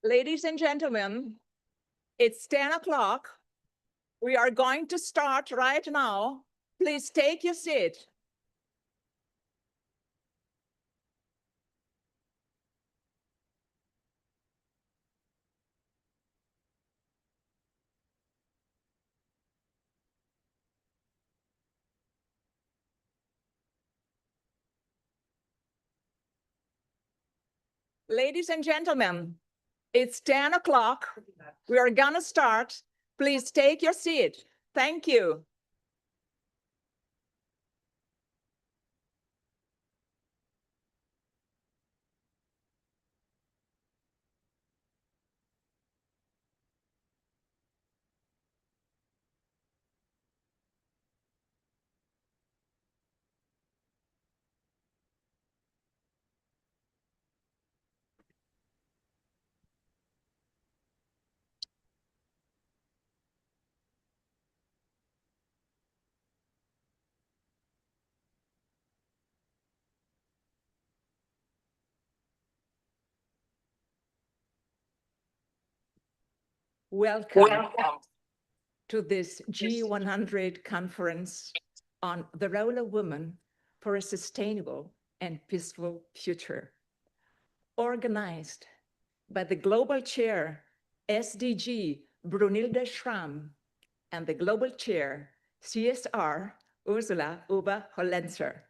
Ladies and gentlemen, it's 10 o'clock. We are going to start right now. Please take your seat. Ladies and gentlemen, it's 10 o'clock. We are going to start. Please take your seat. Thank you. Welcome to this G100 conference on the role of women for a sustainable and peaceful future. Organized by the Global Chair, SDG, Brunilde Schramm, and the Global Chair, CSR, Ursula Ober-Hollenzer.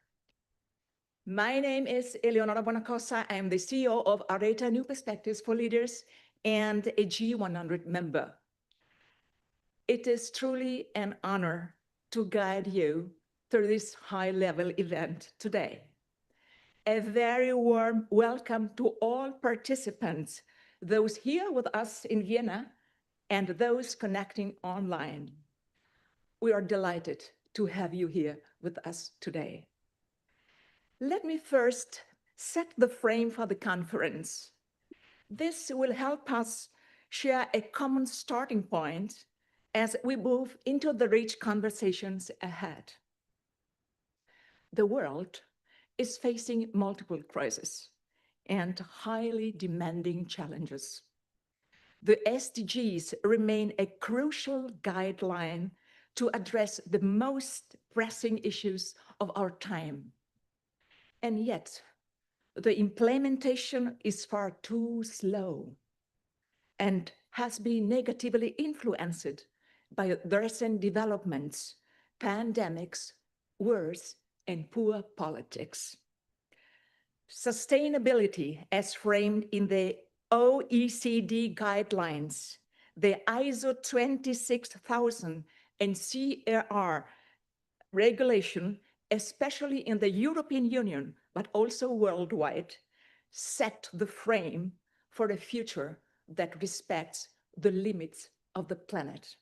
My name is Eleonora Bonacossa. I am the CEO of Areta New Perspectives for Leaders and a G100 member. It is truly an honor to guide you through this high-level event today. A very warm welcome to all participants, those here with us in Vienna and those connecting online. We are delighted to have you here with us today. Let me first set the frame for the conference. This will help us share a common starting point as we move into the rich conversations ahead. The world is facing multiple crises and highly demanding challenges. The SDGs remain a crucial guideline to address the most pressing issues of our time. And yet, the implementation is far too slow and has been negatively influenced by the recent developments, pandemics, wars, and poor politics. Sustainability, as framed in the OECD guidelines, the ISO 26000 and CRR regulation, especially in the European Union, but also worldwide, set the frame for a future that respects the limits of the planet.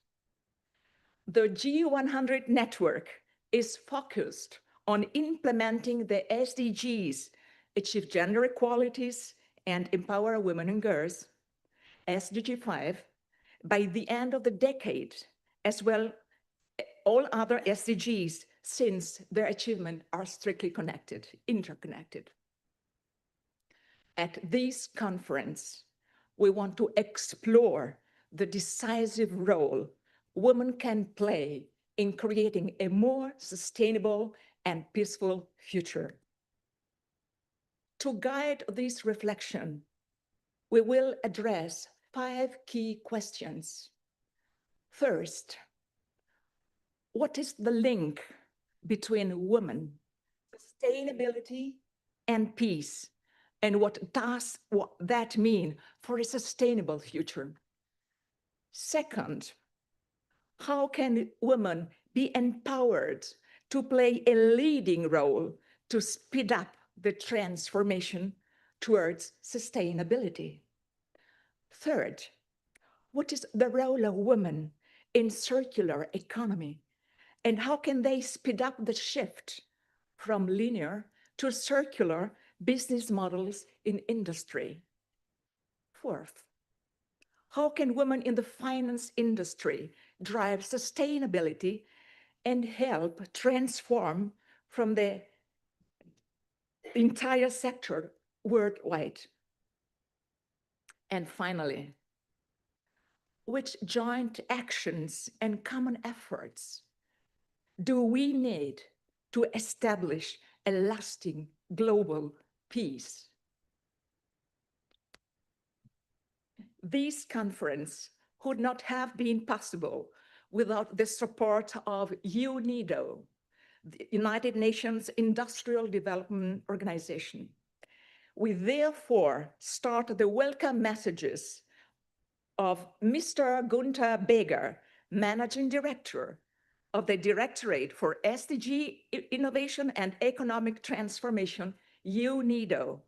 The G100 network is focused on implementing the SDGs, achieve gender equalities, and empower women and girls, SDG 5, by the end of the decade, as well all other SDGs, since their achievements are strictly connected, interconnected. At this conference, we want to explore the decisive role women can play in creating a more sustainable and peaceful future. To guide this reflection, we will address 5 key questions. First, what is the link between women, sustainability, and peace? And what does that mean for a sustainable future? Second, how can women be empowered to play a leading role to speed up the transformation towards sustainability? Third, what is the role of women in circular economy? And how can they speed up the shift from linear to circular business models in industry? Fourth, how can women in the finance industry drive sustainability and help transform from the entire sector worldwide. And finally, which joint actions and common efforts do we need to establish a lasting global peace? This conference would not have been possible without the support of UNIDO, the United Nations Industrial Development Organization. We therefore start the welcome messages of Mr. Gunther Beger, Managing Director of the Directorate for SDG Innovation and Economic Transformation, UNIDO.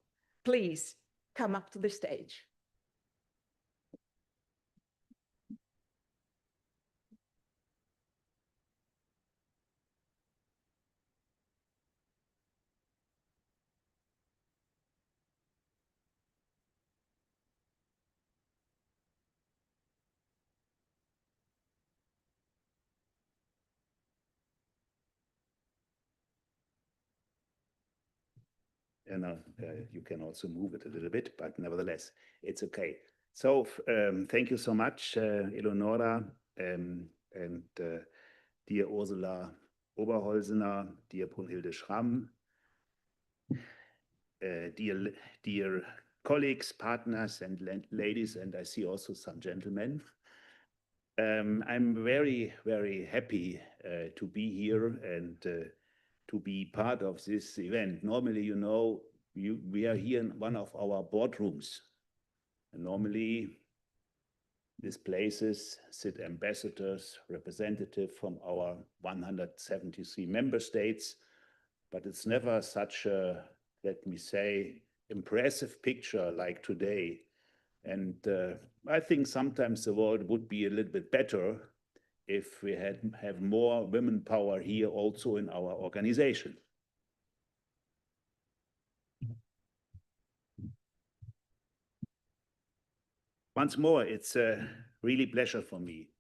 Please come up to the stage. And you can also move it a little bit, but nevertheless, it's okay. So thank you so much, Eleonora, and dear Ursula Oberholzener, dear Brunhilde Schramm, dear colleagues, partners, and ladies, and I see also some gentlemen. I'm very, very happy to be here and to be part of this event. Normally, you know, we are here in one of our boardrooms. And normally, these places sit ambassadors, representatives from our 173 member states, but it's never such a, let me say, impressive picture like today. And I think sometimes the world would be a little bit better if we have more women power here also in our organization. Once more, it's a really pleasure for me.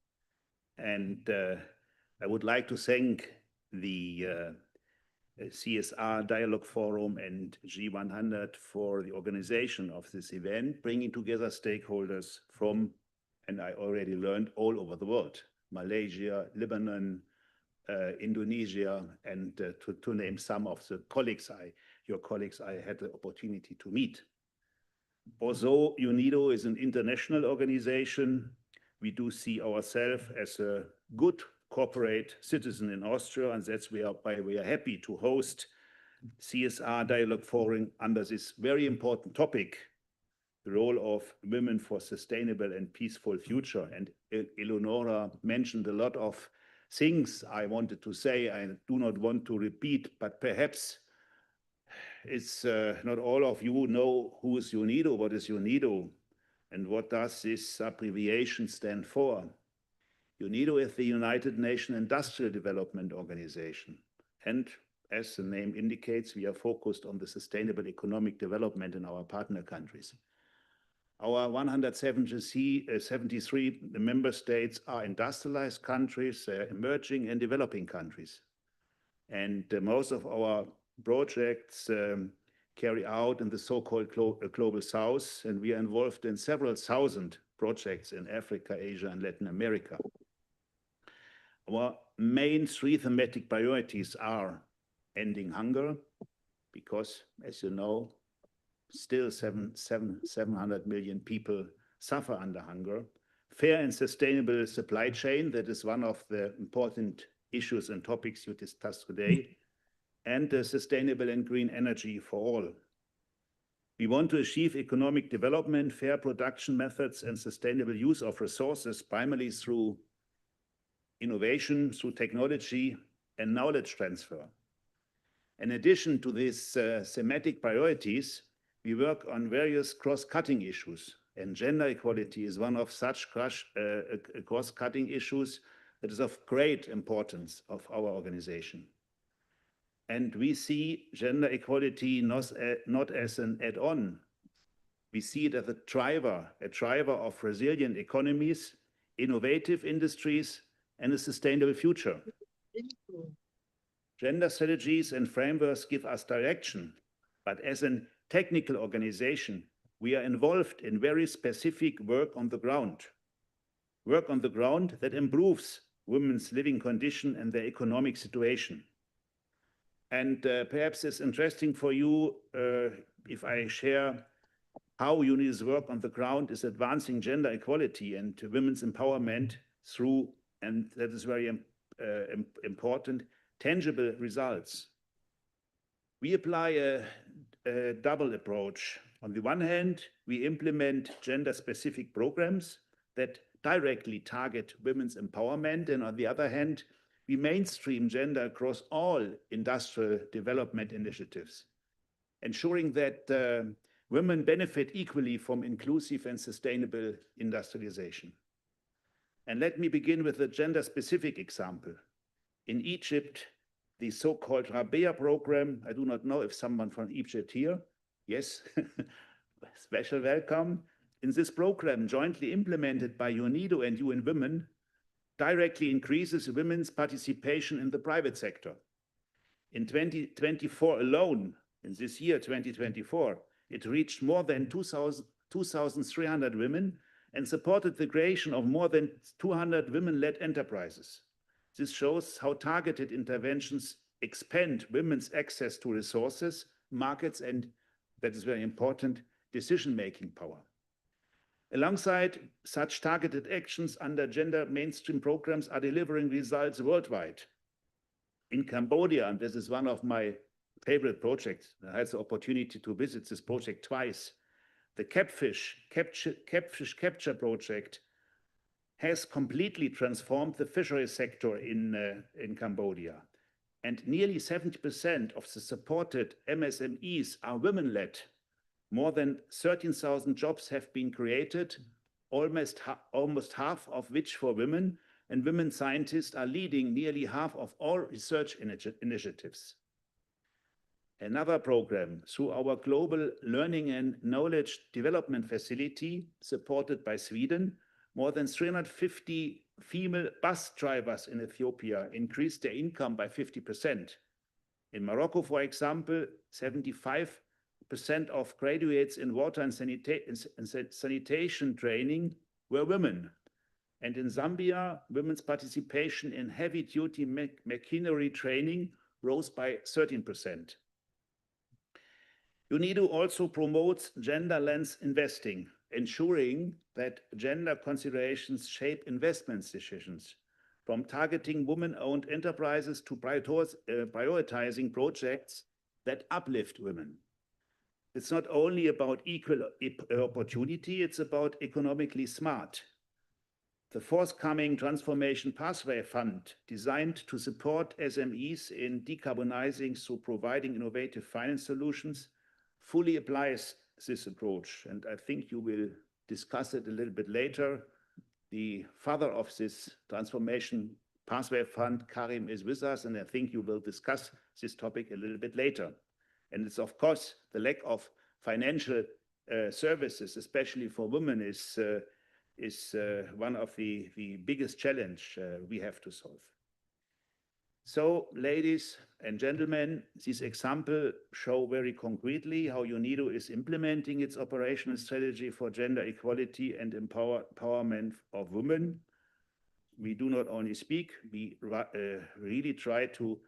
And I would like to thank the CSR Dialogue Forum and G100 for the organization of this event, bringing together stakeholders from, and I already learned, all over the world. Malaysia, Lebanon, Indonesia, and to name some of the colleagues, your colleagues I had the opportunity to meet. Although UNIDO is an international organization, we do see ourselves as a good corporate citizen in Austria, and that's why we are happy to host CSR Dialogue Forum under this very important topic, the role of women for sustainable and peaceful future. And Eleonora mentioned a lot of things I wanted to say. I do not want to repeat, but perhaps it's not all of you know who is UNIDO, what is UNIDO, and what does this abbreviation stand for. UNIDO is the United Nations Industrial Development Organization. And as the name indicates, we are focused on the sustainable economic development in our partner countries. Our 173 member states are industrialized countries, emerging and developing countries. And most of our projects carry out in the so-called Global South, and we are involved in several thousand projects in Africa, Asia, and Latin America. Our main three thematic priorities are ending hunger, because, as you know, still 700 million people suffer under hunger. Fair and sustainable supply chain, that is one of the important issues and topics you discussed today, and sustainable and green energy for all. We want to achieve economic development, fair production methods, and sustainable use of resources, primarily through innovation, through technology, and knowledge transfer. In addition to these thematic priorities, we work on various cross-cutting issues, and gender equality is one of such cross-cutting issues that is of great importance of our organization. And we see gender equality not as an add-on. We see it as a driver of resilient economies, innovative industries, and a sustainable future. Gender strategies and frameworks give us direction, but as a technical organization, we are involved in very specific work on the ground that improves women's living condition and their economic situation. And perhaps it's interesting for you if I share how UNI's work on the ground is advancing gender equality and women's empowerment through, and that is very important, tangible results. We apply a double approach. On the one hand, we implement gender-specific programs that directly target women's empowerment, and on the other hand, we mainstream gender across all industrial development initiatives, ensuring that women benefit equally from inclusive and sustainable industrialization. And let me begin with a gender-specific example. In Egypt, the so-called Rabea program, I do not know if someone from Egypt here, yes, special welcome. In this program, jointly implemented by UNIDO and UN Women, directly increases women's participation in the private sector. In 2024 alone, in this year, 2024, it reached more than 2,300 women and supported the creation of more than 200 women-led enterprises. This shows how targeted interventions expand women's access to resources, markets, and, that is very important, decision-making power. Alongside such targeted actions under gender mainstream programs are delivering results worldwide. In Cambodia, and this is one of my favorite projects, I had the opportunity to visit this project twice. The catfish capture project has completely transformed the fishery sector in Cambodia. And nearly 70% of the supported MSMEs are women-led. More than 13,000 jobs have been created, almost half of which for women, and women scientists are leading nearly half of all research initiatives. Another program, through our Global Learning and Knowledge Development Facility, supported by Sweden, more than 350 female bus drivers in Ethiopia increased their income by 50%. In Morocco, for example, 75% of graduates in water and sanitation training were women. And in Zambia, women's participation in heavy-duty machinery training rose by 13%. UNIDO also promotes gender lens investing, ensuring that gender considerations shape investment decisions, from targeting women-owned enterprises to prioritizing projects that uplift women. It's not only about equal opportunity, it's about economically smart. The forthcoming Transformation Pathway Fund, designed to support SMEs in decarbonizing through providing innovative finance solutions, fully applies this approach. And I think you will discuss it a little bit later. The father of this Transformation Pathway Fund, Karim, is with us, and I think you will discuss this topic a little bit later. And it's, of course, the lack of financial services, especially for women, is one of the biggest challenge we have to solve. So, ladies and gentlemen, this example show very concretely how UNIDO is implementing its operational strategy for gender equality and empowerment of women. We do not only speak, we really try to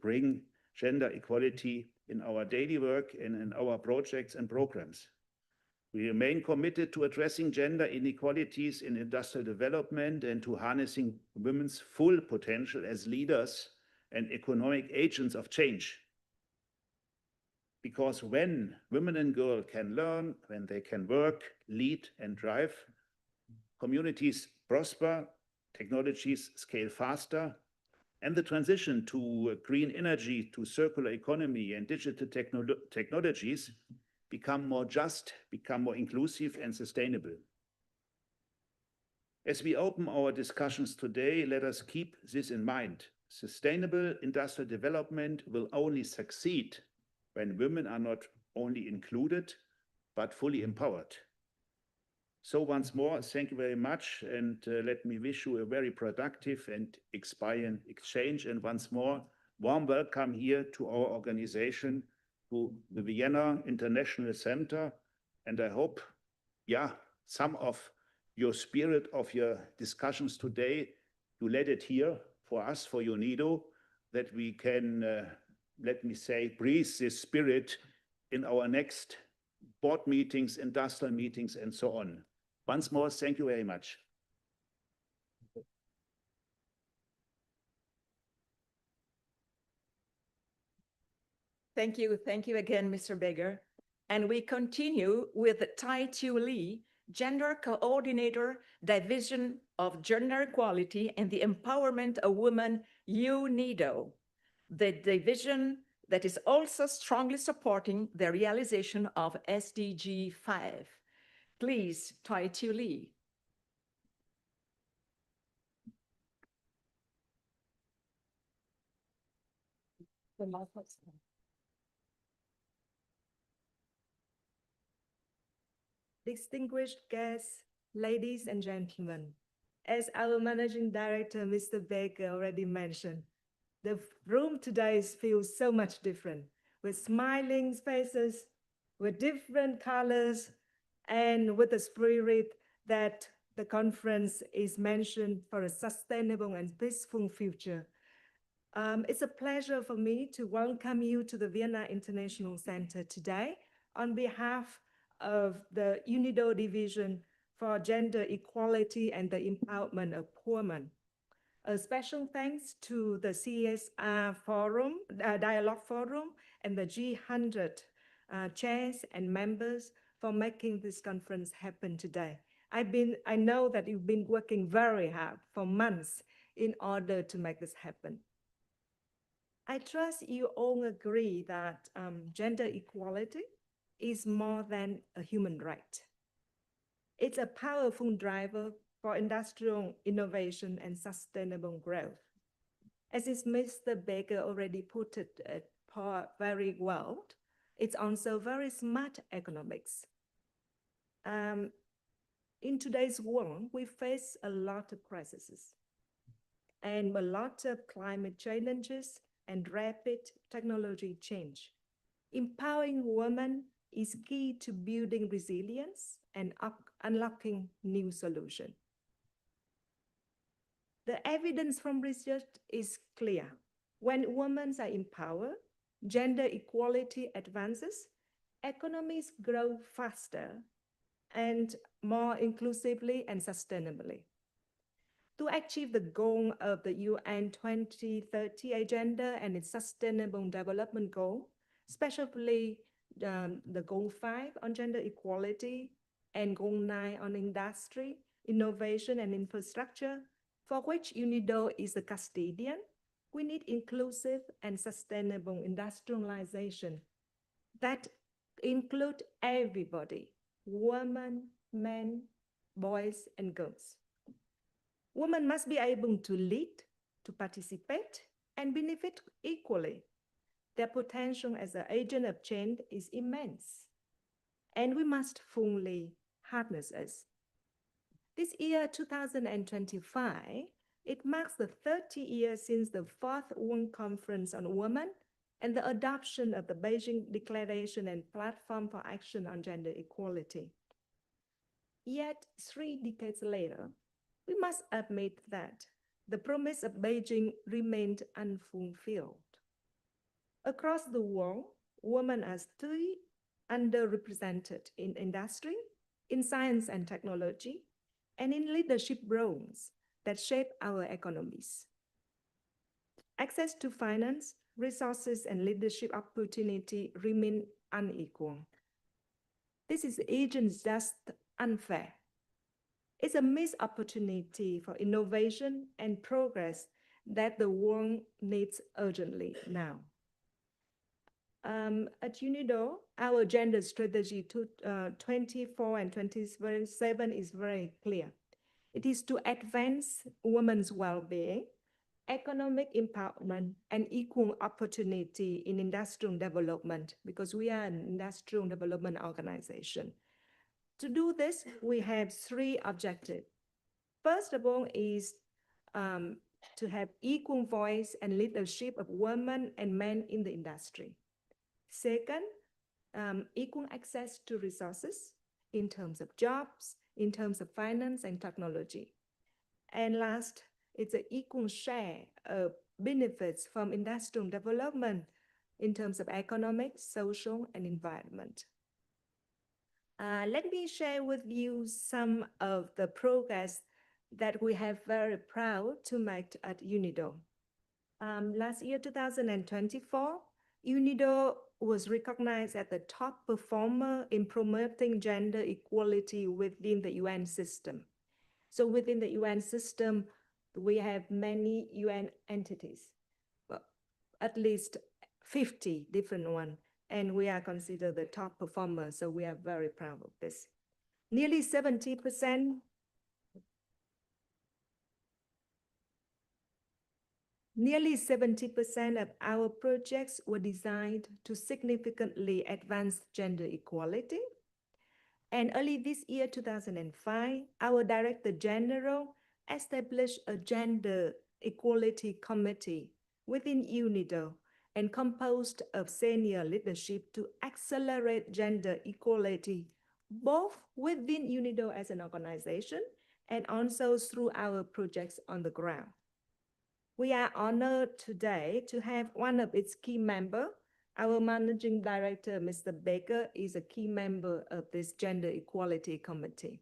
bring gender equality in our daily work and in our projects and programs. We remain committed to addressing gender inequalities in industrial development and to harnessing women's full potential as leaders and economic agents of change. Because when women and girls can learn, when they can work, lead, and drive, communities prosper, technologies scale faster, and the transition to green energy, to circular economy and digital technologies become more just, become more inclusive and sustainable. As we open our discussions today, let us keep this in mind. Sustainable industrial development will only succeed when women are not only included, but fully empowered. So once more, thank you very much, and let me wish you a very productive and inspiring exchange. And once more, warm welcome here to our organization, to the Vienna International Center. And I hope, yeah, some of your spirit of your discussions today, you let it here for us, for UNIDO, that we can, let me say, breathe this spirit in our next board meetings, industrial meetings, and so on. Once more, thank you very much. Thank you. Thank you again, Mr. Beggar. And we continue with Tai Chiu Lee, Gender Coordinator, Division of Gender Equality and the Empowerment of Women, UNIDO, the division that is also strongly supporting the realization of SDG 5. Please, Tai Chiu Lee. Distinguished guests, ladies and gentlemen, as our Managing Director, Mr. Baker, already mentioned, the room today feels so much different, with smiling faces, with different colors, and with the spirit that the conference is mentioned for a sustainable and peaceful future. It's a pleasure for me to welcome you to the Vienna International Center today on behalf of the UNIDO Division for Gender Equality and the Empowerment of Women. A special thanks to the CSR Forum, Dialogue Forum, and the G100 chairs and members for making this conference happen today. I know that you've been working very hard for months in order to make this happen. I trust you all agree that gender equality is more than a human right. It's a powerful driver for industrial innovation and sustainable growth. As Mr. Baker already put it very well, it's also very smart economics. In today's world, we face a lot of crises and a lot of climate challenges and rapid technology change. Empowering women is key to building resilience and unlocking new solutions. The evidence from research is clear. When women are empowered, gender equality advances, economies grow faster and more inclusively and sustainably. To achieve the goal of the UN 2030 Agenda and its Sustainable Development Goal, especially the Goal 5 on gender equality and Goal 9 on industry, innovation, and infrastructure, for which UNIDO is the custodian, we need inclusive and sustainable industrialization that include everybody, women, men, boys, and girls. Women must be able to lead, to participate, and benefit equally. Their potential as an agent of change is immense, and we must fully harness it. This year, 2025, it marks the 30 years since the Fourth World Conference on Women and the adoption of the Beijing Declaration and Platform for Action on Gender Equality. Yet, 3 decades later, we must admit that the promise of Beijing remained unfulfilled. Across the world, women are still underrepresented in industry, in science and technology, and in leadership roles that shape our economies. Access to finance, resources, and leadership opportunity remain unequal. This isn't just unfair. It's a missed opportunity for innovation and progress that the world needs urgently now. At UNIDO, our gender strategy to 24 and 27 is very clear. It is to advance women's well-being, economic empowerment, and equal opportunity in industrial development, because we are an industrial development organization. To do this, we have three objectives. First of all is to have equal voice and leadership of women and men in the industry. Second, equal access to resources in terms of jobs, in terms of finance and technology. And last, it's an equal share of benefits from industrial development in terms of economic, social, and environment. Let me share with you some of the progress that we have very proud to make at UNIDO. Last year, 2024, UNIDO was recognized as the top performer in promoting gender equality within the UN system. So within the UN system, we have many UN entities, well, at least 50 different ones, and we are considered the top performer, so we are very proud of this. Nearly 70% of our projects were designed to significantly advance gender equality. And early this year, 2005, our Director General established a gender equality committee within UNIDO and composed of senior leadership to accelerate gender equality, both within UNIDO as an organization and also through our projects on the ground. We are honored today to have one of its key members. Our Managing Director, Mr. Baker, is a key member of this Gender Equality Committee.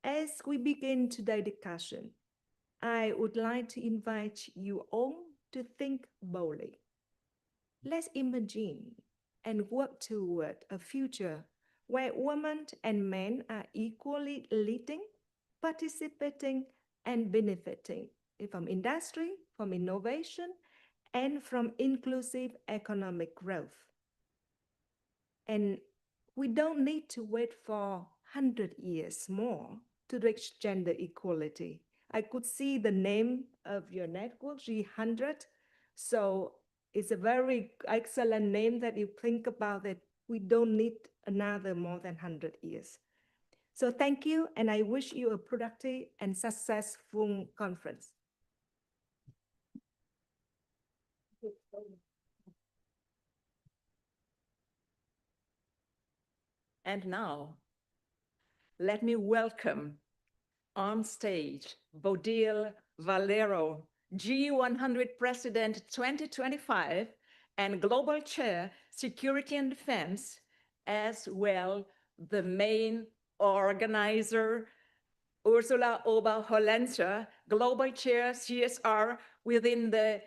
As we begin today's discussion, I would like to invite you all to think boldly. Let's imagine and work toward a future where women and men are equally leading, participating, and benefiting from industry, from innovation, and from inclusive economic growth. And we don't need to wait for 100 years more to reach gender equality. I could see the name of your network, G100. So it's a very excellent name that you think about that we don't need another more than 100 years. So thank you, and I wish you a productive and successful conference. And now, let me welcome on stage Bodil Valero, G100 President 2025 and Global Chair, Security and Defense, as well the main organizer, Ursula Oberhollenzer, Global Chair, CSR within the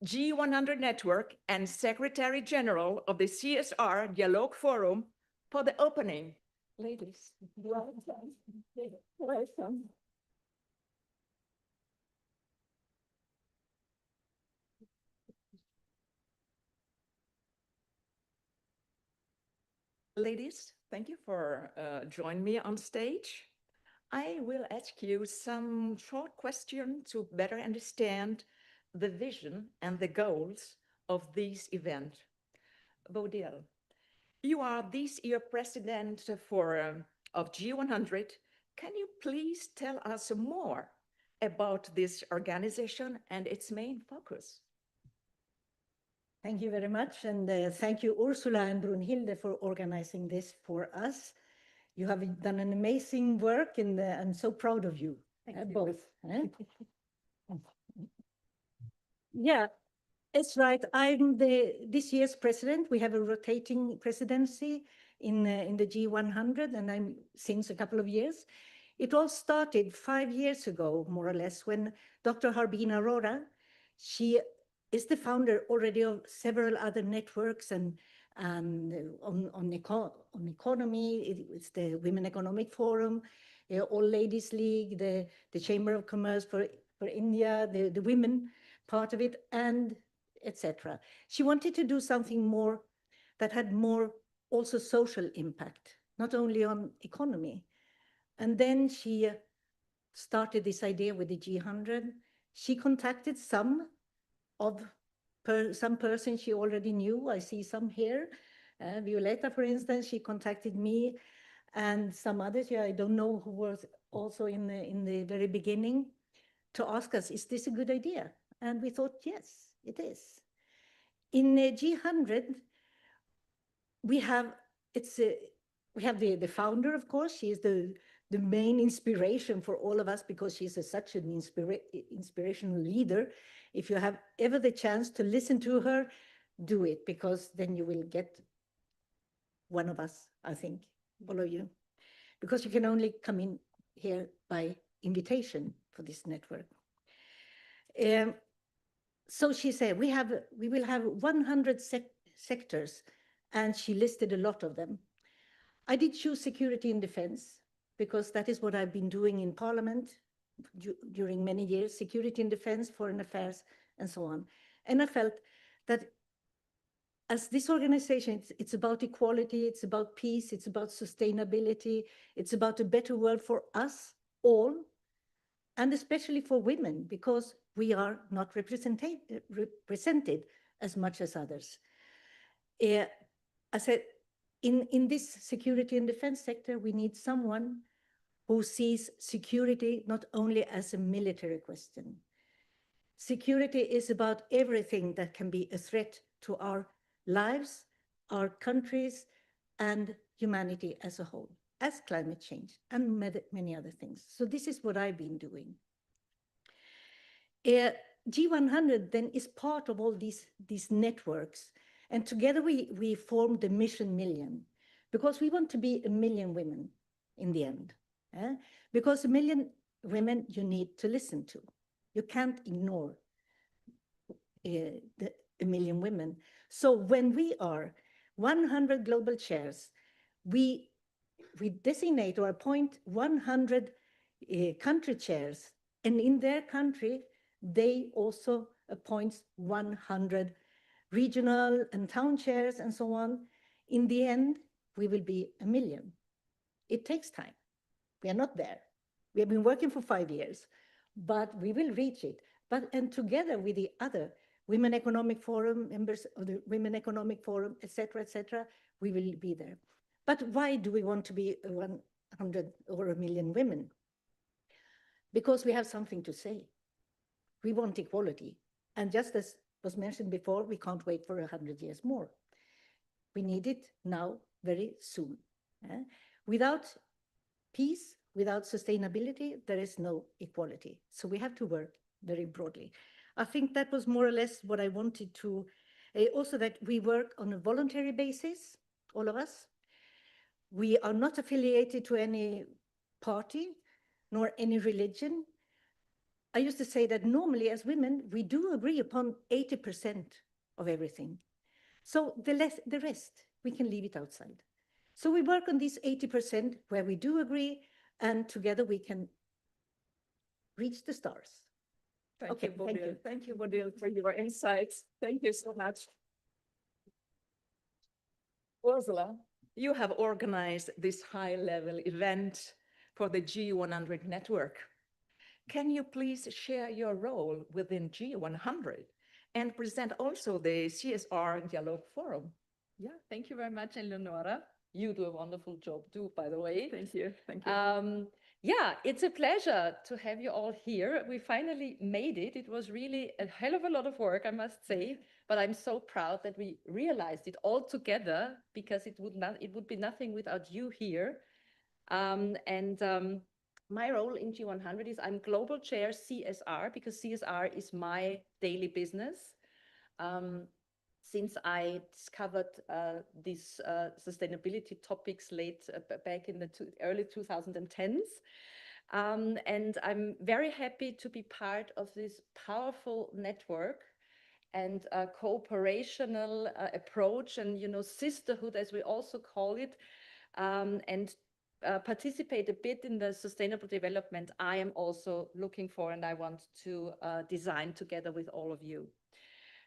G100 Network and Secretary General of the CSR Dialogue Forum, for the opening. Ladies, welcome. Welcome. Ladies, thank you for joining me on stage. I will ask you some short questions to better understand the vision and the goals of this event. Bodil, you are this year president of G100. Can you please tell us more about this organization and its main focus? Thank you very much. And thank you, Ursula and Brunhilde, for organizing this for us. You have done an amazing work, and I'm so proud of you, both. Yeah, it's right. I'm this year's president. We have a rotating presidency in the G100, and I'm since a couple of years. It all started 5 years ago, more or less, when Dr. Harbin Arora, she is the founder already of several other networks and on economy. It's the Women Economic Forum, All Ladies League, the Chamber of Commerce for India, the women part of it, and etc. She wanted to do something more that had more also social impact, not only on economy. And then she started this idea with the G100. She contacted some person she already knew. I see some here. Violeta, for instance, she contacted me. and some others, yeah, I don't know who was also in the very beginning, to ask us, is this a good idea? And we thought, yes, it is. In G100, we have the founder, of course. She is the main inspiration for all of us, because she's such an inspirational leader. If you have ever the chance to listen to her, do it, because then you will get one of us, I think, all of you, because you can only come in here by invitation for this network. So she said, we will have 100 sectors, and she listed a lot of them. I did choose security and defense, because that is what I've been doing in Parliament during many years, security and defense, foreign affairs, and so on. And I felt that as this organization, it's about equality, it's about peace, it's about sustainability, it's about a better world for us all, and especially for women, because we are not represented as much as others. I said, in this security and defense sector, we need someone who sees security not only as a military question. Security is about everything that can be a threat to our lives, our countries, and humanity as a whole, as climate change and many other things. So this is what I've been doing. G100 then is part of all these networks. And together we formed the Mission Million, because we want to be 1 million women in the end. Because 1 million women you need to listen to. You can't ignore the 1 million women. So when we are 100 global chairs, we designate or appoint 100 country chairs, and in their country, they also appoint 100 regional and town chairs and so on. In the end, we will be 1 million. It takes time. We are not there. We have been working for 5 years, but we will reach it. And together with the other Women Economic Forum, members of the Women Economic Forum, etc., we will be there. But why do we want to be 100 or 1 million women? Because we have something to say. We want equality. And just as was mentioned before, we can't wait for 100 years more. We need it now, very soon. Without peace, without sustainability, there is no equality. So we have to work very broadly. I think that was more or less what I wanted to, also that we work on a voluntary basis, all of us. We are not affiliated to any party, nor any religion. I used to say that normally as women, we do agree upon 80% of everything. So the rest, we can leave it outside. So we work on these 80% where we do agree, and together we can reach the stars. Thank you, Bodil. Thank you, Bodil, for your insights. Thank you so much. Ursula, you have organized this high-level event for the G100 network. Can you please share your role within G100 and present also the CSR Dialogue Forum? Yeah, thank you very much, Eleonora. You do a wonderful job too, by the way. Thank you. Thank you. Yeah, it's a pleasure to have you all here. We finally made it. It was really a hell of a lot of work, I must say, but I'm so proud that we realized it all together, because it would be nothing without you here. My role in G100 is I'm global chair CSR, because CSR is my daily business. Since I discovered these sustainability topics back in the early 2010s. And I'm very happy to be part of this powerful network and cooperational approach and, sisterhood, as we also call it, and participate a bit in the sustainable development I am also looking for, and I want to design together with all of you.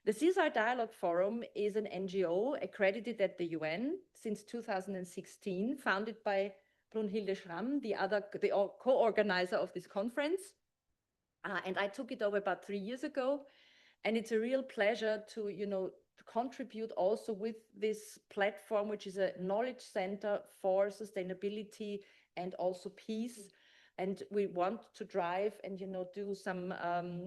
The CSR Dialogue Forum is an NGO accredited at the UN since 2016, founded by Brunhilde Schramm, the co-organizer of this conference. And I took it over about 3 years ago. And it's a real pleasure to, to contribute also with this platform, which is a knowledge center for sustainability and also peace. And we want to drive and, you know, do some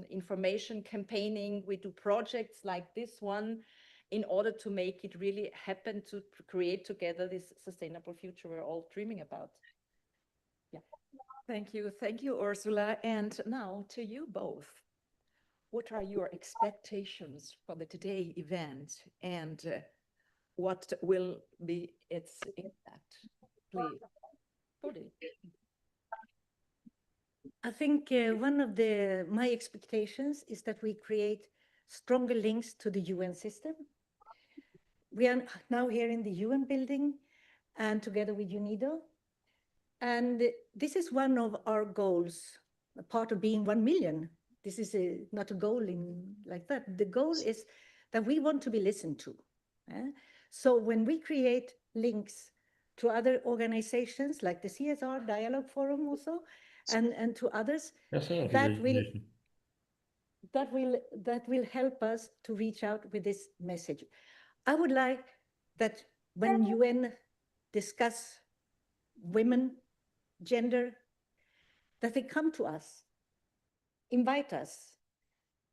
information campaigning. We do projects like this one in order to make it really happen, to create together this sustainable future we're all dreaming about. Yeah. Thank you, Ursula. And now to you both. What are your expectations for the today event, and what will be its impact? Please, Bodil. I think one of my expectations is that we create stronger links to the UN system. We are now here in the UN building and together with UNIDO. And this is one of our goals, a part of being 1 million. This is not a goal like that. The goal is that we want to be listened to. So when we create links to other organizations like the CSR Dialogue Forum also, and to others, that will help us to reach out with this message. I would like that when UN discuss women, gender, that they come to us, invite us.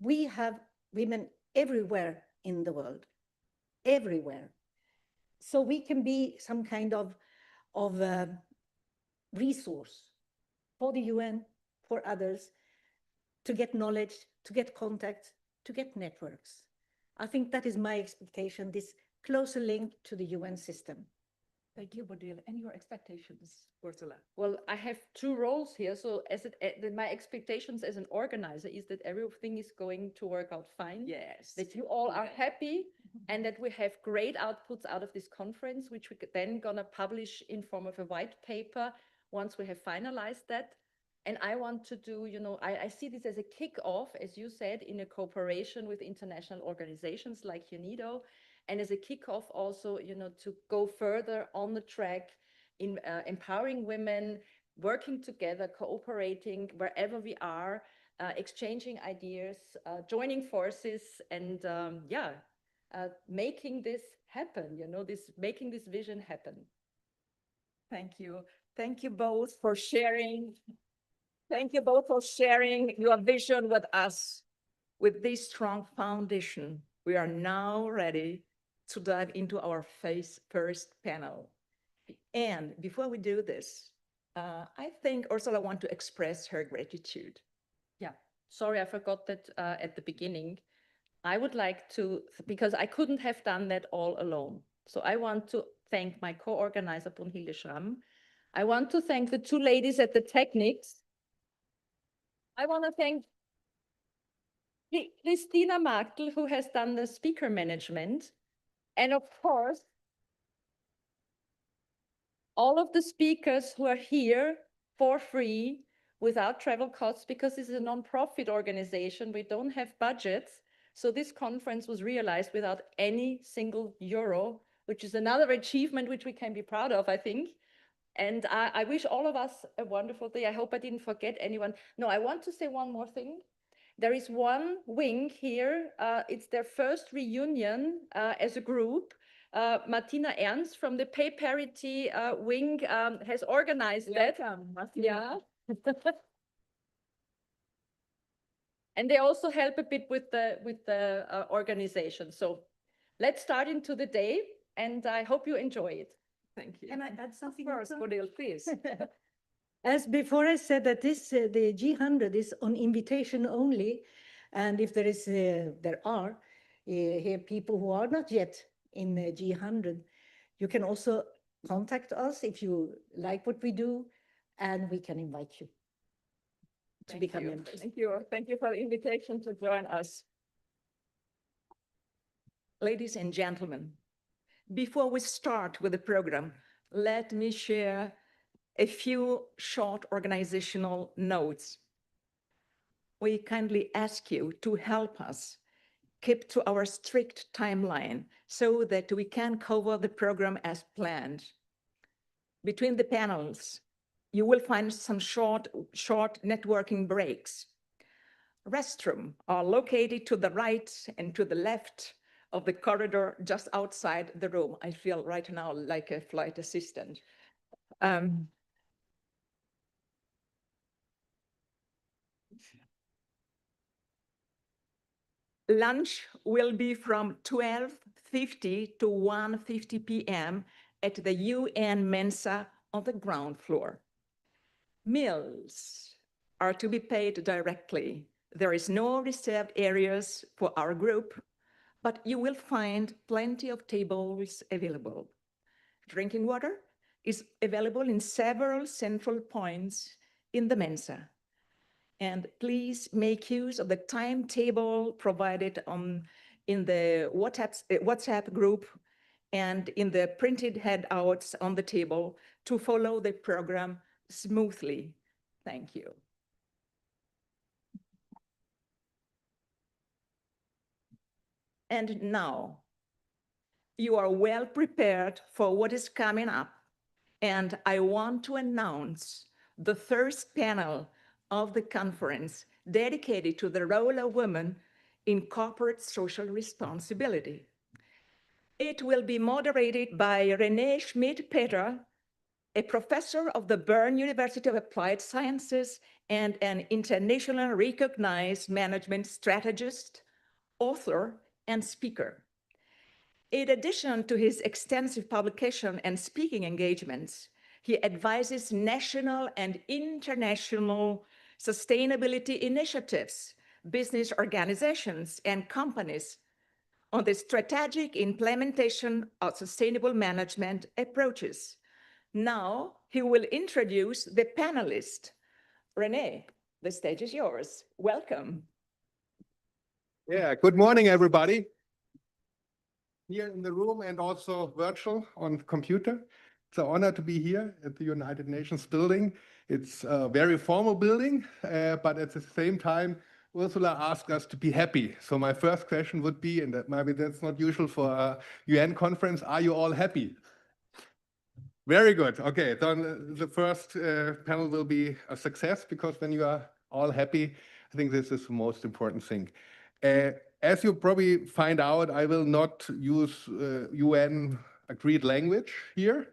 We have women everywhere in the world, everywhere. So we can be some kind of resource for the UN, for others, to get knowledge, to get contact, to get networks. I think that is my expectation, this closer link to the UN system. Thank you, Bodil. And your expectations, Ursula? Well, I have two roles here. So my expectations as an organizer is that everything is going to work out fine. Yes. That you all are happy and that we have great outputs out of this conference, which we then gonna publish in form of a white paper once we have finalized that. And I want to do, you know, I see this as a kickoff, as you said, in a cooperation with international organizations like UNIDO, and as a kickoff also, you know, to go further on the track in empowering women, working together, cooperating wherever we are, exchanging ideas, joining forces, and making this happen, you know, making this vision happen. Thank you. Thank you both for sharing. Thank you both for sharing your vision with us. With this strong foundation, we are now ready to dive into our first panel. And before we do this, I think Ursula wants to express her gratitude. Yeah, sorry, I forgot that at the beginning. I would like to, because I couldn't have done that all alone. So I want to thank my co-organizer, Brunhilde Schramm. I want to thank the two ladies at the Technics. I want to thank Christina Marktl, who has done the speaker management. And of course, all of the speakers who are here for free without travel costs, because this is a non-profit organization, we don't have budgets. So this conference was realized without any single euro, which is another achievement which we can be proud of, I think. And I wish all of us a wonderful day. I hope I didn't forget anyone. No, I want to say one more thing. There is one wing here. It's their first reunion as a group. Martina Ernst from the Pay Parity wing has organized that. Yeah. And they also help a bit with the organization. So let's start into the day, and I hope you enjoy it. Thank you. Can I add something? First, Bodil, please. As before I said that this the G100 is on invitation only, and if there are here people who are not yet in the G100, you can also contact us if you like what we do, and we can invite you to become members. Thank you. Thank you for the invitation to join us. Ladies and gentlemen, before we start with the program, let me share a few short organizational notes. We kindly ask you to help us keep to our strict timeline so that we can cover the program as planned. Between the panels, you will find some short networking breaks. Restrooms are located to the right and to the left of the corridor just outside the room. I feel right now like a flight assistant. Lunch will be from 12:50 to 1:50 p.m. at the UN Mensa on the ground floor. Meals are to be paid directly. There is no reserved areas for our group, but you will find plenty of tables available. Drinking water is available in several central points in the Mensa. And please make use of the timetable provided in the WhatsApp group and in the printed handouts on the table to follow the program smoothly. Thank you. And now, you are well prepared for what is coming up. And I want to announce the first panel of the conference dedicated to the role of women in corporate social responsibility. It will be moderated by Renee Schmidt-Peter, a professor of the Bern University of Applied Sciences and an internationally recognized management strategist, author, and speaker. In addition to his extensive publication and speaking engagements, he advises national and international sustainability initiatives, business organizations, and companies on the strategic implementation of sustainable management approaches. Now, he will introduce the panelist. Renee, the stage is yours. Welcome. Yeah, good morning, everybody. Here in the room and also virtual on computer. It's an honor to be here at the United Nations building. It's a very formal building, but at the same time, Ursula asked us to be happy. So my first question would be, and that maybe that's not usual for a UN conference, are you all happy? Very good. Okay, then the first panel will be a success because when you are all happy, I think this is the most important thing. As you probably find out, I will not use UN agreed language here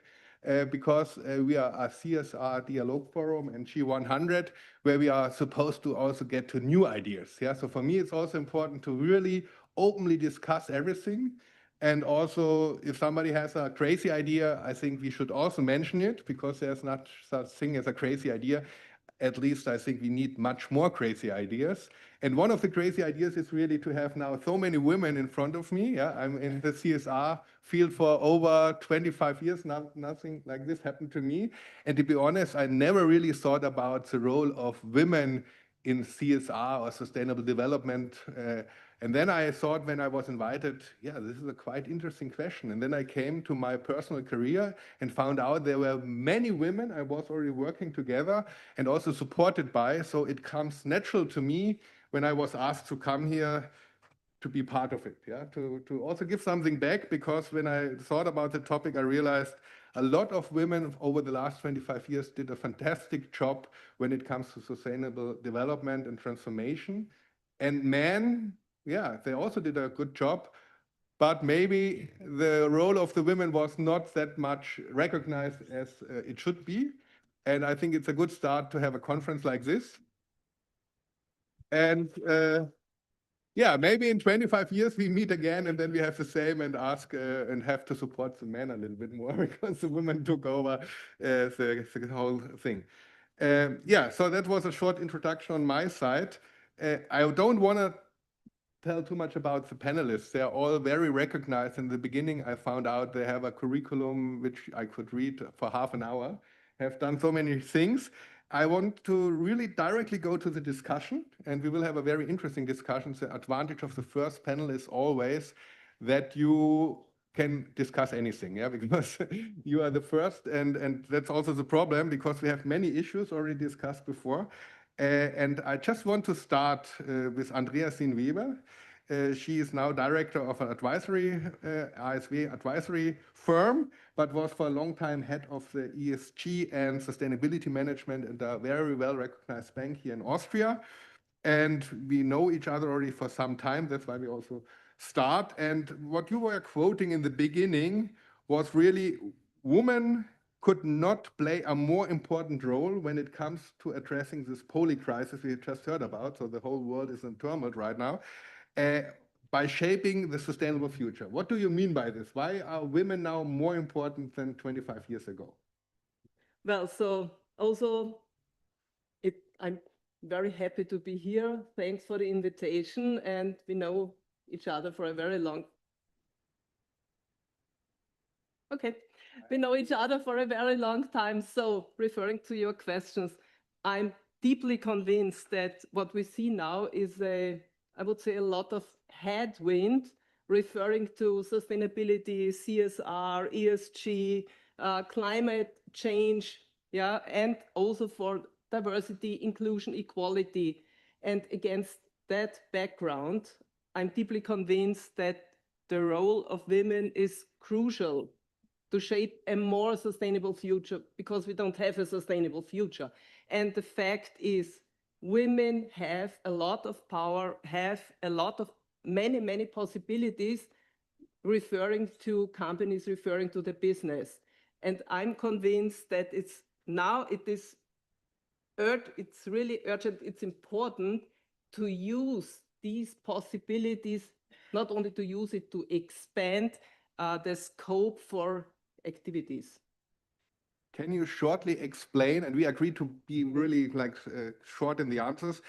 because we are a CSR dialogue forum and G100 where we are supposed to also get to new ideas. Yeah, so for me, it's also important to really openly discuss everything. And also, if somebody has a crazy idea, I think we should also mention it because there's not such thing as a crazy idea. At least I think we need much more crazy ideas. And one of the crazy ideas is really to have now so many women in front of me. Yeah, I'm in the CSR field for over 25 years. Nothing like this happened to me. And to be honest, I never really thought about the role of women in CSR or sustainable development. And then I thought when I was invited, yeah, this is a quite interesting question. And then I came to my personal career and found out there were many women I was already working together and also supported by. So it comes natural to me when I was asked to come here to be part of it, yeah, to also give something back, because when I thought about the topic, I realized a lot of women over the last 25 years did a fantastic job when it comes to sustainable development and transformation. And men, yeah, they also did a good job, but maybe the role of the women was not that much recognized as it should be. And I think it's a good start to have a conference like this. And yeah, maybe in 25 years we meet again and then we have the same and ask and have to support the men a little bit more because the women took over the whole thing. Yeah, so that was a short introduction on my side. I don't want to tell too much about the panelists. They're all very recognized. In the beginning, I found out they have a curriculum which I could read for half an hour, have done so many things. I want to really directly go to the discussion, and we will have a very interesting discussion. The advantage of the first panel is always that you can discuss anything, yeah, because you are the first, and that's also the problem because we have many issues already discussed before. And I just want to start with Andreasine Weber. She is now director of an advisory, ASW advisory firm, but was for a long time head of the ESG and sustainability management at a very well recognized bank here in Austria. And we know each other already for some time. That's why we also start. And what you were quoting in the beginning was really women could not play a more important role when it comes to addressing this poly crisis we just heard about. So the whole world is in turmoil right now. By shaping the sustainable future. What do you mean by this? Why are women now more important than 25 years ago? Well, so also I'm very happy to be here. Thanks for the invitation. And we know each other for a very long. Okay, we know each other for a very long time. So referring to your questions, I'm deeply convinced that what we see now is I would say a lot of headwind referring to sustainability, CSR, ESG, climate change, yeah, and also for diversity, inclusion, equality. And against that background, I'm deeply convinced that the role of women is crucial to shape a more sustainable future, because we don't have a sustainable future. And the fact is, women have a lot of power, have a lot of many possibilities, referring to companies, referring to the business. And I'm convinced that it's really urgent, it's important to use these possibilities, not only to use it to expand the scope for activities. Can you shortly explain, and we agree to be really short in the answers,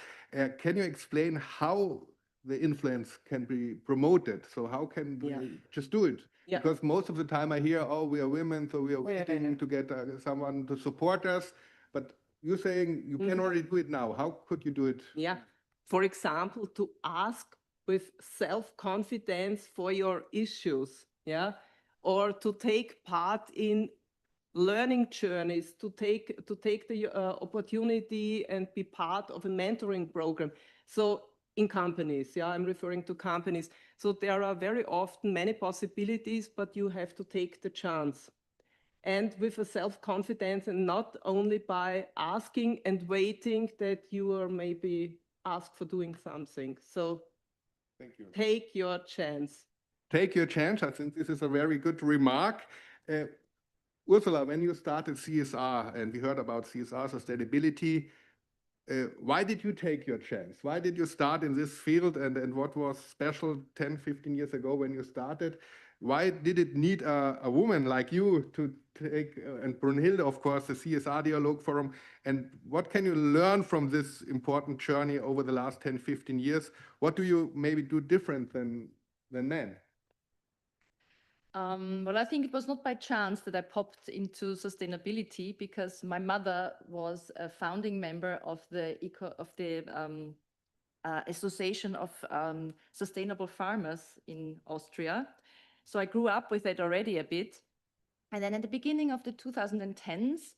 can you explain how the influence can be promoted? So how can we just do it? Yeah. Because most of the time I hear, oh, we are women, so we are waiting to get someone to support us. But you're saying you can already do it now. How could you do it? Yeah. For example, to ask with self-confidence for your issues, yeah, or to take part in learning journeys, to take the opportunity and be part of a mentoring program. So in companies, yeah, I'm referring to companies. So there are very often many possibilities, but you have to take the chance. And with a self-confidence, and not only by asking and waiting that you are maybe asked for doing something. So Thank you. take your chance. Take your chance. I think this is a very good remark. Ursula, when you started CSR, and we heard about CSR sustainability, why did you take your chance? Why did you start in this field, and what was special 10, 15 years ago when you started? Why did it need a woman like you to take, and Brunhilde, of course, the CSR Dialogue Forum, and what can you learn from this important journey over the last 10, 15 years? What do you maybe do different than men? Well, I think it was not by chance that I popped into sustainability, because my mother was a founding member of the Association of Sustainable Farmers in Austria. So I grew up with it already a bit. And then at the beginning of the 2010s,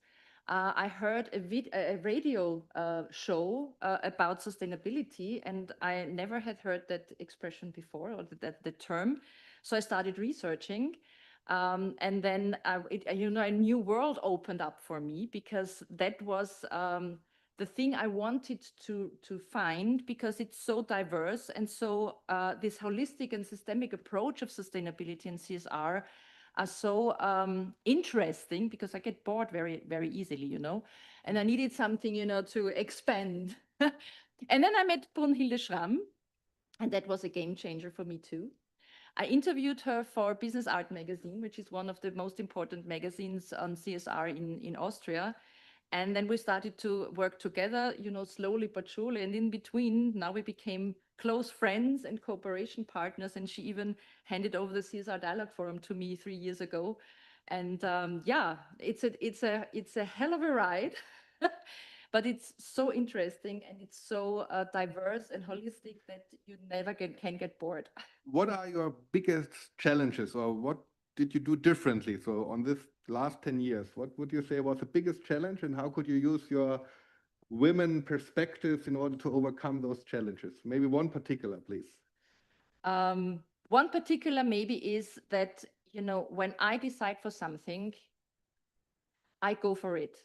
I heard a radio show about sustainability, and I never had heard that expression before, or the term. So I started researching, and then a new world opened up for me, because that was the thing I wanted to find, because it's so diverse, and so this holistic and systemic approach of sustainability and CSR are so interesting, because I get bored very easily, and I needed something, to expand. And then I met Brunhilde Schramm, and that was a game changer for me too. I interviewed her for Business Art magazine, which is one of the most important magazines on CSR in Austria. And then we started to work together, slowly but surely. And in between, now we became close friends and cooperation partners. And she even handed over the CSR Dialogue Forum to me 3 years ago. And yeah, it's a hell of a ride, but it's so interesting, and it's so diverse and holistic that you never can get bored. What are your biggest challenges, or what did you do differently? So on this last 10 years, what would you say was the biggest challenge, and how could you use your women perspectives in order to overcome those challenges? Maybe one particular, please. One particular maybe is that, when I decide for something, I go for it.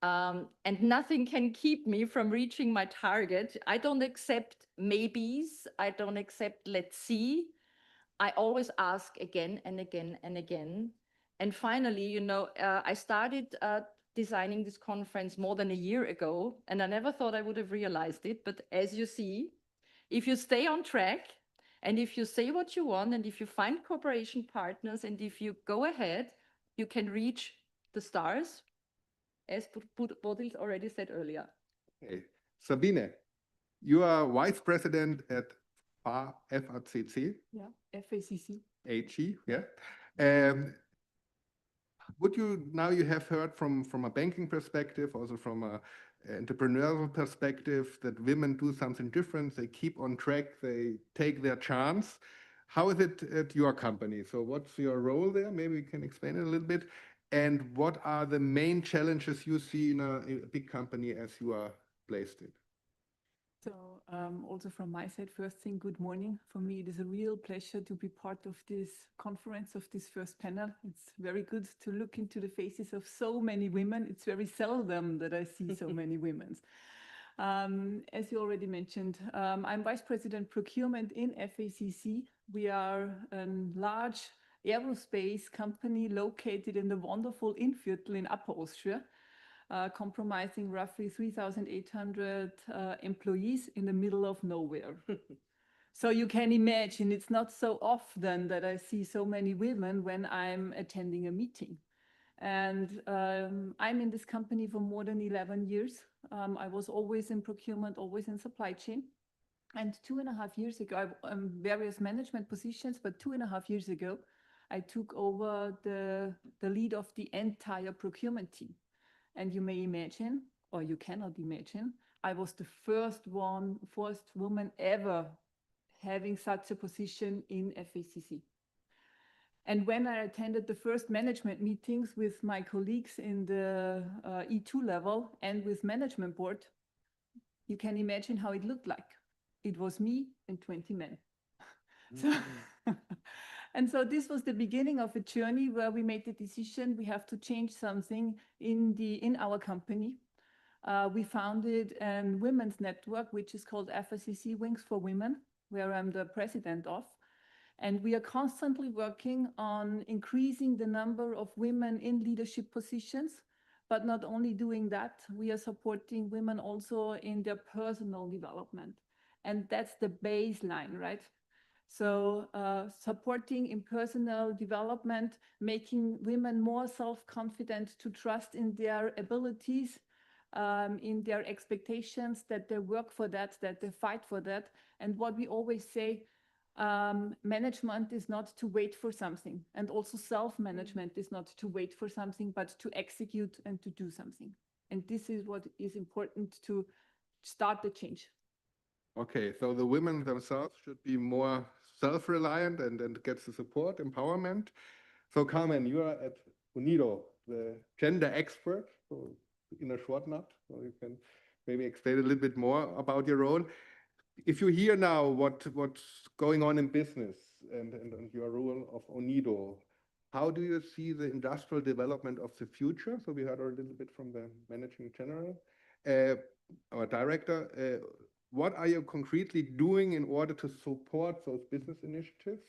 And nothing can keep me from reaching my target. I don't accept maybes. I don't accept let's see. I always ask again and again and again. And finally, I started designing this conference more than a year ago, and I never thought I would have realized it. But as you see, if you stay on track, and if you say what you want, and if you find cooperation partners, and if you go ahead, you can reach the stars, as Bodil already said earlier. Okay. Sabine, you are Vice President at FACC. Yeah, FACC. AG, yeah. Now you have heard from a banking perspective, also from a entrepreneurial perspective, that women do something different. They keep on track, they take their chance. How is it at your company? So what's your role there? Maybe you can explain it a little bit. And what are the main challenges you see in a big company as you are placed in? So also from my side, first thing, good morning. For me, it is a real pleasure to be part of this conference, of this first panel. It's very good to look into the faces of so many women. It's very seldom that I see so many women. As you already mentioned, I'm Vice President Procurement in FACC. We are a large aerospace company located in the wonderful Innviertel in Upper Austria, comprising roughly 3,800 employees in the middle of nowhere. So you can imagine it's not so often that I see so many women when I'm attending a meeting. And I'm in this company for more than 11 years. I was always in procurement, always in supply chain. And 2.5 years ago, I'm various management positions, but 2.5 years ago, I took over the lead of the entire procurement team. And you may imagine, or you cannot imagine, I was the first woman ever having such a position in FACC. And when I attended the first management meetings with my colleagues in the E2 level and with management board, you can imagine how it looked like. It was me and 20 men. And so this was the beginning of a journey where we made the decision we have to change something in our company. We founded a women's network, which is called FACC Wings for Women, where I'm the president of. And we are constantly working on increasing the number of women in leadership positions. But not only doing that, we are supporting women also in their personal development. And that's the baseline, right? So supporting in personal development, making women more self-confident to trust in their abilities, in their expectations, that they work for that they fight for that. And what we always say, management is not to wait for something. And also self-management is not to wait for something, but to execute and to do something. And this is what is important to start the change. Okay, so the women themselves should be more self-reliant and get the support, empowerment. So Carmen, you are at UNIDO, the gender expert, so in a short nut, so you can maybe explain a little bit more about your role. If you hear now what's going on in business and your role of UNIDO, how do you see the industrial development of the future? So we heard a little bit from the managing general, our director. What are you concretely doing in order to support those business initiatives,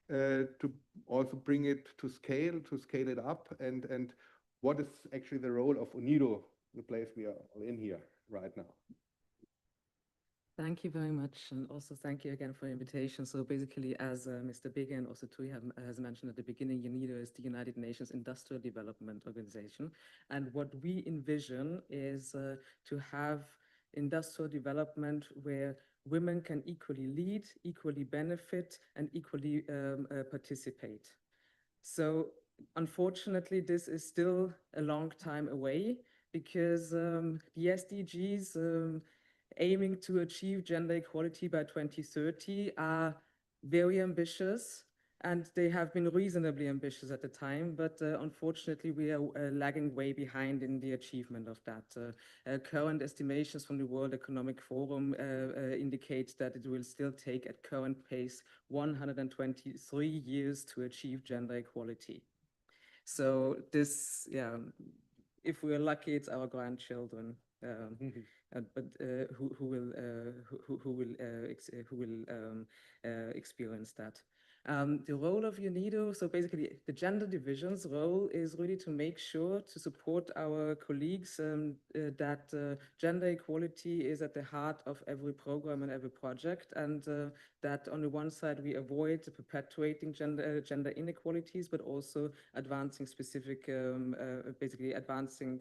to also bring it to scale it up? And what is actually the role of UNIDO, the place we are all in here right now? Thank you very much, and also thank you again for the invitation. So basically, as Mr. Bigge and also Tui has mentioned at the beginning, UNIDO is the United Nations Industrial Development Organization. And what we envision is to have industrial development where women can equally lead, equally benefit, and equally participate. So unfortunately, this is still a long time away because the SDGs aiming to achieve gender equality by 2030 are very ambitious, and they have been reasonably ambitious at the time, but unfortunately we are lagging way behind in the achievement of that. Current estimations from the World Economic Forum indicate that it will still take at current pace 123 years to achieve gender equality. So this, yeah, if we're lucky, it's our grandchildren. But who will experience that? The role of UNIDO, so basically the gender division's role is really to make sure to support our colleagues that gender equality is at the heart of every program and every project, and that on the one side we avoid perpetuating gender inequalities, but also advancing specific, basically advancing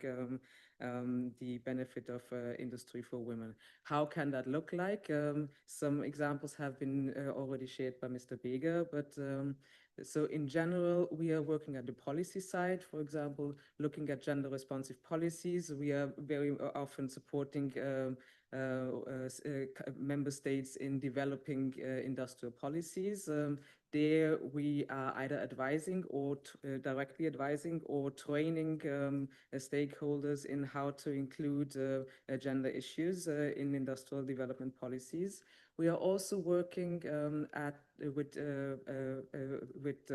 the benefit of industry for women. How can that look like? Some examples have been already shared by Mr. Beger, but so in general, we are working at the policy side, for example, looking at gender responsive policies. We are very often supporting member states in developing industrial policies. There we are either advising or directly advising or training stakeholders in how to include gender issues in industrial development policies. We are also working with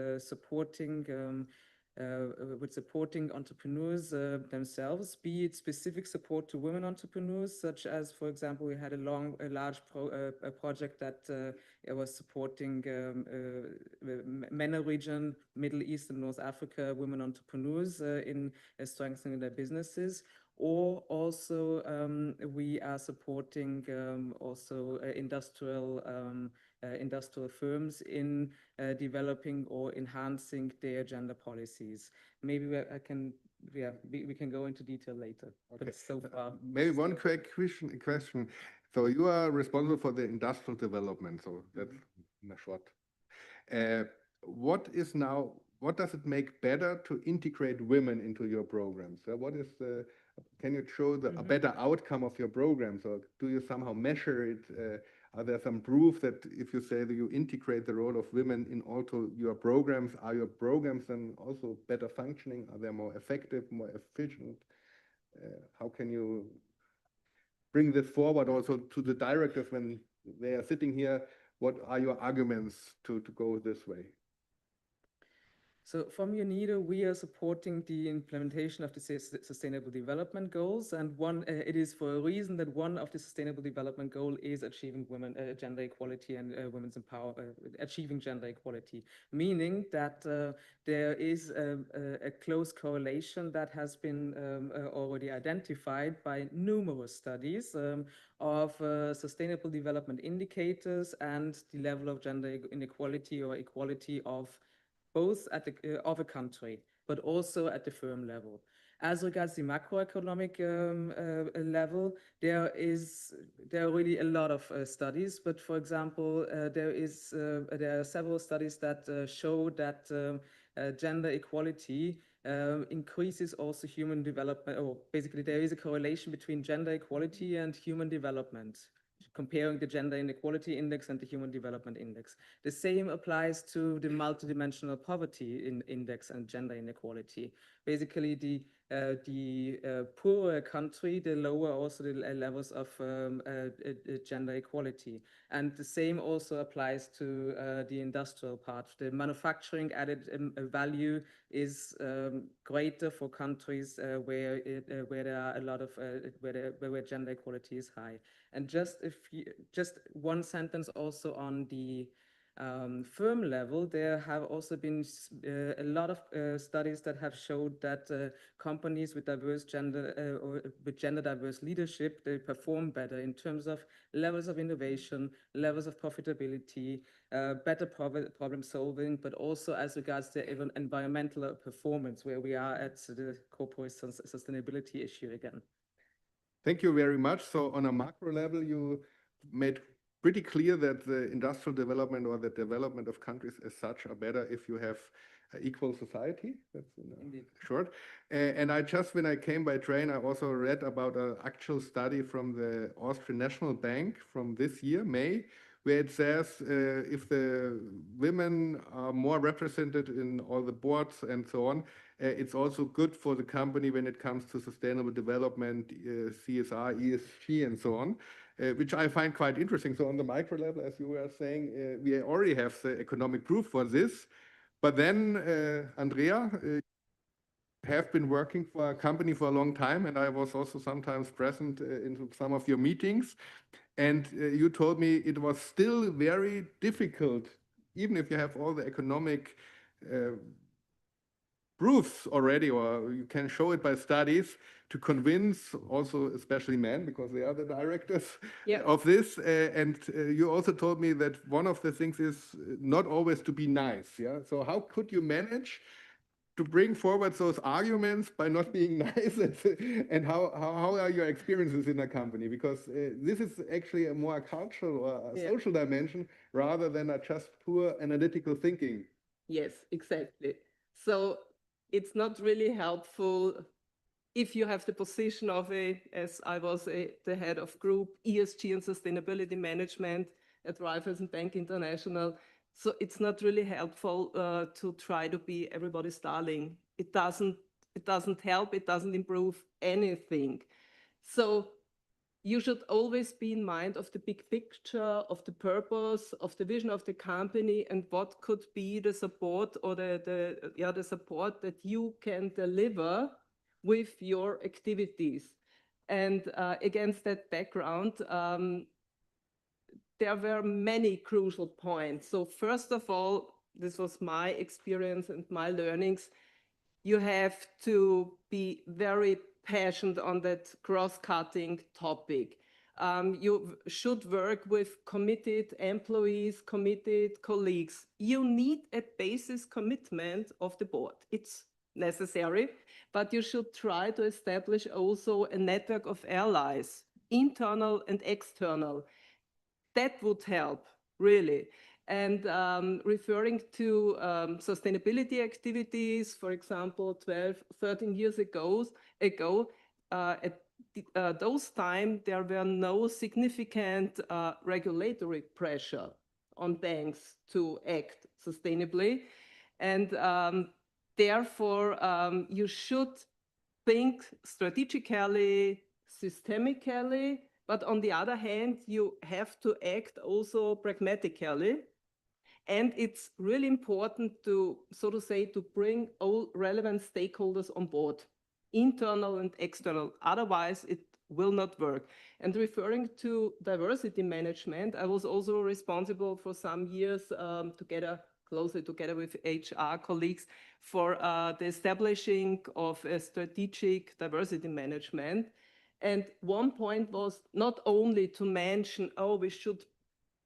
supporting entrepreneurs themselves, be it specific support to women entrepreneurs, such as, for example, we had a large project that was supporting MENA region, Middle East and North Africa women entrepreneurs in strengthening their businesses. Or also we are supporting also industrial firms in developing or enhancing their gender policies. Maybe we can go into detail later. Okay. But so far, maybe one quick question. So you are responsible for the industrial development. So that's in a short. What does it make better to integrate women into your programs? Can you show a better outcome of your programs, or do you somehow measure it? Are there some proof that if you say that you integrate the role of women in also your programs, are your programs then also better functioning? Are they more effective, more efficient? How can you bring this forward also to the directors when they are sitting here? What are your arguments to go this way? So from UNIDO, we are supporting the implementation of the Sustainable Development Goals, and it is for a reason that one of the Sustainable Development Goal is achieving gender equality and women's empowerment, achieving gender equality, meaning that there is a close correlation that has been already identified by numerous studies of sustainable development indicators and the level of gender inequality or equality of both at of a country, but also at the firm level. As regards the macroeconomic level, there are really a lot of studies. But for example, there are several studies that show that gender equality increases also human development, or basically there is a correlation between gender equality and human development, comparing the Gender Inequality Index and the Human Development Index. The same applies to the multidimensional poverty index and gender inequality. Basically, the poorer a country, the lower also the levels of gender equality. And the same also applies to the industrial part. The manufacturing added value is greater for countries where there are a lot of where gender equality is high. And just one sentence also on the firm level, there have also been a lot of studies that have showed that companies with diverse gender or with gender diverse leadership, they perform better in terms of levels of innovation, levels of profitability, better problem solving, but also as regards to even environmental performance, where we are at the corporate sustainability issue again. Thank you very much. So on a macro level, you made pretty clear that the industrial development or the development of countries as such are better if you have equal society. That's in short. And when I came by train, I also read about an actual study from the Austrian National Bank from this year, May, where it says if the women are more represented in all the boards and so on, it's also good for the company when it comes to sustainable development, CSR, ESG, and so on, which I find quite interesting. So on the micro level, as you were saying, we already have the economic proof for this. But then, Andrea, have been working for a company for a long time, and I was also sometimes present in some of your meetings. And you told me it was still very difficult even if you have all the economic proofs already, or you can show it by studies, to convince also especially men, because they are the directors of this. And you also told me that one of the things is not always to be nice. Yeah. So how could you manage to bring forward those arguments by not being nice? And how are your experiences in a company? Because this is actually a more cultural or a social dimension rather than a just pure analytical thinking. Yes, exactly. So it's not really helpful if you have the position of as I was the head of group ESG and sustainability management at Raiffeisen Bank International. So it's not really helpful to try to be everybody's darling. It doesn't help. It doesn't improve anything. So you should always be in mind of the big picture, of the purpose, of the vision of the company, and what could be the support or the support that you can deliver with your activities. And against that background, there were many crucial points. So first of all, this was my experience and my learnings. You have to be very passionate on that cross-cutting topic. You should work with committed employees, committed colleagues. You need a basis commitment of the board. It's necessary, but you should try to establish also a network of allies, internal and external. That would help, really. And referring to sustainability activities, for example, 12, 13 years ago, at those times, there were no significant regulatory pressure on banks to act sustainably. And therefore, you should think strategically, systemically, but on the other hand, you have to act also pragmatically. And it's really important to, so to say, to bring all relevant stakeholders on board, internal and external. Otherwise, it will not work. And referring to diversity management, I was also responsible for some years closely together with HR colleagues for the establishing of a strategic diversity management. And one point was not only to mention, oh,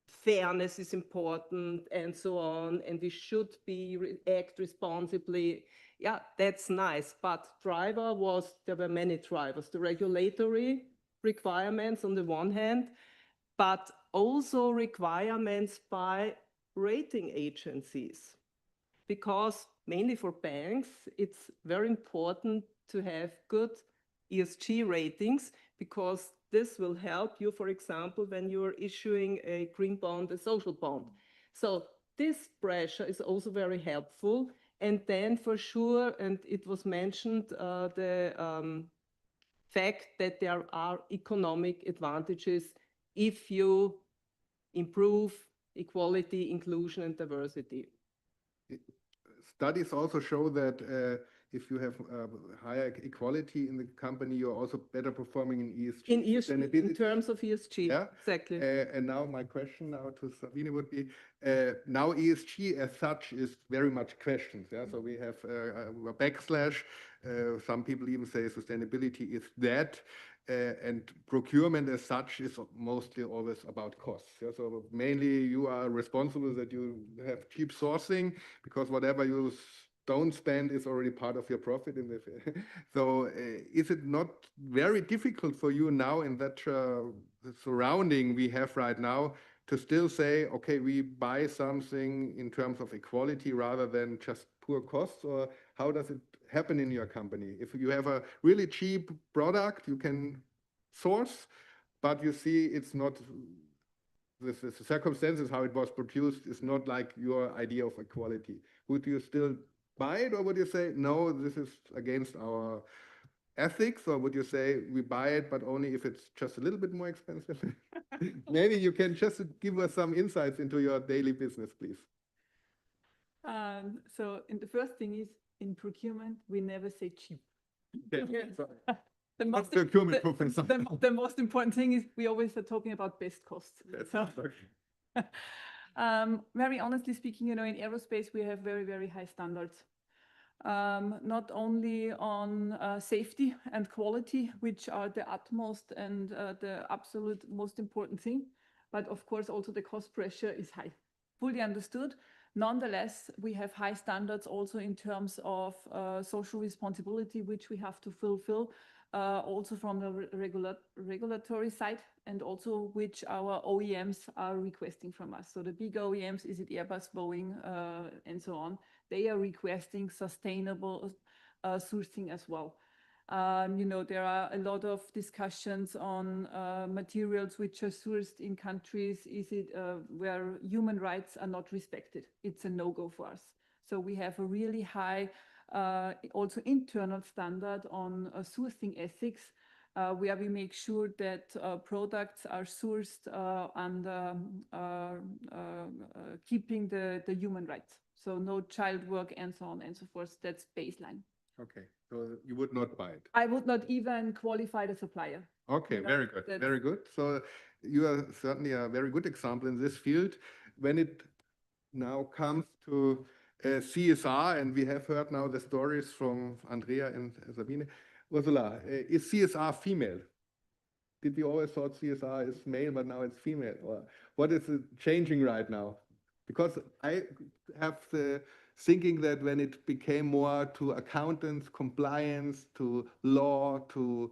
fairness is important and so on, and we should act responsibly. Yeah, that's nice. But there were many drivers. The regulatory requirements on the one hand, but also requirements by rating agencies. Because mainly for banks, it's very important to have good ESG ratings, because this will help you, for example, when you're issuing a green bond, a social bond. So this pressure is also very helpful. And then for sure, and it was mentioned, the fact that there are economic advantages if you improve equality, inclusion, and diversity. Studies also show that if you have higher equality in the company, you're also better performing in ESG. In ESG, in terms of ESG, yeah? Exactly. And now my question now to Sabine would be, now ESG as such is very much questioned. Yeah? So we have a backslash. Some people even say sustainability is dead. And procurement as such is mostly always about costs. Yeah? So mainly you are responsible that you have cheap sourcing, because whatever you don't spend is already part of your profit. So is it not very difficult for you now in that surrounding we have right now to still say, okay, we buy something in terms of equality rather than just poor costs? Or how does it happen in your company? If you have a really cheap product, you can source, but you see it's not, the circumstances how it was produced is not like your idea of equality. Would you still buy it, or would you say, no, this is against our ethics? Or would you say we buy it, but only if it's just a little bit more expensive? Maybe you can just give us some insights into your daily business, please. So the first thing is, in procurement, we never say cheap. The most important thing is we always are talking about best costs. So, Very honestly speaking, in aerospace, we have very, very high standards. Not only on safety and quality, which are the utmost and the absolute most important thing, but of course also the cost pressure is high. Fully understood. Nonetheless, we have high standards also in terms of social responsibility, which we have to fulfill, also from the regulatory side, and also which our OEMs are requesting from us. So the big OEMs, is it Airbus, Boeing, and so on, they are requesting sustainable sourcing as well. There are a lot of discussions on materials which are sourced in countries, is it where human rights are not respected. It's a no-go for us. So we have a really high, also internal standard on sourcing ethics, where we make sure that products are sourced and keeping the human rights. So no child work and so on and so forth. That's baseline. Okay, so you would not buy it? I would not even qualify the supplier. Okay, very good, very good. So you are certainly a very good example in this field. When it now comes to CSR, and we have heard now the stories from Andrea and Sabine. Ursula, is CSR female? Did we always thought CSR is male, but now it's female? Or what is it changing right now? Because I have the thinking that when it became more to accountants, compliance, to law, to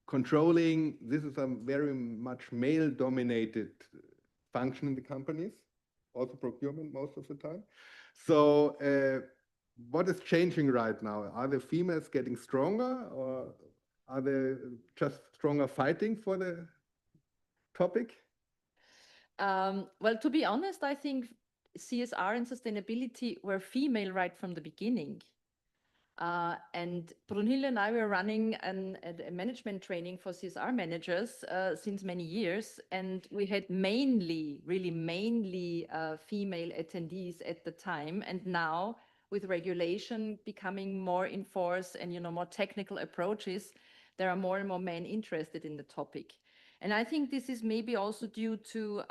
controlling, this is a very much male-dominated function in the companies, also procurement most of the time. So what is changing right now? Are the females getting stronger, or are they just stronger fighting for the topic? Well, to be honest, I think CSR and sustainability were female right from the beginning. And Brunhilde and I were running a management training for CSR managers since many years, and we had mainly female attendees at the time. And now, with regulation becoming more in force and more technical approaches, there are more and more men interested in the topic. And I think this is maybe also due to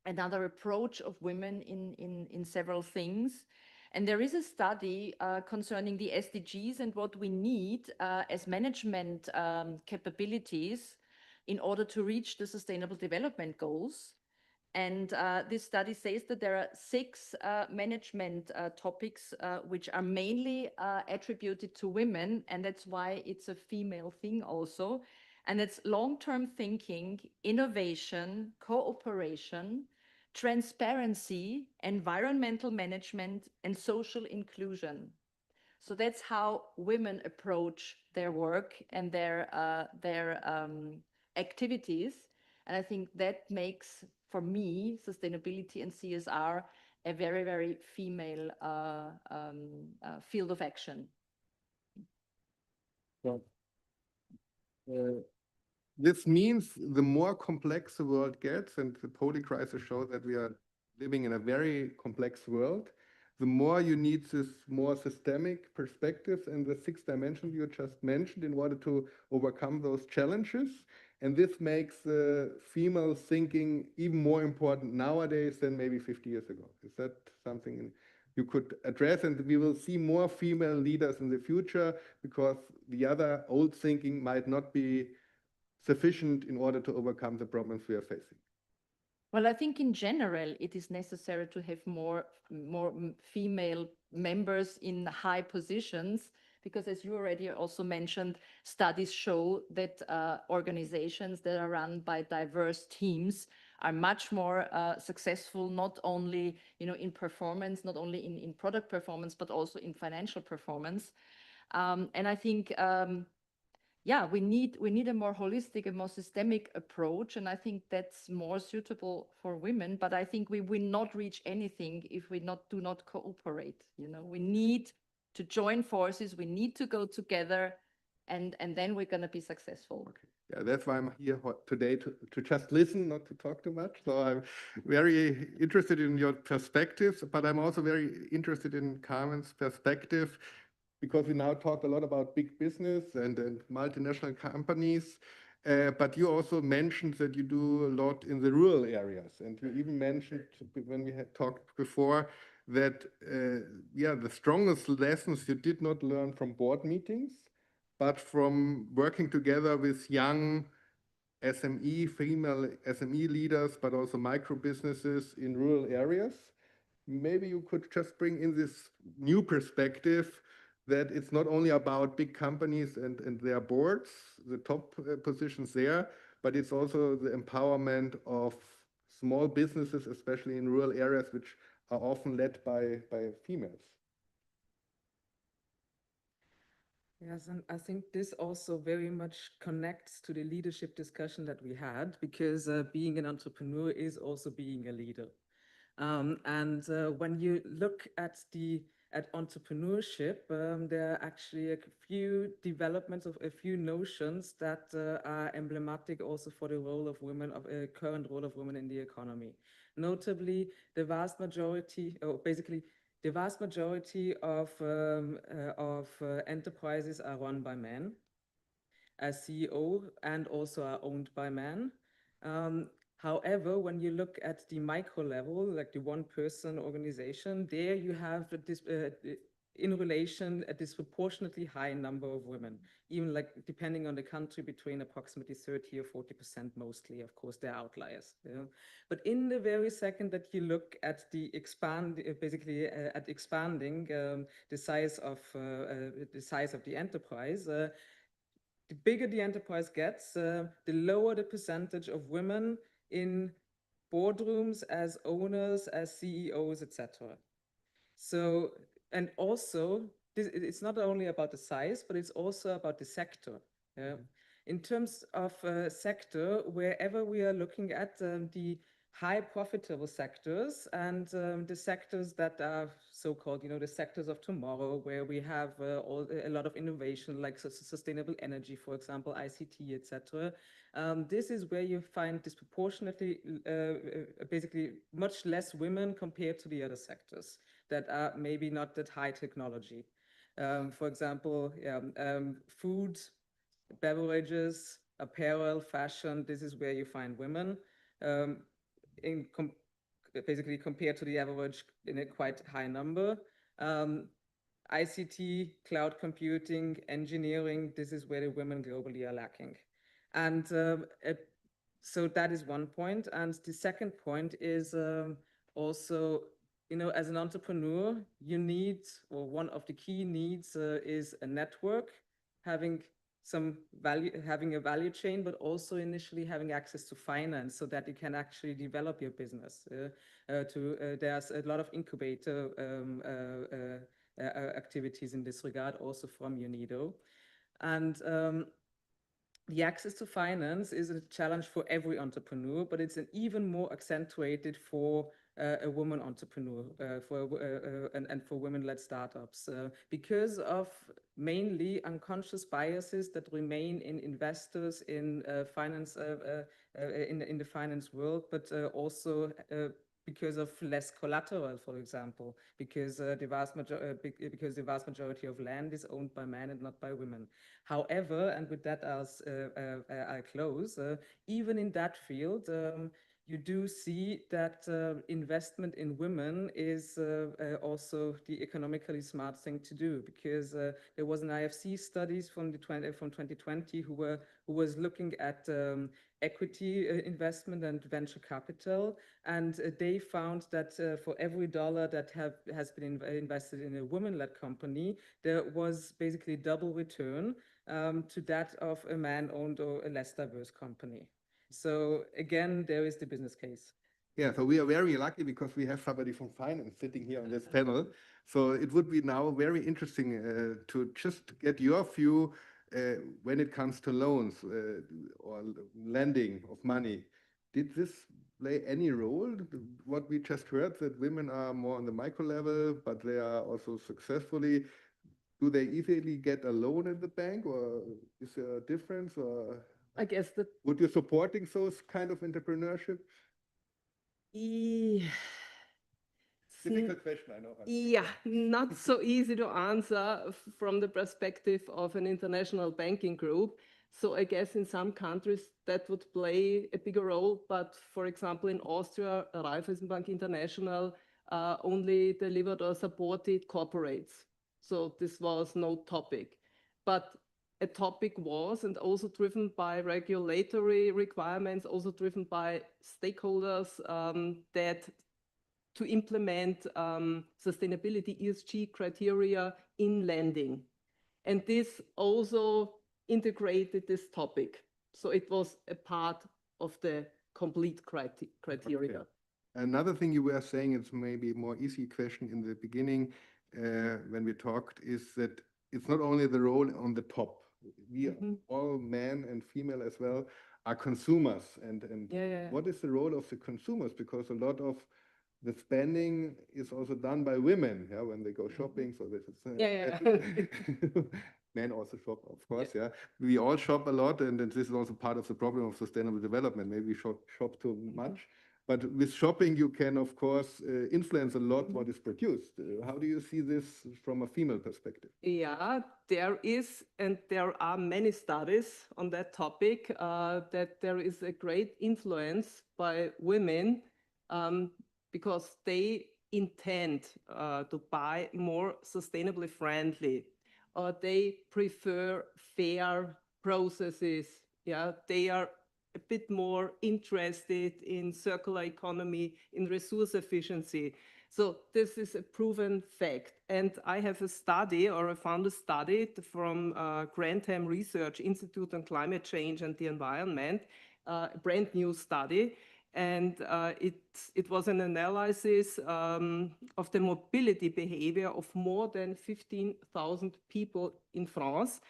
another approach of women in several things. And there is a study concerning the SDGs and what we need as management capabilities in order to reach the Sustainable Development Goals. And this study says that there are 6 management topics which are mainly attributed to women, and that's why it's a female thing also. And it's long-term thinking, innovation, cooperation, transparency, environmental management, and social inclusion. So that's how women approach their work and their activities. And I think that makes, for me, sustainability and CSR a very, very female field of action. So, this means the more complex the world gets, and the Poli crisis shows that we are living in a very complex world, the more you need this more systemic perspectives and the 6 dimensions you just mentioned in order to overcome those challenges. And this makes female thinking even more important nowadays than maybe 50 years ago. Is that something you could address? And we will see more female leaders in the future, because the other old thinking might not be sufficient in order to overcome the problems we are facing. Well, I think in general, it is necessary to have more female members in high positions, because as you already also mentioned, studies show that organizations that are run by diverse teams are much more successful, not only in performance, not only in product performance, but also in financial performance. And I think yeah, we need a more holistic, a more systemic approach, and I think that's more suitable for women. But I think we will not reach anything if we do not cooperate. We need to join forces. We need to go together, and then we're going to be successful. Okay. Yeah, that's why I'm here today, to just listen, not to talk too much. So I'm very interested in your perspectives, but I'm also very interested in Carmen's perspective, because we now talk a lot about big business and multinational companies. But you also mentioned that you do a lot in the rural areas, and you even mentioned when we had talked before that yeah, the strongest lessons you did not learn from board meetings, but from working together with young SME, female SME leaders, but also micro businesses in rural areas. Maybe you could just bring in this new perspective that it's not only about big companies and their boards, the top positions there, but it's also the empowerment of small businesses, especially in rural areas, which are often led by females. Yes, and I think this also very much connects to the leadership discussion that we had, because being an entrepreneur is also being a leader. When you look at entrepreneurship, there are actually a few developments of a few notions that are emblematic also for the role of women, of a current role of women in the economy. Notably, the vast majority, or basically the vast majority of enterprises are run by men as CEO and also are owned by men. However, when you look at the micro level, like the one-person organization, there you have this, in relation a disproportionately high number of women, even like depending on the country, between approximately 30 or 40% mostly. Of course, there are outliers. Yeah? But in the very second that you look at the at expanding the size of the enterprise, the bigger the enterprise gets, the lower the percentage of women in boardrooms as owners, as CEOs, etc. So, and also, it's not only about the size, but it's also about the sector. In terms of sector, wherever we are looking at the high profitable sectors and the sectors that are so-called, the sectors of tomorrow, where we have a lot of innovation, like sustainable energy, for example, ICT, etc. This is where you find disproportionately, basically much less women compared to the other sectors that are maybe not that high technology. For example, food, beverages, apparel, fashion, this is where you find women. Basically compared to the average in a quite high number. ICT, cloud computing, engineering, this is where the women globally are lacking. And so that is one point. And the second point is also, as an entrepreneur, you need, or one of the key needs is a network, having a value chain, but also initially having access to finance so that you can actually develop your business. There's a lot of incubator activities in this regard, also from UNIDO. And the access to finance is a challenge for every entrepreneur, but it's an even more accentuated for a woman entrepreneur, and for women-led startups, because of mainly unconscious biases that remain in investors in finance, in the finance world, but also because of less collateral, for example, because the vast majority of land is owned by men and not by women. However, and with that I'll close, even in that field, you do see that investment in women is also the economically smart thing to do, because there was an IFC studies from 2020 who was looking at equity investment and venture capital, and they found that for every dollar that has been invested in a woman-led company, there was basically double return to that of a man-owned or a less diverse company. So again, there is the business case. Yeah, so we are very lucky because we have somebody from finance sitting here on this panel. So it would be now very interesting to just get your view when it comes to loans or lending of money. Did this play any role? What we just heard, that women are more on the micro level, but they are also successfully. Do they easily get a loan in the bank, or is there a difference? Or I guess that would you supporting those kind of entrepreneurship? Difficult question, I know. Yeah, not so easy to answer from the perspective of an international banking group. So I guess in some countries that would play a bigger role, but for example, in Austria, Raiffeisenbank International only delivered or supported corporates. So this was no topic. But a topic was, and also driven by regulatory requirements, also driven by stakeholders, that to implement sustainability ESG criteria in lending. And this also integrated this topic. So it was a part of the complete criteria. Okay. Another thing you were saying, it's maybe a more easy question in the beginning when we talked, is that it's not only the role on the top. We all men and female as well are consumers. And what is the role of the consumers? Because a lot of the spending is also done by women, yeah, when they go shopping. So this is men also shop, of course. Yeah, we all shop a lot, and this is also part of the problem of sustainable development. Maybe we shop too much, but with shopping you can, of course, influence a lot what is produced. How do you see this from a female perspective? Yeah, there is, and there are many studies on that topic, that there is a great influence by women because they intend to buy more sustainably friendly, or they prefer fair processes. Yeah, they are a bit more interested in circular economy, in resource efficiency. So this is a proven fact. And I have a study, or I found a study from Grantham Research Institute on Climate Change and the Environment, a brand new study. And it was an analysis of the mobility behavior of more than 15,000 people in France.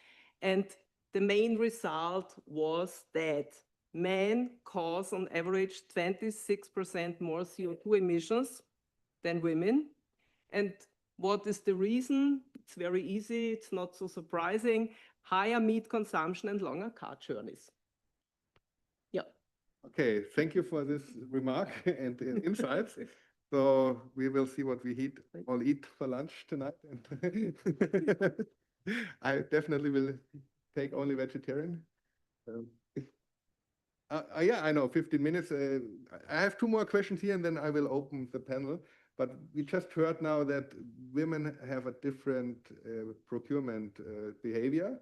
And the main result was that men cause on average 26% more CO2 emissions than women. And what is the reason? It's very easy, it's not so surprising. Higher meat consumption and longer car journeys. Yeah. Okay, thank you for this remark and insights. So we will see what we all eat for lunch tonight. And I definitely will take only vegetarian. Yeah, I know, 15 minutes. I have two more questions here and then I will open the panel. But we just heard now that women have a different procurement behavior.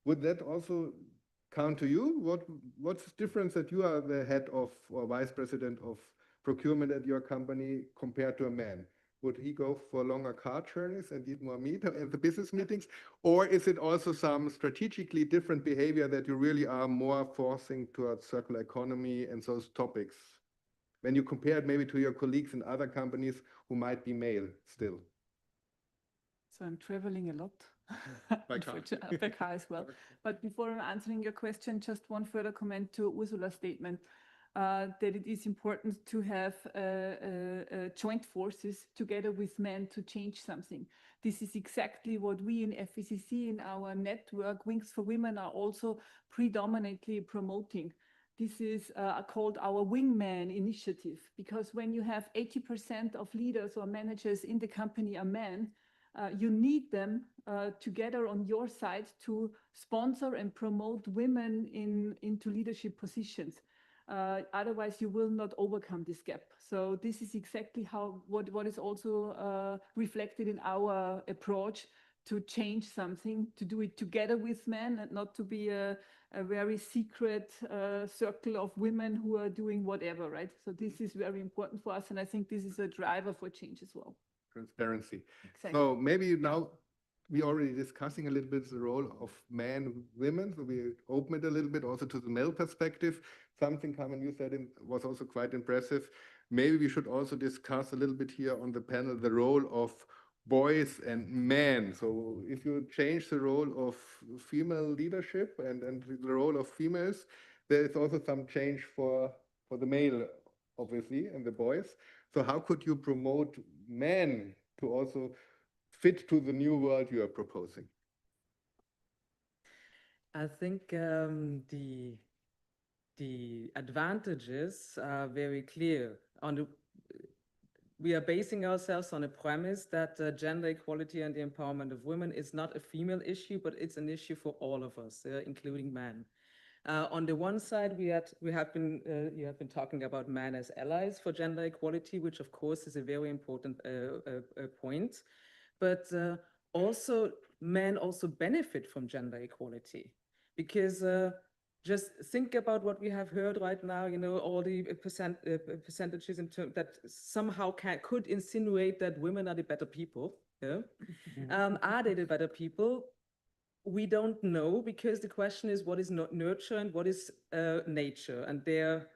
Would that also count to you? What's the difference that you are the head of or vice president of procurement at your company compared to a man? Would he go for longer car journeys and eat more meat at the business meetings? Or is it also some strategically different behavior that you really are more forcing towards circular economy and those topics? When you compare it maybe to your colleagues in other companies who might be male still. So I'm traveling a lot. By car. By car as well. But before I'm answering your question, just one further comment to Ursula's statement, that it is important to have joint forces together with men to change something. This is exactly what we in FACC in our network, Wings for Women, are also predominantly promoting. This is called our Wingman initiative, because when you have 80% of leaders or managers in the company are men, you need them together on your side to sponsor and promote women into leadership positions. Otherwise, you will not overcome this gap. So this is exactly what is also reflected in our approach to change something, to do it together with men and not to be a very secret circle of women who are doing whatever, right? So this is very important for us. And I think this is a driver for change as well. Transparency. Exactly. So maybe now we're already discussing a little bit the role of men, women. So we open it a little bit also to the male perspective. Something, Carmen, you said was also quite impressive. Maybe we should also discuss a little bit here on the panel the role of boys and men. So if you change the role of female leadership and the role of females, there is also some change for the male, obviously, and the boys. So how could you promote men to also fit to the new world you are proposing? I think the advantages are very clear. We are basing ourselves on a premise that gender equality and the empowerment of women is not a female issue, but it's an issue for all of us, including men. On the one side, you have been talking about men as allies for gender equality, which of course is a very important point. But also, men also benefit from gender equality, because just think about what we have heard right now. You know, all the percentages in terms that somehow could insinuate that women are the better people. Yeah? Are they the better people? We don't know, because the question is what is nurture and what is nature, and there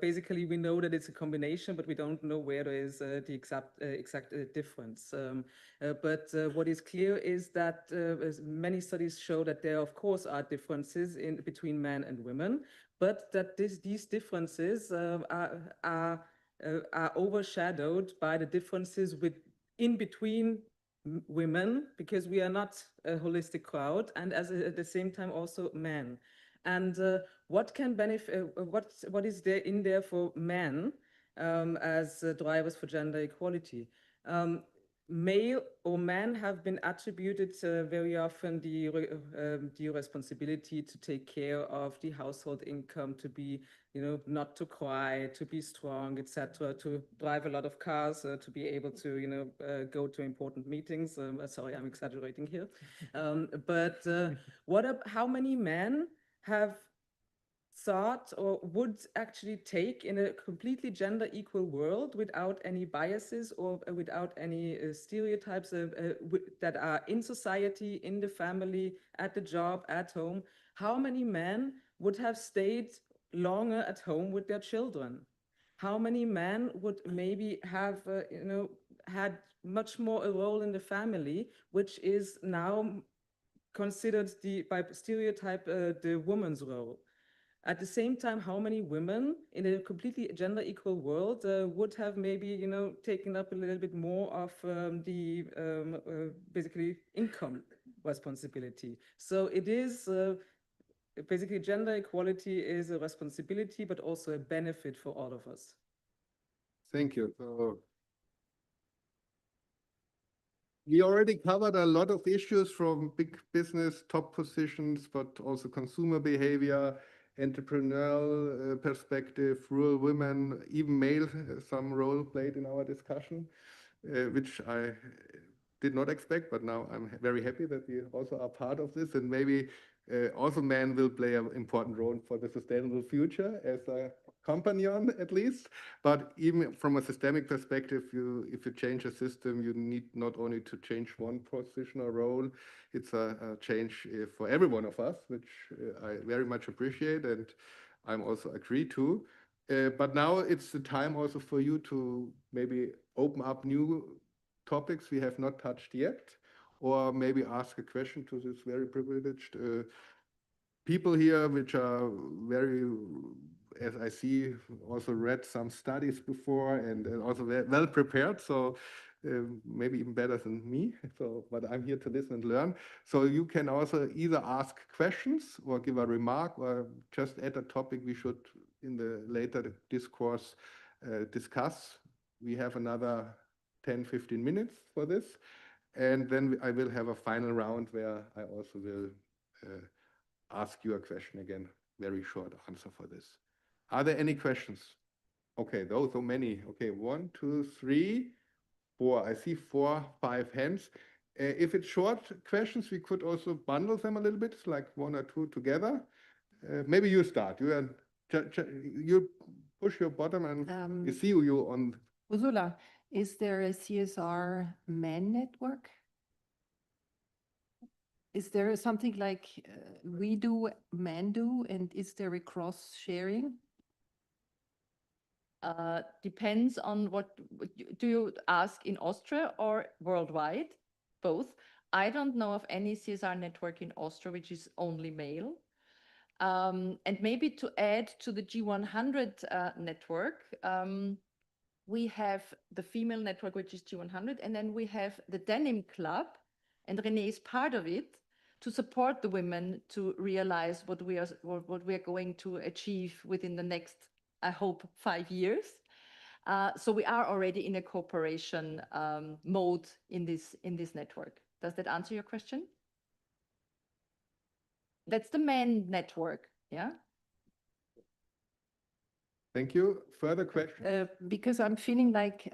basically we know that it's a combination, but we don't know where there is the exact difference. But what is clear is that as many studies show that there of course are differences between men and women, but that these differences are overshadowed by the differences in between women, because we are not a holistic crowd, and at the same time also men. And what can benefit? What is there in there for men as drivers for gender equality? Male or men have been attributed very often the responsibility to take care of the household income, to be, you know, not to cry, to be strong, etc., to drive a lot of cars, to be able to, you know, go to important meetings. Sorry, I'm exaggerating here. But how many men have thought or would actually take in a completely gender equal world, without any biases or without any stereotypes that are in society, in the family, at the job, at home? How many men would have stayed longer at home with their children? How many men would maybe have, you know, had much more a role in the family, which is now considered by stereotype the woman's role? At the same time, how many women in a completely gender equal world would have maybe, you know, taken up a little bit more of the basically income responsibility? So it is basically gender equality is a responsibility, but also a benefit for all of us. Thank you. So we already covered a lot of issues, from big business, top positions, but also consumer behavior, entrepreneurial perspective, rural women, even male, some role played in our discussion, which I did not expect, but now I'm very happy that we also are part of this, and maybe also men will play an important role for the sustainable future as a companion, at least. But even from a systemic perspective, if you change a system, you need not only to change one position or role, it's a change for every one of us, which I very much appreciate, and I'm also agree to. But now it's the time also for you to maybe open up new topics we have not touched yet, or maybe ask a question to this very privileged people here, which are very, as I see, also read some studies before, and also well prepared. So maybe even better than me. So, but I'm here to listen and learn. So you can also either ask questions or give a remark, or just add a topic we should in the later discourse discuss. We have another 10-15 minutes for this. And then I will have a final round where I also will ask you a question again. Very short answer for this. Are there any questions? Okay, those are many. Okay, 1, 2, 3, 4. I see 4, 5 hands. If it's short questions, we could also bundle them a little bit, like 1 or 2 together. Maybe you start. You push your button and you see you on. Ursula, is there a CSR men network? Is there something like we do, men do, and is there a cross sharing? Depends on what do you ask, in Austria or worldwide? Both. I don't know of any CSR network in Austria which is only male. And maybe to add to the G100 network, we have the female network, which is G100, and then we have the Denim Club, and Renee is part of it, to support the women to realize what we are going to achieve within the next, I hope, 5 years. So we are already in a cooperation mode in this network. Does that answer your question? That's the men network. Yeah. Thank you. Further questions? Because I'm feeling like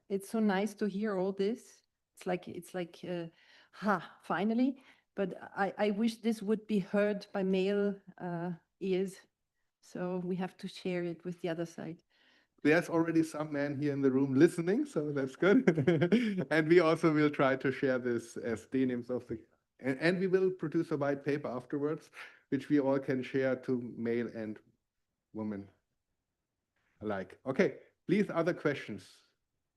it's so nice to hear all this. It's like finally. But I wish this would be heard by male ears. So we have to share it with the other side. There's already some men here in the room listening, so that's good. And we also will try to share this as denims of the, and we will produce a white paper afterwards, which we all can share to male and women alike. Okay, please, other questions?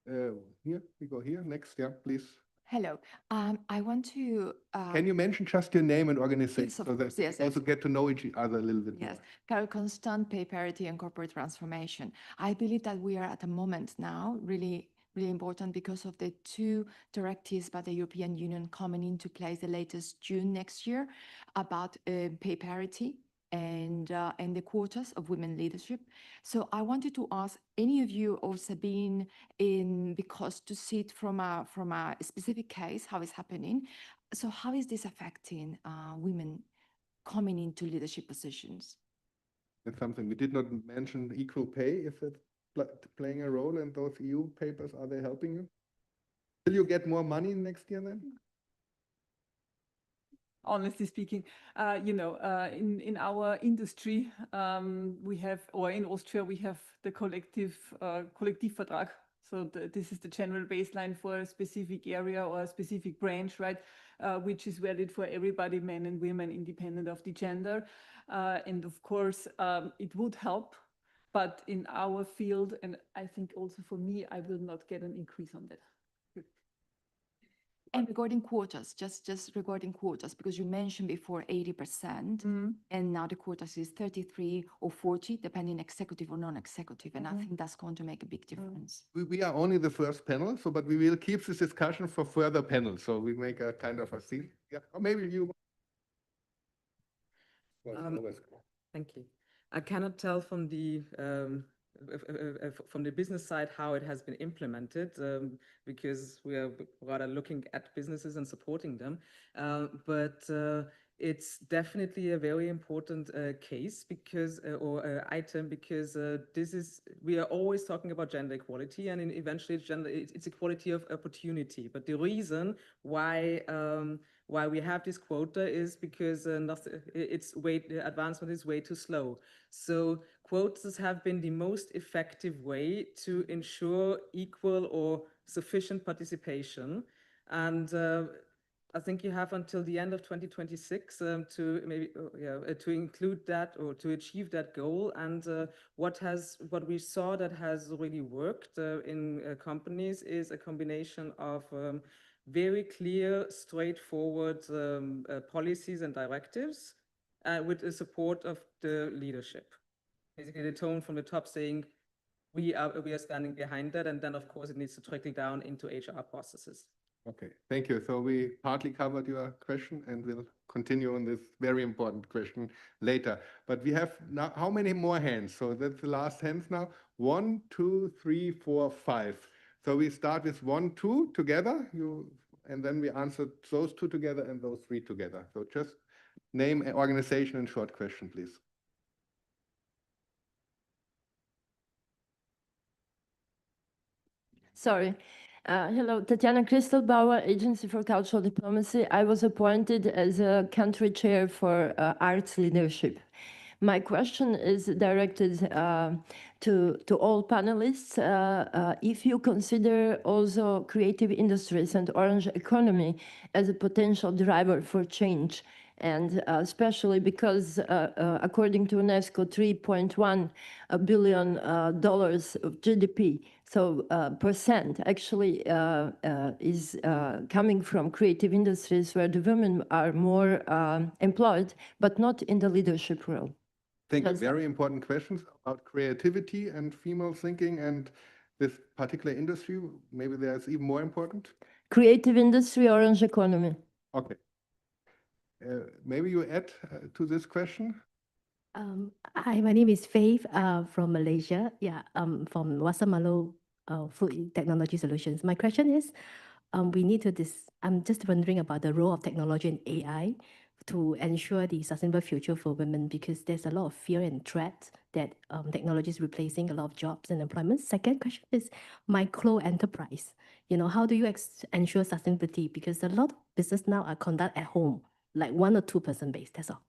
Here, we go here, next, yeah, please. Hello. I want to. Can you mention just your name and organization Yes, of so that course, yes, we also get to know each other a little bit Yes, more? Carol Constant, pay parity and corporate transformation. I believe that we are at a moment now really important because of the two directives by the European Union coming into place the latest June next year about pay parity and the quotas of women leadership. So I wanted to ask any of you or Sabine because to see it from a specific case how it's happening. So how is this affecting women coming into leadership positions? That's something we did not mention. Equal pay, is it playing a role in those EU papers? Are they helping you? Will you get more money next year then? Honestly speaking, in our industry, we have, or in Austria, we have the Kollektivvertrag. So this is the general baseline for a specific area or a specific branch, right? Which is valid for everybody, men and women, independent of the gender. And of course, it would help. But in our field, and I think also for me, I will not get an increase on that. And regarding quotas, just regarding quotas, because you mentioned before 80%, and now the quotas is 33 or 40, depending executive or non-executive. And I think that's going to make a big difference. We are only the first panel, so but we will keep this discussion for further panels. So we make a kind of a scene. Yeah, or maybe you. Thank you. I cannot tell from the business side how it has been implemented because we are rather looking at businesses and supporting them. But it's definitely a very important case because or item because we are always talking about gender equality and eventually it's equality of opportunity. But the reason why we have this quota is because advancement is way too slow. So quotas have been the most effective way to ensure equal or sufficient participation. And I think you have until the end of 2026 to include that or to achieve that goal. And what we saw that has really worked in companies is a combination of very clear, straightforward policies and directives with the support of the leadership. Basically, the tone from the top saying, we are standing behind that, and then of course it needs to trickle down into HR processes. Okay, thank you. So we partly covered your question and we'll continue on this very important question later. But we have now, how many more hands? So that's the last hands now. 1, 2, 3, 4, 5. So we start with 1, 2 together, and then we answer those 2 together and those 3 together. So just name, organization, and short question, please. Sorry. Hello, Tatiana Christelbauer, Agency for Cultural Diplomacy. I was appointed as a country chair for arts leadership. My question is directed to all panelists. If you consider also creative industries and orange economy as a potential driver for change, and especially because according to UNESCO, $3.1 billion of GDP, so percent actually is coming from creative industries where the women are more employed, but not in the leadership role. Thank you. Very important questions about creativity and female thinking and this particular industry. Maybe there's even more important. Creative industry, orange economy. Okay. Maybe you add to this question? Hi, my name is Faith from Malaysia. Yeah, from Wasamalo Food Technology Solutions. My question is, I'm just wondering about the role of technology and AI to ensure the sustainable future for women? Because there's a lot of fear and threat that technology is replacing a lot of jobs and employment. Second question is micro enterprise. How do you ensure sustainability? Because a lot of business now are conducted at home, like 1 or 2 person based. That's all.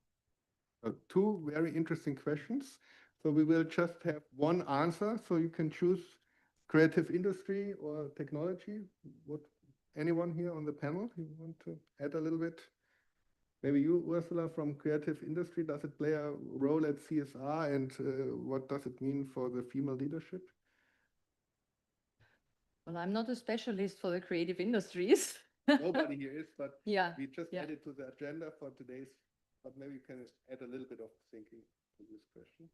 Two very interesting questions. So we will just have one answer, so you can choose creative industry or technology. Anyone here on the panel, you want to add a little bit? Maybe you, Ursula, from creative industry, does it play a role at CSR, and what does it mean for the female leadership? Well, I'm not a specialist for the creative industries. Nobody here is, but yeah, we just added to the agenda for today's, but maybe you can add a little bit of thinking to this question.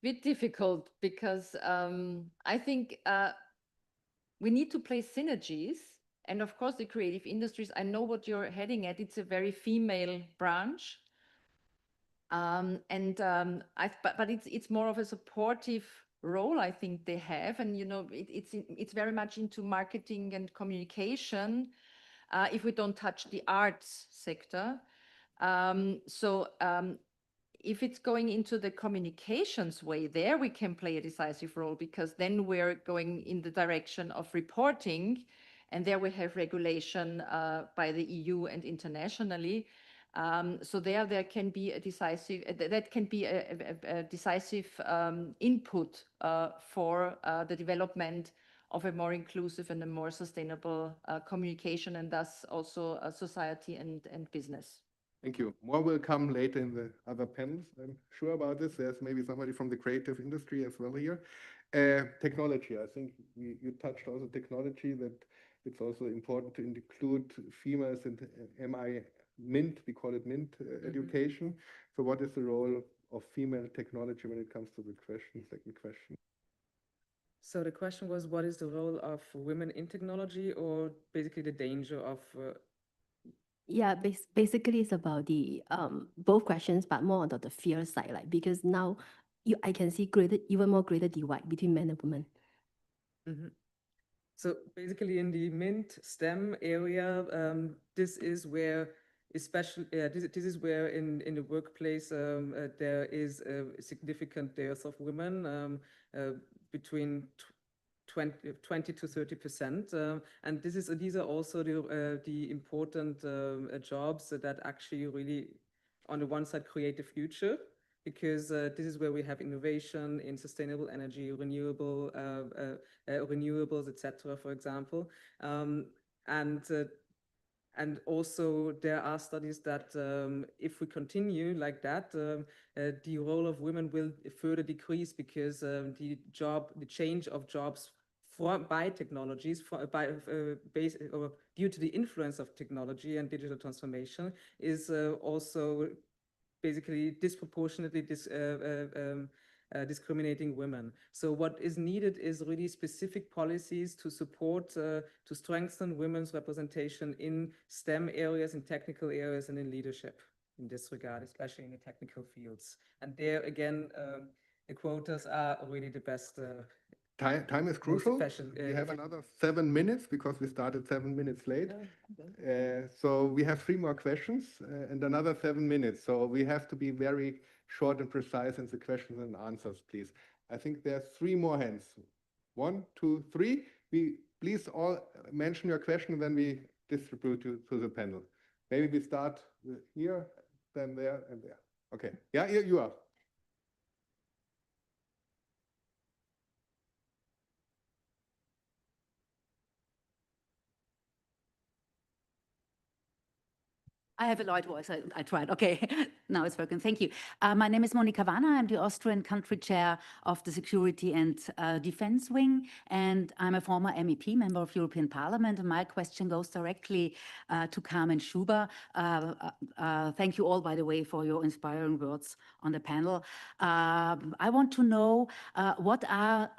Bit difficult because I think we need to play synergies. And of course, the creative industries, I know what you're heading at. It's a very female branch. But it's more of a supportive role, I think they have. And, it's very much into marketing and communication if we don't touch the arts sector. If it's going into the communications way, there we can play a decisive role, because then we're going in the direction of reporting, and there we have regulation by the EU and internationally. So there can be a decisive, that can be a decisive input for the development of a more inclusive and a more sustainable communication, and thus also society and business. Thank you. More will come later in the other panels. I'm sure about this. There's maybe somebody from the creative industry as well here. Technology, I think you touched also technology, that it's also important to include females in MINT, we call it MINT education. So what is the role of female technology when it comes to the second question? So the question was, what is the role of women in technology, or basically the danger of Yeah, basically it's about the both questions, but more on the fear side, like, because now I can see even more greater divide between men and women. So basically in the MINT STEM area, this is where, especially this is where in the workplace there is a significant dearth of women, between 20 to 30%, and these are also the important jobs that actually really, on the one side, create the future, because this is where we have innovation in sustainable energy, renewables, etc., for example, and also there are studies that if we continue like that, the role of women will further decrease, because the change of jobs by technologies, due to the influence of technology and digital transformation, is also basically disproportionately discriminating women. So what is needed is really specific policies to support, to strengthen women's representation in STEM areas, in technical areas, and in leadership in this regard, especially in the technical fields. And there again, the quotas are really the best. Time is crucial. We have another 7 minutes because we started 7 minutes late. So we have 3 more questions and another 7 minutes. So we have to be very short and precise in the questions and answers, please. I think there are 3 more hands. 1, 2, 3. Please all mention your question, and then we distribute you to the panel. Maybe we start here, then there, and there. Okay. Yeah, here you are. I have a light voice. I tried. Okay, now it's working. Thank you. My name is Monika Wanner. I'm the Austrian country chair of the Security and Defense Wing, and I'm a former MEP, member of European Parliament. And my question goes directly to Carmen Schuber. Thank you all, by the way, for your inspiring words on the panel. I want to know what are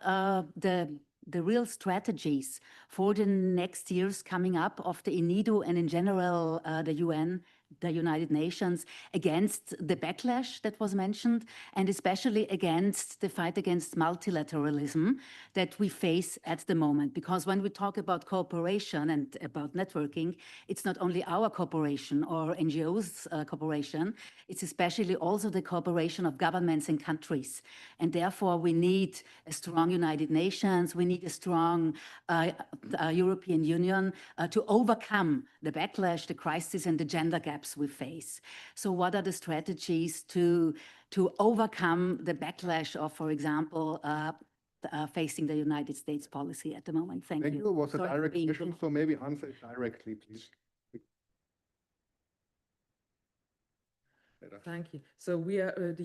the the real strategies for the next years coming up of the UNIDO and in general the UN, the United Nations, against the backlash that was mentioned, and especially against the fight against multilateralism that we face at the moment. Because when we talk about cooperation and about networking, it's not only our cooperation or NGOs cooperation, it's especially also the cooperation of governments and countries. And therefore, we need a strong United Nations, we need a strong European Union to overcome the backlash, the crisis, and the gender gaps we face. So what are the strategies to overcome the backlash of, for example, facing the United States policy at the moment? Thank you. Thank you. Was a Sorry for direct being question, brief. so maybe answer it directly, please. Better. Thank you. So we are the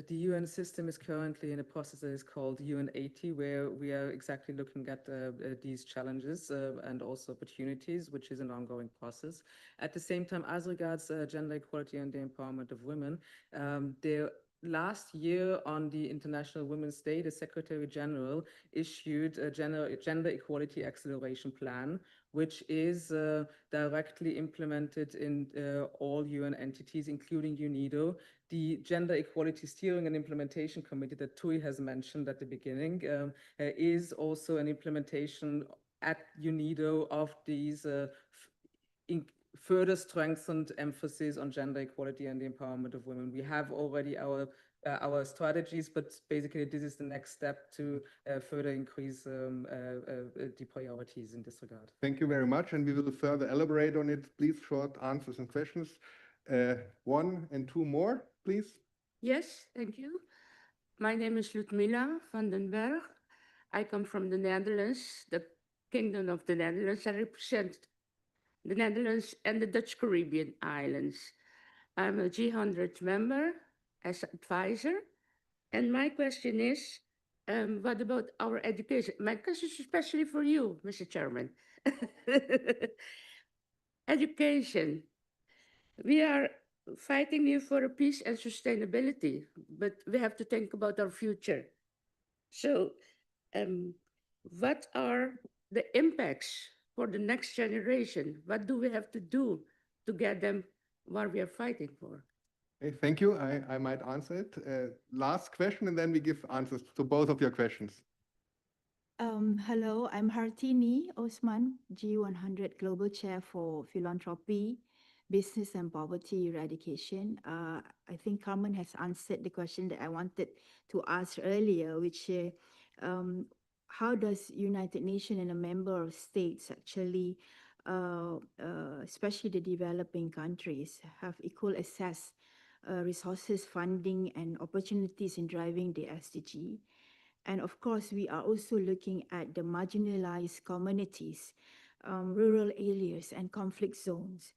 UN system is currently in a process that is called UN80, where we are exactly looking at these challenges and also opportunities, which is an ongoing process. At the same time, as regards gender equality and the empowerment of women, last year on the International Women's Day, the Secretary General issued a gender equality acceleration plan, which is directly implemented in all UN entities, including UNIDO. The Gender Equality Steering and Implementation Committee that TUI has mentioned at the beginning is also an implementation at UNIDO of these further strengthened emphasis on gender equality and the empowerment of women. We have already our strategies, but basically this is the next step to further increase the priorities in this regard. Thank you very much, and we will further elaborate on it. Please, short answers and questions. One and two more, please. Yes, thank you. My name is Ludmila van den Berg. I come from the Netherlands, the Kingdom of the Netherlands. I represent the Netherlands and the Dutch Caribbean islands. I'm a G100 member as advisor. And my question is, what about our education? My question is especially for you, Mr. Chairman. Education. We are fighting here for peace and sustainability, but we have to think about our future. So what are the impacts for the next generation? What do we have to do to get them what we are fighting for? Okay, thank you. I might answer it. Last question, and then we give answers to both of your questions. Hello, I'm Hartini Osman, G100 Global Chair for Philanthropy, Business and Poverty Eradication. I think Carmen has answered the question that I wanted to ask earlier, which how does United Nations and a member of states actually, especially the developing countries, have equal access, resources, funding, and opportunities in driving the SDG? And of course, we are also looking at the marginalized communities, rural areas, and conflict zones.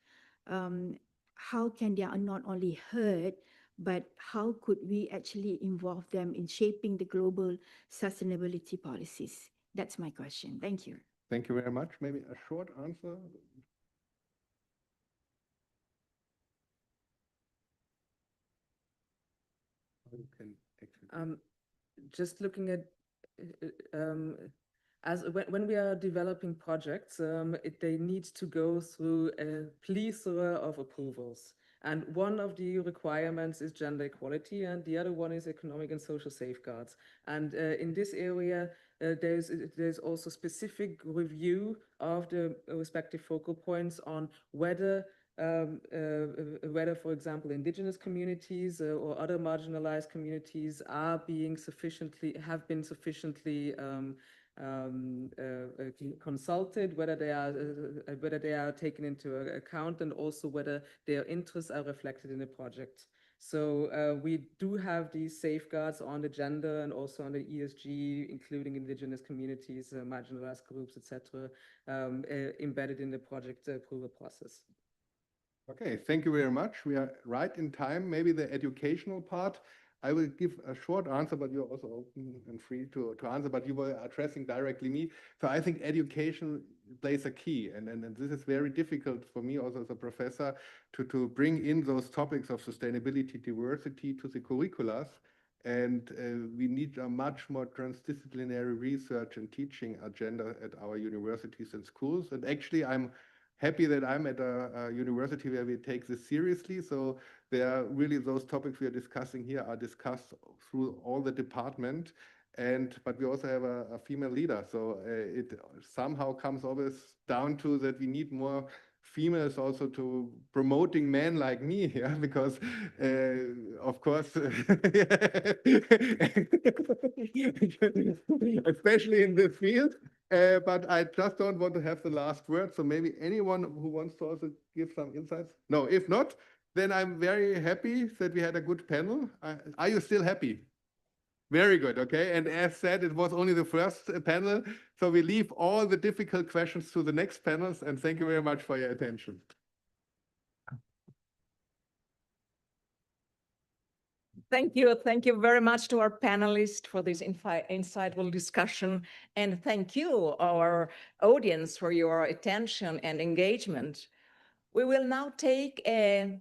How can they not only heard, but how could we actually involve them in shaping the global sustainability policies? That's my question. Thank you. Thank you very much. Maybe a short answer. You can actually. Just looking at when we are developing projects, they need to go through a plethora of approvals. And one of the requirements is gender equality, and the other one is economic and social safeguards. And in this area, there's also specific review of the respective focal points on whether, for example, indigenous communities or other marginalized communities have been sufficiently consulted, whether they are taken into account, and also whether their interests are reflected in the project. So we do have these safeguards on the gender and also on the ESG, including indigenous communities, marginalized groups, etc., embedded in the project approval process. Okay, thank you very much. We are right in time. Maybe the educational part. I will give a short answer, but you're also open and free to answer, but you were addressing directly me. So I think education plays a key, and this is very difficult for me also as a professor to bring in those topics of sustainability, diversity to the curriculums. And we need a much more transdisciplinary research and teaching agenda at our universities and schools. And actually, I'm happy that I'm at a university where we take this seriously. So there are really those topics we are discussing here are discussed through all the department. But we also have a female leader. So it somehow comes always down to that we need more females also to promoting men like me here, yeah? Because of course, especially in this field. But I just don't want to have the last word. So maybe anyone who wants to also give some insights. No, if not, then I'm very happy that we had a good panel. Are you still happy? Very good, okay. And as said, it was only the first panel. So we leave all the difficult questions to the next panels. And thank you very much for your attention. Thank you. Thank you very much to our panelists for this insightful discussion. And thank you, our audience, for your attention and engagement. We will now take a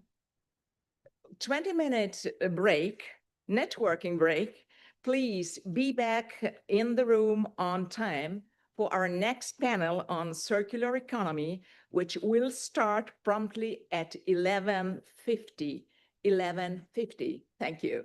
20-minute break, networking break. Please be back in the room on time for our next panel on circular economy, which will start promptly at 11:50. 11:50. Thank you.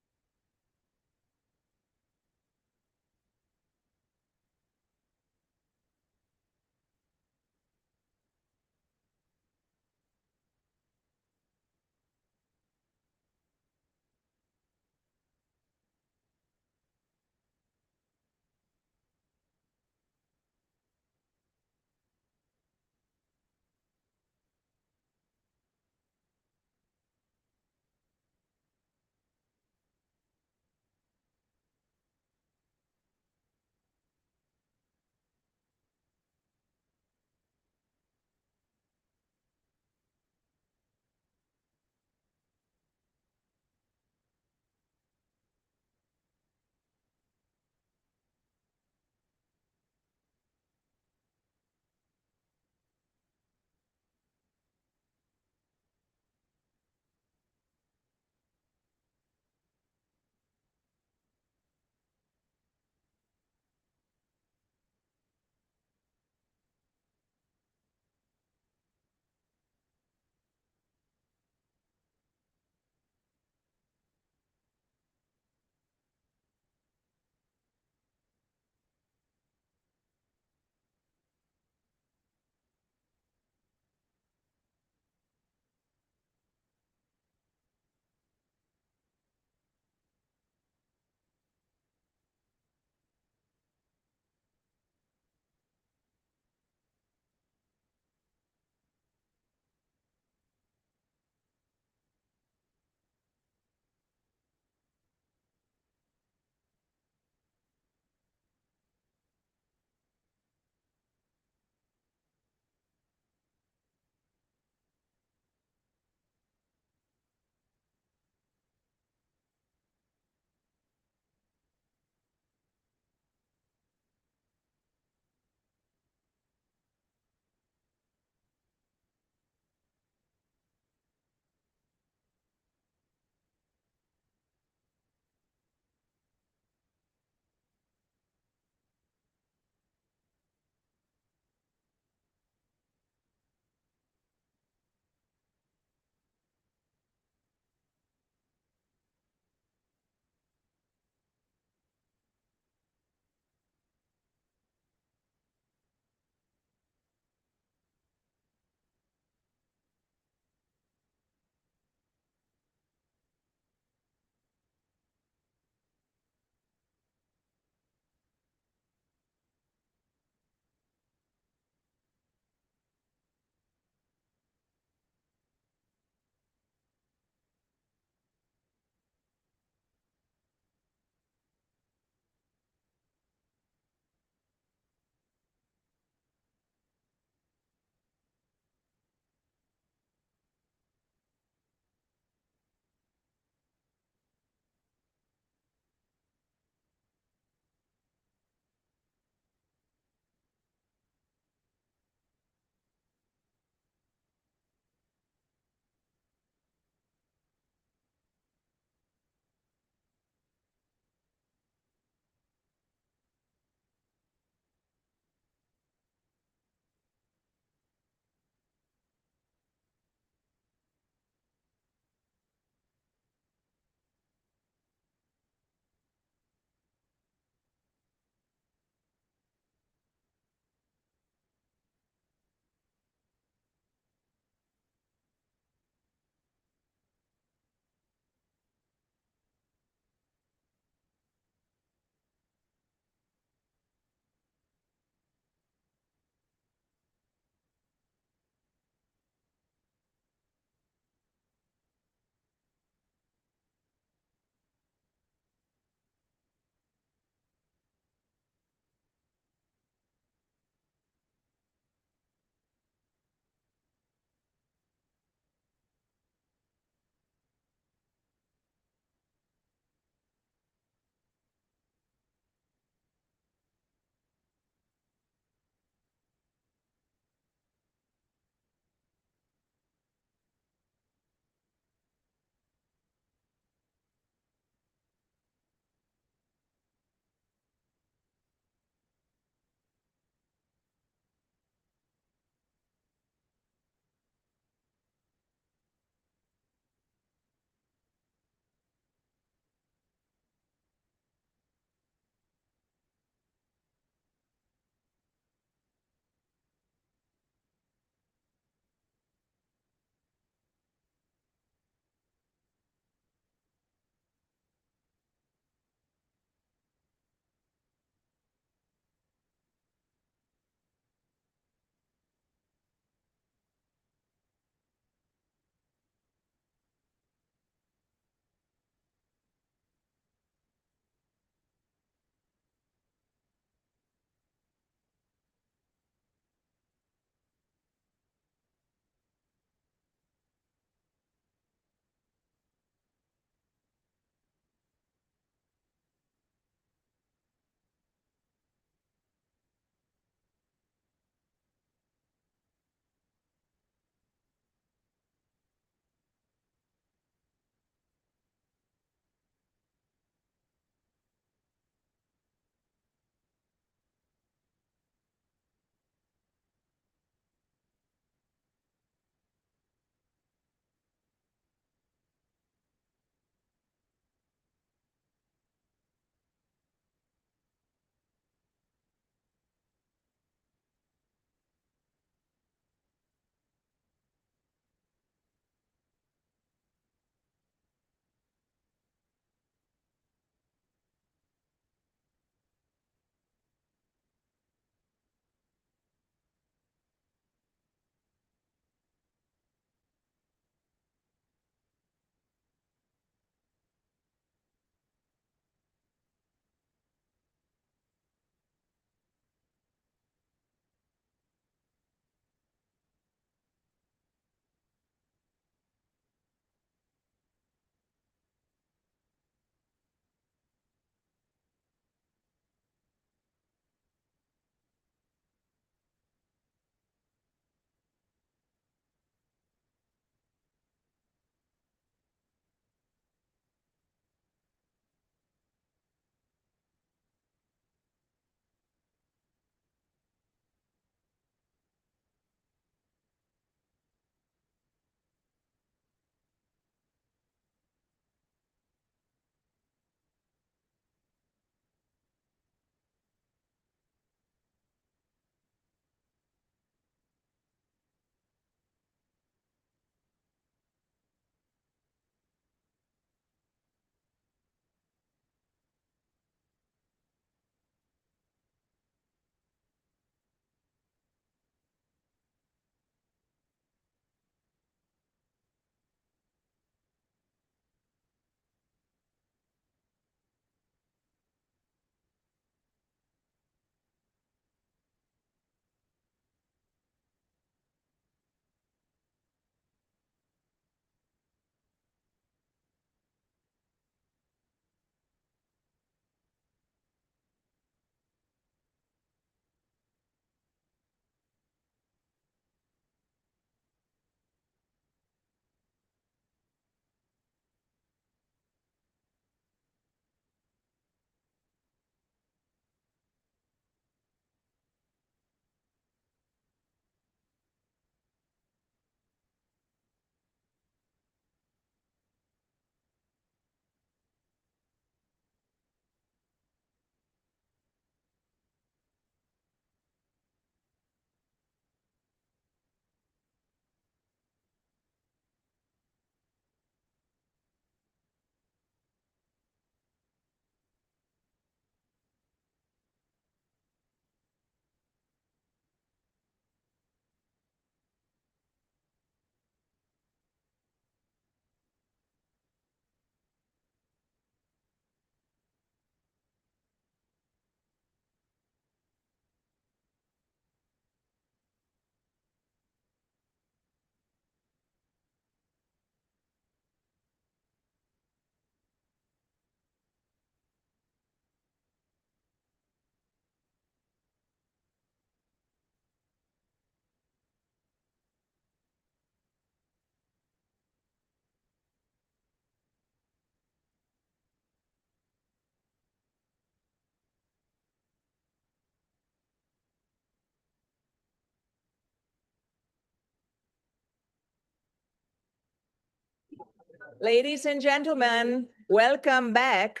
Ladies and gentlemen, welcome back.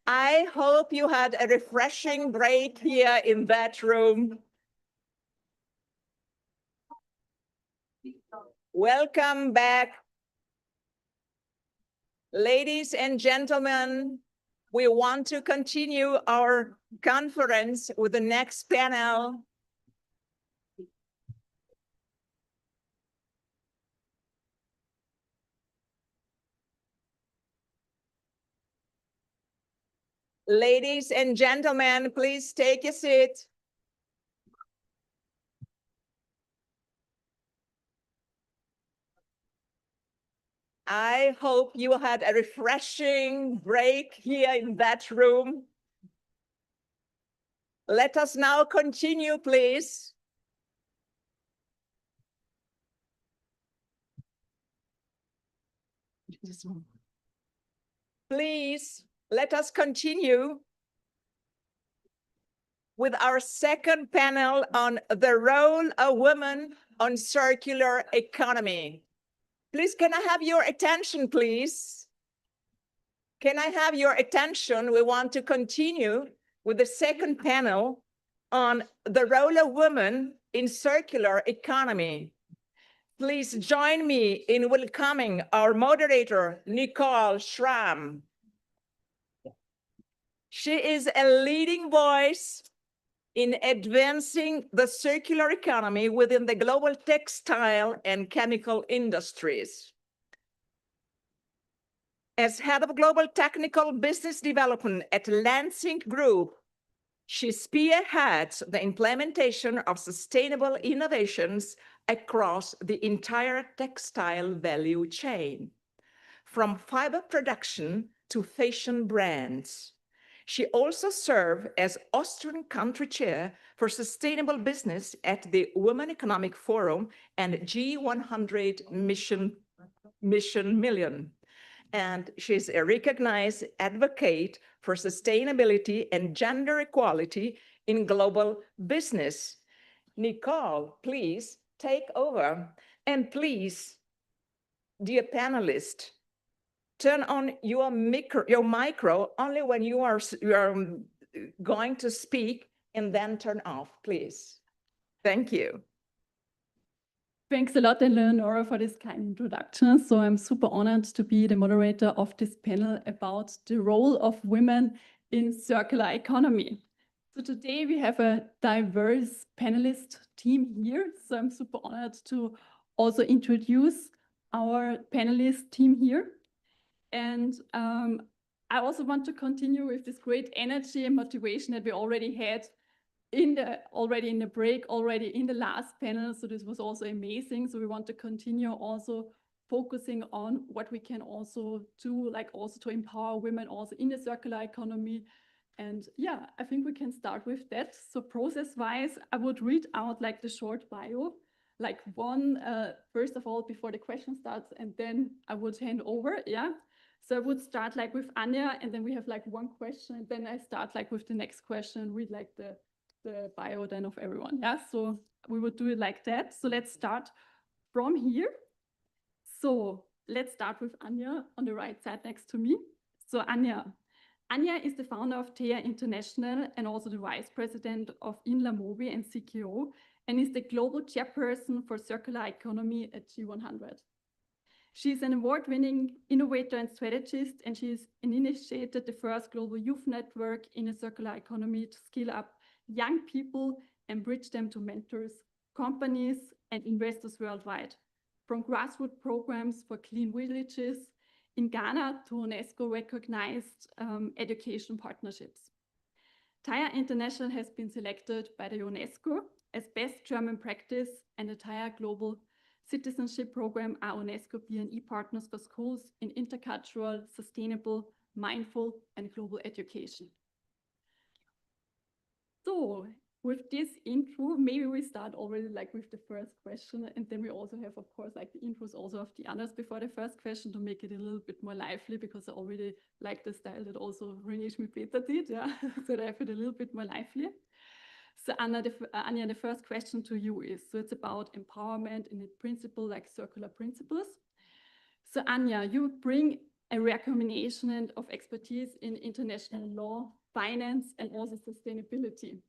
I hope you had a refreshing break here in that room. Welcome back. Ladies and gentlemen, we want to continue our conference with the next panel. Ladies and gentlemen, please take a seat. I hope you had a refreshing break here in that room. Let us now continue, please. Please, let us continue with our second panel on the role of women on circular economy. Please, can I have your attention, please? Can I have your attention? We want to continue with the second panel on the role of women in circular economy. Please join me in welcoming our moderator, Nicole Schramm. She is a leading voice in advancing the circular economy within the global textile and chemical industries. As head of global technical business development at Lansing Group, she spearheads the implementation of sustainable innovations across the entire textile value chain, from fiber production to fashion brands. She also served as Austrian country chair for sustainable business at the Women Economic Forum and G100 Mission Million. And she's a recognized advocate for sustainability and gender equality in global business. Nicole, please take over. And please, dear panelists, turn on your micro only when you are going to speak, and then turn off, please. Thank you. Thanks a lot, Eleonora, for this kind introduction. So I'm super honored to be the moderator of this panel about the role of women in circular economy. So today we have a diverse panelist team here. So I'm super honored to also introduce our panelist team here. And I also want to continue with this great energy and motivation that we already had in the break, already in the last panel. So this was also amazing. So we want to continue also focusing on what we can also do, like also to empower women also in the circular economy. And yeah, I think we can start with that. So process-wise, I would read out like the short bio, like one, first of all, before the question starts, and then I would hand over, yeah. So I would start like with Anja, and then we have like one question, and then I start like with the next question and read like the bio then of everyone. Yeah, so we would do it like that. So let's start from here. So let's start with Anja on the right side next to me. So Anja is the founder of TEA International and also the vice president of Inla Mobi and CKO, and is the global chairperson for circular economy at G100. She's an award-winning innovator and strategist, and she's initiated the first global youth network in a circular economy to scale up young people and bridge them to mentors, companies, and investors worldwide, from grassroots programs for clean villages in Ghana to UNESCO-recognized education partnerships. TEA International has been selected by the UNESCO as best German practice, and the TEA Global Citizenship Program are UNESCO B&E partners for schools in intercultural, sustainable, mindful, and global education. So with this intro, maybe we start already like with the first question, and then we also have, of course, like the intros also of the others before the first question to make it a little bit more lively, because I already like the style that also René Schmidt-Peter did, yeah, so that I have it a little bit more lively. So Anja, the first question to you is, so it's about empowerment in the principle, like circular principles. So Anya, you bring a rare combination of expertise in international law, finance, and also sustainability.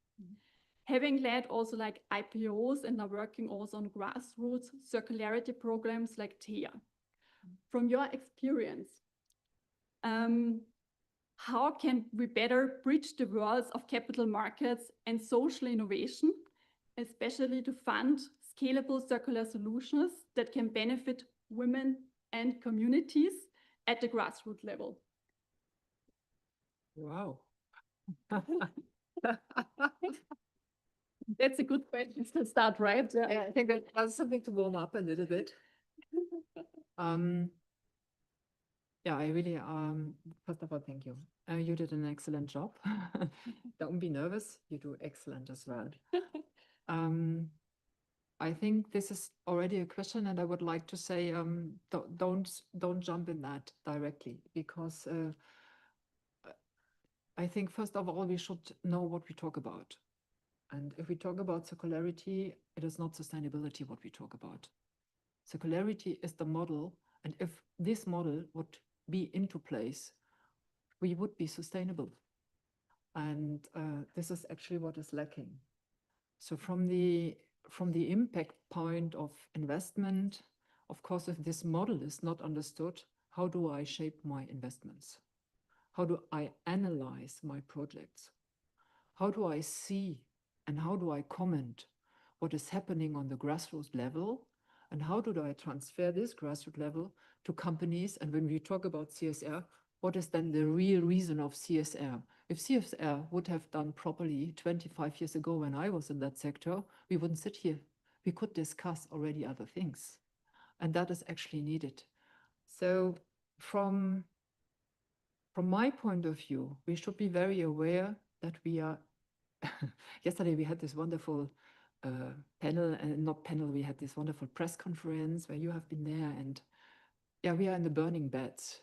Having led also like IPOs and now working also on grassroots circularity programs like TEA. From your experience, how can we better bridge the worlds of capital markets and social innovation, especially to fund scalable circular solutions that can benefit women and communities at the grassroots level? Wow. That's a good question to start, right? Yeah, I think that's something to warm up a little bit. Yeah, I really, first of all, thank you. You did an excellent job. Don't be nervous. You do excellent as well. I think this is already a question, and I would like to say, don't jump in that directly, because I think first of all we should know what we talk about. And if we talk about circularity, it is not sustainability what we talk about. Circularity is the model, and if this model would be into place, we would be sustainable. And this is actually what is lacking. So from the impact point of investment, of course, if this model is not understood, how do I shape my investments? How do I analyze my projects? How do I see and how do I comment what is happening on the grassroots level? And how do I transfer this grassroots level to companies? And when we talk about CSR, what is then the real reason of CSR? If CSR would have done properly 25 years ago when I was in that sector, we wouldn't sit here. We could discuss already other things. And that is actually needed. So from my point of view, we should be very aware that we are, yesterday we had this wonderful panel, and not panel, we had this wonderful press conference where you have been there, and yeah, we are in the burning beds.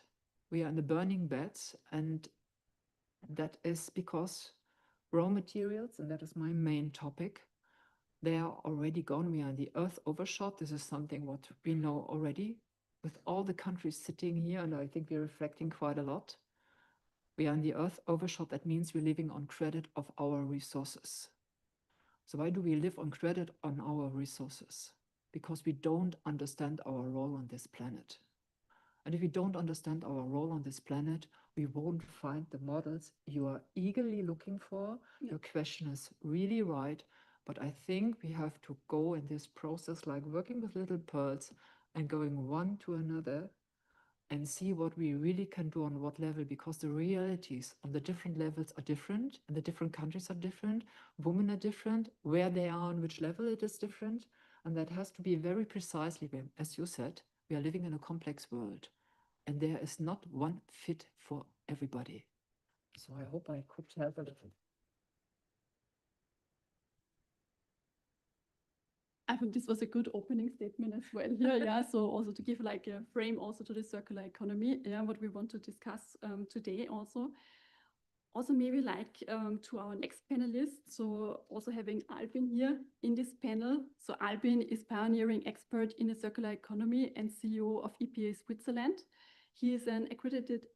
We are in the burning beds, and that is because raw materials, and that is my main topic, they are already gone. We are in the earth overshot. This is something what we know already with all the countries sitting here, and I think we're reflecting quite a lot. We are in the earth overshot. That means we're living on credit of our resources. So why do we live on credit on our resources? Because we don't understand our role on this planet. And if we don't understand our role on this planet, we won't find the models you are eagerly looking for. Your question is really right. But I think we have to go in this process like working with little pearls and going one to another and see what we really can do on what level, because the realities on the different levels are different and the different countries are different. Women are different, where they are on which level it is different. And that has to be very precisely, as you said, we are living in a complex world and there is not one fit for everybody. So I hope I could help a little. I think this was a good opening statement as well. Yeah. So also to give like a frame also to the circular economy, what we want to discuss today also. Also maybe like to our next panelists. So also having Albin here in this panel. So Albin is pioneering expert in the circular economy and CEO of EPA Switzerland. He is an accredited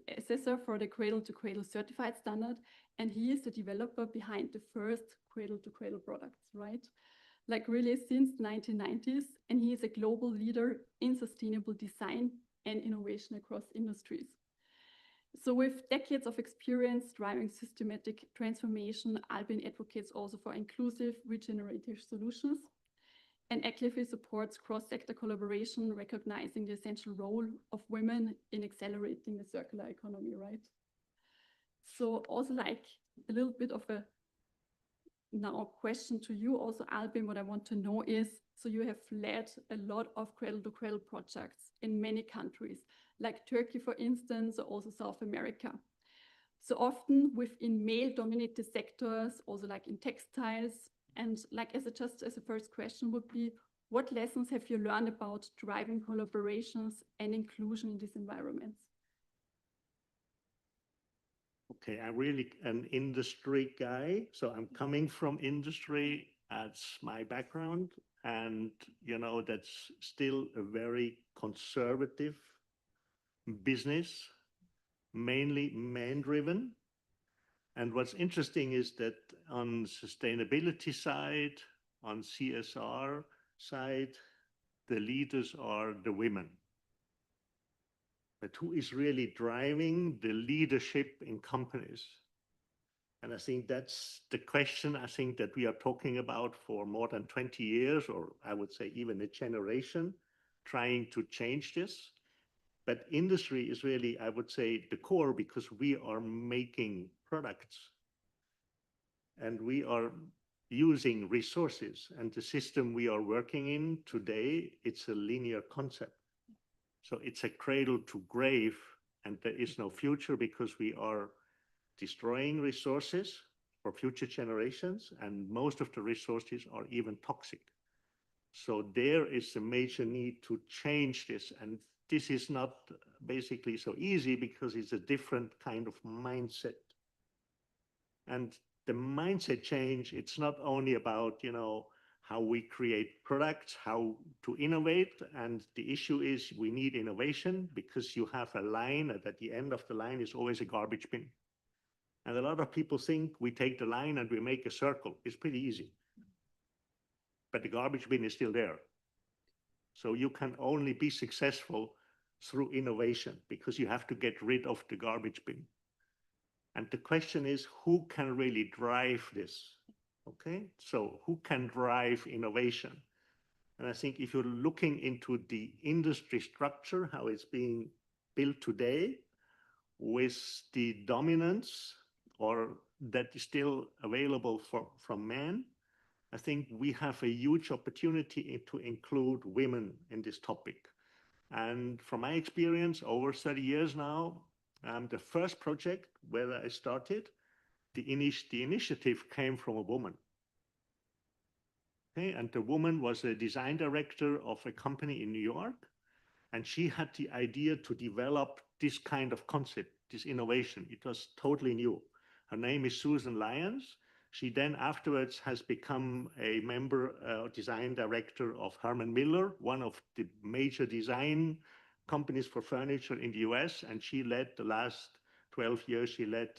assessor for the Cradle to Cradle certified standard, and he is the developer behind the first Cradle to Cradle products, right? Like really since the 1990s, and he is a global leader in sustainable design and innovation across industries. So with decades of experience driving systematic transformation, Albin advocates also for inclusive regenerative solutions and actively supports cross-sector collaboration, recognizing the essential role of women in accelerating the circular economy, right? So also like a little bit of a now question to you also, Albin, what I want to know is, so you have led a lot of cradle-to-cradle projects in many countries, like Turkey, for instance, or also South America. So often within male-dominated sectors, also like in textiles, and like just as a first question would be, what lessons have you learned about driving collaborations and inclusion in these environments? Okay, I'm really an industry guy. So I'm coming from industry. That's my background. And, you know, that's still a very conservative business, mainly man-driven. And what's interesting is that on sustainability side, on CSR side, the leaders are the women. But who is really driving the leadership in companies? And I think that's the question I think that we are talking about for more than 20 years, or I would say even a generation, trying to change this. But industry is really, I would say, the core, because we are making products and we are using resources. And the system we are working in today, it's a linear concept. So it's a cradle to grave, and there is no future because we are destroying resources for future generations, and most of the resources are even toxic. So there is a major need to change this, and this is not basically so easy because it's a different kind of mindset. And the mindset change, it's not only about, you know, how we create products, how to innovate. And the issue is we need innovation because you have a line, and at the end of the line is always a garbage bin. And a lot of people think we take the line and we make a circle. It's pretty easy. But the garbage bin is still there. So you can only be successful through innovation because you have to get rid of the garbage bin. And the question is, who can really drive this? Okay, so who can drive innovation? And I think if you're looking into the industry structure, how it's being built today, with the dominance or that is still available from men, I think we have a huge opportunity to include women in this topic. And from my experience, over 30 years now, the first project where I started, the initiative came from a woman. Okay, and the woman was a design director of a company in New York, and she had the idea to develop this kind of concept, this innovation. It was totally new. Her name is Susan Lyons. She then afterwards has become a member, design director of Herman Miller, one of the major design companies for furniture in the US. And she led the last 12 years, she led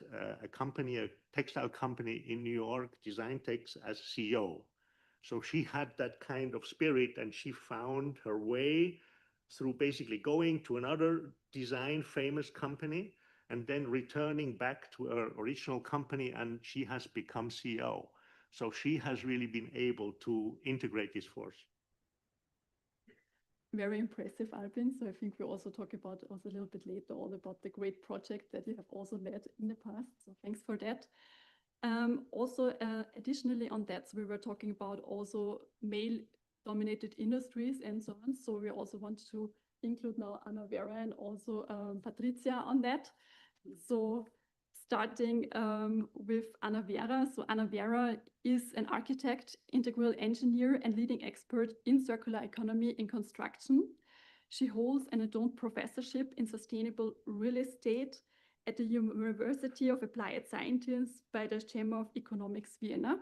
a company, a textile company in New York, Design Tex, as CEO. So she had that kind of spirit, and she found her way through basically going to another design famous company and then returning back to her original company, and she has become CEO. So she has really been able to integrate this force. Very impressive, Albin. So I think we also talk about also a little bit later all about the great project that you have also led in the past. So thanks for that. Also, additionally on that, so we were talking about also male-dominated industries and so on. So we also want to include now Anna Vera and also Patricia on that. So starting with Anna Vera. So Anna Vera is an architect, integral engineer, and leading expert in circular economy in construction. She holds an adjunct professorship in sustainable real estate at the University of Applied Sciences by the Chamber of Economics, Vienna.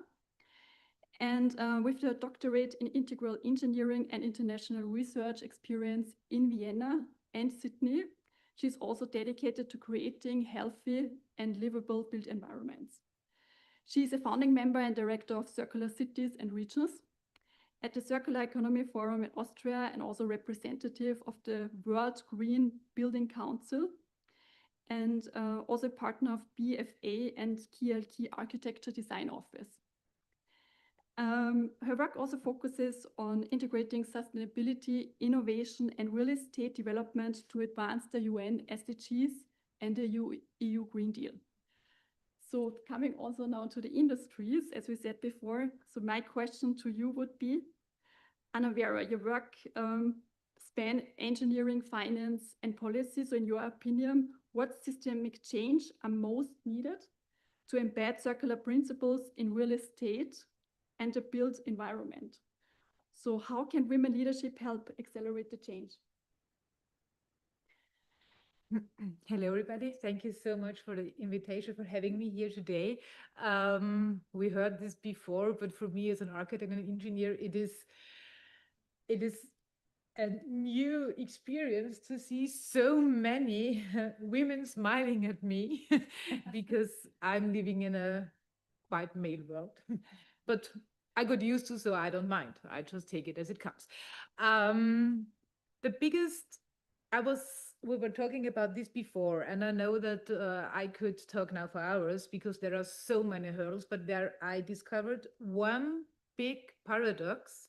And with her doctorate in integral engineering and international research experience in Vienna and Sydney, she's also dedicated to creating healthy and livable built environments. She's a founding member and director of Circular Cities and Regions at the Circular Economy Forum in Austria, and also representative of the World Green Building Council, and also partner of BFA and KLK Architecture Design Office. Her work also focuses on integrating sustainability, innovation, and real estate development to advance the UN SDGs and the EU Green Deal. So coming also now to the industries, as we said before, so my question to you would be, Anna Vera, your work span engineering, finance, and policy. So in your opinion, what systemic change are most needed to embed circular principles in real estate and the built environment? So how can women leadership help accelerate the change? Hello, everybody. Thank you so much for the invitation, for having me here today. We heard this before, but for me as an architect and an engineer, it is it is a new experience to see so many women smiling at me because I'm living in a quite male world. But I got used to, so I don't mind. I just take it as it comes. The biggest, we were talking about this before, and I know that I could talk now for hours because there are so many hurdles, but there I discovered one big paradox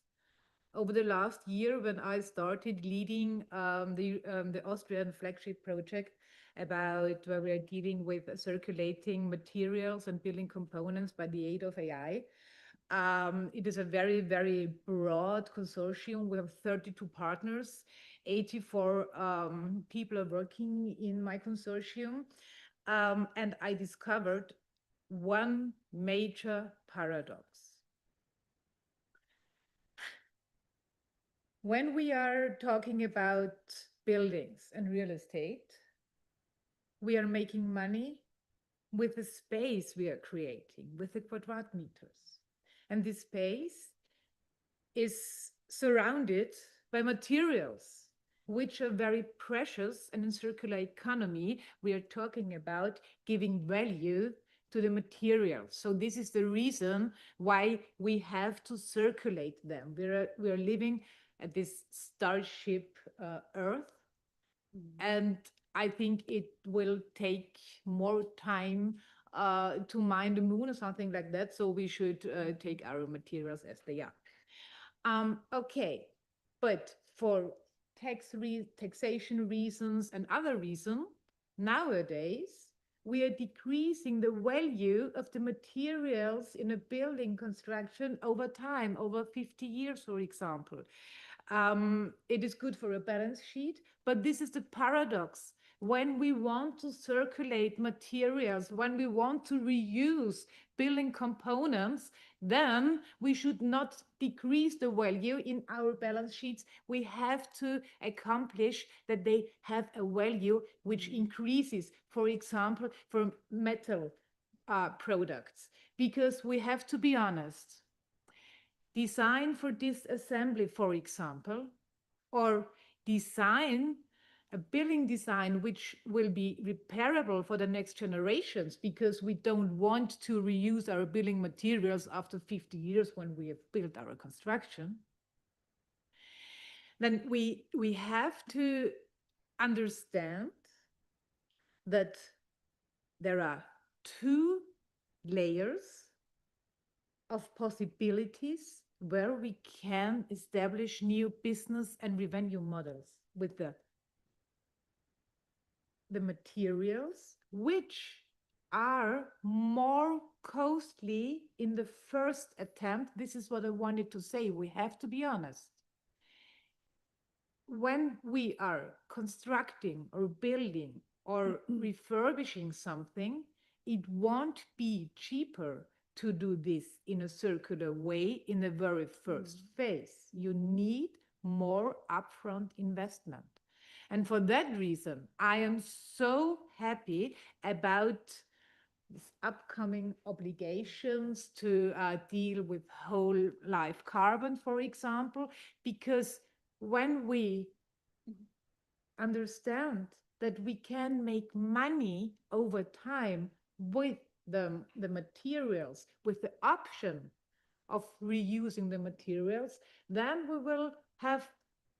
over the last year when I started leading the Austrian flagship project about where we are dealing with circulating materials and building components by the aid of AI. It is a very, very broad consortium. We have 32 partners, 84 people are working in my consortium. And I discovered one major paradox. When we are talking about buildings and real estate, we are making money with the space we are creating, with the quadrat meters. And this space is surrounded by materials which are very precious, and in circular economy we are talking about giving value to the materials. So this is the reason why we have to circulate them. We are living at this starship Earth, and I think it will take more time to mine the moon or something like that. So we should take our materials as they are. Okay, but for taxation reasons and other reasons, nowadays we are decreasing the value of the materials in a building construction over time, over 50 years, for example. It is good for a balance sheet, but this is the paradox. When we want to circulate materials, when we want to reuse building components, then we should not decrease the value in our balance sheets. We have to accomplish that they have a value which increases, for example, for metal products, because we have to be honest. Design for disassembly, for example, or design a building design which will be repairable for the next generations, because we don't want to reuse our building materials after 50 years when we have built our construction. Then we have to understand that there are two layers of possibilities where we can establish new business and revenue models with the materials, which are more costly in the first attempt. This is what I wanted to say. We have to be honest. When we are constructing or building or refurbishing something, it won't be cheaper to do this in a circular way in the very first phase. You need more upfront investment. And for that reason, I am so happy about these upcoming obligations to deal with whole life carbon, for example, because when we understand that we can make money over time with the materials, with the option of reusing the materials, then we will have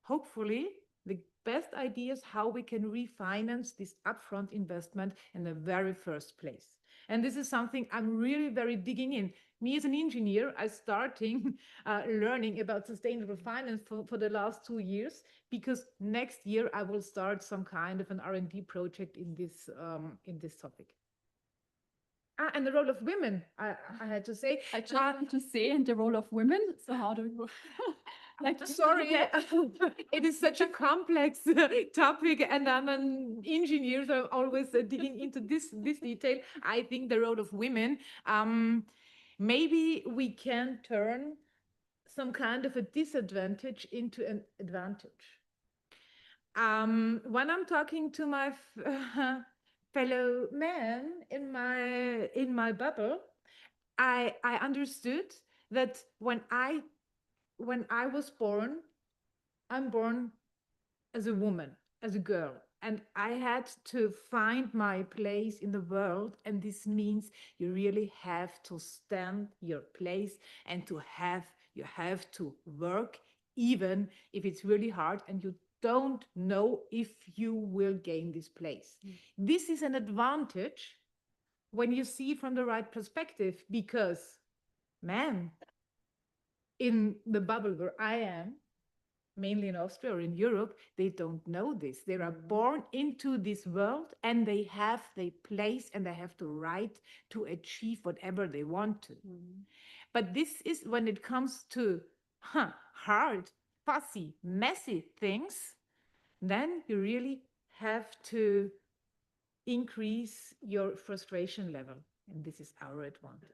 hopefully the best ideas how we can refinance this upfront investment in the very first place. And this is something I'm really very digging in. Me as an engineer, I starting learning about sustainable finance for the last 2 years, because next year I will start some kind of an R&D project in this topic. And the role of women, I had to say. I just want to say, and the role of women. So how do we like? Sorry, it is such a complex topic, and I'm an engineer, so I'm always digging into this detail. I think the role of women, maybe we can turn some kind of a disadvantage into an advantage. When I'm talking to my fellow men in my bubble, I understood that when I was born, I'm born as a woman, as a girl, and I had to find my place in the world. And this means you really have to stand your place and you have to work, even if it's really hard and you don't know if you will gain this place. This is an advantage when you see from the right perspective, because man, in the bubble where I am, mainly in Austria or in Europe, they don't know this. They are born into this world and they have their place and they have the right to achieve whatever they want to. But this is when it comes to hard, fussy, messy things, then you really have to increase your frustration level. And this is our advantage.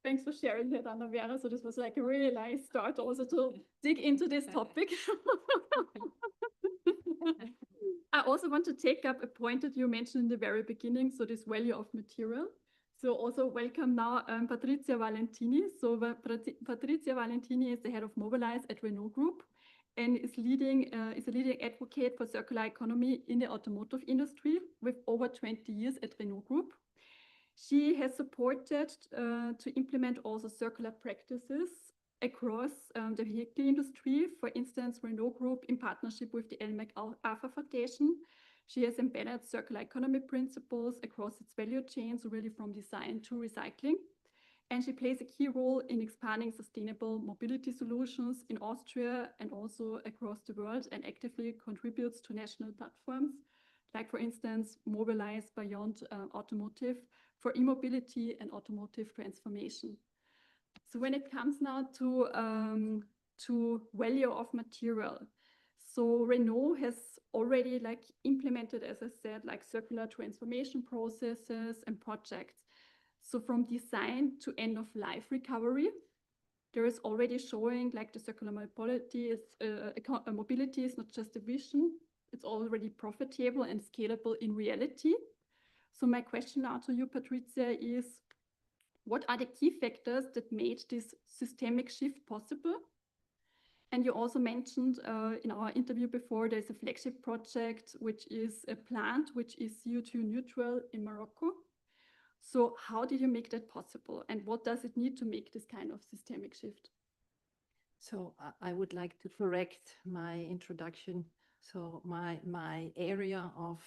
Thanks for sharing that, Anna Vera. So this was like a really nice start also to dig into this topic. I also want to take up a point that you mentioned in the very beginning, so this value of material. So also welcome now Patrizia Valentini. So Patrizia Valentini is the head of Mobilize at Renault Group and is a leading advocate for circular economy in the automotive industry with over 20 years at Renault Group. She has supported to implement also circular practices across the vehicle industry. For instance, Renault Group, in partnership with the Ellen MacArthur Foundation, she has embedded circular economy principles across its value chains, really from design to recycling. And she plays a key role in expanding sustainable mobility solutions in Austria and also across the world, and actively contributes to national platforms, like for instance, Mobilize Beyond Automotive for e-mobility and automotive transformation. So when it comes now to value of material, so Renault has already like implemented, as I said, like circular transformation processes and projects. So from design to end of life recovery, there is already showing like the circular mobility is not just a vision, it's already profitable and scalable in reality. So my question now to you, Patrizia, is what are the key factors that made this systemic shift possible? And you also mentioned in our interview before, there's a flagship project, which is a plant which is CO2 neutral in Morocco. So how did you make that possible? And what does it need to make this kind of systemic shift? So I would like to correct my introduction. So my area of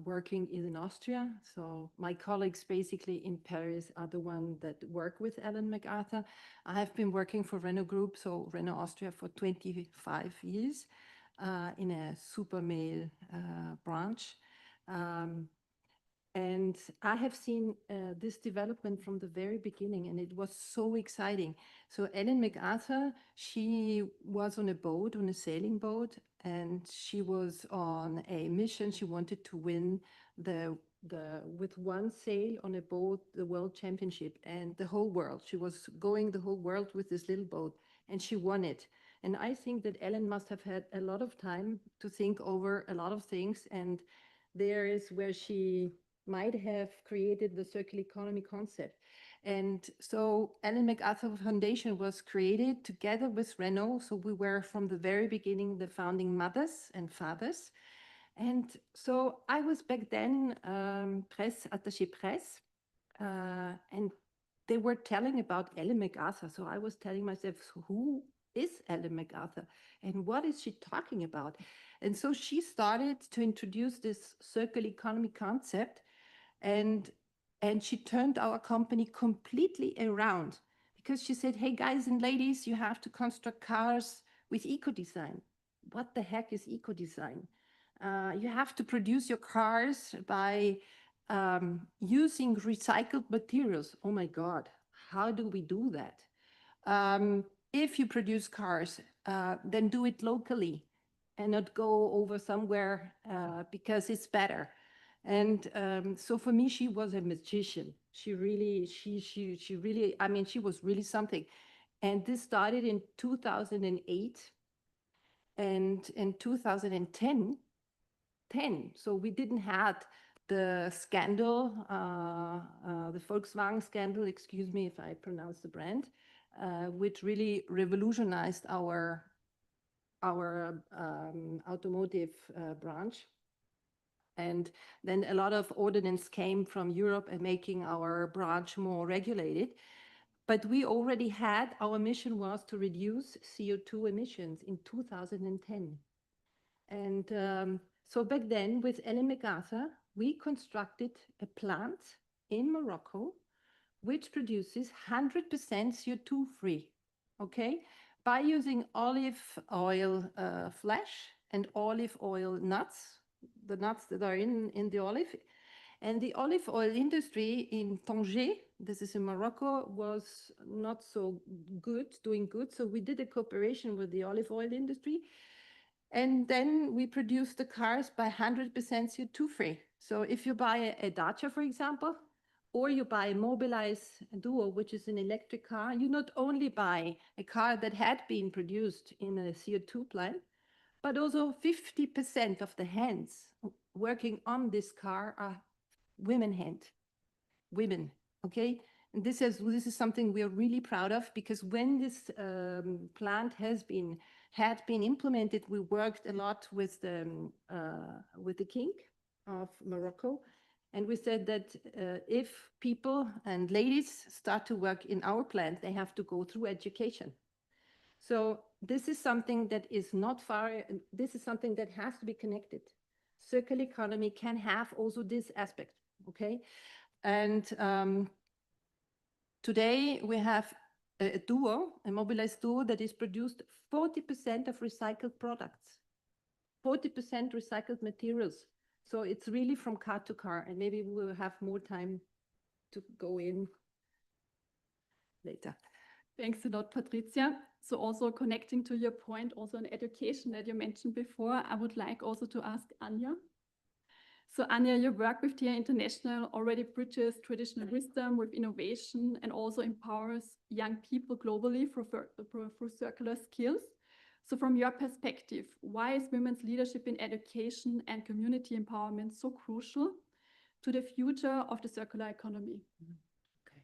working is in Austria. So my colleagues basically in Paris are the ones that work with Ellen MacArthur. I have been working for Renault Group, so Renault Austria, for 25 years in a super male branch. And I have seen this development from the very beginning, and it was so exciting. So Ellen MacArthur, she was on a boat, on a sailing boat, and she was on a mission. She wanted to win with one sail on a boat, the World Championship, and the whole world. She was going the whole world with this little boat, and she won it. And I think that Ellen must have had a lot of time to think over a lot of things, and there is where she might have created the circular economy concept. And so Ellen MacArthur Foundation was created together with Renault. So we were from the very beginning the founding mothers and fathers. And so I was back then press attaché press, and they were telling about Ellen MacArthur. So I was telling myself, so who is Ellen MacArthur and what is she talking about? And so she started to introduce this circular economy concept, and she turned our company completely around, because she said, hey guys and ladies, you have to construct cars with eco-design. What the heck is eco-design? You have to produce your cars by using recycled materials. Oh my God, how do we do that? If you produce cars, then do it locally and not go over somewhere because it's better. And so for me, she was a magician. She really, I mean, she was really something. And this started in 2008. And in 2010, so we didn't have the scandal, the Volkswagen scandal, excuse me if I pronounce the brand. which really revolutionized our automotive branch. And then a lot of ordinance came from Europe and making our branch more regulated. But we already had, our mission was to reduce CO2 emissions in 2010. And so back then with Ellen MacArthur, we constructed a plant in Morocco, which produces 100% CO2 free, okay? By using olive oil flesh and olive oil nuts, the nuts that are in the olive. And the olive oil industry in Tanger, this is in Morocco, was not so good, doing good. So we did a cooperation with the olive oil industry. And then we produced the cars by 100% CO2 free. So if you buy a Dacia, for example, or you buy a Mobilize Duo, which is an electric car, you not only buy a car that had been produced in a CO2 plant, but also 50% of the hands working on this car are women, okay? And this is something we are really proud of, because when this plant had been implemented, we worked a lot with the king of Morocco. And we said that if people and ladies start to work in our plant, they have to go through education. So this is something that is not far, this is something that has to be connected. Circular economy can have also this aspect, okay? And today we have a Duo, a Mobilize Duo that is produced 40% of recycled products, 40% recycled materials. So it's really from car to car, and maybe we will have more time to go in later. Thanks a lot, Patricia. So also connecting to your point, also on education that you mentioned before, I would like also to ask Anja. So Anja, your work with TIA International already bridges traditional wisdom with innovation and also empowers young people globally through circular skills. So from your perspective, why is women's leadership in education and community empowerment so crucial to the future of the circular economy? Okay.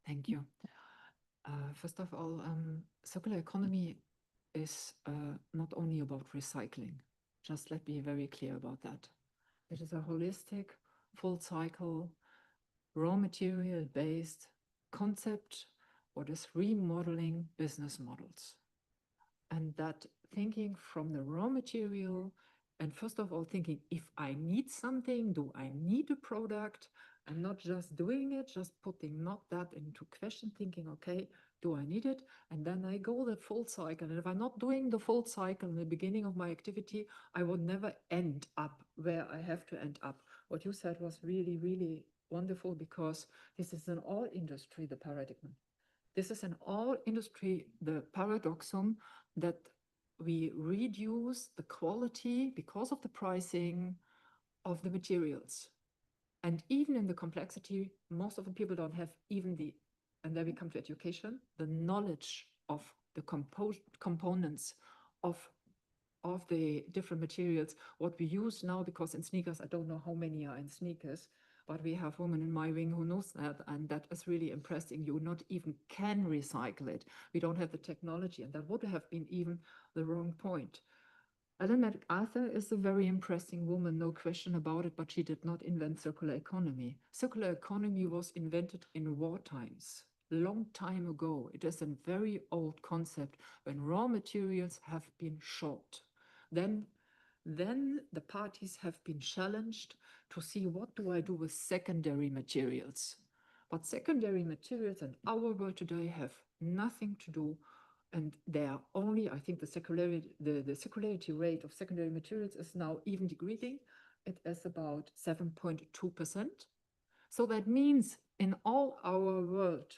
Thank you. First of all, circular economy is not only about recycling. Just let me be very clear about that. It is a holistic, full cycle, raw material based concept, what is remodeling business models. And that thinking from the raw material, and first of all thinking, if I need something, do I need a product? And not just doing it, just putting not that into question, thinking, okay, do I need it? And then I go the full cycle. And if I'm not doing the full cycle in the beginning of my activity, I will never end up where I have to end up. What you said was really, really wonderful, because this is in all industry, the paradigm. This is in all industry, the paradoxum that we reduce the quality because of the pricing of the materials. And even in the complexity, most of the people don't have even the, and then we come to education, the knowledge of the components of the different materials, what we use now, because in sneakers, I don't know how many are in sneakers, but we have women in my wing who knows that, and that is really impressing. You not even can recycle it. We don't have the technology, and that would have been even the wrong point. Ellen MacArthur is a very impressive woman, no question about it, but she did not invent circular economy. Circular economy was invented in war times, long time ago. It is a very old concept when raw materials have been short. Then the parties have been challenged to see what do I do with secondary materials. But secondary materials in our world today have nothing to do, and they are only, I think the circularity rate of secondary materials is now even decreasing. It is about 7.2%. So that means in all our world,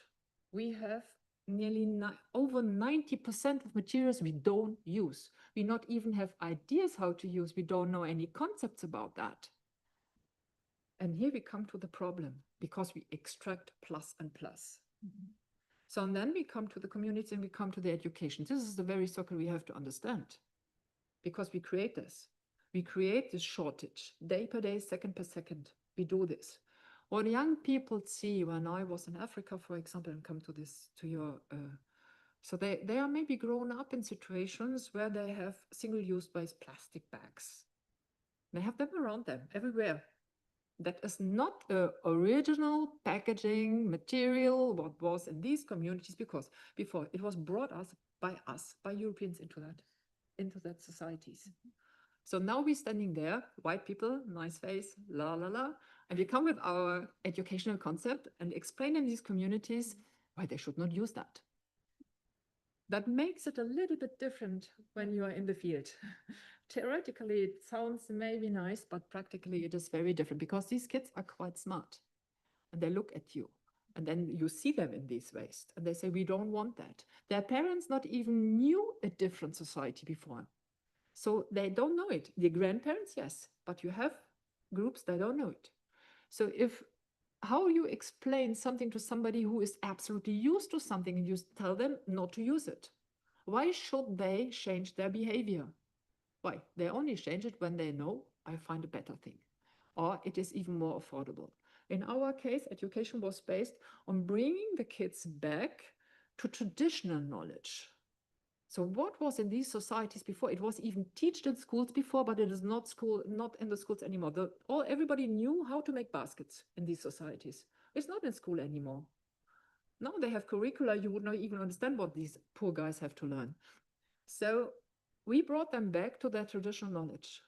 we have nearly over 90% of materials we don't use. We not even have ideas how to use. We don't know any concepts about that. And here we come to the problem, because we extract plus and plus. Mm-hmm. So and then we come to the community and we come to the education. This is the very circle we have to understand, because we create this. We create this shortage day per day, second per second. We do this. What young people see when I was in Africa, for example, and come to this, to your, so they are maybe grown up in situations where they have single-use plastic bags. They have them around them everywhere. That is not the original packaging material what was in these communities, because before it was brought by Europeans into that societies. So now we're standing there, white people, nice face, la la la, and we come with our educational concept and explain in these communities why they should not use that. That makes it a little bit different when you are in the field. Theoretically, it sounds maybe nice, but practically it is very different, because these kids are quite smart and they look at you. And then you see them in these waste and they say, we don't want that. Their parents not even knew a different society before. So they don't know it. The grandparents, yes, but you have groups that don't know it. So how you explain something to somebody who is absolutely used to something and you tell them not to use it? Why should they change their behavior? Why? They only change it when they know I find a better thing, or it is even more affordable. In our case, education was based on bringing the kids back to traditional knowledge. So what was in these societies before? It was even taught in schools before, but it is not in the schools anymore. Everybody knew how to make baskets in these societies. It's not in school anymore. Now they have curricula, you would not even understand what these poor guys have to learn. So we brought them back to their traditional knowledge.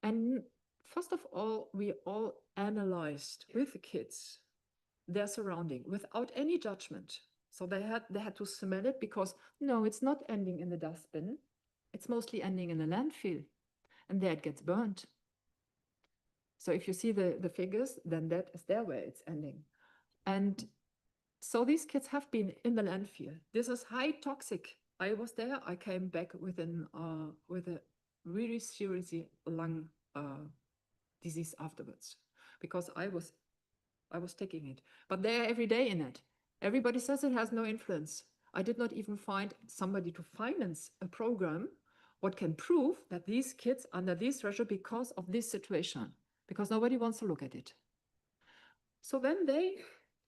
And first of all, we all analyzed with the kids their surrounding without any judgment. So they had to smell it, because no, it's not ending in the dustbin. It's mostly ending in the landfill, and there it gets burnt. So if you see the figures, then that is there where it's ending. And so these kids have been in the landfill. This is high toxic. I was there. I came back with a really seriously lung disease afterwards, because I was taking it. But they're every day in it. Everybody says it has no influence. I did not even find somebody to finance a program what can prove that these kids under this pressure because of this situation, because nobody wants to look at it. So then they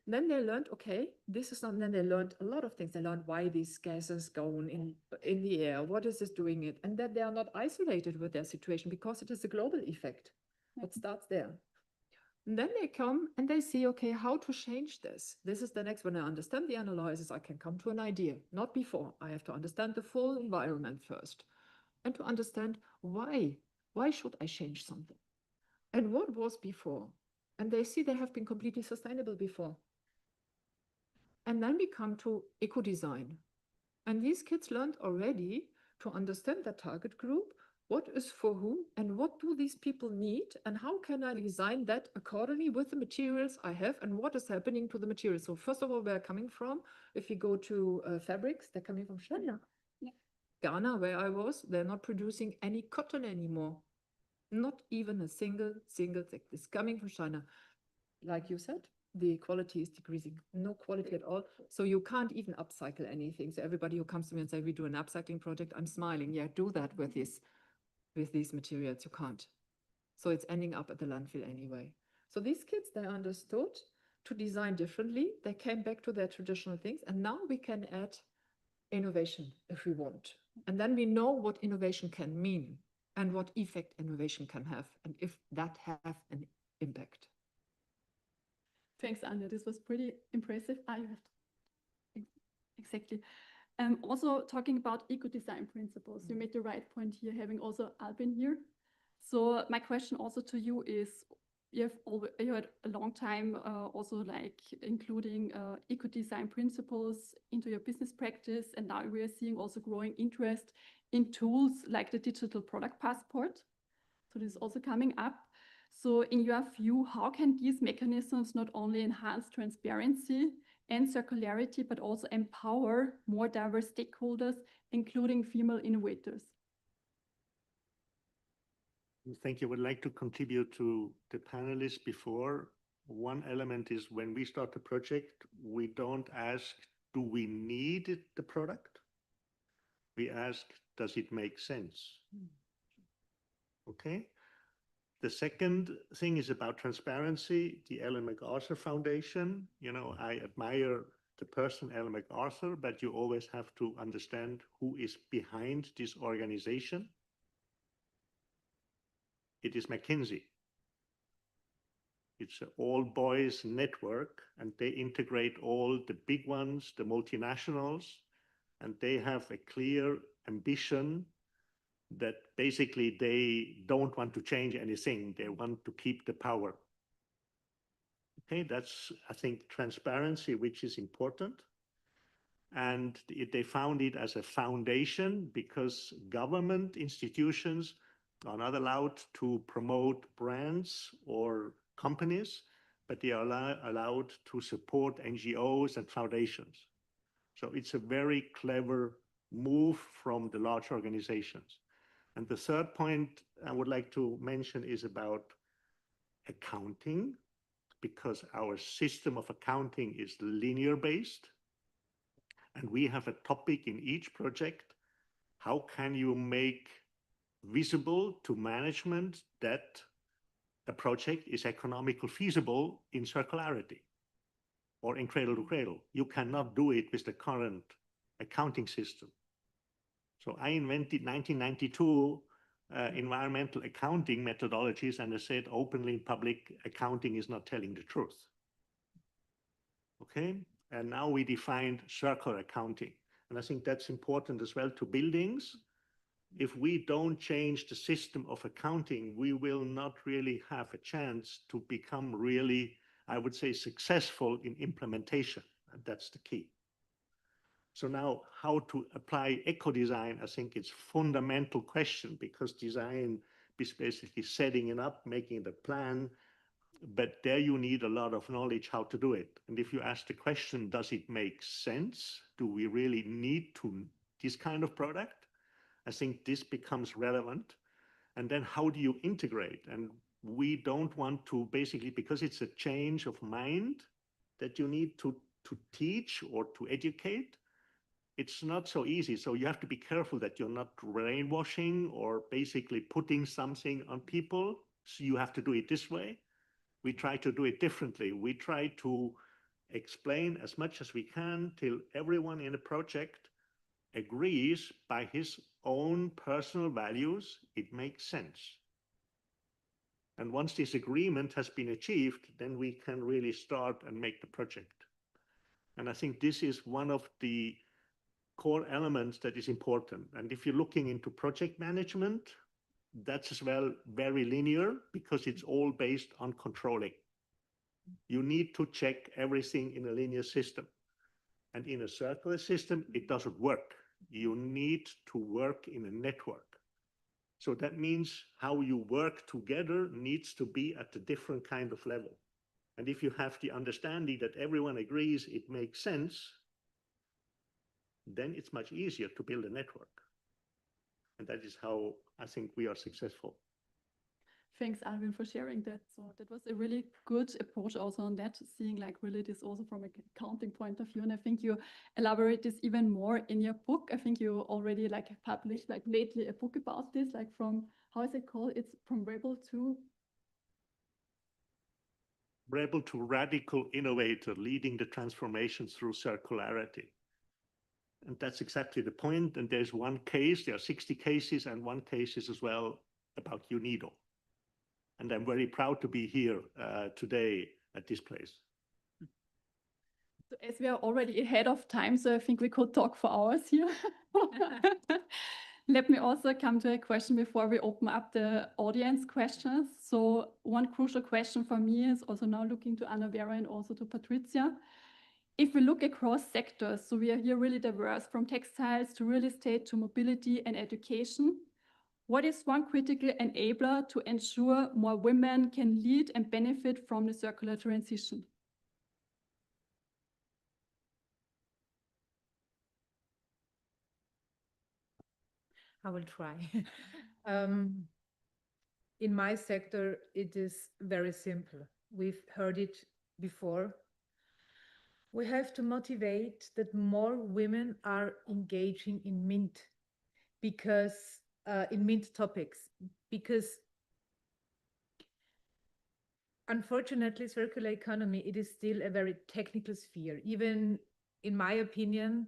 learned, okay, this is not, then they learned a lot of things. They learned why these gases go in the air, what is this doing it, and that they are not isolated with their situation, because it is a global effect. What starts there. And then they come and they see, okay, how to change this. This is the next, when I understand the analysis, I can come to an idea, not before. I have to understand the full environment first, and to understand why should I change something? And what was before? And they see they have been completely sustainable before. And then we come to eco-design. And these kids learned already to understand the target group, what is for whom, and what do these people need, and how can I design that accordingly with the materials I have, and what is happening to the materials. So first of all, where they're coming from, if you go to fabrics, they're coming from China. Yeah. Ghana, where I was, they're not producing any cotton anymore. Not even a single thing. It's coming from China. Like you said, the quality is decreasing, no quality at all. So you can't even upcycle anything. So everybody who comes to me and say, we do an upcycling project, I'm smiling. Yeah, do that with these materials. You can't. So it's ending up at the landfill anyway. So these kids, they understood to design differently. They came back to their traditional things. And now we can add innovation if we want. And then we know what innovation can mean and what effect innovation can have, and if that have an impact. Thanks, Anja. This was pretty impressive. Exactly. Also talking about eco-design principles, you made the right point here, having also Albin here. So my question also to you is, you had a long time also like including eco-design principles into your business practice, and now we are seeing also growing interest in tools like the digital product passport. So this is also coming up. So in your view, how can these mechanisms not only enhance transparency and circularity, but also empower more diverse stakeholders, including female innovators? Thank you. I would like to contribute to the panelists before. One element is when we start a project, we don't ask, do we need the product? We ask, does it make sense? Okay. The second thing is about transparency, the Ellen MacArthur Foundation. You know, I admire the person Ellen MacArthur, but you always have to understand who is behind this organization. It is McKinsey. It's an all boys network, and they integrate all the big ones, the multinationals, and they have a clear ambition that basically they don't want to change anything. They want to keep the power. Okay, that's, I think, transparency, which is important. And they found it as a foundation because government institutions are not allowed to promote brands or companies, but they are allowed to support NGOs and foundations. So it's a very clever move from the large organizations. And the third point I would like to mention is about accounting, because our system of accounting is linear based. And we have a topic in each project. How can you make visible to management that a project is economically feasible in circularity or in cradle to cradle? You cannot do it with the current accounting system. So I invented 1992 environmental accounting methodologies, and I said openly in public, accounting is not telling the truth. Okay, and now we defined circular accounting. And I think that's important as well to buildings. If we don't change the system of accounting, we will not really have a chance to become really, I would say, successful in implementation. And that's the key. So now how to apply eco-design, I think it's fundamental question, because design is basically setting it up, making the plan, but there you need a lot of knowledge how to do it. And if you ask the question, does it make sense? Do we really need this kind of product? I think this becomes relevant. And then how do you integrate? And we don't want to basically, because it's a change of mind that you need to teach or to educate, it's not so easy. So you have to be careful that you're not brainwashing or basically putting something on people. So you have to do it this way. We try to do it differently. We try to explain as much as we can till everyone in the project agrees by his own personal values, it makes sense. And once this agreement has been achieved, then we can really start and make the project. And I think this is one of the core elements that is important. And if you're looking into project management, that's as well very linear because it's all based on controlling. You need to check everything in a linear system. And in a circular system, it doesn't work. You need to work in a network. So that means how you work together needs to be at a different kind of level. And if you have the understanding that everyone agrees it makes sense, then it's much easier to build a network. And that is how I think we are successful. Thanks, Alvin, for sharing that. So that was a really good approach also on that, seeing like really this also from a accounting point of view. And I think you elaborate this even more in your book. I think you already like published like lately a book about this, like from, how is it called? It's from rebel to Radical innovator, leading the transformation through circularity. And that's exactly the point. And there's one case, there are 60 cases, and one case is as well about UNIDO. And I'm very proud to be here today at this place. So as we are already ahead of time, so I think we could talk for hours here. Let me also come to a question before we open up the audience questions. So one crucial question for me is also now looking to Anna Vera and also to Patricia. If we look across sectors, so we are here really diverse from textiles to real estate to mobility and education. What is one critical enabler to ensure more women can lead and benefit from the circular transition? I will try. In my sector, it is very simple. We've heard it before. We have to motivate that more women are engaging in MINT because in MINT topics, because unfortunately, circular economy, it is still a very technical sphere. Even in my opinion,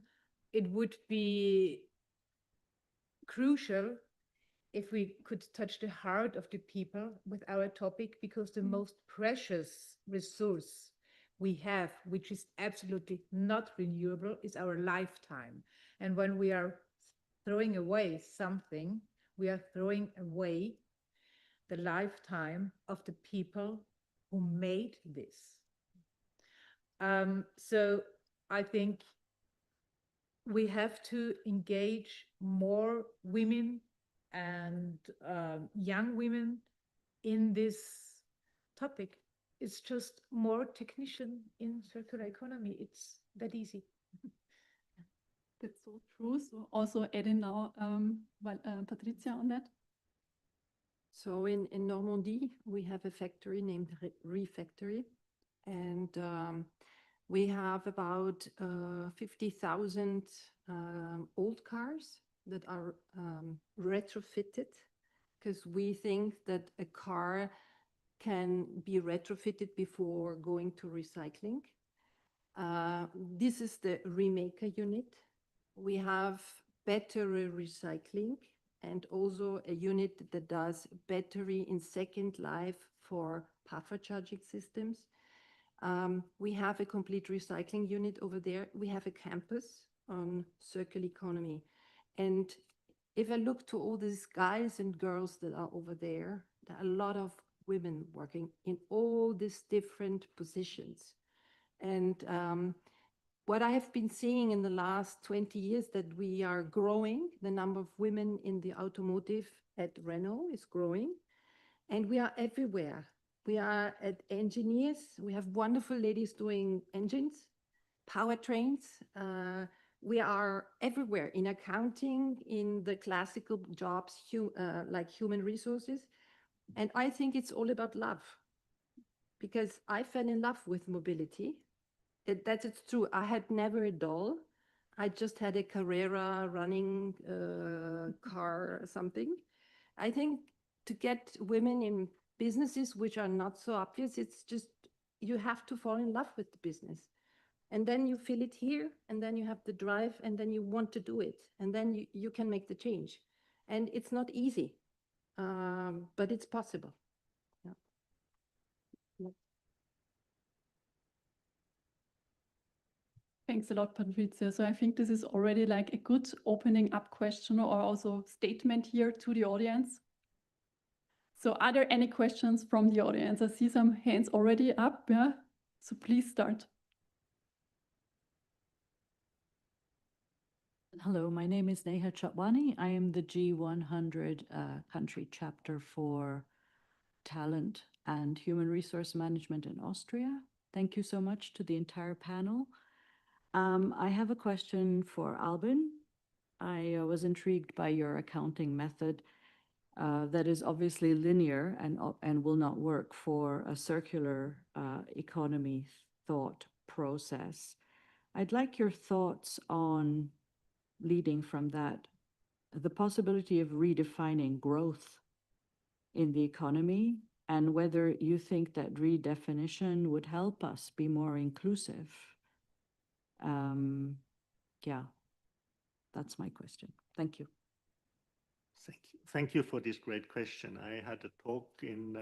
it would be crucial if we could touch the heart of the people with our topic, because the most precious resource we have, which is absolutely not renewable, is our lifetime. And when we are throwing away something, we are throwing away the lifetime of the people who made this. So I think we have to engage more women and young women in this topic. It's just more technician in circular economy. It's that easy. That's so true. So also adding now, Patricia, on that. So in Normandy, we have a factory named Refactory, and we have about 50,000 old cars that are retrofitted, because we think that a car can be retrofitted before going to recycling. This is the Remaker unit. We have battery recycling and also a unit that does battery in second life for puffer charging systems. We have a complete recycling unit over there. We have a campus on circular economy. And if I look to all these guys and girls that are over there, there are a lot of women working in all these different positions. And what I have been seeing in the last 20 years, that we are growing, the number of women in the automotive at Renault is growing, and we are everywhere. We are at engineers. We have wonderful ladies doing engines, powertrains. We are everywhere in accounting, in the classical jobs, like human resources. And I think it's all about love, because I fell in love with mobility. It's true. I had never a doll. I just had a Carrera running car or something. I think to get women in businesses which are not so obvious, it's just you have to fall in love with the business. And then you feel it here, and then you have the drive, and then you want to do it, and then you can make the change. And it's not easy, but it's possible. Yeah. Thanks a lot, Patricia. So I think this is already like a good opening up question or also statement here to the audience. So are there any questions from the audience? I see some hands already up, yeah? So please start. Hello, my name is Neha Chatwani. I am the G100 country chapter for talent and human resource management in Austria. Thank you so much to the entire panel. I have a question for Albin. I was intrigued by your accounting method that is obviously linear and will not work for a circular economy thought process. I'd like your thoughts on, leading from that, the possibility of redefining growth in the economy, and whether you think that redefinition would help us be more inclusive. Yeah, that's my question. Thank you. Thank you for this great question. I had a talk in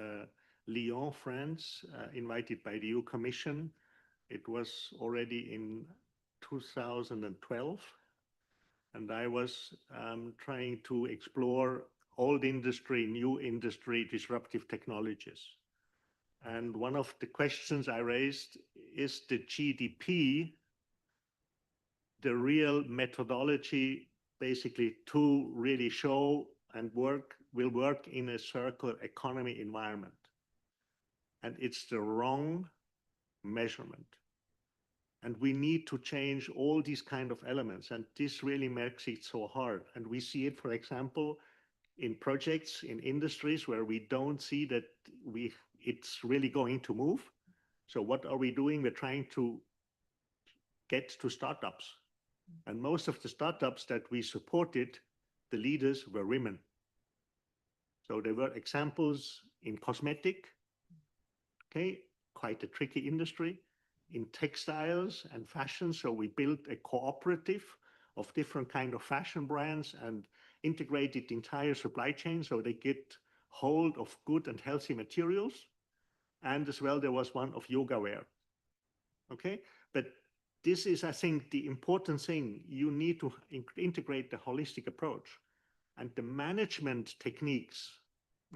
Lyon, France, invited by the EU Commission. It was already in 2012. And I was trying to explore old industry, new industry, disruptive technologies. And one of the questions I raised is the GDP, the real methodology basically to really show and will work in a circular economy environment. And it's the wrong measurement. And we need to change all these kind of elements. And this really makes it so hard. And we see it, for example, in projects, in industries where we don't see that it's really going to move. So what are we doing? We're trying to get to startups. And most of the startups that we supported, the leaders were women. So there were examples in cosmetic, Okay, quite a tricky industry in textiles and fashion. So we built a cooperative of different kind of fashion brands and integrated the entire supply chain so they get hold of good and healthy materials. And as well, there was one of yoga wear. Okay, but this is, I think, the important thing. You need to integrate the holistic approach and the management techniques,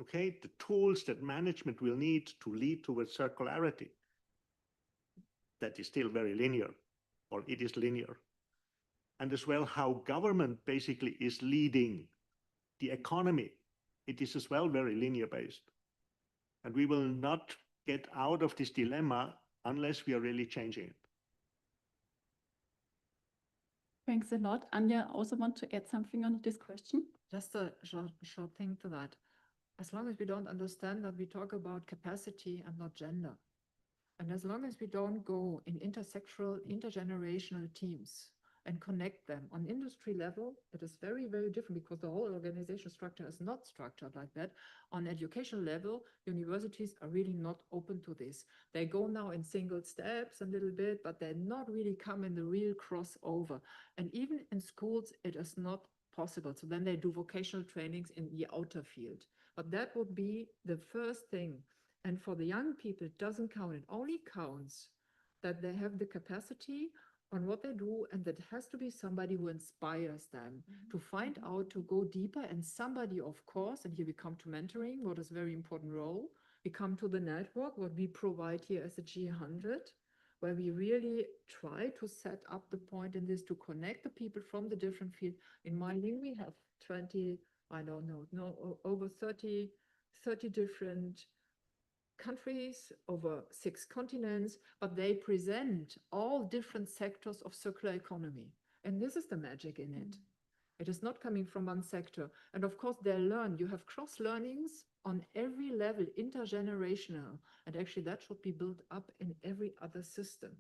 okay, the tools that management will need to lead towards circularity. That is still very linear, or it is linear. And as well, how government basically is leading the economy. It is as well very linear based. And we will not get out of this dilemma unless we are really changing it. Thanks a lot. Anja, also want to add something on this question? Just a short thing to that. As long as we don't understand that we talk about capacity and not gender, and as long as we don't go in intersectoral, intergenerational teams and connect them on industry level, it is very, very different because the whole organization structure is not structured like that. On education level, universities are really not open to this. They go now in single steps a little bit, but they're not really come in the real crossover. And even in schools, it is not possible. So then they do vocational trainings in the outer field. But that would be the first thing. And for the young people, it doesn't count. It only counts that they have the capacity on what they do, and that has to be somebody who inspires them to find out, to go deeper. And somebody, of course, and here we come to mentoring, what is a very important role. We come to the network, what we provide here as a G100, where we really try to set up the point in this to connect the people from the different fields. In my link, we have 20, I don't know, no, over 30 different countries over 6 continents, but they present all different sectors of circular economy. And this is the magic in it. It is not coming from one sector. And of course, they learn. You have cross learnings on every level, intergenerational. And actually, that should be built up in every other system.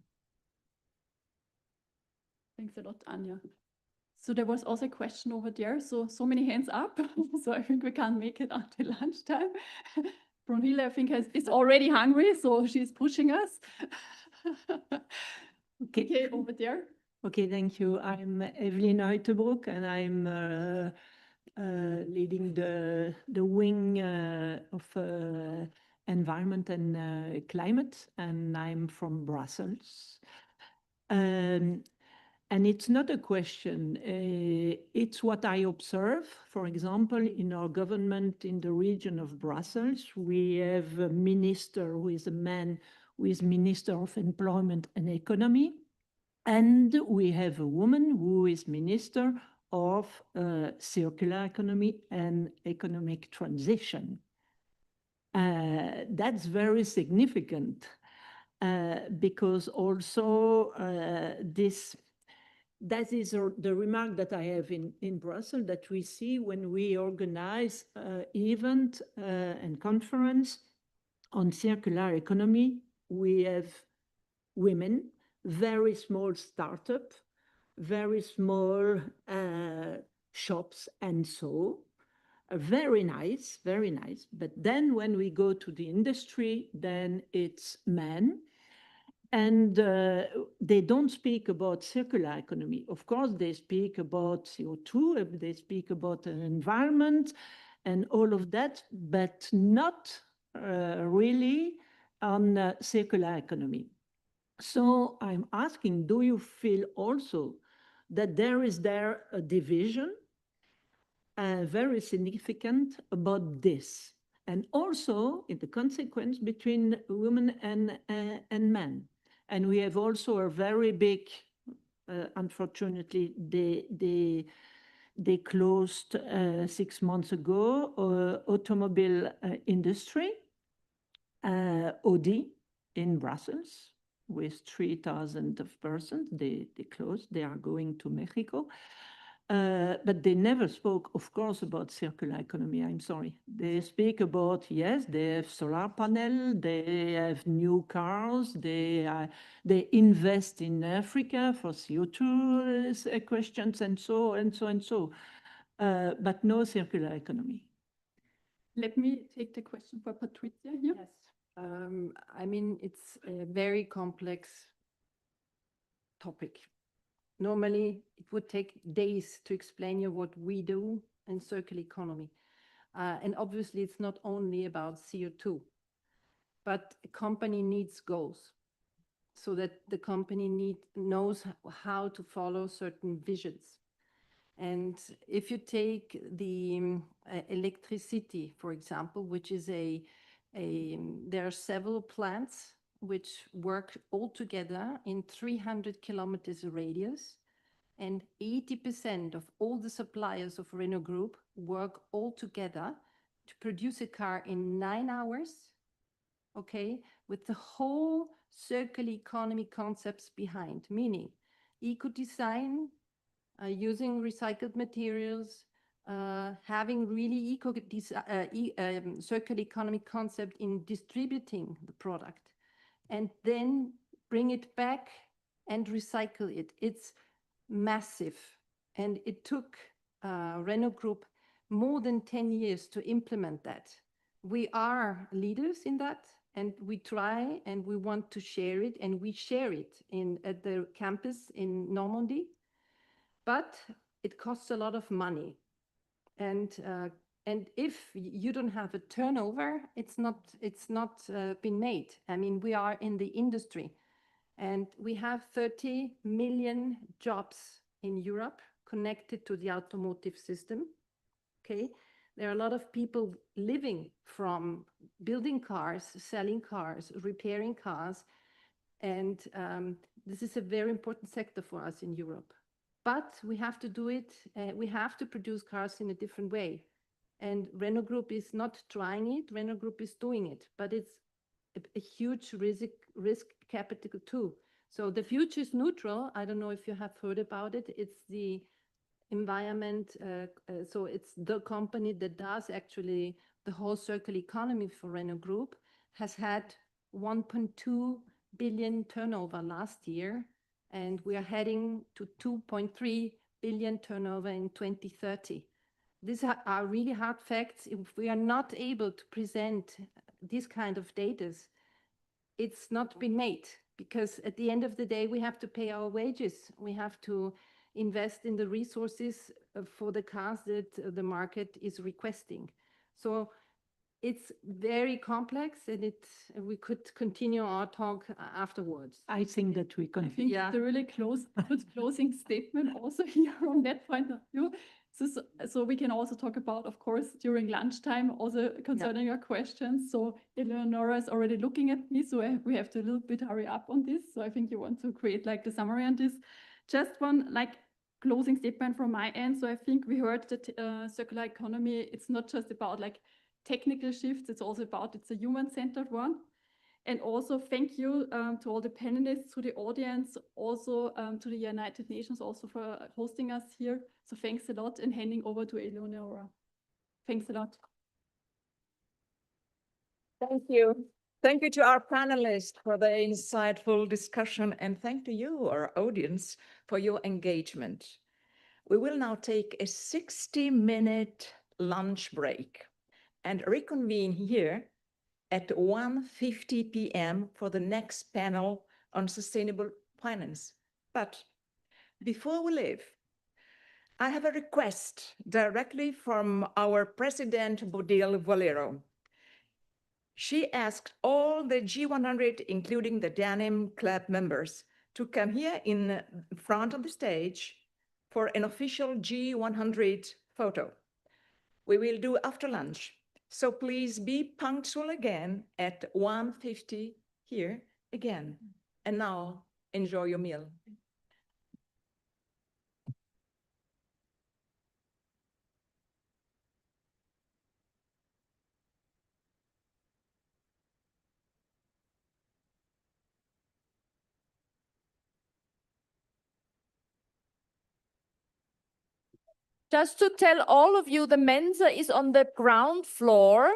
Thanks a lot, Anja. So there was also a question over there. So many hands up. So I think we can't make it until lunchtime. Brunhilde, I think, is already hungry, so she's pushing us. Okay, over there. Okay, thank you. I'm Evelyn Uiterbroek, and I'm leading the wing of environment and climate, and I'm from Brussels. And it's not a question, it's what I observe. For example, in our government in the region of Brussels, we have a minister who is a man who is Minister of Employment and Economy. And we have a woman who is Minister of Circular Economy and Economic Transition. That's very significant because also that is the remark that I have in Brussels, that we see when we organize event and conference on circular economy, we have women, very small startup, very small shops, and so very nice, very nice. But then when we go to the industry, then it's men. And they don't speak about circular economy. Of course, they speak about CO2, they speak about the environment and all of that, but not really on circular economy. So I'm asking, do you feel also that there is a division very significant about this? And also in the consequence between women and men. And we have also a very big, unfortunately, they closed 6 months ago, automobile industry, Audi in Brussels, with 3,000 of persons. They closed, they are going to Mexico. But they never spoke, of course, about circular economy. I'm sorry. They speak about, yes, they have solar panel, they have new cars, they invest in Africa for CO2 questions and so and so and so, but no circular economy. Let me take the question for Patricia here. Yes. I mean, it's a very complex topic. Normally, it would take days to explain you what we do in circular economy. And obviously, it's not only about CO2, but a company needs goals so that the company knows how to follow certain visions. And if you take the electricity, for example, which is there are several plants which work all together in 300 kilometers radius, and 80% of all the suppliers of Renault Group work all together to produce a car in 9 hours, okay, with the whole circular economy concepts behind, meaning eco-design, using recycled materials, having really circular economy concept in distributing the product, and then bring it back and recycle it. It's massive. And it took Renault Group more than 10 years to implement that. We are leaders in that, and we try and we want to share it, and we share it at the campus in Normandy. But it costs a lot of money. And if you don't have a turnover, it's not been made. I mean, we are in the industry, and we have 30 million jobs in Europe connected to the automotive system. Okay, there are a lot of people living from building cars, selling cars, repairing cars, and this is a very important sector for us in Europe. But we have to do it, we have to produce cars in a different way. And Renault Group is not trying it, Renault Group is doing it, but it's a huge risk capital too. So the future is neutral. I don't know if you have heard about it. It's the environment, so it's the company that does actually the whole circular economy for Renault Group, has had 1.2 billion turnover last year, and we are heading to 2.3 billion turnover in 2030. These are really hard facts. If we are not able to present this kind of data, it's not been made, because at the end of the day, we have to pay our wages. We have to invest in the resources for the cars that the market is requesting. So it's very complex, and we could continue our talk afterwards. I think that we can. I think it's a really good closing statement also here on that point of view. So we can also talk about, of course, during lunchtime, also concerning your questions. So Eleonora is already looking at me, so we have to a little bit hurry up on this. So I think you want to create like the summary on this. Just one like closing statement from my end. So I think we heard that circular economy, it's not just about like technical shifts, it's also about, it's a human-centered one. And also thank you to all the panelists, to the audience, also to the United Nations also for hosting us here. So thanks a lot, and handing over to Eleonora. Thanks a lot. Thank you. Thank you to our panelists for the insightful discussion, and thank to you, our audience, for your engagement. We will now take a 60-minute lunch break and reconvene here at 1:50 p.m. for the next panel on sustainable finance. But before we leave, I have a request directly from our president, Bodil Valero. She asked all the G100, including the Denim Club members, to come here in front of the stage for an official G100 photo. We will do after lunch. So please be punctual again at 1:50 here again. And now enjoy your meal. Just to tell all of you, the Mensa is on the ground floor.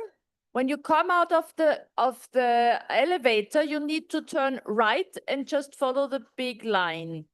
When you come out of the elevator, you need to turn right and just follow the big line.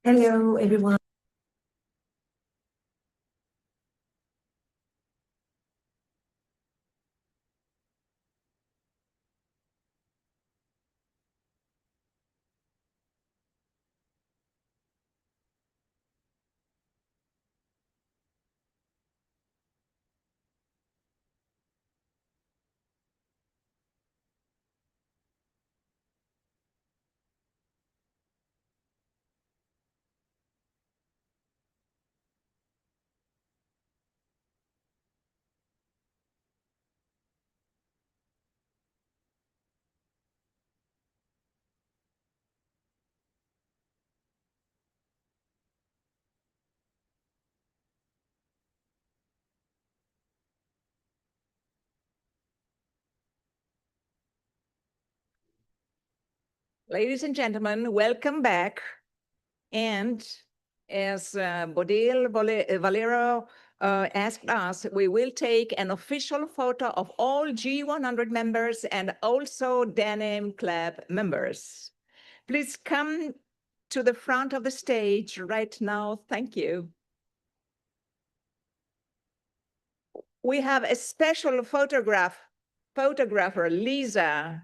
Hello, everyone. Ladies and gentlemen, welcome back. And as Bodil Valero asked us, we will take an official photo of all G100 members and also Denim Club members. Please come to the front of the stage right now. Thank you. We have a special photographer, Lisa.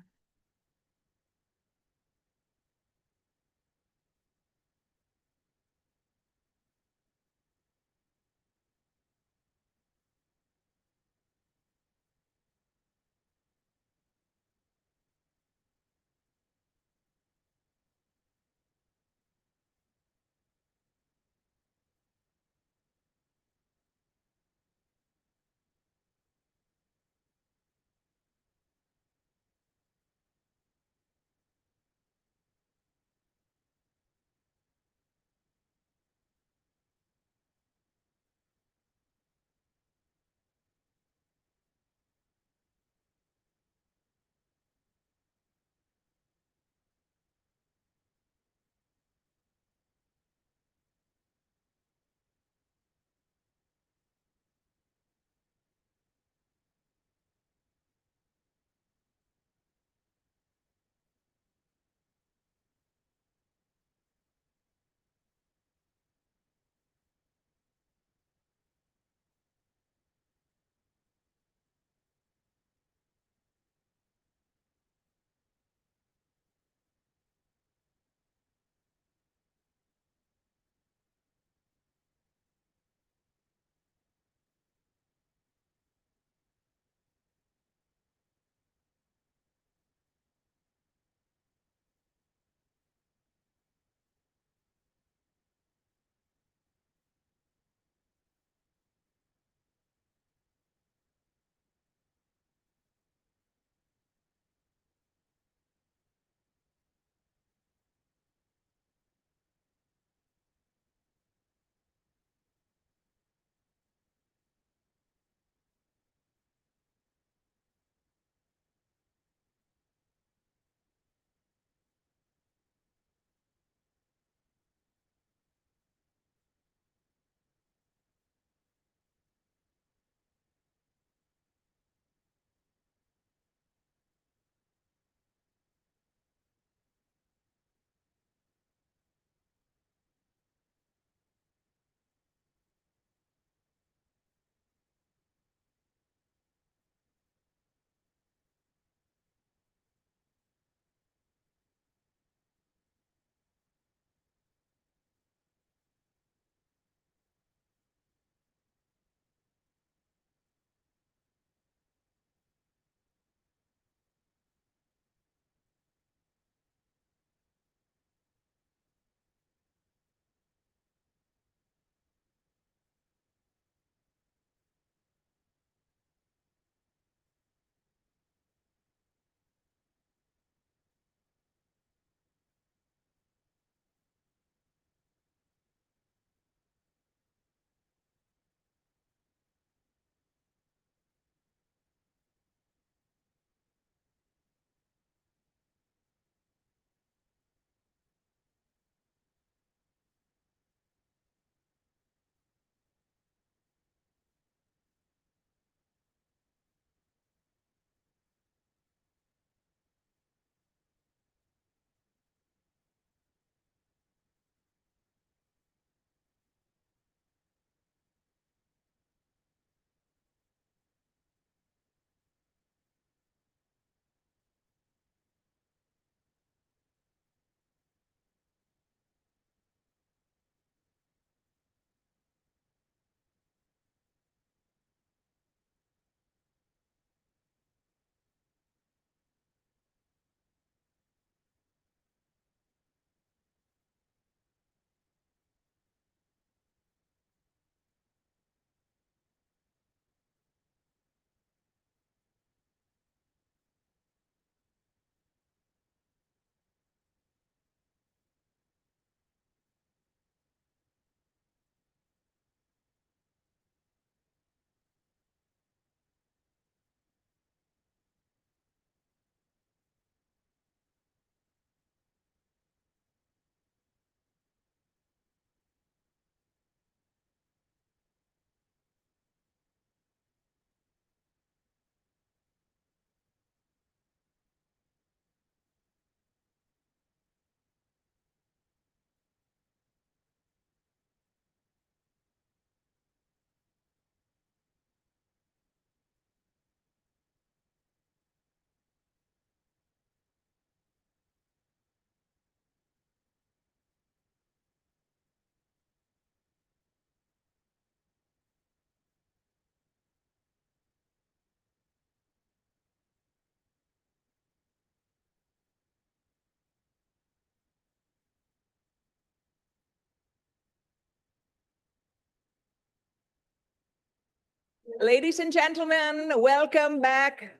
Ladies and gentlemen, welcome back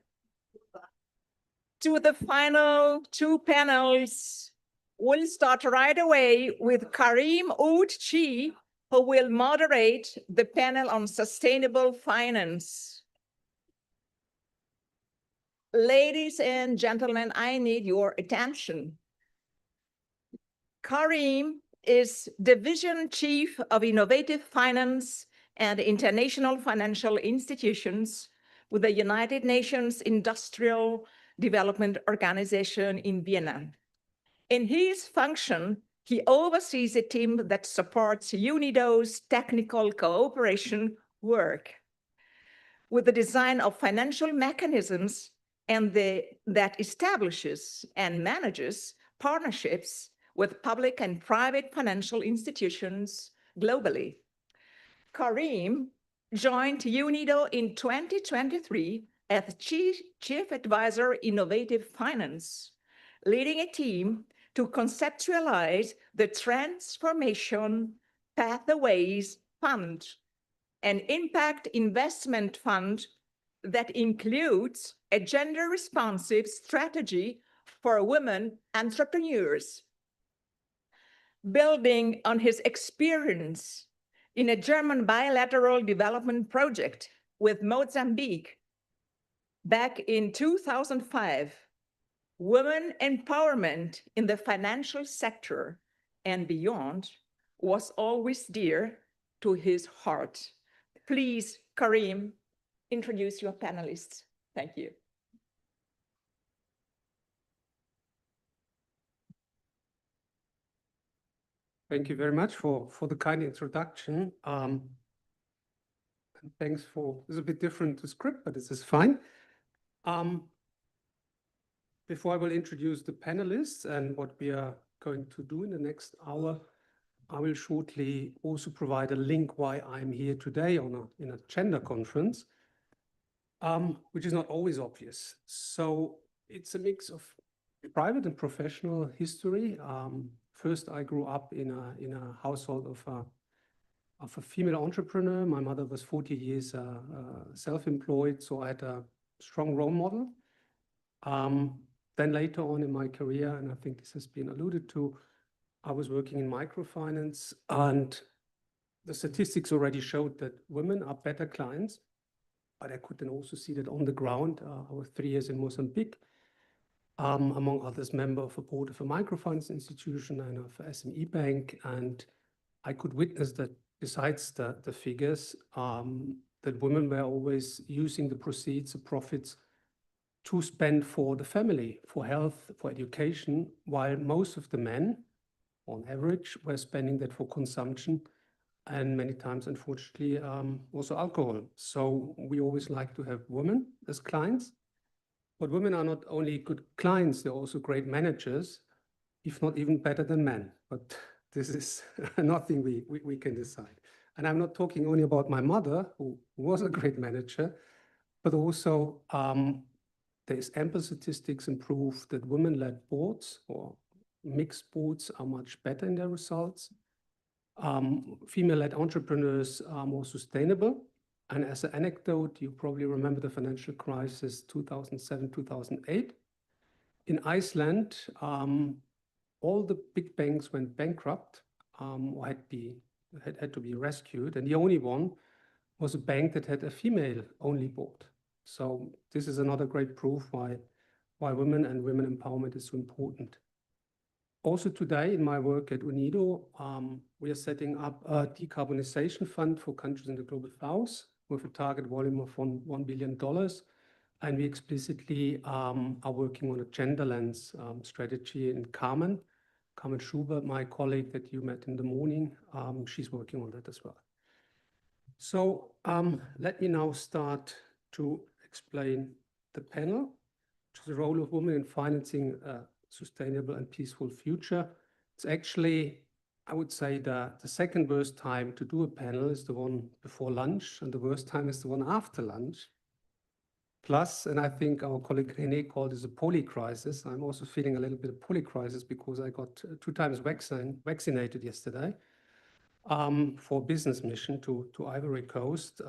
to the final two panels. We'll start right away with Karim Oud-Chi, who will moderate the panel on sustainable finance. Ladies and gentlemen, I need your attention. Karim is Division Chief of Innovative Finance and International Financial Institutions with the United Nations Industrial Development Organization in Vienna. In his function, he oversees a team that supports UNIDO's technical cooperation work with the design of financial mechanisms and that establishes and manages partnerships with public and private financial institutions globally. Karim joined UNIDO in 2023 as Chief Advisor Innovative Finance, leading a team to conceptualize the Transformation Pathways Fund, an impact investment fund that includes a gender-responsive strategy for women entrepreneurs. Building on his experience in a German bilateral development project with Mozambique back in 2005, women empowerment in the financial sector and beyond was always dear to his heart. Please, Karim, introduce your panelists. Thank you. Thank you very much for the kind introduction. And thanks it's a bit different to script, but this is fine. Before I will introduce the panelists and what we are going to do in the next hour, I will shortly also provide a link why I'm here today in a gender conference, which is not always obvious. So it's a mix of private and professional history. First, I grew up in a household of a female entrepreneur. My mother was 40 years self-employed, so I had a strong role model. Then later on in my career, and I think this has been alluded to, I was working in microfinance, and the statistics already showed that women are better clients, but I could then also see that on the ground. I was 3 years in Mozambique, among others, member of a board of a microfinance institution and of an SME bank. And I could witness that besides the figures, that women were always using the proceeds, the profits, to spend for the family, for health, for education, while most of the men, on average, were spending that for consumption and many times, unfortunately, also alcohol. So we always like to have women as clients. But women are not only good clients, they're also great managers, if not even better than men. But this is nothing we can decide. And I'm not talking only about my mother, who was a great manager, but also there's ample statistics and proof that women-led boards or mixed boards are much better in their results. Female-led entrepreneurs are more sustainable. And as an anecdote, you probably remember the financial crisis 2007, 2008. In Iceland, all the big banks went bankrupt or had to be rescued. And the only one was a bank that had a female-only board. So this is another great proof why women and women empowerment is so important. Also today in my work at UNIDO, we are setting up a decarbonization fund for countries in the global south with a target volume of $1 billion. And we explicitly are working on a gender lens strategy. And Carmen Schubert, my colleague that you met in the morning, she's working on that as well. So let me now start to explain the panel, which is the role of women in financing a sustainable and peaceful future. It's actually, I would say, the second worst time to do a panel is the one before lunch, and the worst time is the one after lunch. Plus, and I think our colleague René called this a polycrisis. I'm also feeling a little bit of polycrisis because I got 2 times vaccinated yesterday for a business mission to Ivory Coast.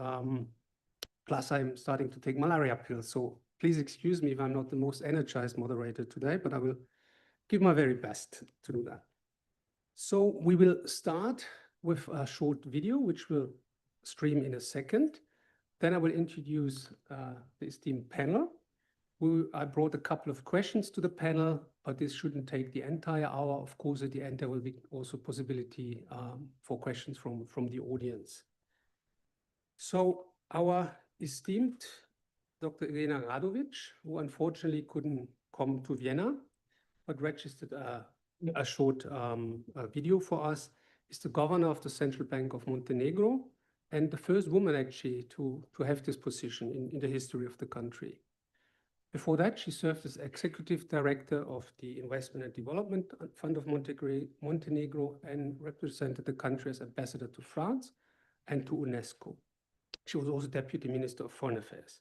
Plus, I'm starting to take malaria pills. So please excuse me if I'm not the most energized moderator today, but I will give my very best to do that. So we will start with a short video, which will stream in a second. Then I will introduce the esteemed panel. I brought a couple of questions to the panel, but this shouldn't take the entire hour. Of course, at the end, there will be also possibility for questions from the audience. So our esteemed Dr. Irena Radovic, who unfortunately couldn't come to Vienna, but registered a short video for us, is the governor of the Central Bank of Montenegro and the first woman actually to have this position in the history of the country. Before that, she served as executive director of the Investment and Development Fund of Montenegro and represented the country as ambassador to France and to UNESCO. She was also deputy minister of foreign affairs.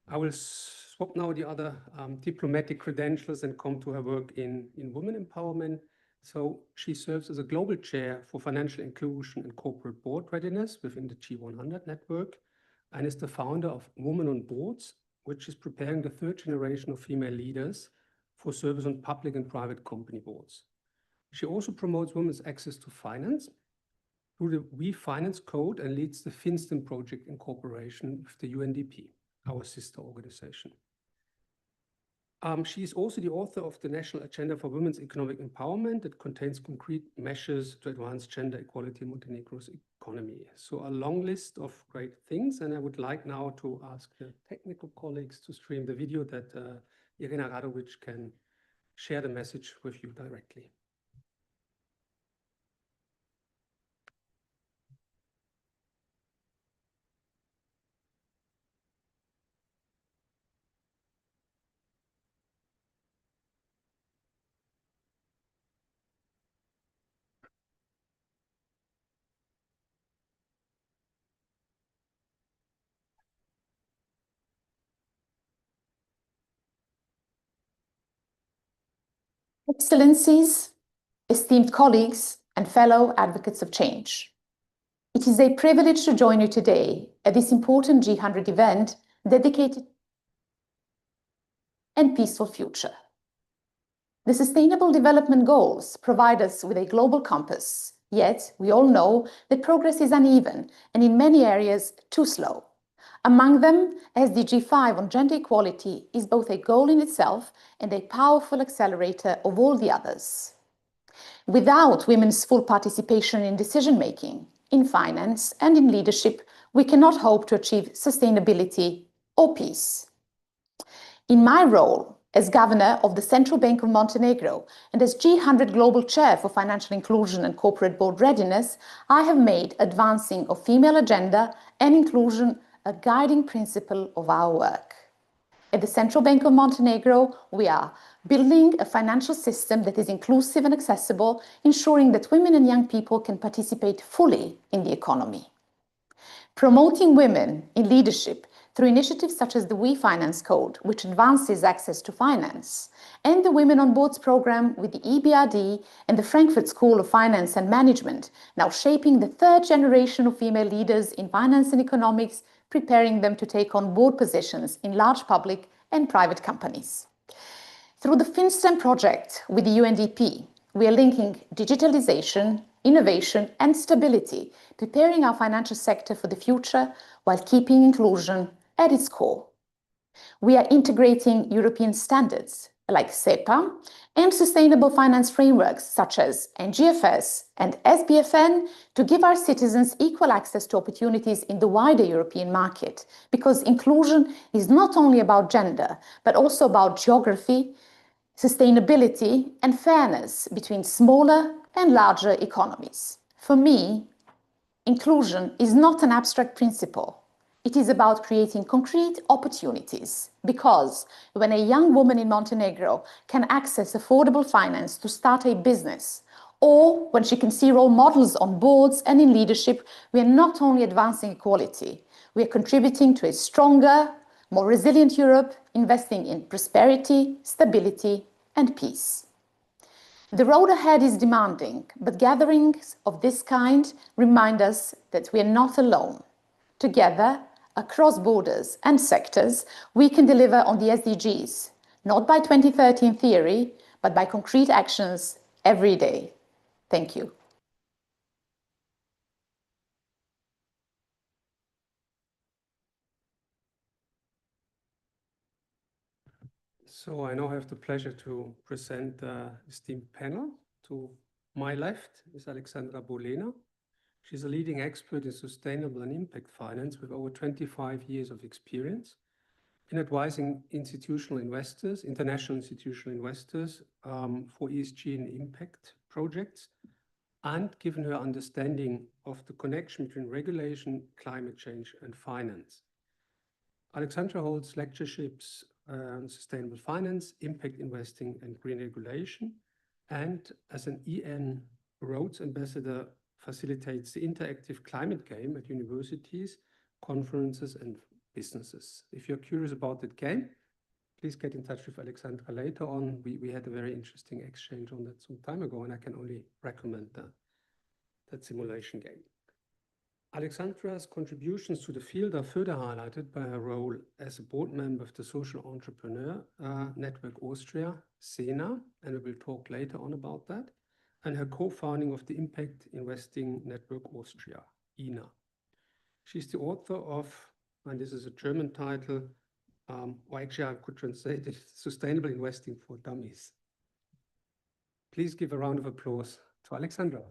I will swap now the other diplomatic credentials and come to her work in women empowerment. So she serves as a global chair for financial inclusion and corporate board readiness within the G100 network and is the founder of Women on Boards, which is preparing the third generation of female leaders for service on public and private company boards. She also promotes women's access to finance through the We Finance Code and leads the FinSTEM project in cooperation with the UNDP, our sister organization. She is also the author of the National Agenda for Women's Economic Empowerment that contains concrete measures to advance gender equality in Montenegro's economy. So a long list of great things, and I would like now to ask the technical colleagues to stream the video that Irena Radovic can share the message with you directly. Excellencies, esteemed colleagues, and fellow advocates of change. It is a privilege to join you today at this important G100 event dedicated and peaceful future. The Sustainable Development Goals provide us with a global compass, yet we all know that progress is uneven and in many areas too slow. Among them, SDG 5 on gender equality is both a goal in itself and a powerful accelerator of all the others. Without women's full participation in decision-making, in finance and in leadership, we cannot hope to achieve sustainability or peace. In my role as governor of the Central Bank of Montenegro and as G100 Global Chair for Financial Inclusion and Corporate Board Readiness, I have made advancing of female agenda and inclusion a guiding principle of our work. At the Central Bank of Montenegro, we are building a financial system that is inclusive and accessible, ensuring that women and young people can participate fully in the economy. Promoting women in leadership through initiatives such as the We Finance Code, which advances access to finance, and the Women on Boards program with the EBRD and the Frankfurt School of Finance and Management, now shaping the third generation of female leaders in finance and economics, preparing them to take on board positions in large public and private companies. Through the FinSTEM project with the UNDP, we are linking digitalization, innovation, and stability, preparing our financial sector for the future while keeping inclusion at its core. We are integrating European standards like SEPA and sustainable finance frameworks such as NGFS and SBFN to give our citizens equal access to opportunities in the wider European market, because inclusion is not only about gender, but also about geography, sustainability, and fairness between smaller and larger economies. For me, inclusion is not an abstract principle. It is about creating concrete opportunities, because when a young woman in Montenegro can access affordable finance to start a business, or when she can see role models on boards and in leadership, we are not only advancing equality, we are contributing to a stronger, more resilient Europe, investing in prosperity, stability, and peace. The road ahead is demanding, but gatherings of this kind remind us that we are not alone. Together, across borders and sectors, we can deliver on the SDGs, not by 2030 in theory, but by concrete actions every day. Thank you. So I now have the pleasure to present the esteemed panel. To my left is Alexandra Bolena. She's a leading expert in sustainable and impact finance with over 25 years of experience in advising institutional investors, international institutional investors for ESG and impact projects, and given her understanding of the connection between regulation, climate change, and finance. Alexandra holds lectureships on sustainable finance, impact investing, and green regulation, and as an EN Rhodes Ambassador, facilitates the interactive climate game at universities, conferences, and businesses. If you're curious about that game, please get in touch with Alexandra later on. We had a very interesting exchange on that some time ago, and I can only recommend that simulation game. Alexandra's contributions to the field are further highlighted by her role as a board member of the Social Entrepreneur Network Austria, SENA, and we will talk later on about that, and her co-founding of the Impact Investing Network Austria, INA. She's the author of, and this is a German title, or actually I could translate it, Sustainable Investing for Dummies. Please give a round of applause to Alexandra.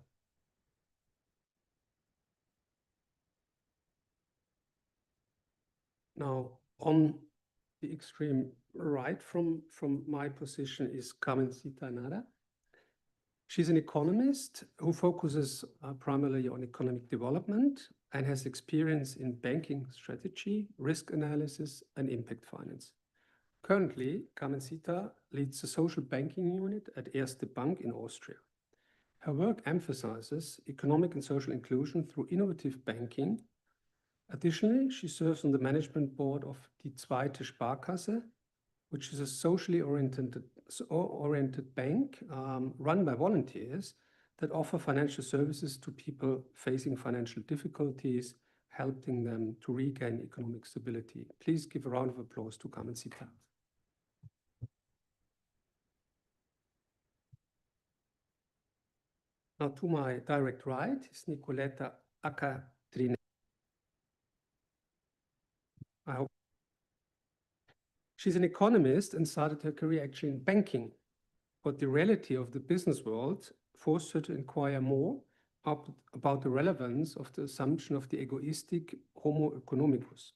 Now, on the extreme right from my position is Carmencita Nada. She's an economist who focuses primarily on economic development and has experience in banking strategy, risk analysis, and impact finance. Currently, Carmencita leads the social banking unit at Erste Bank in Austria. Her work emphasizes economic and social inclusion through innovative banking. Additionally, she serves on the management board of Die Zweite Sparkasse, which is a socially oriented bank run by volunteers that offer financial services to people facing financial difficulties, helping them to regain economic stability. Please give a round of applause to Carmencita. Now, to my direct right is Nicoletta Acatrini. I hope. She's an economist and started her career actually in banking, but the reality of the business world forced her to inquire more about the relevance of the assumption of the egoistic Homo economicus.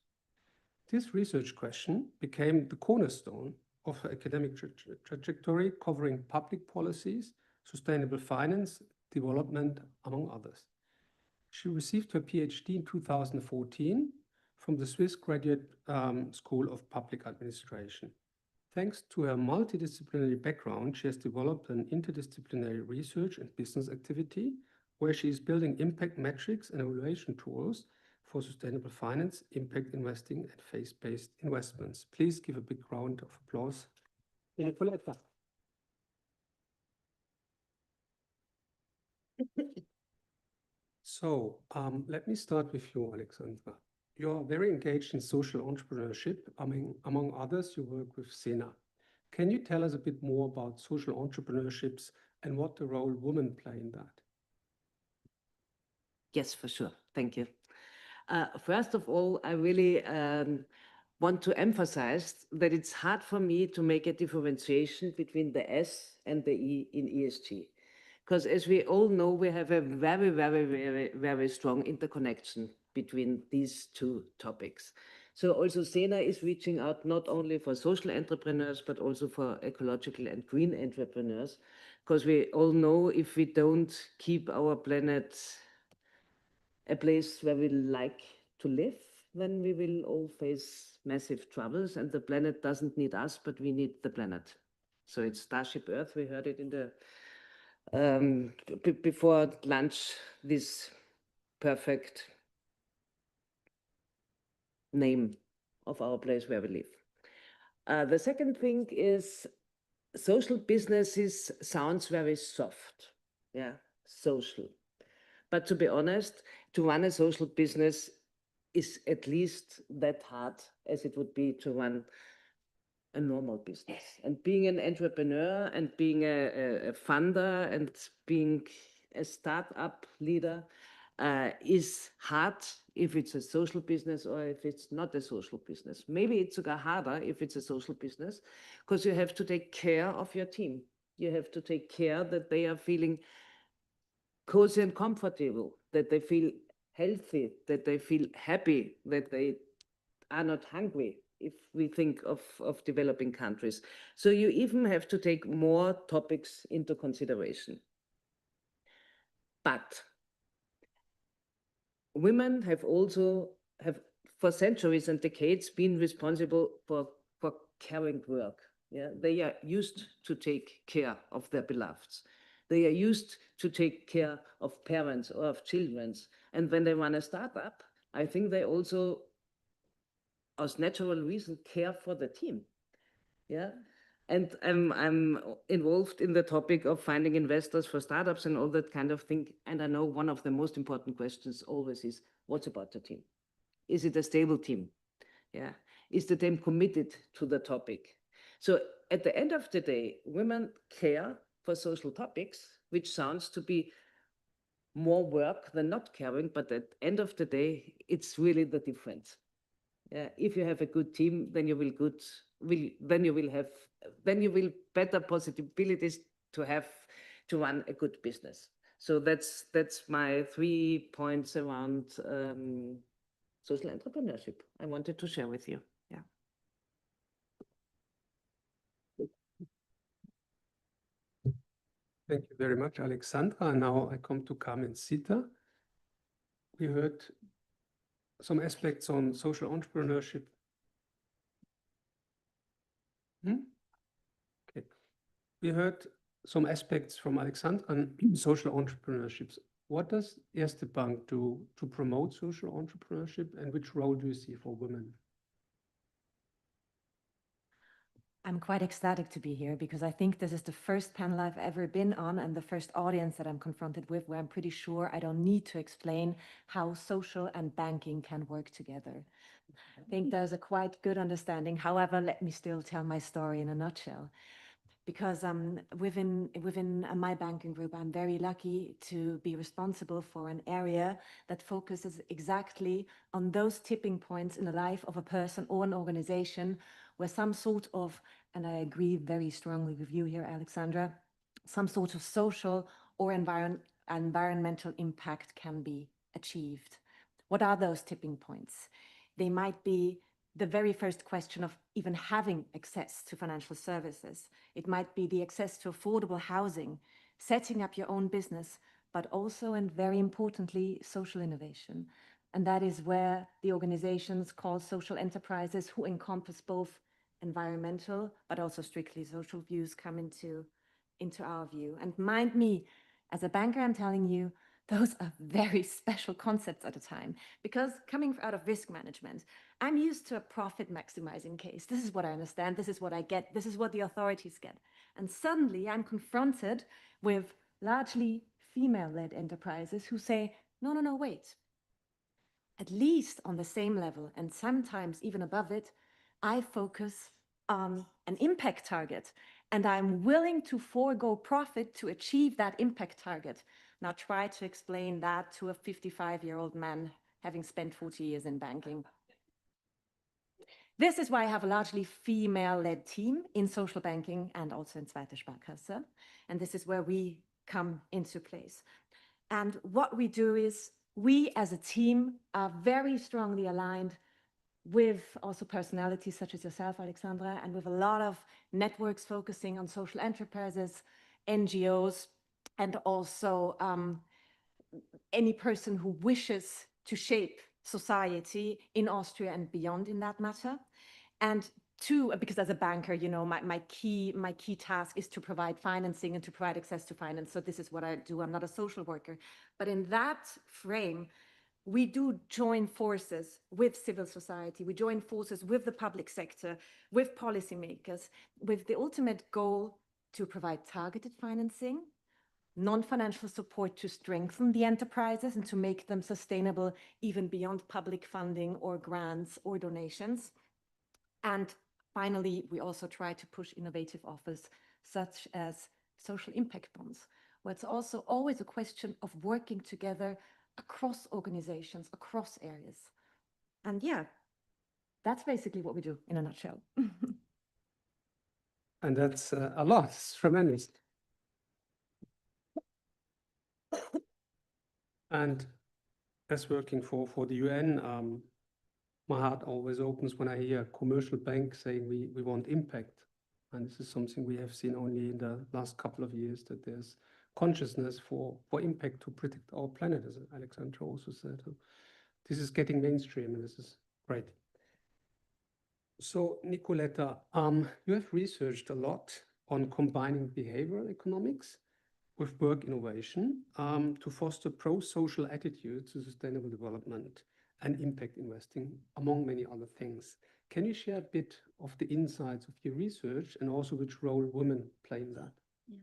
This research question became the cornerstone of her academic trajectory, covering public policies, sustainable finance, development, among others. She received her PhD in 2014 from the Swiss Graduate School of Public Administration. Thanks to her multidisciplinary background, she has developed an interdisciplinary research and business activity where she is building impact metrics and evaluation tools for sustainable finance, impact investing, and faith-based investments. Please give a big round of applause to Nicoletta. So let me start with you, Alexandra. You're very engaged in social entrepreneurship. Among others, you work with SENA. Can you tell us a bit more about social entrepreneurships and what the role women play in that? Yes, for sure. Thank you. First of all, I really want to emphasize that it's hard for me to make a differentiation between the S and the E in ESG. Because as we all know, we have a very, very, very, very strong interconnection between these two topics. So also SENA is reaching out not only for social entrepreneurs, but also for ecological and green entrepreneurs. Because we all know if we don't keep our planet a place where we like to live, then we will all face massive troubles, and the planet doesn't need us, but we need the planet. So it's Starship Earth. We heard it in the before lunch, this perfect name of our place where we live. The second thing is social businesses sounds very soft, yeah, social. But to be honest, to run a social business is at least that hard as it would be to run a normal business. And being an entrepreneur and being a funder and being a startup leader is hard if it's a social business or if it's not a social business. Maybe it's sogar harder if it's a social business, because you have to take care of your team. You have to take care that they are feeling cozy and comfortable, that they feel healthy, that they feel happy, that they are not hungry, if we think of developing countries. So you even have to take more topics into consideration. But women have also for centuries and decades been responsible for caring work. Yeah, they are used to take care of their beloveds. They are used to take care of parents or of children. And when they run a startup, I think they also, as natural reason, care for the team. Yeah. And I'm involved in the topic of finding investors for startups and all that kind of thing. And I know one of the most important questions always is, what's about the team? Is it a stable team? Yeah. Is the team committed to the topic? So at the end of the day, women care for social topics, which sounds to be more work than not caring, but at the end of the day, it's really the difference. If you have a good team, then you will better possibilities to run a good business. So that's my 3 points around social entrepreneurship I wanted to share with you. Yeah. Thank you very much, Alexandra. Now I come to Carmen Sita. We heard some aspects on social entrepreneurship. Okay. We heard some aspects from Alexandra on social entrepreneurship. What does Erste Bank do to promote social entrepreneurship, and which role do you see for women? I'm quite ecstatic to be here because I think this is the first panel I've ever been on and the first audience that I'm confronted with where I'm pretty sure I don't need to explain how social and banking can work together. I think there's a quite good understanding. However, let me still tell my story in a nutshell. Because within my banking group, I'm very lucky to be responsible for an area that focuses exactly on those tipping points in the life of a person or an organization where some sort of, and I agree very strongly with you here, Alexandra, some sort of social or environmental impact can be achieved. What are those tipping points? They might be the very first question of even having access to financial services. It might be the access to affordable housing, setting up your own business, but also, and very importantly, social innovation. And that is where the organizations called social enterprises, who encompass both environmental, but also strictly social views, come into our view. And mind me, as a banker, I'm telling you, those are very special concepts at a time, because coming out of risk management, I'm used to a profit maximizing case. This is what I understand. This is what I get. This is what the authorities get. And suddenly I'm confronted with largely female-led enterprises who say, no, no, no, wait. At least on the same level, and sometimes even above it, I focus on an impact target, and I'm willing to forego profit to achieve that impact target. Now try to explain that to a 55-year-old man having spent 40 years in banking. This is why I have a largely female-led team in social banking and also in Zweite Sparkasse. And this is where we come into place. And what we do is we as a team are very strongly aligned with also personalities such as yourself, Alexandra, and with a lot of networks focusing on social enterprises, NGOs, and also any person who wishes to shape society in Austria and beyond in that matter. And two, because as a banker, you know, my key task is to provide financing and to provide access to finance. So this is what I do. I'm not a social worker. But in that frame, we do join forces with civil society. We join forces with the public sector, with policymakers, with the ultimate goal to provide targeted financing, non-financial support to strengthen the enterprises and to make them sustainable even beyond public funding or grants or donations. And finally, we also try to push innovative offers such as social impact bonds, where it's also always a question of working together across organizations, across areas. And yeah, that's basically what we do in a nutshell. And that's a lot, it's tremendous. And as working for the UN, my heart always opens when I hear a commercial bank saying we want impact. And this is something we have seen only in the last couple of years, that there's consciousness for impact to protect our planet, as Alexandra also said. This is getting mainstream, and this is great. So, Nicoletta, you have researched a lot on combining behavioral economics with work innovation to foster pro-social attitudes to sustainable development and impact investing, among many other things. Can you share a bit of the insights of your research and also which role women play in that? Yeah.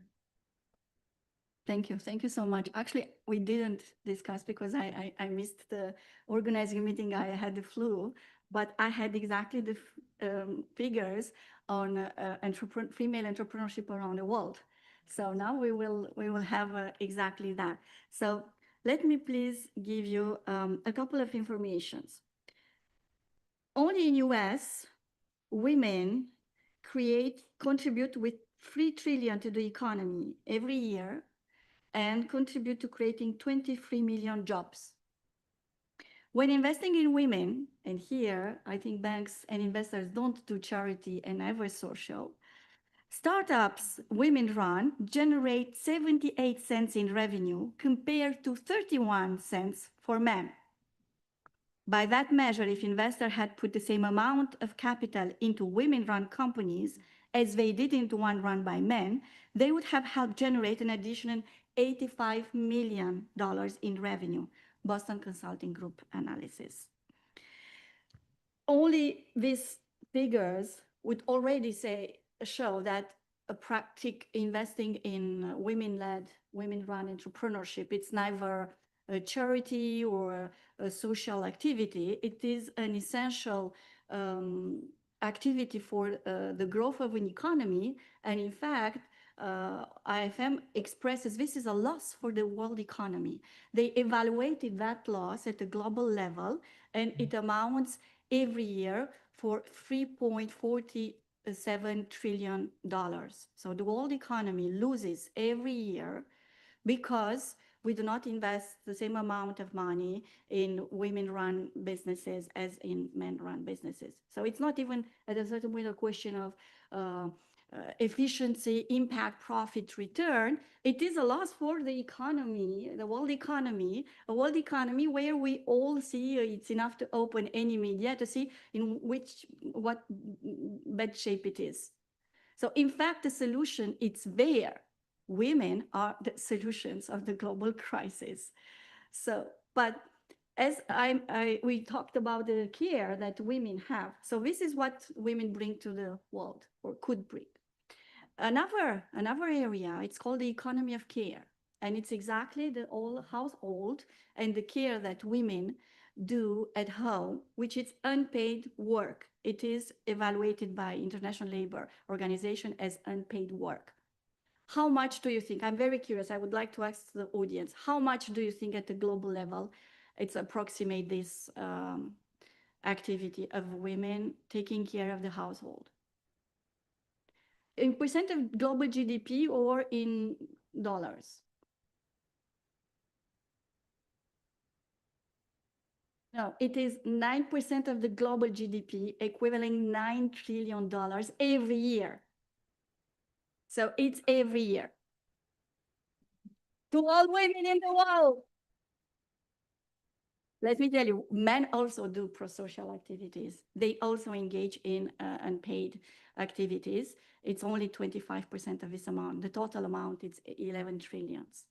Thank you. Thank you so much. Actually, we didn't discuss because I missed the organizing meeting. I had the flu, but I had exactly the figures on female entrepreneurship around the world. So now we will have exactly that. So let me please give you a couple of informations. Only in US, women contribute with 3 trillion to the economy every year and contribute to creating 23 million jobs. When investing in women, and here I think banks and investors don't do charity and ever social, startups women run generate 78 cents in revenue compared to 31 cents for men. By that measure, if investors had put the same amount of capital into women-run companies as they did into one run by men, they would have helped generate an additional $85 million in revenue, Boston Consulting Group analysis. Only these figures would already show that a practice investing in women-led, women-run entrepreneurship, it's neither a charity or a social activity. It is an essential activity for the growth of an economy. And in fact, IFM expresses this is a loss for the world economy. They evaluated that loss at a global level, and it amounts every year for $3.47 trillion. So the world economy loses every year because we do not invest the same amount of money in women-run businesses as in men-run businesses. So it's not even at a certain point a question of efficiency, impact, profit, return. It is a loss for the economy, the world economy, a world economy where we all see it's enough to open any media to see in what bad shape it is. So in fact, the solution, it's there. Women are the solutions of the global crisis. So, but as we talked about the care that women have. So this is what women bring to the world or could bring. Another area, it's called the economy of care. And it's exactly the whole household and the care that women do at home, which is unpaid work. It is evaluated by International Labour Organization as unpaid work. How much do you think? I'm very curious. I would like to ask the audience, how much do you think at the global level it's approximate this activity of women taking care of the household? In percent of global GDP or in dollars? No, it is 9% of the global GDP, equivalent $9 trillion every year. So it's every year. To all women in the world. Let me tell you, men also do pro-social activities. They also engage in unpaid activities. It's only 25% of this amount. The total amount is 11 trillions.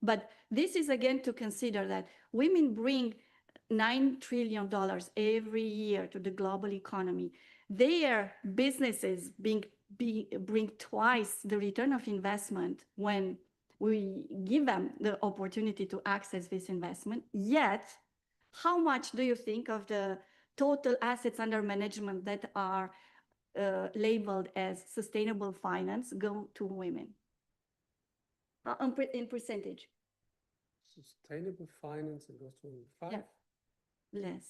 But this is again to consider that women bring $9 trillion every year to the global economy. Their businesses bring twice the return of investment when we give them the opportunity to access this investment. Yet, how much do you think of the total assets under management that are labeled as sustainable finance go to women? In percentage? Sustainable finance, it goes to 5? Yeah. Less,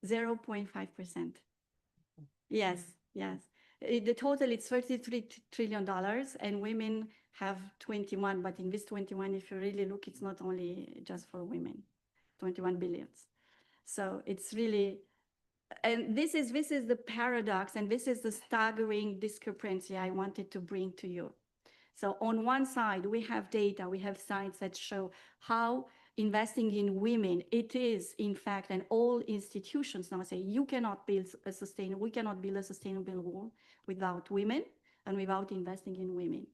0.5%. Yes, yes. The total is $33 trillion and women have 21, but in this 21, if you really look, it's not only just for women, 21 billions. So it's really, and this is the paradox, and this is the staggering discrepancy I wanted to bring to you. So on one side, we have data, we have science that show how investing in women, it is in fact, and all institutions now say, you cannot build a sustainable, we cannot build a sustainable world without women and without investing in women.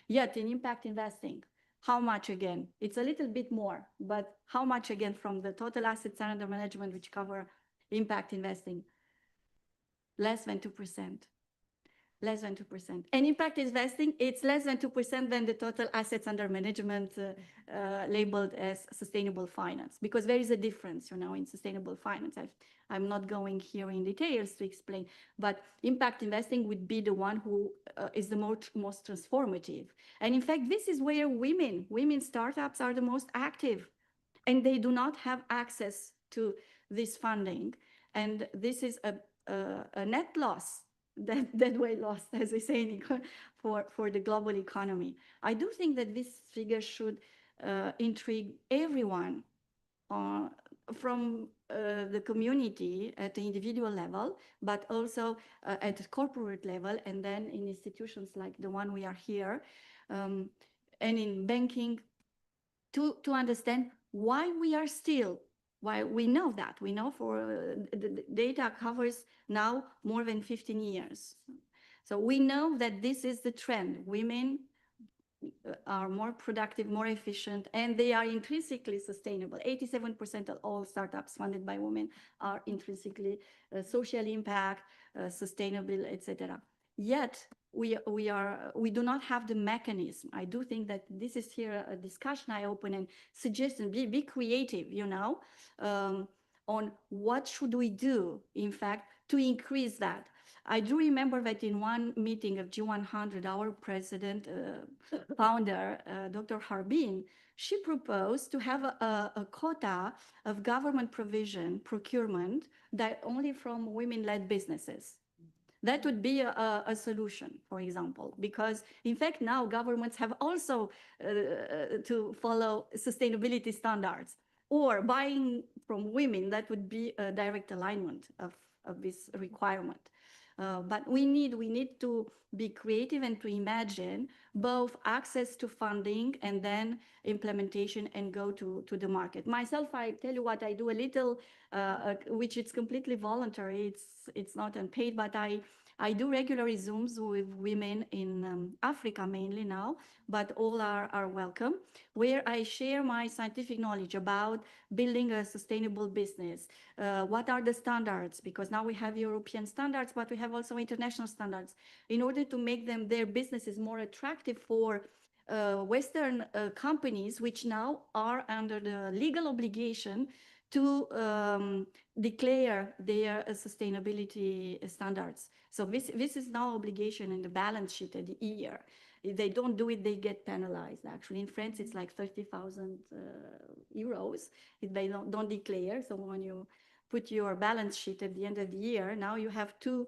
Yet in impact investing, how much again? It's a little bit more, but how much again from the total assets under management which cover impact investing? Less than 2%. Less than 2%. And impact investing, it's less than 2% than the total assets under management labeled as sustainable finance, because there is a difference, you know, in sustainable finance. I'm not going here in details to explain, but impact investing would be the one who is the most transformative. And in fact, this is where women startups are the most active, and they do not have access to this funding. And this is a net loss, that way lost, as we say, for the global economy. I do think that this figure should intrigue everyone from the community at the individual level, but also at the corporate level, and then in institutions like the one we are here, and in banking, to understand why we are still, why we know that. We know for the data covers now more than 15 years. So we know that this is the trend. Women are more productive, more efficient, and they are intrinsically sustainable. 87% of all startups funded by women are intrinsically social impact, sustainable, etc. Yet we do not have the mechanism. I do think that this is here a discussion I open and suggest, and be creative, you know, on what should we do, in fact, to increase that. I do remember that in one meeting of G100, our president, founder, Dr. Harbin, she proposed to have a quota of government provision, procurement, that only from women-led businesses. That would be a solution, for example, because in fact now governments have also to follow sustainability standards, or buying from women, that would be a direct alignment of this requirement. But we need to be creative and to imagine both access to funding and then implementation and go to the market. Myself, I tell you what, I do a little, which is completely voluntary. It's not unpaid, but I do regular Zooms with women in Africa mainly now, but all are welcome, where I share my scientific knowledge about building a sustainable business. What are the standards? Because now we have European standards, but we have also international standards, in order to make their businesses more attractive for Western companies, which now are under the legal obligation to declare their sustainability standards. So this is now obligation in the balance sheet at the year. If they don't do it, they get penalized. Actually, in France, it's like 30,000 euros if they don't declare. So when you put your balance sheet at the end of the year, now you have two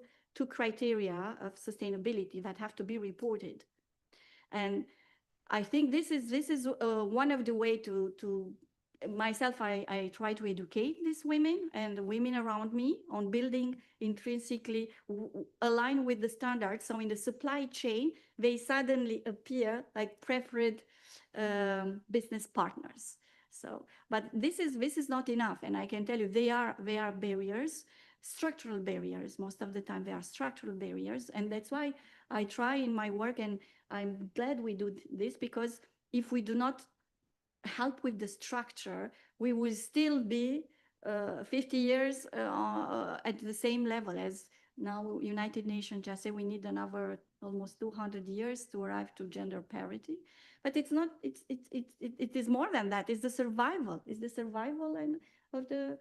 criteria of sustainability that have to be reported. And I think this is one of the way to myself, I try to educate these women and the women around me on building intrinsically aligned with the standards. So in the supply chain, they suddenly appear like preferred business partners. So, but this is not enough. And I can tell you, they are barriers, structural barriers. Most of the time they are structural barriers. And that's why I try in my work, and I'm glad we do this, because if we do not help with the structure, we will still be 50 years at the same level as Now, United Nations just say we need another almost 200 years to arrive to gender parity. But it's not, it is more than that. It's the survival. It's the survival of the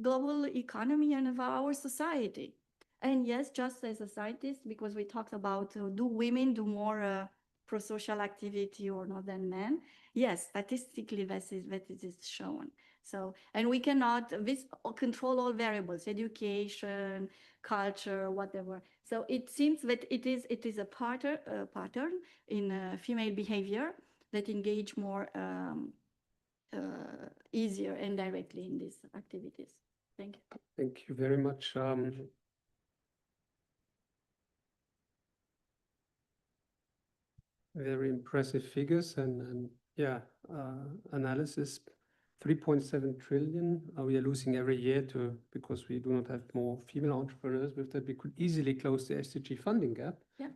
global economy and of our society. And yes, just as a scientist, because we talked about do women do more pro-social activity or not than men? Yes, statistically that is shown. So, and we cannot control all variables, education, culture, whatever. So it seems that it is a pattern in female behavior that engage more easier and directly in these activities. Thank you. Thank you very much. Very impressive figures and yeah, analysis. 3.7 trillion we are losing every year because we do not have more female entrepreneurs. With that, we could easily close the SDG funding gap. Yeah.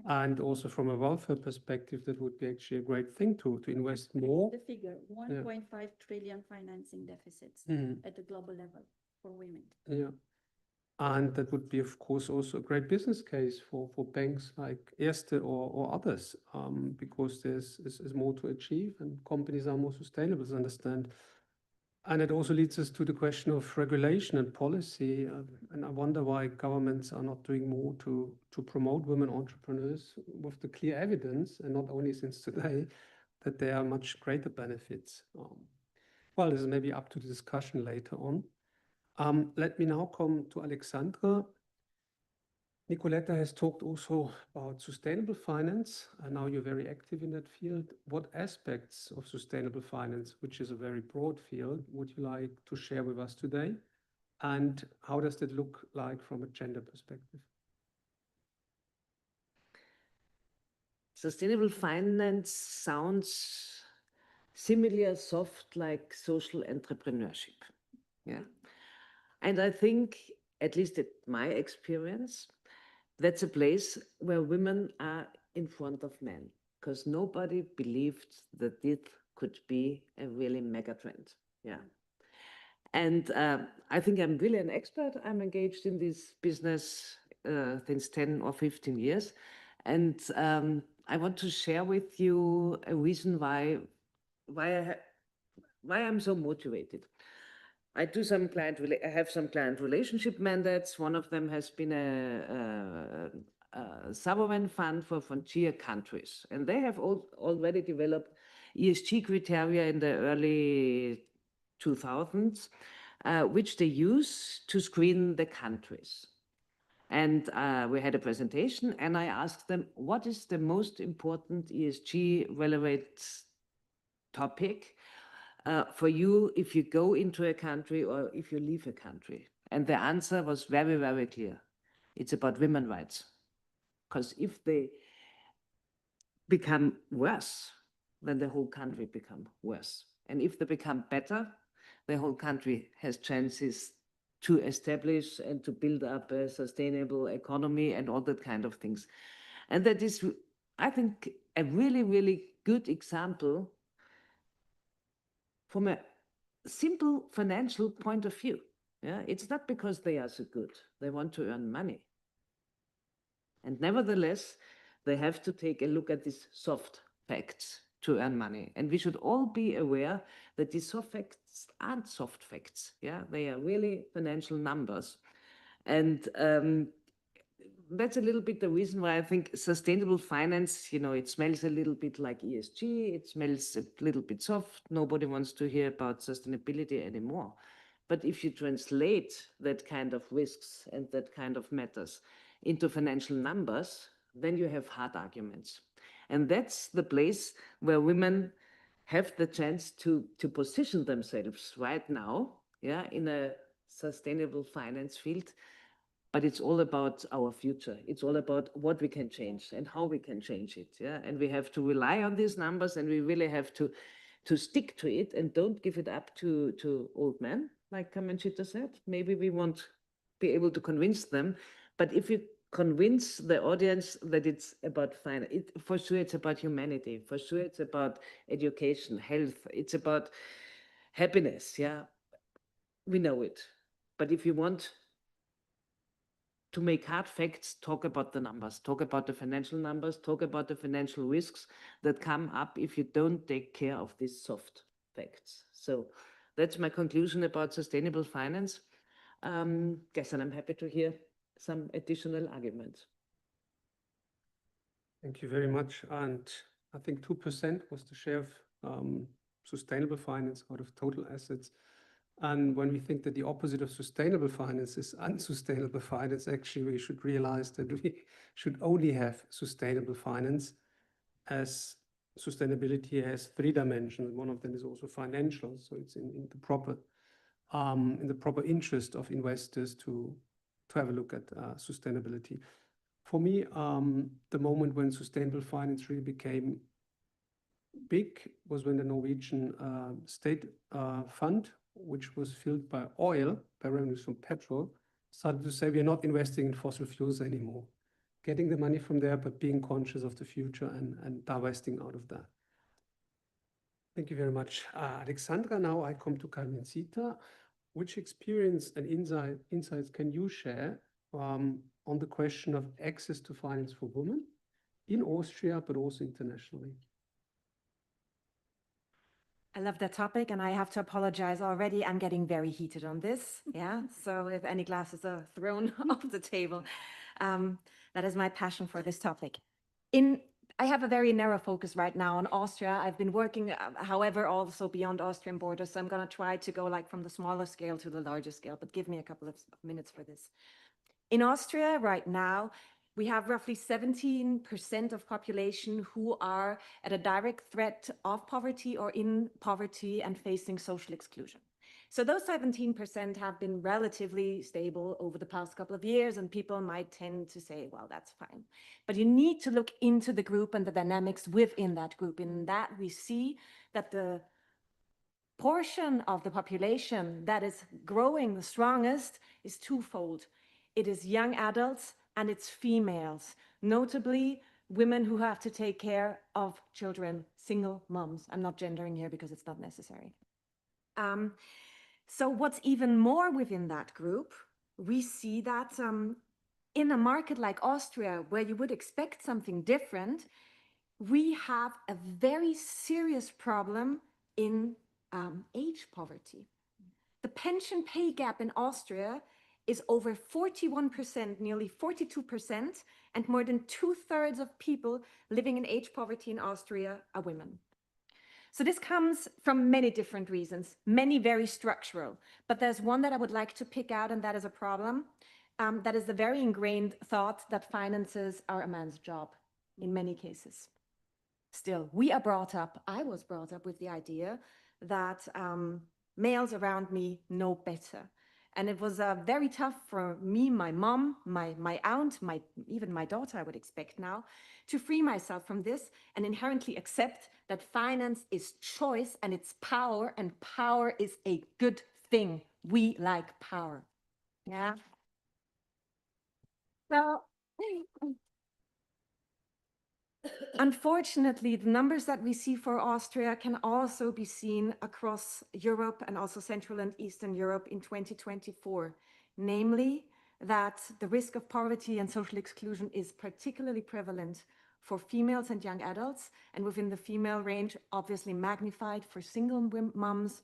And also from a welfare perspective, that would be actually a great thing to invest more. The figure, 1.5 trillion financing deficits at the global level for women. Yeah. And that would be, of course, also a great business case for banks like Erste or others, because there's more to achieve and companies are more sustainable, as I understand. And it also leads us to the question of regulation and policy. And I wonder why governments are not doing more to promote women entrepreneurs with the clear evidence, and not only since today, that there are much greater benefits. Well, this is maybe up to the discussion later on. Let me now come to Alexandra. Nicoletta has talked also about sustainable finance, and now you're very active in that field. What aspects of sustainable finance, which is a very broad field, would you like to share with us today? And how does that look like from a gender perspective? Sustainable finance sounds similar soft like social entrepreneurship. Yeah. And I think, at least at my experience, that's a place where women are in front of men, because nobody believed that this could be a really mega trend. Yeah. And I think I'm really an expert. I'm engaged in this business since 10 or 15 years. And I want to share with you a reason why I'm so motivated. I have some client relationship mandates. One of them has been a sovereign fund for frontier countries, and they have already developed ESG criteria in the early 2000s, which they use to screen the countries. And we had a presentation, and I asked them, what is the most important ESG relevant topic for you if you go into a country or if you leave a country? And the answer was very, very clear. It's about women's rights. Because if they become worse, then the whole country becomes worse. And if they become better, the whole country has chances to establish and to build up a sustainable economy and all that kind of things. And that is, I think, a really, really good example from a simple financial point of view. Yeah, it's not because they are so good. They want to earn money. And nevertheless, they have to take a look at these soft facts to earn money. And we should all be aware that these soft facts aren't soft facts. Yeah, they are really financial numbers. And that's a little bit the reason why I think sustainable finance, it smells a little bit like ESG. It smells a little bit soft. Nobody wants to hear about sustainability anymore. But if you translate that kind of risks and that kind of matters into financial numbers, then you have hard arguments. And that's the place where women have the chance to position themselves right now, yeah, in a sustainable finance field. But it's all about our future. It's all about what we can change and how we can change it. Yeah, and we have to rely on these numbers, and we really have to stick to it and don't give it up to old men, like Conchita said. Maybe we won't be able to convince them, but if you convince the audience that it's about finance, for sure it's about humanity. For sure it's about education, health. It's about happiness. Yeah, we know it. But if you want to make hard facts, talk about the numbers, talk about the financial numbers, talk about the financial risks that come up if you don't take care of these soft facts. So that's my conclusion about sustainable finance. Yes, and I'm happy to hear some additional arguments. Thank you very much. And I think 2% was the share of sustainable finance out of total assets. And when we think that the opposite of sustainable finance is unsustainable finance, actually we should realize that we should only have sustainable finance, as sustainability has 3 dimensions. One of them is also financial. So it's in the proper interest of investors to have a look at sustainability. For me, the moment when sustainable finance really became big was when the Norwegian state fund, which was filled by oil, by revenues from petrol, started to say we are not investing in fossil fuels anymore. Getting the money from there, but being conscious of the future and divesting out of that. Thank you very much, Alexandra. Now I come to Carmencita. Which experience and insights can you share on the question of access to finance for women in Austria, but also internationally? I love that topic, and I have to apologize already. I'm getting very heated on this. Yeah, so if any glasses are thrown off the table, that is my passion for this topic. I have a very narrow focus right now on Austria. I've been working, however, also beyond Austrian borders. So I'm going to try to go like from the smaller scale to the larger scale, but give me a couple of minutes for this. In Austria right now, we have roughly 17% of population who are at a direct threat of poverty or in poverty and facing social exclusion. So those 17% have been relatively stable over the past couple of years, and people might tend to say, well, that's fine. But you need to look into the group and the dynamics within that group. In that, we see that the portion of the population that is growing the strongest is twofold. It is young adults and it's females, notably women who have to take care of children, single moms. I'm not gendering here because it's not necessary. So what's even more within that group, we see that in a market like Austria, where you would expect something different, we have a very serious problem in age poverty. The pension pay gap in Austria is over 41%, nearly 42%, and more than 2/3 of people living in age poverty in Austria are women. So this comes from many different reasons, many very structural, but there's one that I would like to pick out, and that is a problem. That is the very ingrained thought that finances are a man's job in many cases. Still, I was brought up with the idea that males around me know better. And it was very tough for me, my mom, my aunt, even my daughter, I would expect now, to free myself from this and inherently accept that finance is choice and it's power, and power is a good thing. We like power. Yeah. So, unfortunately, the numbers that we see for Austria can also be seen across Europe and also Central and Eastern Europe in 2024, namely that the risk of poverty and social exclusion is particularly prevalent for females and young adults, and within the female range, obviously magnified for single moms,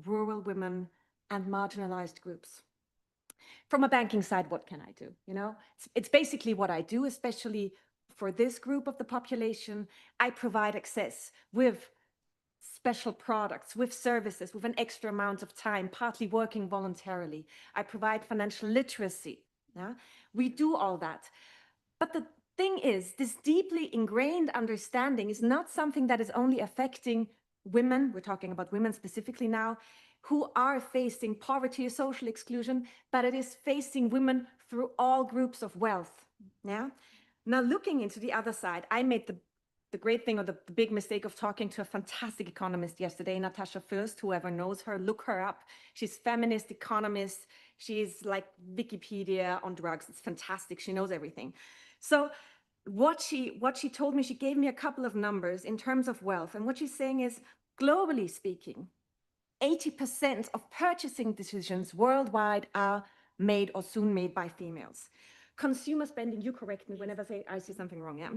rural women, and marginalized groups. From a banking side, what can I do? You know, it's basically what I do, especially for this group of the population. I provide access with special products, with services, with an extra amount of time, partly working voluntarily. I provide financial literacy. Yeah? We do all that. But the thing is, this deeply ingrained understanding is not something that is only affecting women, we're talking about women specifically now, who are facing poverty or social exclusion, but it is facing women through all groups of wealth. Yeah? Now, looking into the other side, I made the great thing or the big mistake of talking to a fantastic economist yesterday, Natasha Fürst. Whoever knows her, look her up. She's feminist economist. She's like Wikipedia on drugs. It's fantastic. She knows everything. So what she told me, she gave me a couple of numbers in terms of wealth. And what she's saying is, globally speaking, 80% of purchasing decisions worldwide are made or soon made by females. Consumer spending, you correct me whenever I see something wrong, yeah?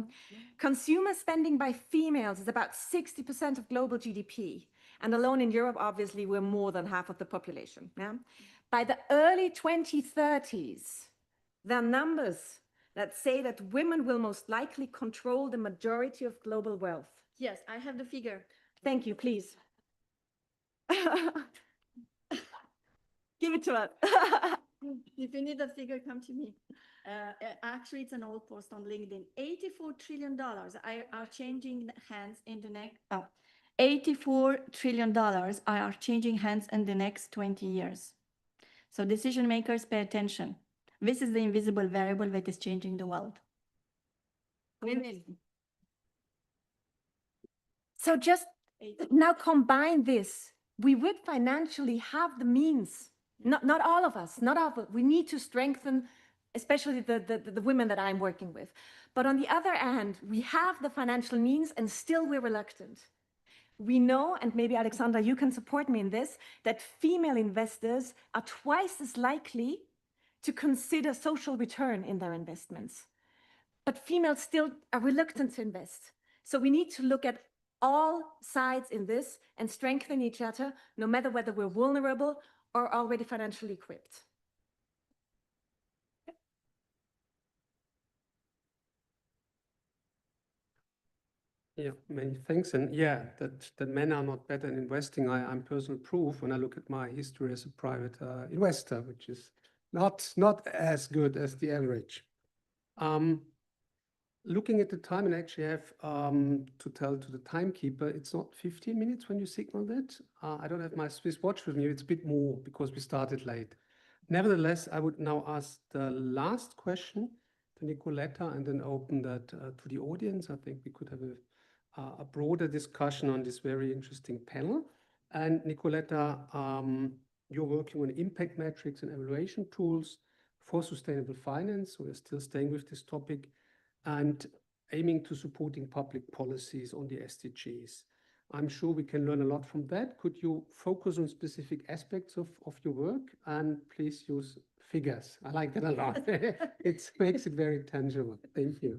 Consumer spending by females is about 60% of global GDP. And alone in Europe, obviously, we're more than half of the population, yeah? By the early 2030s, there are numbers that say that women will most likely control the majority of global wealth. Yes, I have the figure. Thank you, please. Give it to us. If you need a figure, come to me. Actually, it's an old post on LinkedIn. $84 trillion are changing hands in the next. Oh, $84 trillion are changing hands in the next 20 years. So decision makers, pay attention. This is the invisible variable that is changing the world. Women. So just now combine this. We would financially have the means. Not all of us, not all of us. We need to strengthen, especially the women that I'm working with. But on the other hand, we have the financial means and still we're reluctant. We know, and maybe Alexandra, you can support me in this, that female investors are twice as likely to consider social return in their investments. But females still are reluctant to invest. So we need to look at all sides in this and strengthen each other, no matter whether we're vulnerable or already financially equipped. Yeah, many thanks. And yeah, that men are not better in investing. I'm personal proof when I look at my history as a private investor, which is not as good as the average. Looking at the time, and I actually have to tell to the timekeeper, it's not 15 minutes when you signal that. I don't have my Swiss watch with me. It's a bit more because we started late. Nevertheless, I would now ask the last question to Nicoletta and then open that to the audience. I think we could have a broader discussion on this very interesting panel. And Nicoletta, you're working on impact metrics and evaluation tools for sustainable finance. So we're still staying with this topic and aiming to supporting public policies on the SDGs. I'm sure we can learn a lot from that. Could you focus on specific aspects of your work and please use figures? I like that a lot. It makes it very tangible. Thank you.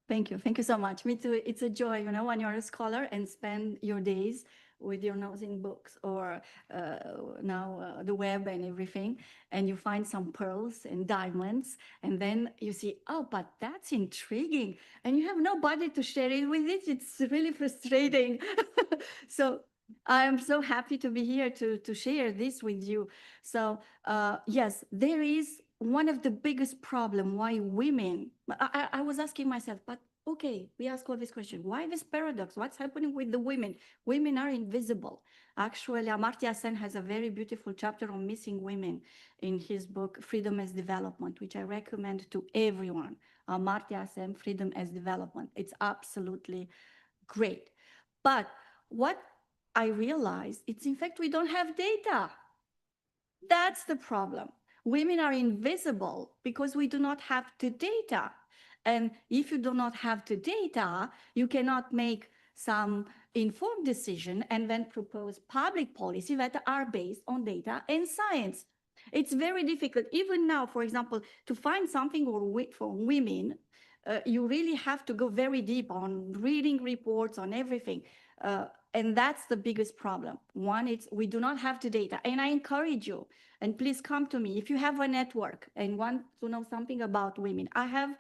Thank you. Thank you so much. Me too. It's a joy, you know, when you're a scholar and spend your days with your nose in books or now the web and everything, and you find some pearls and diamonds, and then you see, oh, but that's intriguing, and you have nobody to share it with it. It's really frustrating. So I am so happy to be here to share this with you. So yes, there is one of the biggest problem why women, I was asking myself, but okay, we ask all this question, why this paradox? What's happening with the women? Women are invisible. Actually, Amartya Sen has a very beautiful chapter on missing women in his book, Freedom as Development, which I recommend to everyone. Amartya Sen, Freedom as Development. It's absolutely great. But what I realized, it's in fact, we don't have data. That's the problem. Women are invisible because we do not have the data. And if you do not have the data, you cannot make some informed decision and then propose public policy that are based on data and science. It's very difficult, even now, for example, to find something for women, you really have to go very deep on reading reports, on everything. And that's the biggest problem. One, it's we do not have the data. And I encourage you, and please come to me if you have a network and want to know something about women. I have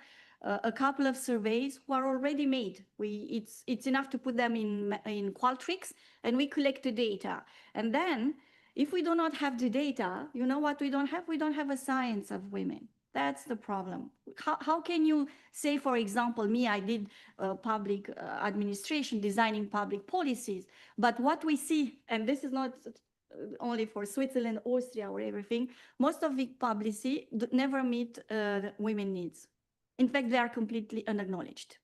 a couple of surveys who are already made. It's enough to put them in Qualtrics, and we collect the data. And then, if we do not have the data, you know what we don't have? We don't have a science of women. That's the problem. How can you say, for example, me, I did public administration, designing public policies, but what we see, and this is not only for Switzerland, Austria, or everything, most of the policy never meet women needs. In fact, they are completely unacknowledged.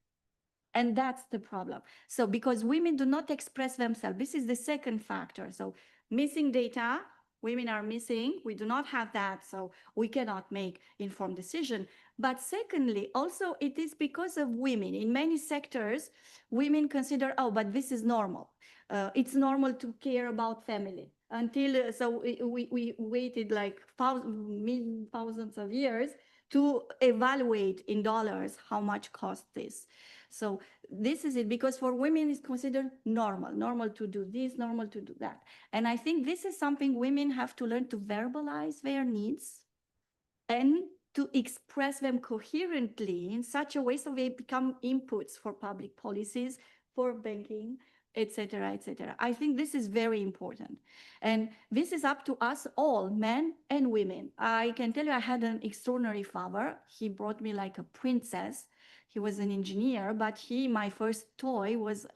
And that's the problem. So because women do not express themselves, this is the second factor. So missing data, women are missing, we do not have that, so we cannot make informed decision. But secondly, also it is because of women. In many sectors, women consider, oh, but this is normal. It's normal to care about family. until, so we waited like thousands of years to evaluate in dollars how much cost this. So this is it, because for women it's considered normal to do this, normal to do that. And I think this is something women have to learn to verbalize their needs and to express them coherently in such a way so they become inputs for public policies, for banking, etc., etc. I think this is very important. And this is up to us all, men and women. I can tell you I had an extraordinary father. He brought me like a princess. He was an engineer, but my first toy was,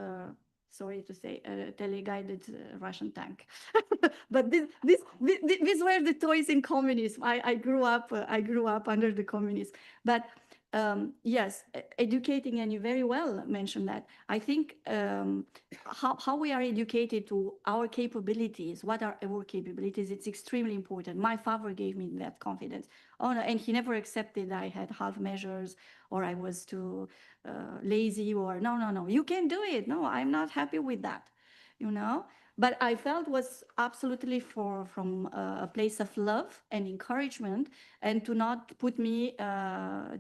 sorry to say, a teleguided Russian tank. But these were the toys in communism. I grew up under the communists. But yes, educating, and you very well mentioned that. I think how we are educated to our capabilities, what are our capabilities, it's extremely important. My father gave me that confidence. Oh, no, and he never accepted I had half measures or I was too lazy, or no, you can do it. No, I'm not happy with that, you know? But I felt was absolutely from a place of love and encouragement, and to not put me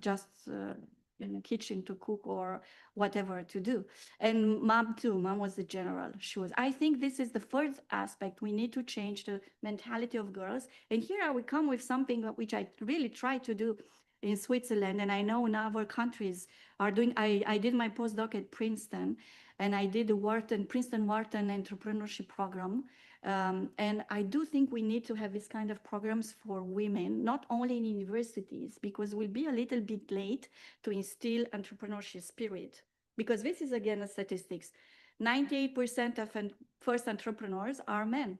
just in the kitchen to cook or whatever to do. And mom too, mom was the general. I think this is the first aspect. We need to change the mentality of girls. And here I will come with something which I really try to do in Switzerland, and I know in other countries are doing. I did my postdoc at Princeton, and I did the Princeton-Wharton entrepreneurship program. And I do think we need to have this kind of programs for women, not only in universities, because we'll be a little bit late to instill entrepreneurship spirit. Because this is, again, a statistics. 98% of first entrepreneurs are men.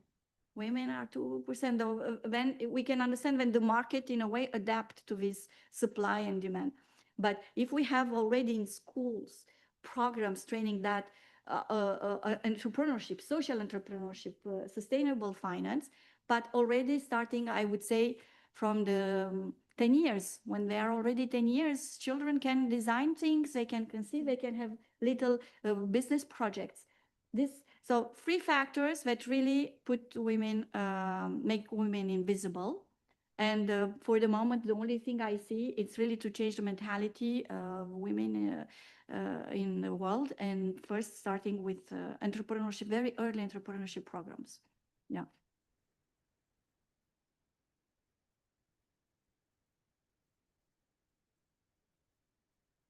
Women are 2%. Though, then we can understand when the market, in a way, adapt to this supply and demand. But if we have already in schools programs training that entrepreneurship, social entrepreneurship, sustainable finance, but already starting, I would say, from the 10 years, when they are already 10 years, children can design things, they can conceive, they can have little business projects. So 3 factors that really put women, make women invisible. And for the moment, the only thing I see, it's really to change the mentality of women in the world, and first starting with entrepreneurship, very early entrepreneurship programs. Yeah.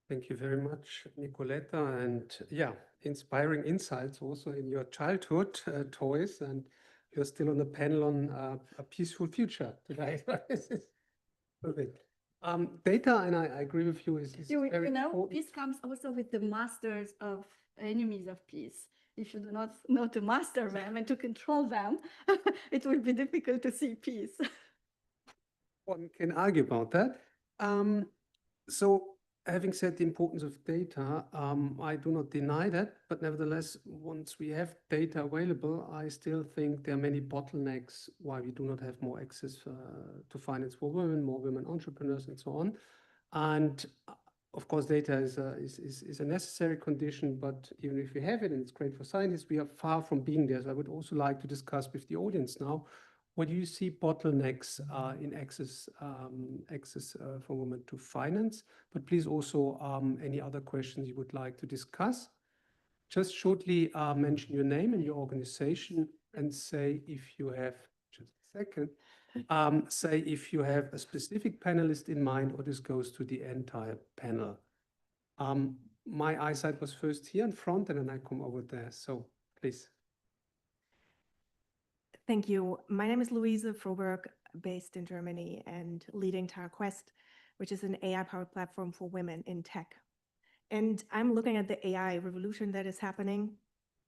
Thank you very much, Nicoletta, and yeah, inspiring insights also in your childhood toys, and you're still on the panel on a peaceful future today. This is perfect. Data, and I agree with you, is very important. This comes also with the masters of enemies of peace. If you do not know to master them and to control them, it will be difficult to see peace. One can argue about that. So having said the importance of data, I do not deny that, but nevertheless, once we have data available, I still think there are many bottlenecks why we do not have more access to finance for women, more women entrepreneurs, and so on. And of course, data is a necessary condition, but even if we have it and it's great for scientists, we are far from being there. So I would also like to discuss with the audience now, what do you see bottlenecks in access for women to finance? But please also any other questions you would like to discuss. Just shortly mention your name and your organization and say if you have, just a second, say if you have a specific panelist in mind or this goes to the entire panel. My eyesight was first here in front and then I come over there. So please. Thank you. My name is Luise Froberg, based in Germany and leading TireQuest, which is an AI-powered platform for women in tech. And I'm looking at the AI revolution that is happening.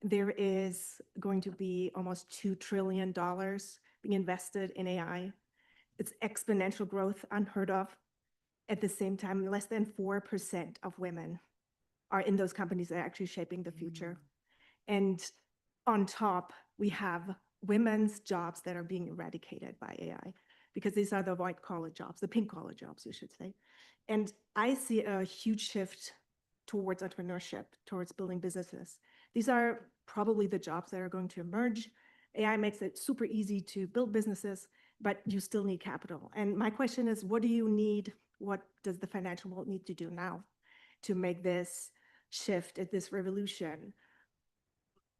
There is going to be almost $2 trillion being invested in AI. It's exponential growth, unheard of. At the same time, less than 4% of women are in those companies that are actually shaping the future. And on top, we have women's jobs that are being eradicated by AI, because these are the white-collar jobs, the pink-collar jobs, you should say. And I see a huge shift towards entrepreneurship, towards building businesses. These are probably the jobs that are going to emerge AI makes it super easy to build businesses, but you still need capital. And my question is, what do you need? What does the financial world need to do now to make this shift, this revolution,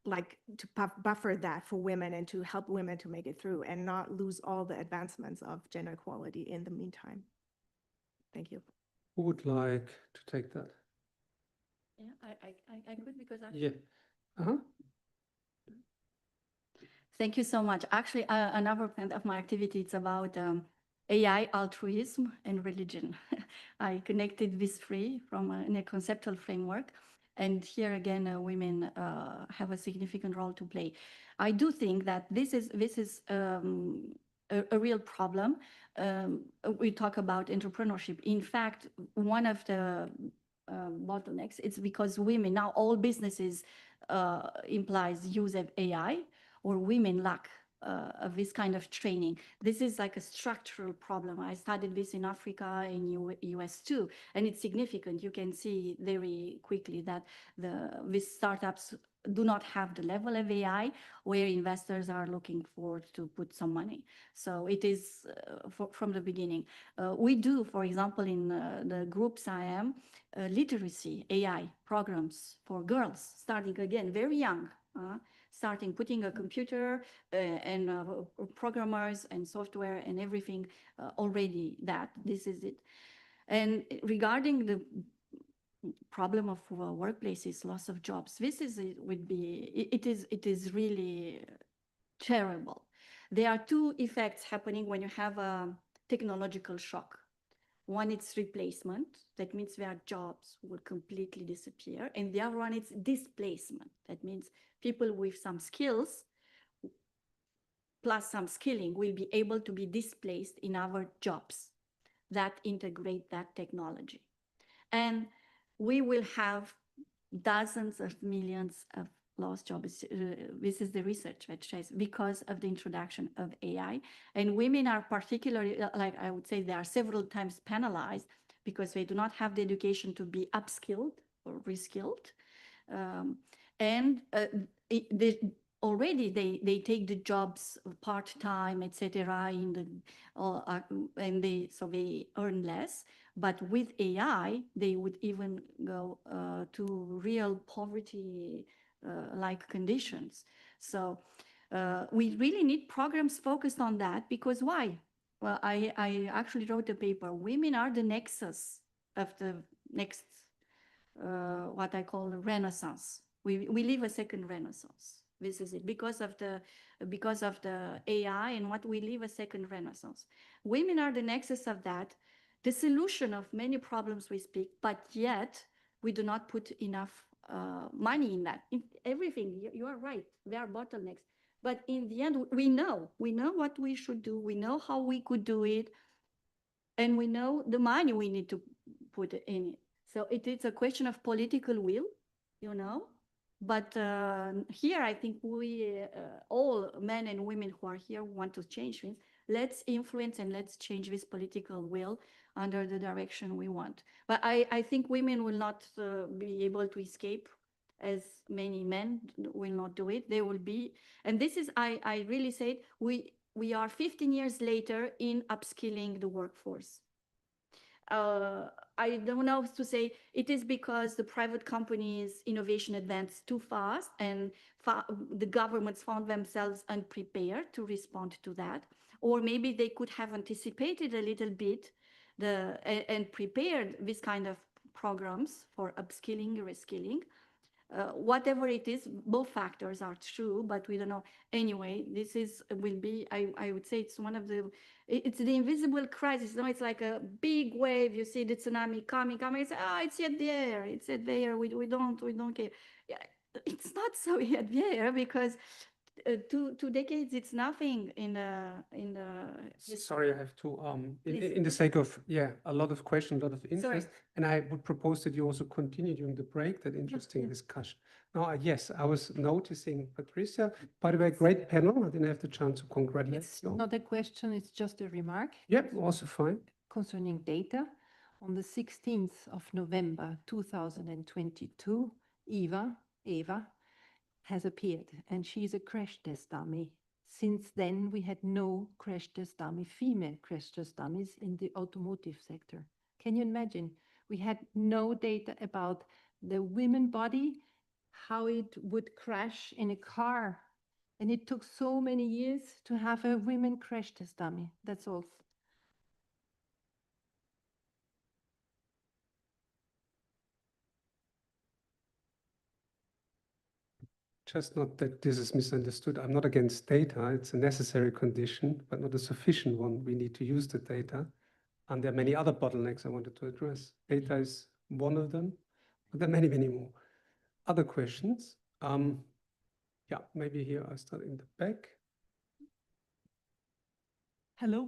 like to buffer that for women and to help women to make it through and not lose all the advancements of gender equality in the meantime? Thank you. Who would like to take that? Yeah, I could because Yeah. Uh-huh. Thank you so much. Actually, another point of my activity is about AI, altruism, and religion. I connected these three in a conceptual framework. And here again, women have a significant role to play. I do think that this is a real problem. We talk about entrepreneurship. In fact, one of the bottlenecks, it's because women, now all businesses implies use of AI, or women lack of this kind of training. This is like a structural problem. I studied this in Africa, in US too, and it's significant. You can see very quickly that these startups do not have the level of AI where investors are looking for to put some money. So it is from the beginning. We do, for example, in the groups I am, literacy, AI programs for girls, starting again, very young. Starting putting a computer and programmers and software and everything already that this is it. And regarding the problem of workplaces, loss of jobs, this is it is really terrible. There are two effects happening when you have a technological shock. One, it's replacement. That means their jobs will completely disappear. And the other one, it's displacement. That means people with some skills plus some skilling will be able to be displaced in other jobs that integrate that technology. And we will have dozens of millions of lost jobs. This is the research that shows because of the introduction of AI. And women are particularly, like I would say, they are several times penalized because they do not have the education to be upskilled or reskilled. Already they take the jobs part-time, etc. And they earn less. But with AI, they would even go to real poverty like conditions. So we really need programs focused on that, because why? Well, I actually wrote a paper. Women are the nexus of the next, what I call the renaissance. We live a second renaissance. This is it, because of the AI and what we live a second renaissance. Women are the nexus of that, the solution of many problems we speak, but yet we do not put enough money in that. In everything, you are right, there are bottlenecks. But in the end, we know what we should do, we know how we could do it, and we know the money we need to put in it. So it is a question of political will, But here, I think we, all men and women who are here, want to change things. Let's influence and let's change this political will under the direction we want. But I think women will not be able to escape, as many men will not do it. They will be, and this is, I really say, we are 15 years later in upskilling the workforce. I don't know how to say, it is because the private companies' innovation advanced too fast, and the governments found themselves unprepared to respond to that. Or maybe they could have anticipated a little bit and prepared this kind of programs for upskilling, reskilling. Whatever it is, both factors are true, but we don't know. Anyway, this will be, I would say it's one of the, it's the invisible crisis. No, it's like a big wave. You see the tsunami coming. It's, it's yet there. It's yet there. We don't care. Yeah, it's not so yet there, because 2 decades, it's nothing in the. Sorry, I have to, in the sake of, a lot of questions, a lot of interest. Sorry. And I would propose that you also continue during the break, that interesting discussion. Now, yes, I was noticing, Patricia, by the way, great panel. I didn't have the chance to congratulate It's you. not a question, it's just a remark. Yep, also fine. Concerning data, on the 16th of November 2022, Eva has appeared, and she's a crash test dummy. Since then, we had no crash test dummy, female crash test dummies in the automotive sector. Can you imagine? We had no data about the women body, how it would crash in a car. And it took so many years to have a women crash test dummy. That's all. Just not that this is misunderstood. I'm not against data. It's a necessary condition, but not a sufficient one. We need to use the data. And there are many other bottlenecks I wanted to address. Data is one of them, but there are many, many more. Other questions? Yeah, maybe here I'll start in the back. Hello.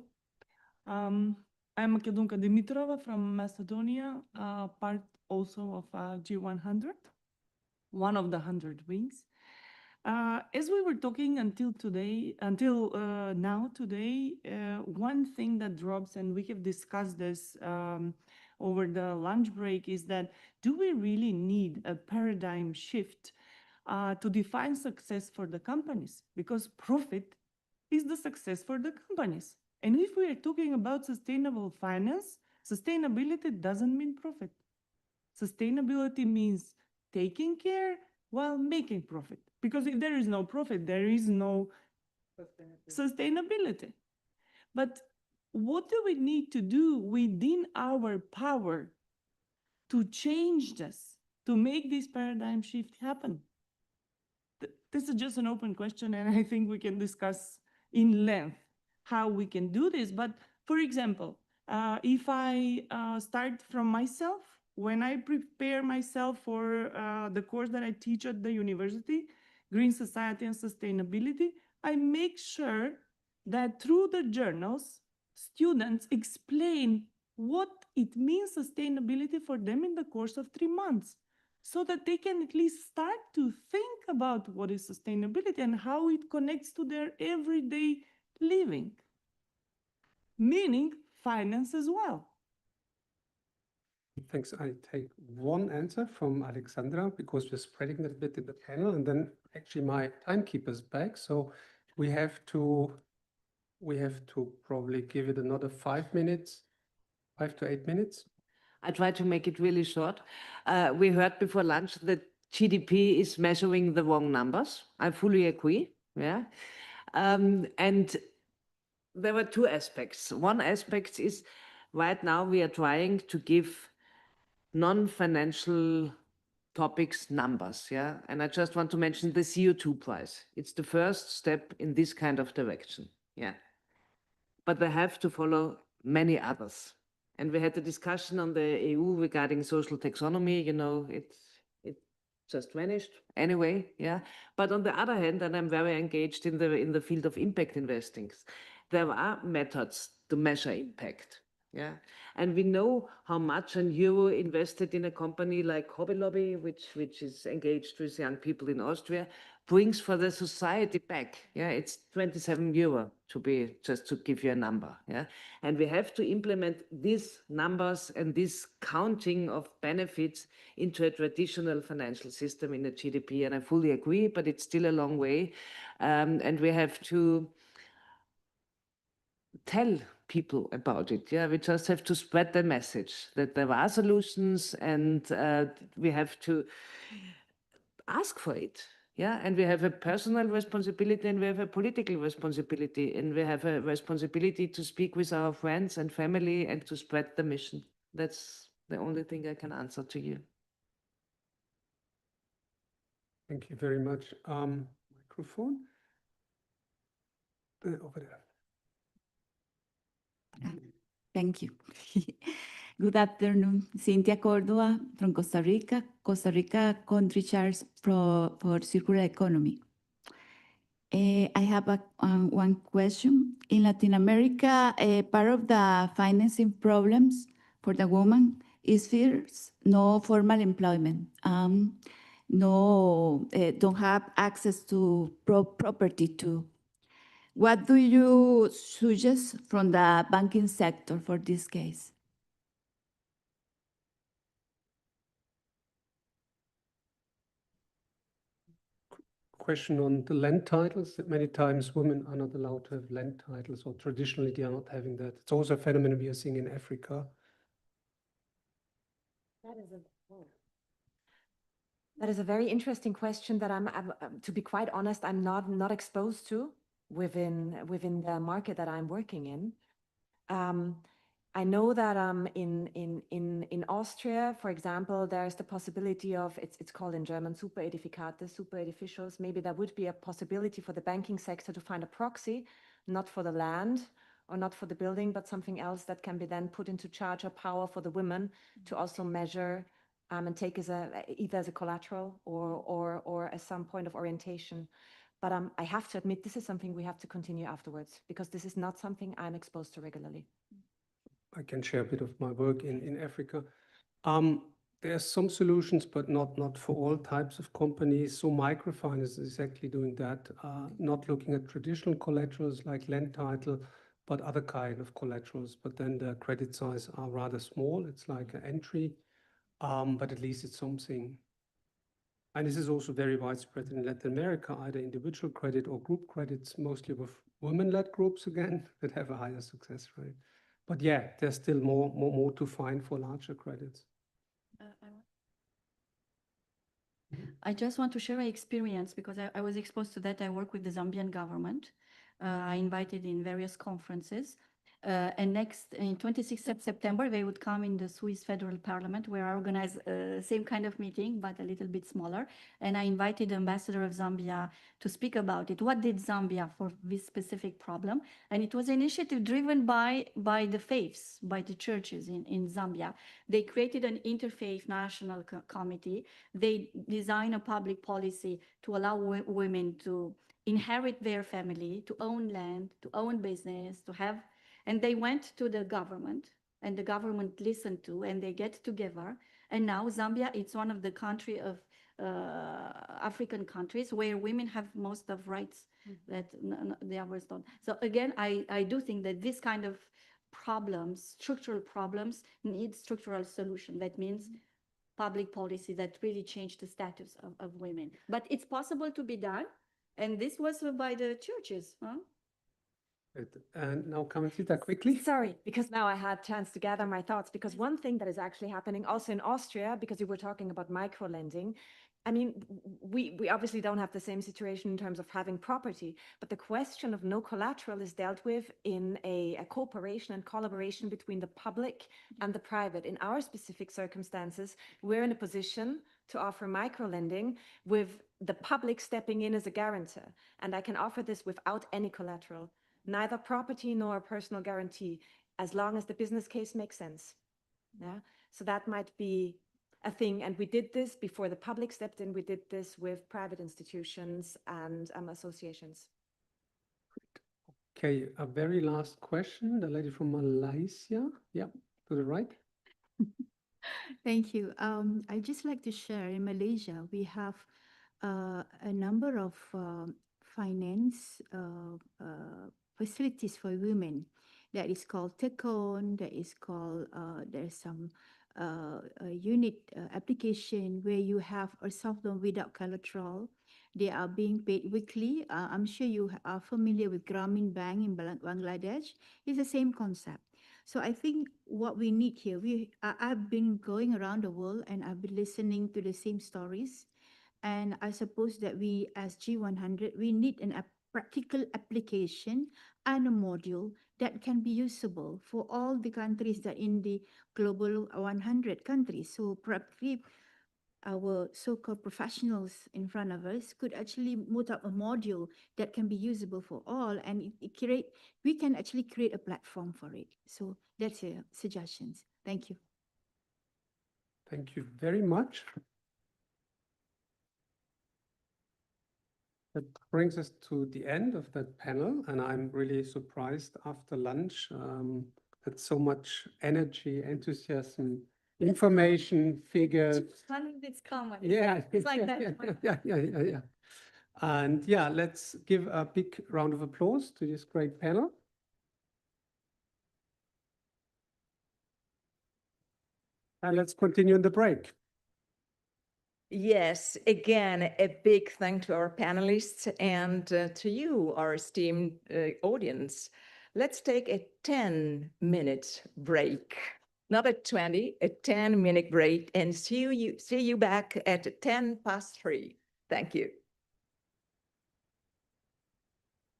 I'm Makedonka Dimitrova from Macedonia, part also of G100, one of the 100 wings. As we were talking until now today, one thing that drops, and we have discussed this over the lunch break, is that do we really need a paradigm shift to define success for the companies? Because profit is the success for the companies. And if we are talking about sustainable finance, sustainability doesn't mean profit. Sustainability means taking care while making profit. Because if there is no profit, there is no sustainability. But what do we need to do within our power to change this, to make this paradigm shift happen? This is just an open question, and I think we can discuss in length how we can do this. But for example, if I start from myself, when I prepare myself for the course that I teach at the university, Green Society and Sustainability, I make sure that through the journals, students explain what it means sustainability for them in the course of 3 months, so that they can at least start to think about what is sustainability and how it connects to their everyday living, meaning finance as well. Thanks. I take one answer from Alexandra because we're spreading it a bit in the panel, and then actually my timekeeper's back. So we have to probably give it another 5 minutes, 5 to 8 minutes. I try to make it really short. We heard before lunch that GDP is measuring the wrong numbers. I fully agree. Yeah. And there were two aspects. One aspect is right now we are trying to give non-financial topics numbers. Yeah. And I just want to mention the CO2 price. It's the first step in this kind of direction. Yeah. But they have to follow many others. And we had a discussion on the EU regarding social taxonomy, you know, it just vanished anyway, yeah. But on the other hand, and I'm very engaged in the field of impact investing, there are methods to measure impact, yeah. And we know how much an euro invested in a company like Hobby Lobby, which is engaged with young people in Austria, brings for the society back. Yeah, it's 27 euro just to give you a number. Yeah, and we have to implement these numbers and this counting of benefits into a traditional financial system in the GDP. And I fully agree, but it's still a long way. And we have to tell people about it. Yeah, we just have to spread the message that there are solutions, and we have to ask for it. Yeah, and we have a personal responsibility and we have a political responsibility, and we have a responsibility to speak with our friends and family and to spread the mission. That's the only thing I can answer to you. Thank you very much. Microphone. Over there. Thank you. Good afternoon. Cynthia Cordova from Costa Rica. Costa Rica country charts for circular economy. I have one question. In Latin America, part of the financing problems for the woman is first no formal employment. Don't have access to property too. What do you suggest from the banking sector for this case? question on the land titles, that many times women are not allowed to have land titles, or traditionally they are not having that. It's also a phenomenon we are seeing in Africa. That is a very interesting question that to be quite honest, I'm not exposed to within the market that I'm working in. I know that in Austria, for example, there's the possibility of, it's called in German Superedifikate, superedificials. Maybe there would be a possibility for the banking sector to find a proxy, not for the land or not for the building, but something else that can be then put into charge or power for the women to also measure and take as either as a collateral or as some point of orientation. But I have to admit, this is something we have to continue afterwards, because this is not something I'm exposed to regularly. I can share a bit of my work in Africa. There are some solutions, but not for all types of companies. So microfinance is exactly doing that, not looking at traditional collaterals like land title, but other kind of collaterals. But then the credit size are rather small. It's like an entry, but at least it's something. And this is also very widespread in Latin America, either individual credit or group credits, mostly with women-led groups again, that have a higher success rate. But yeah, there's still more to find for larger credits. I just want to share my experience, because I was exposed to that. I work with the Zambian government. I invited in various conferences. And next, in 26th of September, they would come in the Swiss Federal Parliament, where I organize same kind of meeting, but a little bit smaller. And I invited the ambassador of Zambia to speak about it. What did Zambia for this specific problem? And it was an initiative driven by the faiths, by the churches in Zambia. They created an interfaith national committee. They designed a public policy to allow women to inherit their family, to own land, to own business, to have. And they went to the government, and the government listened to, and they get together. And now Zambia, it's one of the country of African countries where women have most of rights that the others don't. So again, I do think that this kind of problems, structural problems, need structural solution. That means public policy that really change the status of women. But it's possible to be done. And this was by the churches, huh? And now Kamencita, quickly. Sorry, because now I had a chance to gather my thoughts, because one thing that is actually happening also in Austria, because you were talking about micro-lending, I mean, we obviously don't have the same situation in terms of having property, but the question of no collateral is dealt with in a cooperation and collaboration between the public and the private. In our specific circumstances, we're in a position to offer micro-lending with the public stepping in as a guarantor, and I can offer this without any collateral. Neither property nor a personal guarantee, as long as the business case makes sense. Yeah, so that might be a thing. And we did this before the public stepped in. We did this with private institutions and associations. Okay, a very last question. The lady from Malaysia. Yeah, to the right. Thank you. I'd just like to share, in Malaysia, we have a number of finance facilities for women. That is called Tekon, that is called, there's some unit application where you have a soft loan without collateral. They are being paid weekly. I'm sure you are familiar with Grameen Bank in Bangladesh. It's the same concept. So I think what we need here, I've been going around the world and I've been listening to the same stories. And I suppose that we, as G100, we need a practical application and a module that can be usable for all the countries that in the global 100 countries. So probably our so-called professionals in front of us could actually put up a module that can be usable for all, and we can actually create a platform for it. So that's your suggestions. Thank you. Thank you very much. That brings us to the end of that panel, and I'm really surprised after lunch that so much energy, enthusiasm, information, figures. It's common. Yeah, It's like that. yeah. And yeah, let's give a big round of applause to this great panel. And let's continue in the break. Yes, again, a big thank to our panelists and to you, our esteemed audience. Let's take a 10-minute break. Not a 20, a 10-minute break, and see you back at 3:10. Thank you.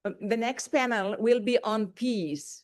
The next panel will be on peace.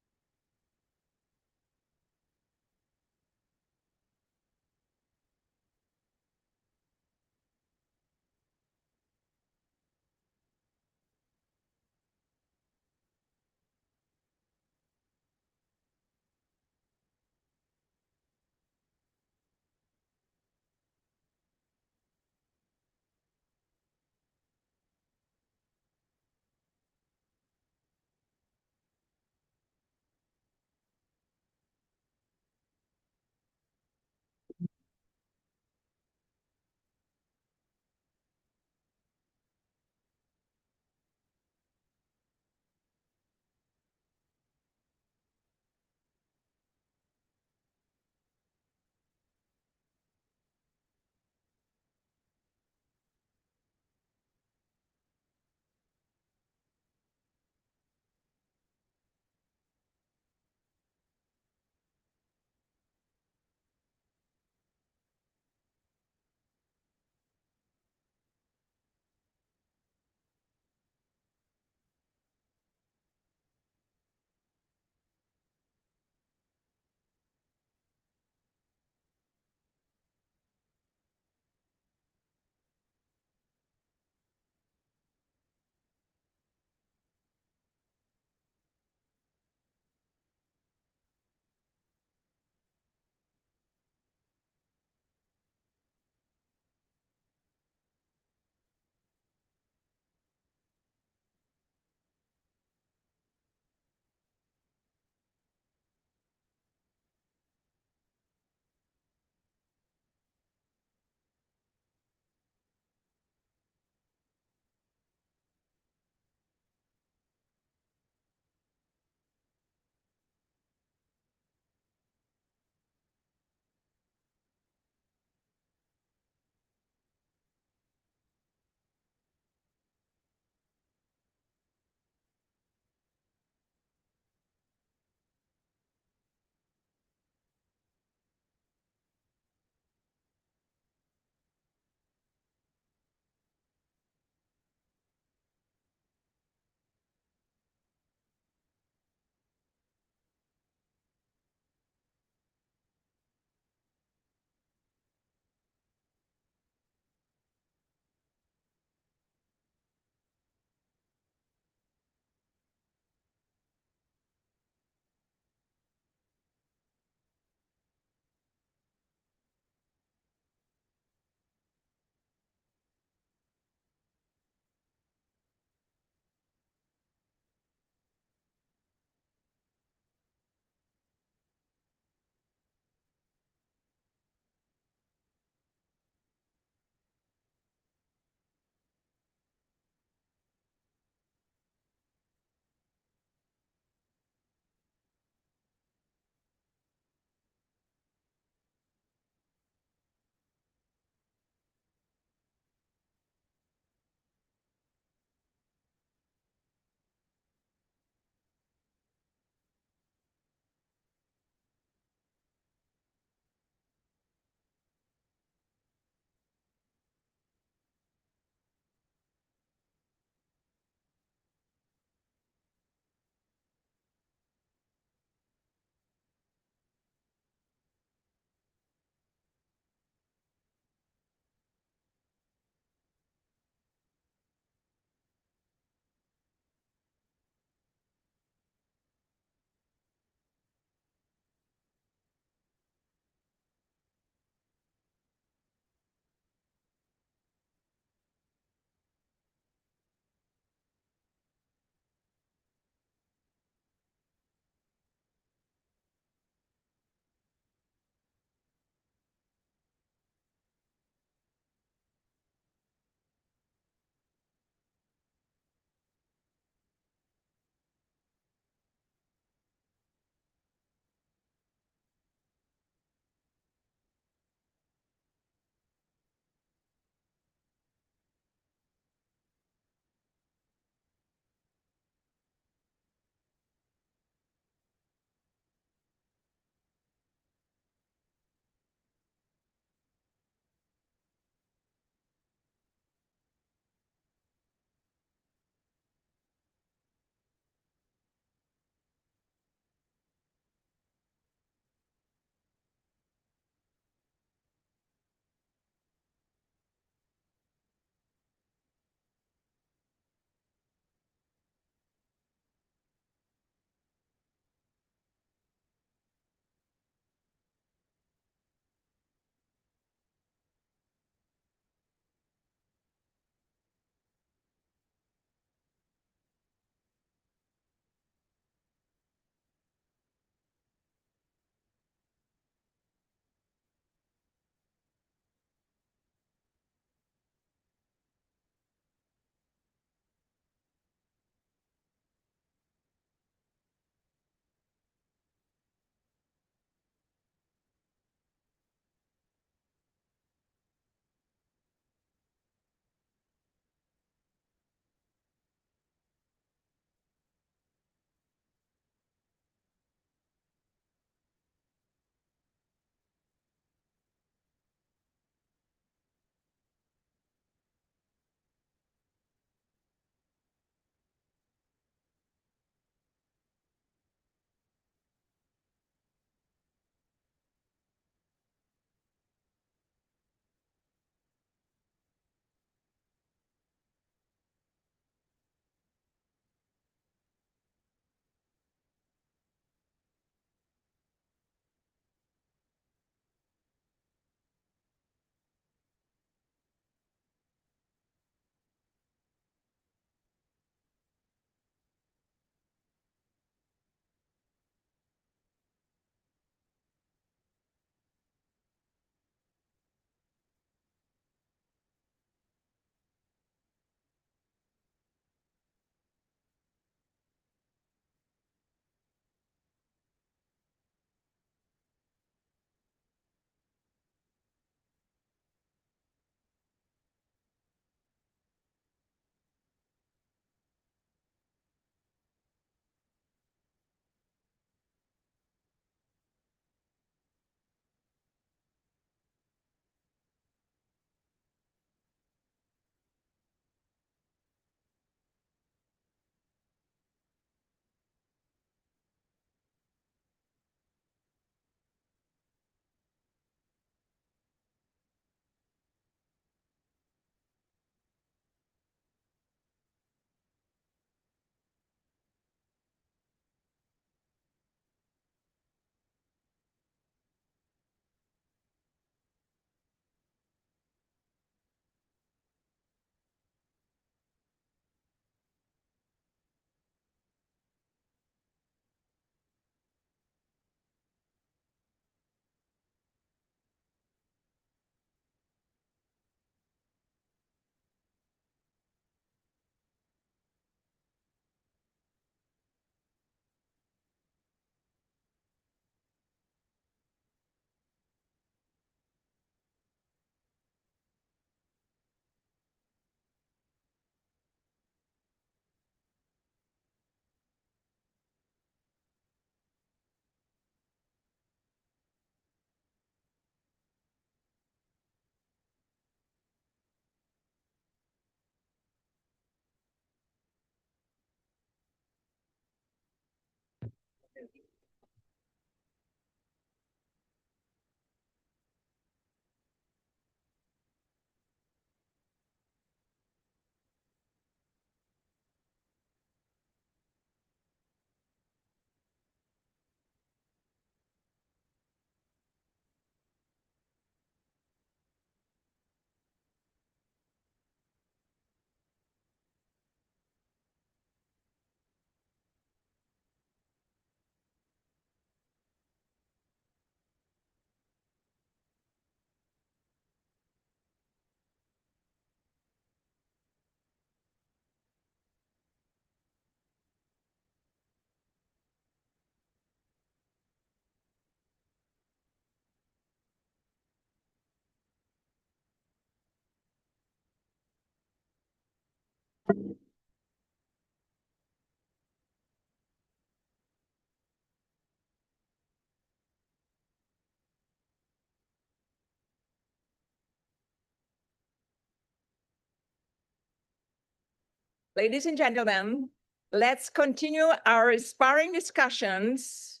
Ladies and gentlemen, let's continue our inspiring discussions.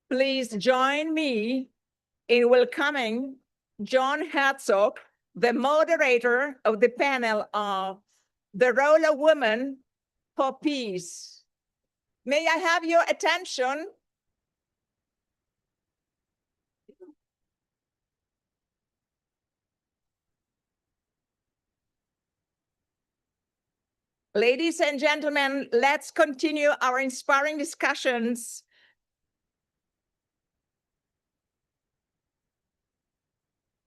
Please join me in welcoming John Herzog, the moderator of the panel of The Role of Women for Peace. May I have your attention? Ladies and gentlemen, let's continue our inspiring discussions.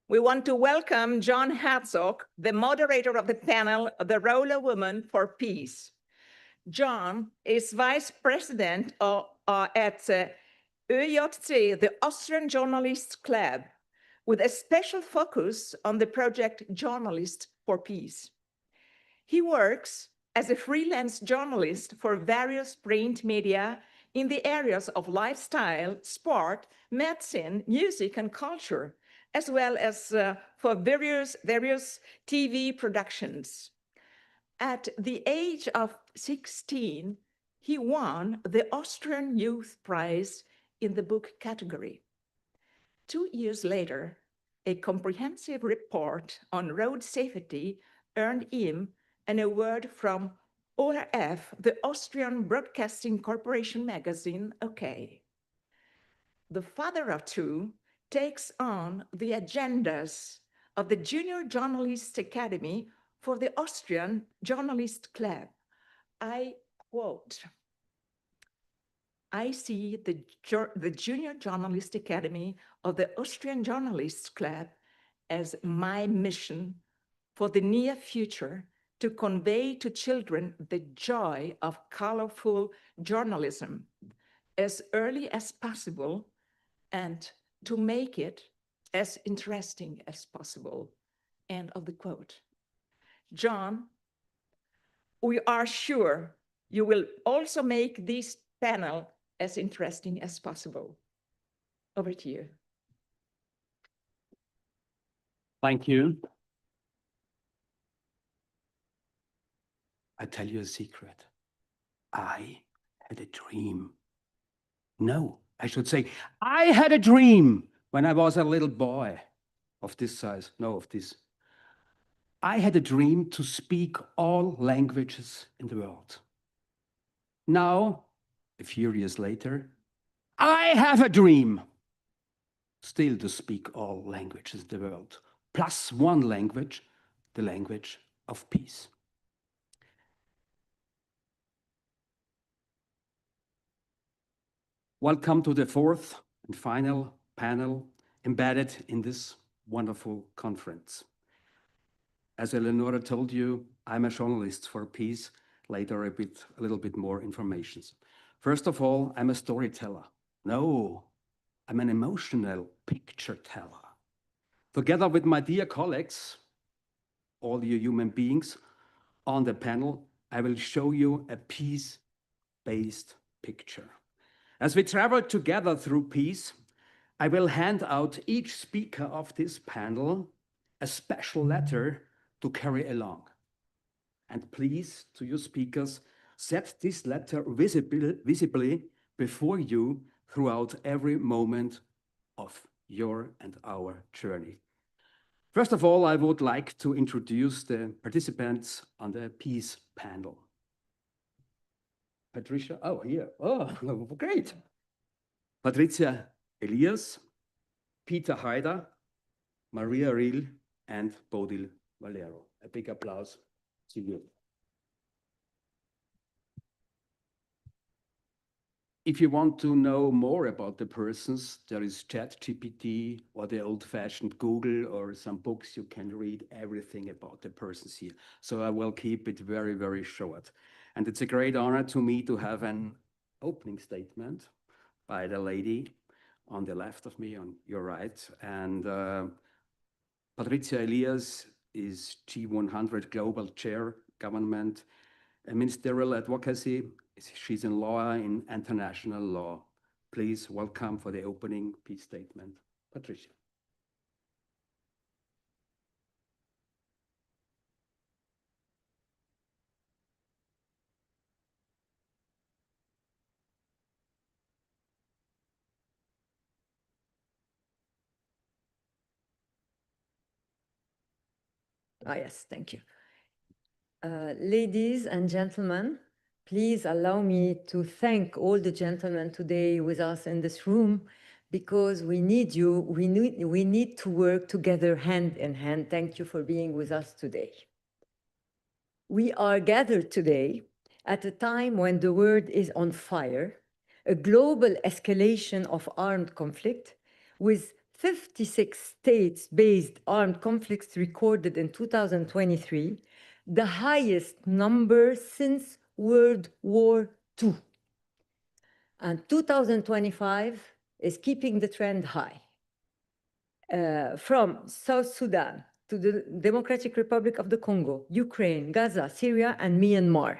We want to welcome John Herzog, the moderator of the panel, The Role of Women for Peace. John is vice president at ÖJC, the Austrian Journalists Club, with a special focus on the project Journalists for Peace. He works as a freelance journalist for various print media in the areas of lifestyle, sport, medicine, music, and culture, as well as for various TV productions. At the age of 16, he won the Austrian Youth Prize in the book category. 2 years later, a comprehensive report on road safety earned him an award from ORF, the Austrian Broadcasting Corporation magazine, OK. The father of two takes on the agendas of the Junior Journalists Academy for the Austrian Journalist Club. I quote, "I see the Junior Journalist Academy of the Austrian Journalists Club as my mission for the near future to convey to children the joy of colorful journalism as early as possible and to make it as interesting as possible." End of the quote. John, we are sure you will also make this panel as interesting as possible. Over to you. Thank you. I tell you a secret. I had a dream. No, I should say, I had a dream when I was a little boy of this size. No, of this. I had a dream to speak all languages in the world. Now, a few years later, I have a dream still to speak all languages in the world, plus one language, the language of peace. Welcome to the fourth and final panel embedded in this wonderful conference. As Eleonora told you, I'm a journalist for peace. Later, a little bit more information. First of all, I'm a storyteller. No, I'm an emotional picture teller. Together with my dear colleagues, all you human beings on the panel, I will show you a peace-based picture. As we travel together through peace, I will hand out each speaker of this panel a special letter to carry along. And please, to your speakers, set this letter visibly before you throughout every moment of your and our journey. First of all, I would like to introduce the participants on the peace panel. Patricia, oh, here, oh, great. Patricia Elias, Peter Haider, Maria Riel, and Bodil Valero. A big applause to you. If you want to know more about the persons, there is ChatGPT or the old-fashioned Google or some books you can read everything about the persons here. So I will keep it very, very short. And it's a great honor to me to have an opening statement by the lady on the left of me, on your right. And Patricia Elias is G100 Global Chair, Government, Ministerial Advocacy. She's a lawyer in international law. Please welcome for the opening peace statement, Patricia. Yes, thank you. Ladies and gentlemen, please allow me to thank all the gentlemen today with us in this room, because we need you. We need to work together hand in hand. Thank you for being with us today. We are gathered today at a time when the world is on fire, a global escalation of armed conflict, with 56 states-based armed conflicts recorded in 2023, the highest number since World War II. And 2025 is keeping the trend high. From South Sudan to the Democratic Republic of the Congo, Ukraine, Gaza, Syria, and Myanmar.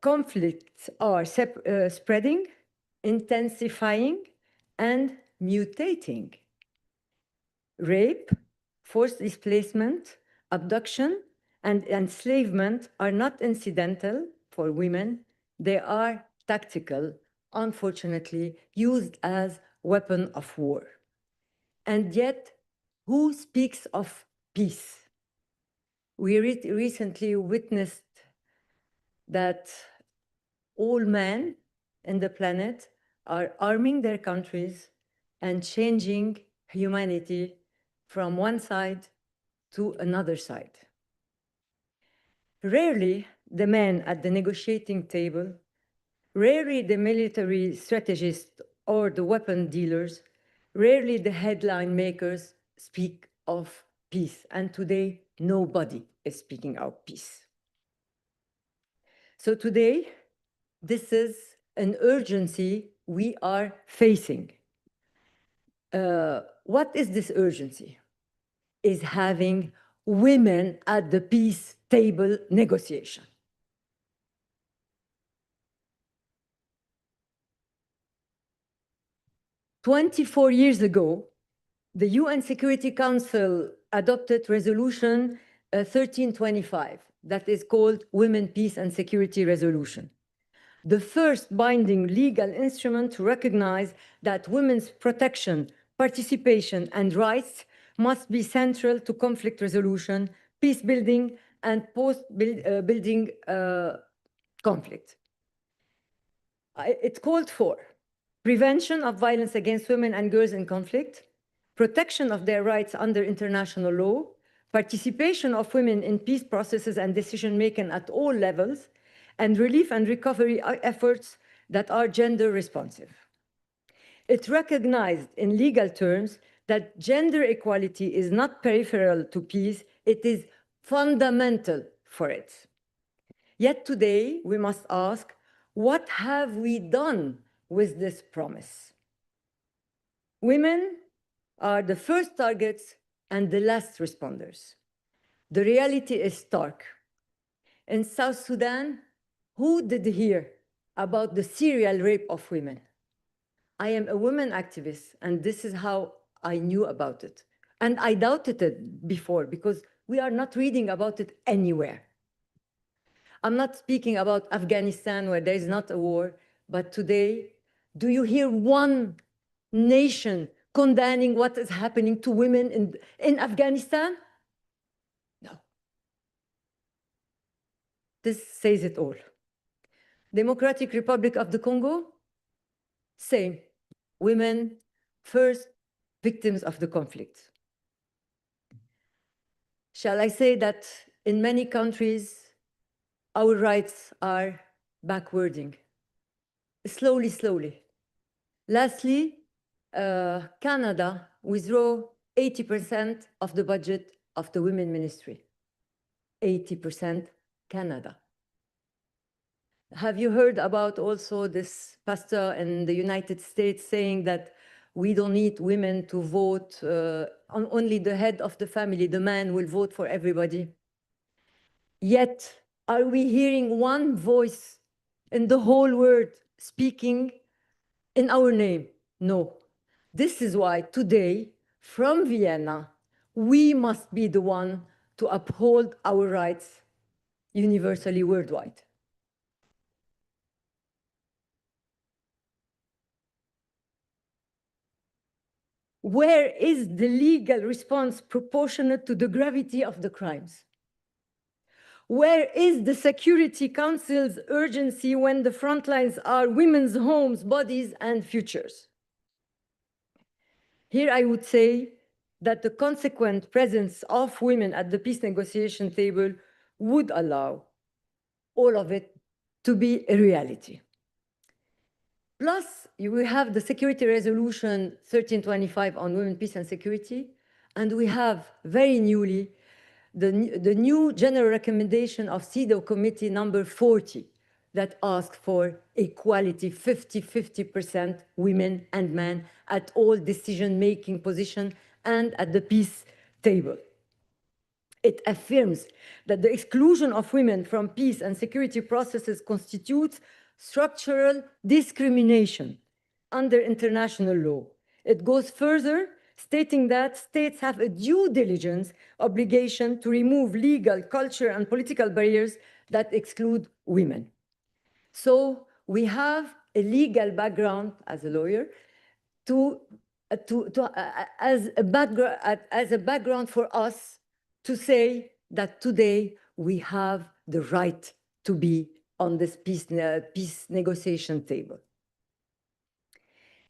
Conflicts are spreading, intensifying, and mutating. Rape, forced displacement, abduction, and enslavement are not incidental for women. They are tactical, unfortunately, used as weapon of war. And yet, who speaks of peace? We recently witnessed that all men in the planet are arming their countries and changing humanity from one side to another side. Rarely the men at the negotiating table, rarely the military strategists or the weapon dealers, rarely the headline makers speak of peace. And today, nobody is speaking of peace. So today, this is an urgency we are facing. What is this urgency? Is having women at the peace table negotiation. "24 years ago, the UN Security Council adopted Resolution 1325, that is called Women, Peace and Security Resolution, the first binding legal instrument to recognize that women's protection, participation, and rights must be central to conflict resolution, peace building, and post-building conflict. It called for prevention of violence against women and girls in conflict, protection of their rights under international law, participation of women in peace processes and decision-making at all levels, and relief and recovery efforts that are gender responsive. It recognized in legal terms that gender equality is not peripheral to peace, it is fundamental for it. Yet today, we must ask, what have we done with this promise? Women are the first targets and the last responders. The reality is stark. In South Sudan, who did hear about the serial rape of women? I am a women activist, and this is how I knew about it. And I doubted it before because we are not reading about it anywhere. I'm not speaking about Afghanistan where there is not a war, but today, do you hear one nation condemning what is happening to women in Afghanistan? No. This says it all. Democratic Republic of the Congo, same. Women first victims of the conflict. Shall I say that in many countries, our rights are backwarding, slowly, slowly. Lastly, Canada withdrew 80% of the budget of the Women Ministry. 80% Canada. Have you heard about also this pastor in the United States saying that we don't need women to vote, only the head of the family, the man, will vote for everybody? Yet, are we hearing one voice in the whole world speaking in our name? No. This is why today, from Vienna, we must be the one to uphold our rights universally worldwide. Where is the legal response proportionate to the gravity of the crimes? Where is the Security Council's urgency when the front lines are women's homes, bodies, and futures? Here I would say that the consequent presence of women at the peace negotiation table would allow all of it to be a reality. Plus, we have the Security Resolution 1325 on women, peace, and security, and we have very newly the new general recommendation of CEDAW Committee number 40 that asks for equality, 50-50% women and men at all decision-making positions and at the peace table. It affirms that the exclusion of women from peace and security processes constitutes structural discrimination under international law. It goes further, stating that states have a due diligence obligation to remove legal, cultural, and political barriers that exclude women. So we have a legal background as a lawyer as a background for us to say that today we have the right to be on this peace negotiation table.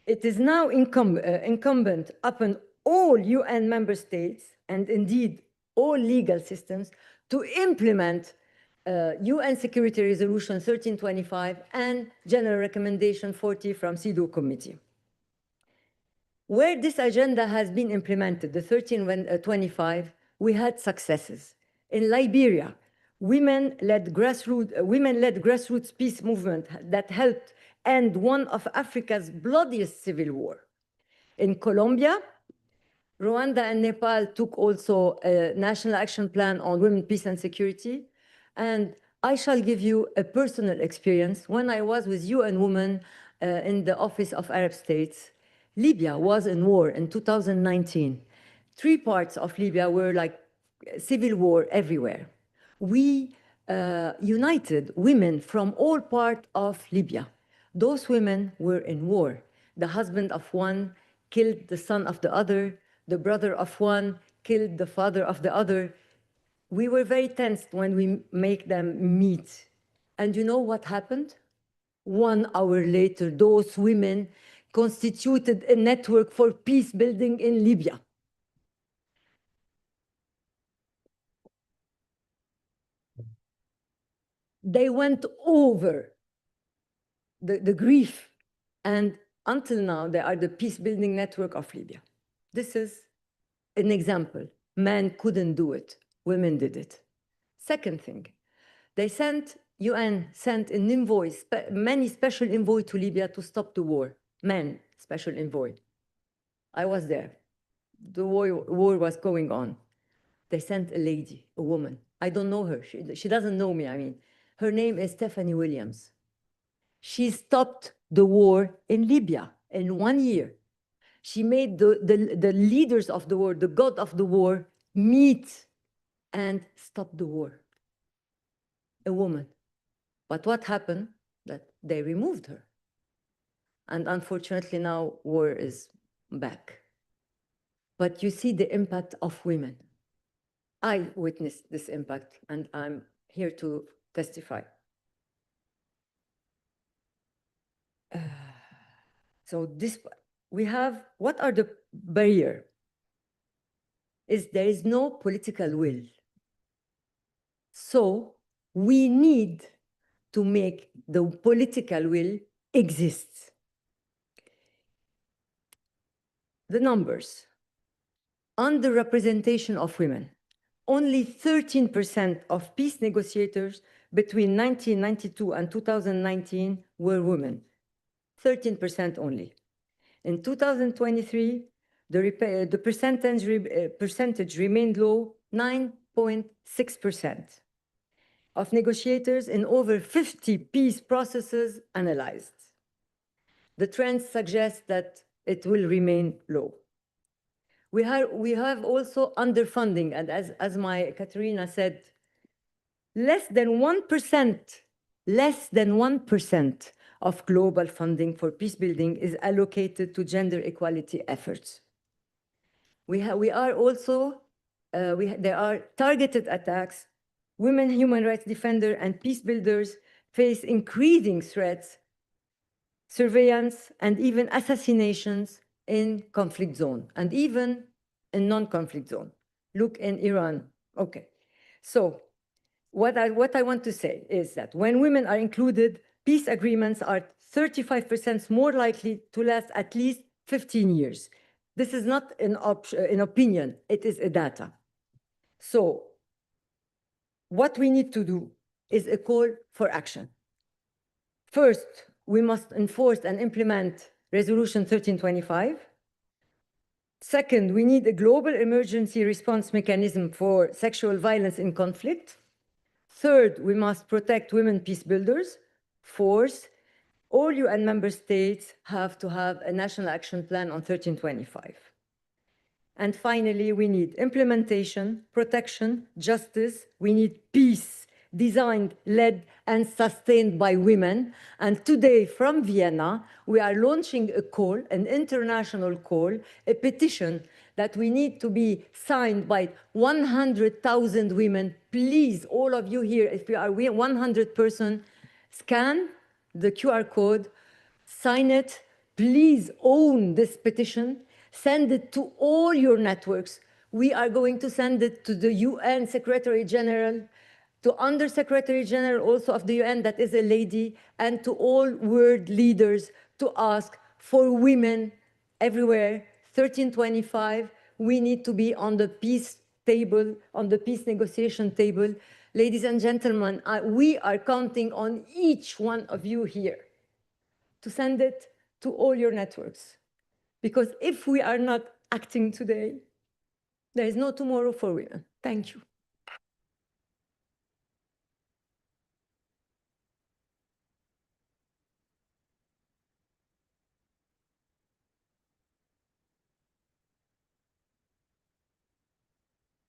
It is now incumbent upon all UN member states, and indeed all legal systems, to implement UN Security Resolution 1325 and General Recommendation 40 from CEDAW Committee. Where this agenda has been implemented, the 1325, we had successes. In Liberia, women-led grassroots peace movement that helped end one of Africa's bloodiest civil war. In Colombia, Rwanda and Nepal took also a national action plan on women, peace, and security. And I shall give you a personal experience. When I was with UN Women in the Office of Arab States, Libya was in war in 2019. 3 parts of Libya were like civil war everywhere. We united women from all parts of Libya. Those women were in war. The husband of one killed the son of the other. The brother of one killed the father of the other. We were very tense when we make them meet. And you know what happened? 1 hour later, those women constituted a network for peace building in Libya. They went over the grief, and until now, they are the peace building network of Libya. This is an example. Men couldn't do it, women did it. Second thing, UN sent an envoy, many special envoy to Libya to stop the war. Men, special envoy. I was there. The war was going on. They sent a lady, a woman. I don't know her. She doesn't know me, I mean. Her name is Stephanie Williams. She stopped the war in Libya in 1 year. She made the leaders of the war, the god of the war, meet and stop the war. A woman. But what happened? That they removed her. And unfortunately now war is back. But you see the impact of women. I witnessed this impact and I'm here to testify. So we have, what are the barriers? There is no political will. So we need to make the political will exist. The numbers. Underrepresentation of women. Only 13% of peace negotiators between 1992 and 2019 were women. 13% only. In 2023, the percentage remained low, 9.6% of negotiators in over 50 peace processes analyzed. The trend suggests that it will remain low. We have also underfunding, and as my Katerina said, less than 1% of global funding for peace building is allocated to gender equality efforts. We are also, there are targeted attacks. Women human rights defenders and peace builders face increasing threats, surveillance, and even assassinations in conflict zone, and even in non-conflict zone. Look in Iran. Okay. So what I want to say is that when women are included, peace agreements are 35% more likely to last at least 15 years. This is not an opinion, it is a data. So what we need to do is a call for action. First, we must enforce and implement Resolution 1325. Second, we need a global emergency response mechanism for sexual violence in conflict. Third, we must protect women peace builders. Fourth, all UN member states have to have a national action plan on 1325. And finally, we need implementation, protection, justice. We need peace, designed, led, and sustained by women. And today, from Vienna, we are launching a call, an international call, a petition that we need to be signed by 100,000 women. Please, all of you here, if you are 100 person, scan the QR code, sign it. Please own this petition. Send it to all your networks. We are going to send it to the UN Secretary General, to Under Secretary General also of the UN, that is a lady, and to all world leaders to ask for women everywhere. 1325, we need to be on the peace table, on the peace negotiation table. Ladies and gentlemen, we are counting on each one of you here to send it to all your networks. Because if we are not acting today, there is no tomorrow for women. Thank you.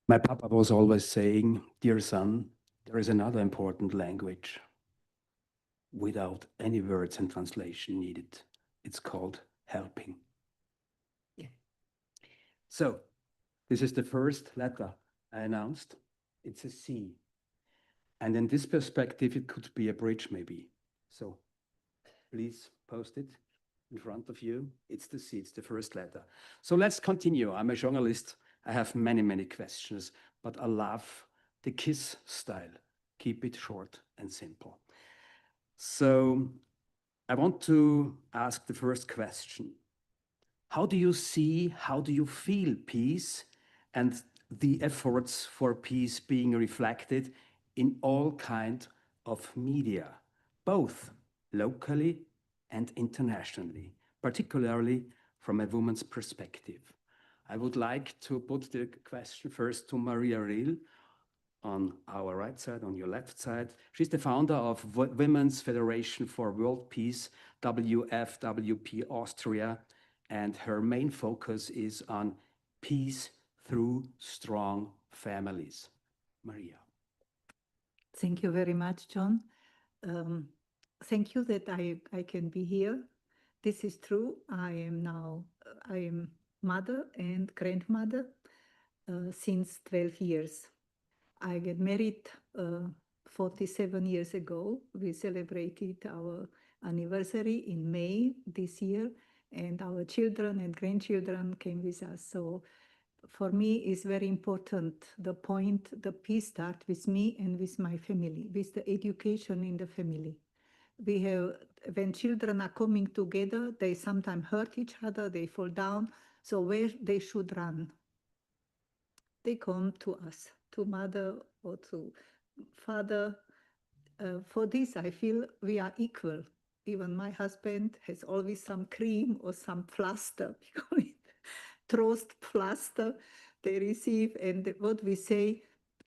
My papa was always saying, dear son, there is another important language without any words and translation needed. It's called helping. Yeah. So this is the first letter I announced. It's a C. And in this perspective, it could be a bridge maybe. So please post it in front of you. It's the C, it's the first letter. So let's continue. I'm a journalist. I have many, many questions, but I love the KISS style. Keep it short and simple. So I want to ask the first question. How do you see, how do you feel peace and the efforts for peace being reflected in all kinds of media, both locally and internationally, particularly from a woman's perspective? I would like to put the question first to Maria Riel on our right side, on your left side. She's the founder of Women's Federation for World Peace, WFWP Austria, and her main focus is on peace through strong families. Maria. Thank you very much, John. Thank you that I can be here. This is true. I am mother and grandmother since 12 years. I got married 47 years ago. We celebrated our anniversary in May this year, and our children and grandchildren came with us. So for me, it's very important, the peace starts with me and with my family, with the education in the family. When children are coming together, they sometimes hurt each other, they fall down. So where they should run? They come to us, to mother or to father. For this, I feel we are equal. Even my husband has always some cream or some plaster, we call it Trost plaster, they receive. And what we say,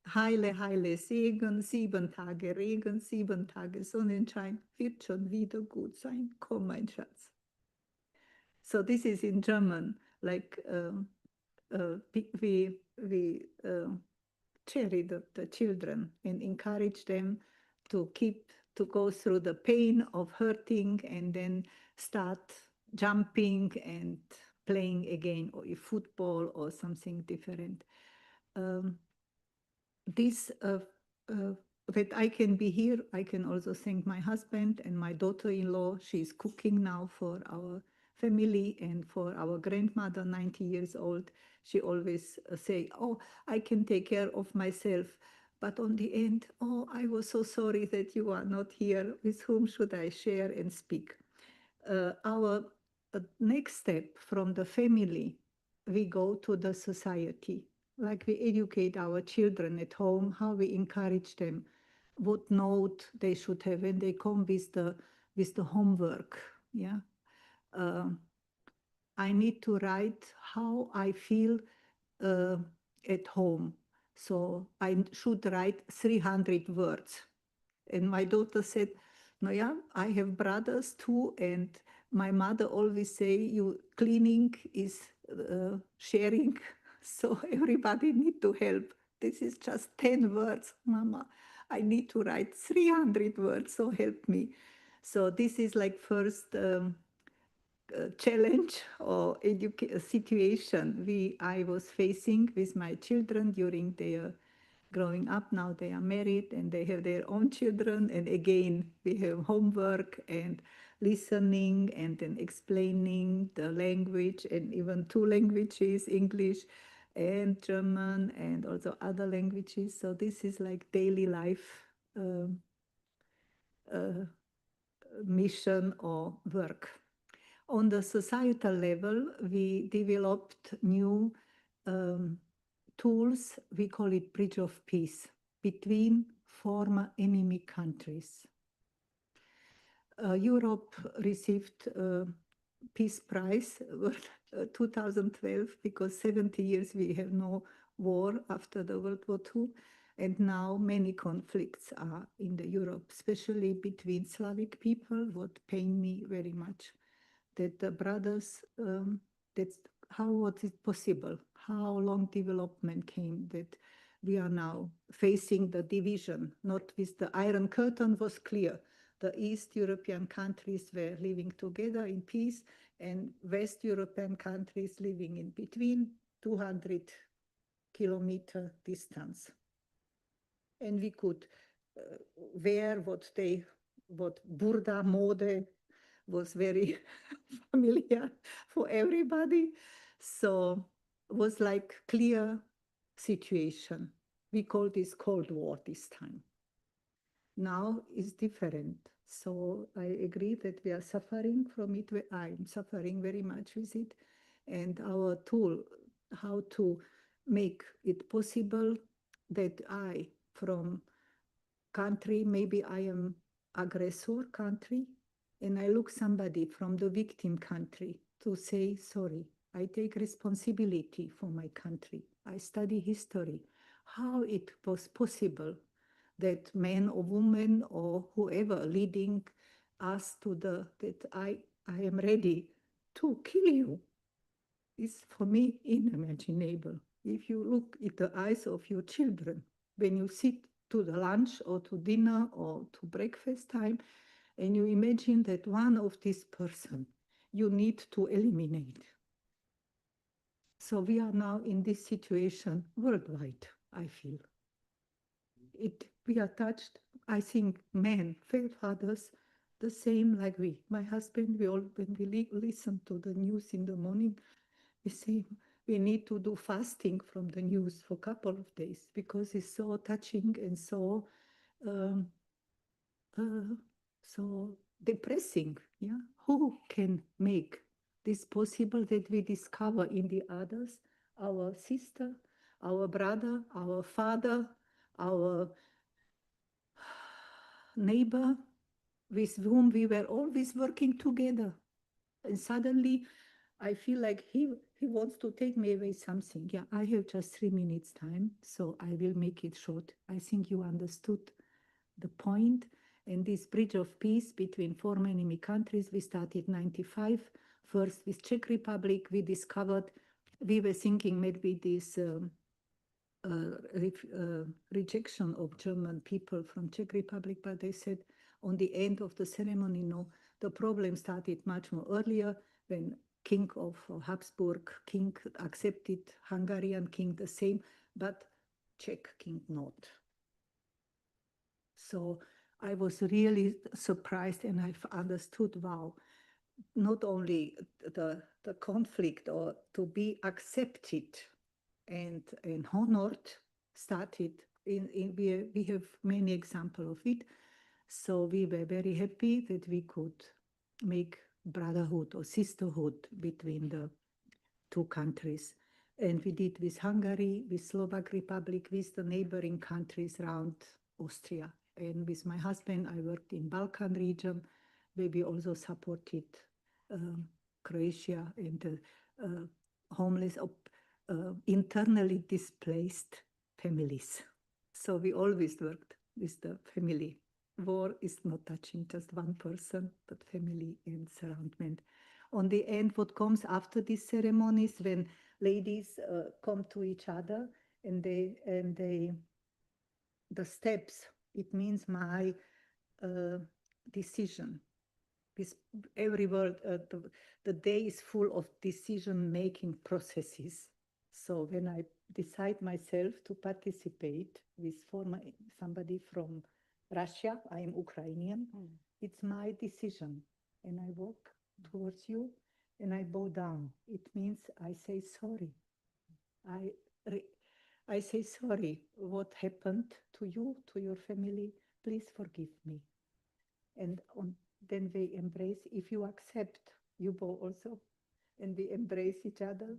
Heile, heile Segen, 7 Tage Regen, 7 Tage Sonnenschein, wird schon wieder gut sein, komm mein Schatz. So this is in German, like we cherish the children and encourage them to go through the pain of hurting and then start jumping and playing again, or football or something different. This that I can be here, I can also thank my husband and my daughter-in-law. She's cooking now for our family and for our grandmother, 90 years old. She always say, oh, I can take care of myself. But on the end, oh, I was so sorry that you are not here. With whom should I share and speak? Our next step from the family, we go to the society. Like we educate our children at home, how we encourage them, what note they should have when they come with the homework. Yeah, I need to write how I feel at home. So I should write 300 words. And my daughter said, no, yeah, I have brothers too. And my mother always say, you cleaning is sharing. So everybody need to help. This is just 10 words, Mama. I need to write 300 words, so help me. So this is like first challenge or situation I was facing with my children during their growing up. Now they are married and they have their own children. And again, we have homework and listening and then explaining the language, and even 2 languages, English and German, and also other languages. So this is like daily life mission or work. On the societal level, we developed new tools. We call it Bridge of Peace between former enemy countries. Europe received Peace Prize 2012 because 70 years we have no war after the World War II. And now many conflicts are in the Europe, especially between Slavic people, what pain me very much. That the brothers, that's how was it possible? How long development came that we are now facing the division, not with the Iron Curtain was clear. The East European countries were living together in peace, and West European countries living in between 200-kilometer distance. And we could wear what burda mode was very familiar for everybody. So it was like clear situation. We call this Cold War this time. Now is different. So I agree that we are suffering from it. I'm suffering very much with it. And our tool, how to make it possible that I, from country, maybe I am aggressor country, and I look somebody from the victim country to say, sorry, I take responsibility for my country. I study history, how it was possible that man or woman or whoever leading us to that I am ready to kill you is for me unimaginable. If you look at the eyes of your children, when you sit to the lunch or to dinner or to breakfast time, and you imagine that one of this person you need to eliminate. So we are now in this situation worldwide, I feel. We are touched, I think, men, fathers, the same like we. My husband, when we listen to the news in the morning, we say we need to do fasting from the news for a couple of days because it's so touching and so depressing. Yeah, who can make this possible that we discover in the others, our sister, our brother, our father, our neighbor, with whom we were always working together, and suddenly I feel like he wants to take me away something. Yeah, I have just 3 minutes time, so I will make it short. I think you understood the point. And this bridge of peace between former enemy countries, we started 95. First with Czech Republic, we discovered, we were thinking maybe this rejection of German people from Czech Republic, but they said on the end of the ceremony, no, the problem started much more earlier when King of Habsburg, king accepted, Hungarian king the same, but Czech king not. So I was really surprised, and I've understood, wow, not only the conflict or to be accepted and honored started we have many examples of it. So we were very happy that we could make brotherhood or sisterhood between the two countries. And we did with Hungary, with Slovak Republic, with the neighboring countries around Austria. And with my husband, I worked in Balkan region, where we also supported Croatia and the homeless, internally displaced families. So we always worked with the family. War is not touching just one person, but family and surroundment. On the end, what comes after these ceremonies, when ladies come to each other and the steps, it means my decision. With every word, the day is full of decision-making processes. So when I decide myself to participate with somebody from Russia, I am Ukrainian, it's my decision. And I walk towards you and I bow down. It means I say sorry. I say sorry, what happened to you, to your family, please forgive me. And then we embrace, if you accept, you bow also, and we embrace each other.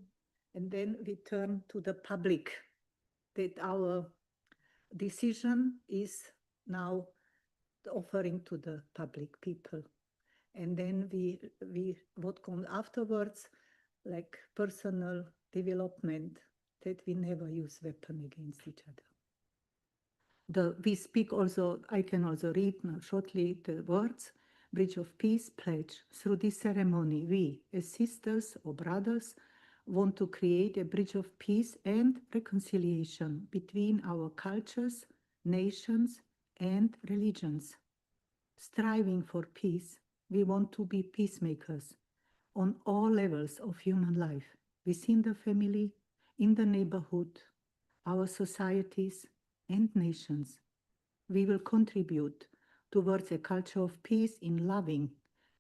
And then we turn to the public, that our decision is now offering to the public people. And then what comes afterwards, like personal development, that we never use weapon against each other. We speak also, I can also read now shortly the words, Bridge of Peace pledge. Through this ceremony, we, as sisters or brothers, want to create a bridge of peace and reconciliation between our cultures, nations, and religions. Striving for peace, we want to be peacemakers on all levels of human life, within the family, in the neighborhood, our societies, and nations. We will contribute towards a culture of peace in loving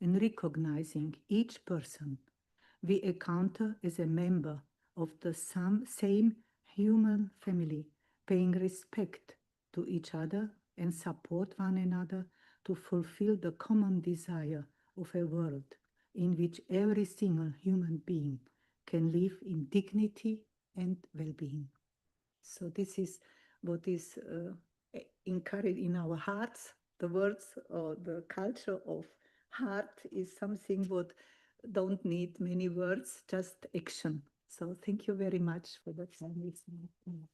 and recognizing each person we encounter as a member of the same human family, paying respect to each other and support one another to fulfill the common desire of a world in which every single human being can live in dignity and well-being. So this is what is encouraged in our hearts. The words or the culture of heart is something what don't need many words, just action. So thank you very much for the time with me.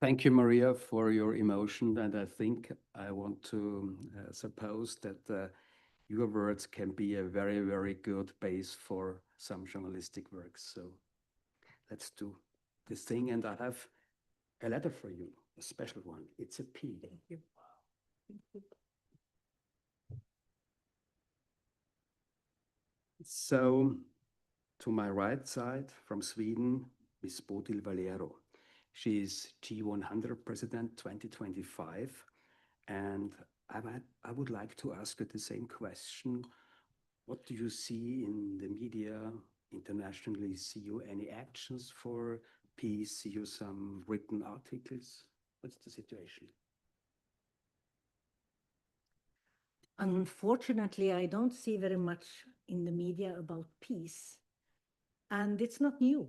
Thank you, Maria, for your emotion. And I think I want to suppose that your words can be a very, very good base for some journalistic works. So let's do this thing. And I have a letter for you, a special one. It's a P. Thank you. Thank you. So to my right side from Sweden, Miss Bodil Valero. She is G100 President 2025. And I would like to ask her the same question. What do you see in the media internationally? See you any actions for peace? See you some written articles? What's the situation? Unfortunately, I don't see very much in the media about peace. And it's not new.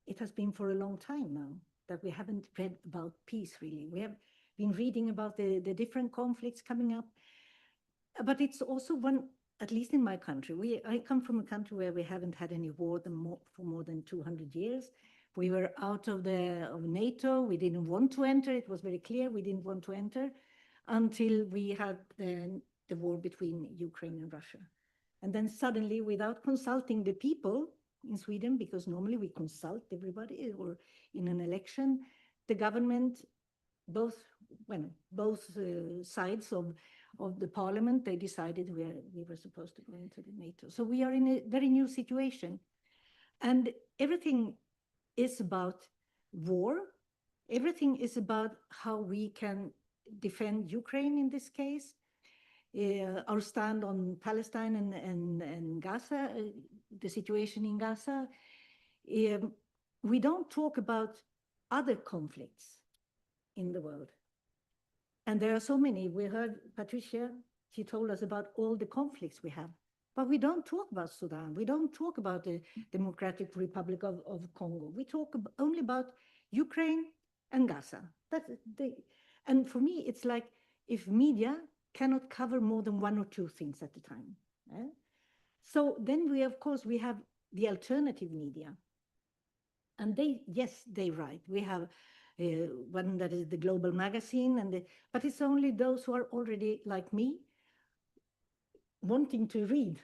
It has been for a long time now that we haven't read about peace, really. We have been reading about the different conflicts coming up. But it's also one, at least in my country, I come from a country where we haven't had any war for more than 200 years. We were out of NATO. We didn't want to enter. It was very clear we didn't want to enter until we had the war between Ukraine and Russia. And then suddenly, without consulting the people in Sweden, because normally we consult everybody, or in an election, the government, both when both sides of the parliament, they decided we were supposed to go into the NATO. So we are in a very new situation. And everything is about war. Everything is about how we can defend Ukraine in this case. Our stand on Palestine and Gaza, the situation in Gaza. We don't talk about other conflicts in the world. And there are so many. We heard Patricia, she told us about all the conflicts we have. But we don't talk about Sudan. We don't talk about the Democratic Republic of Congo. We talk only about Ukraine and Gaza. And for me, it's like if media cannot cover more than one or two things at a time. So then we, of course, we have the alternative media. And they write. We have one that is the Global Magazine, but it's only those who are already like me, wanting to read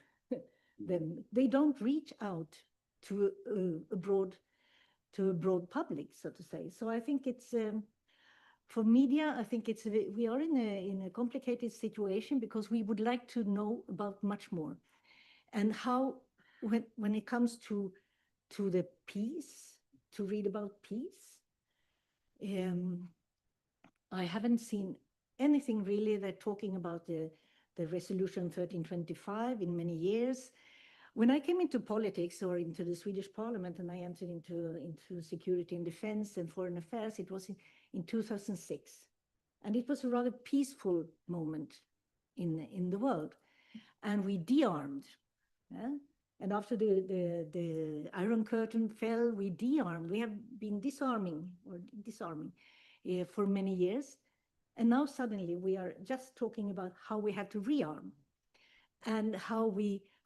them. They don't reach out to a broad public, so to say. So I think it's for media. I think we are in a complicated situation because we would like to know about much more, and how when it comes to the peace, to read about peace. I haven't seen anything really that talking about the resolution 1325 in many years. When I came into politics or into the Swedish parliament and I entered into security and defense and foreign affairs, it was in 2006. And it was a rather peaceful moment in the world. And we de-armed. And after the Iron Curtain fell, we de-armed. We have been disarming for many years. And now suddenly we are just talking about how we have to rearm and how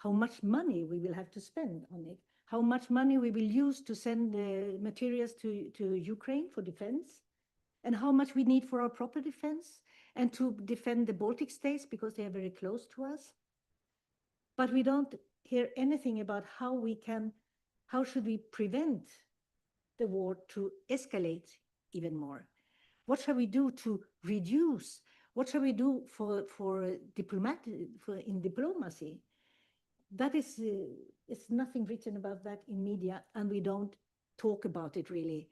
much money we will have to spend on it, how much money we will use to send the materials to Ukraine for defense, and how much we need for our proper defense and to defend the Baltic states because they are very close to us. But we don't hear anything about how should we prevent the war to escalate even more? What shall we do to reduce? What shall we do in diplomacy? That is, it's nothing written about that in media, and we don't talk about it really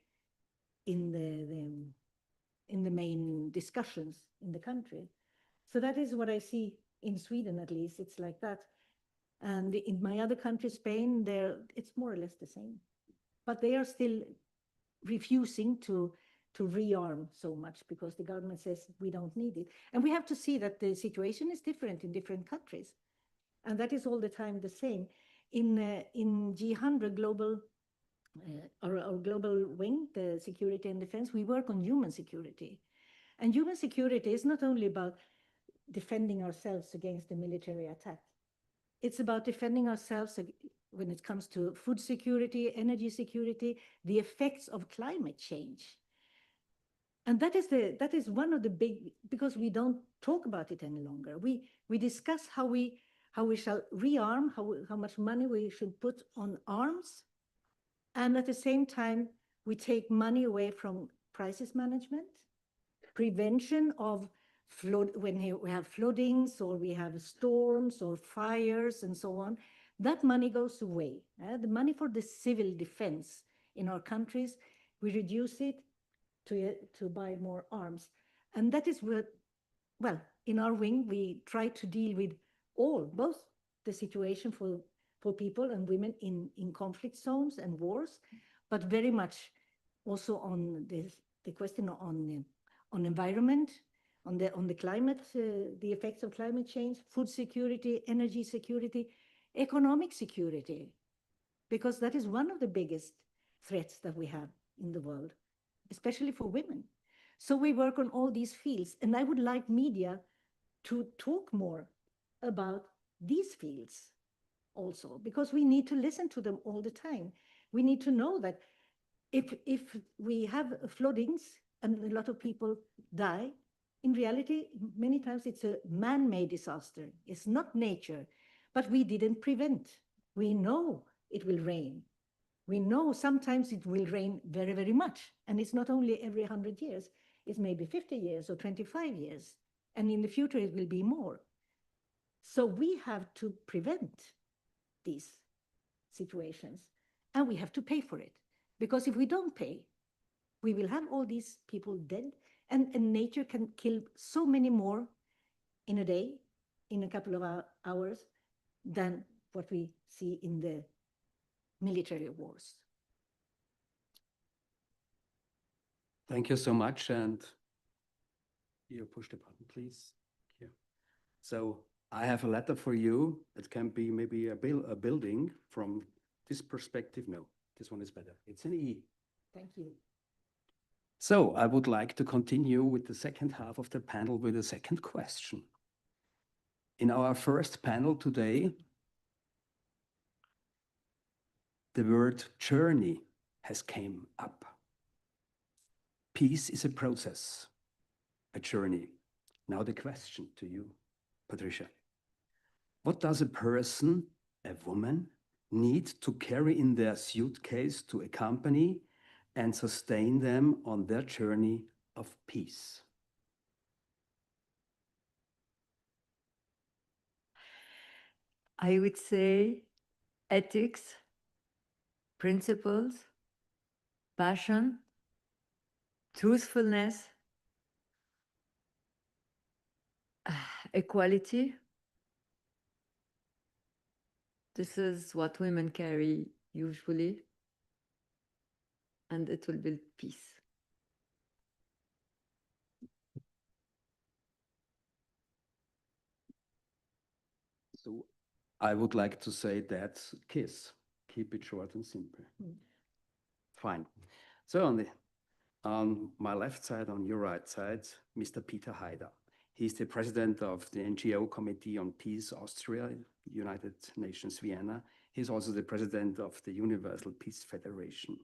in the main discussions in the country. So that is what I see in Sweden, at least. It's like that. And in my other country, Spain, it's more or less the same. But they are still refusing to rearm so much because the government says we don't need it. And we have to see that the situation is different in different countries. And that is all the time the same. In G100 global, our global wing, the security and defense, we work on human security. And human security is not only about defending ourselves against the military attack. It's about defending ourselves when it comes to food security, energy security, the effects of climate change. And that is one of the big, because we don't talk about it any longer. We discuss how we shall rearm, how much money we should put on arms. And at the same time, we take money away from crisis management, prevention of flood, when we have floodings or we have storms or fires and so on. That money goes away. The money for the civil defense in our countries, we reduce it to buy more arms. And that is what, well, in our wing, we try to deal with both the situation for people and women in conflict zones and wars, but very much also on the question on environment, on the climate, the effects of climate change, food security, energy security, economic security, because that is one of the biggest threats that we have in the world, especially for women. So we work on all these fields, and I would like media to talk more about these fields also, because we need to listen to them all the time. We need to know that if we have floodings and a lot of people die, in reality, many times it's a man-made disaster. It's not nature, but we didn't prevent. We know it will rain. We know sometimes it will rain very, very much. And it's not only every 100 years. is maybe 50 years or 25 years. And in the future, it will be more. So we have to prevent these situations, and we have to pay for it. Because if we don't pay, we will have all these people dead, and nature can kill so many more in a day, in a couple of hours, than what we see in the military wars. Thank you so much. And you push the button, please. Here. So I have a letter for you. It can be maybe a building from this perspective. No, this one is better. It's an E. Thank you. So I would like to continue with the second half of the panel with a second question. In our first panel today, the word journey has came up. Peace is a process, a journey. Now the question to you, Patricia. What does a person, a woman, need to carry in their suitcase to accompany and sustain them on their journey of peace? I would say ethics, principles, passion, truthfulness, equality. This is what women carry usually, and it will build peace. So I would like to say that's KISS. Keep it short and simple. Fine. So on my left side, on your right side, Mr. Peter Haider. He's the president of the NGO Committee on Peace Austria, United Nations Vienna. He's also the president of the Universal Peace Federation.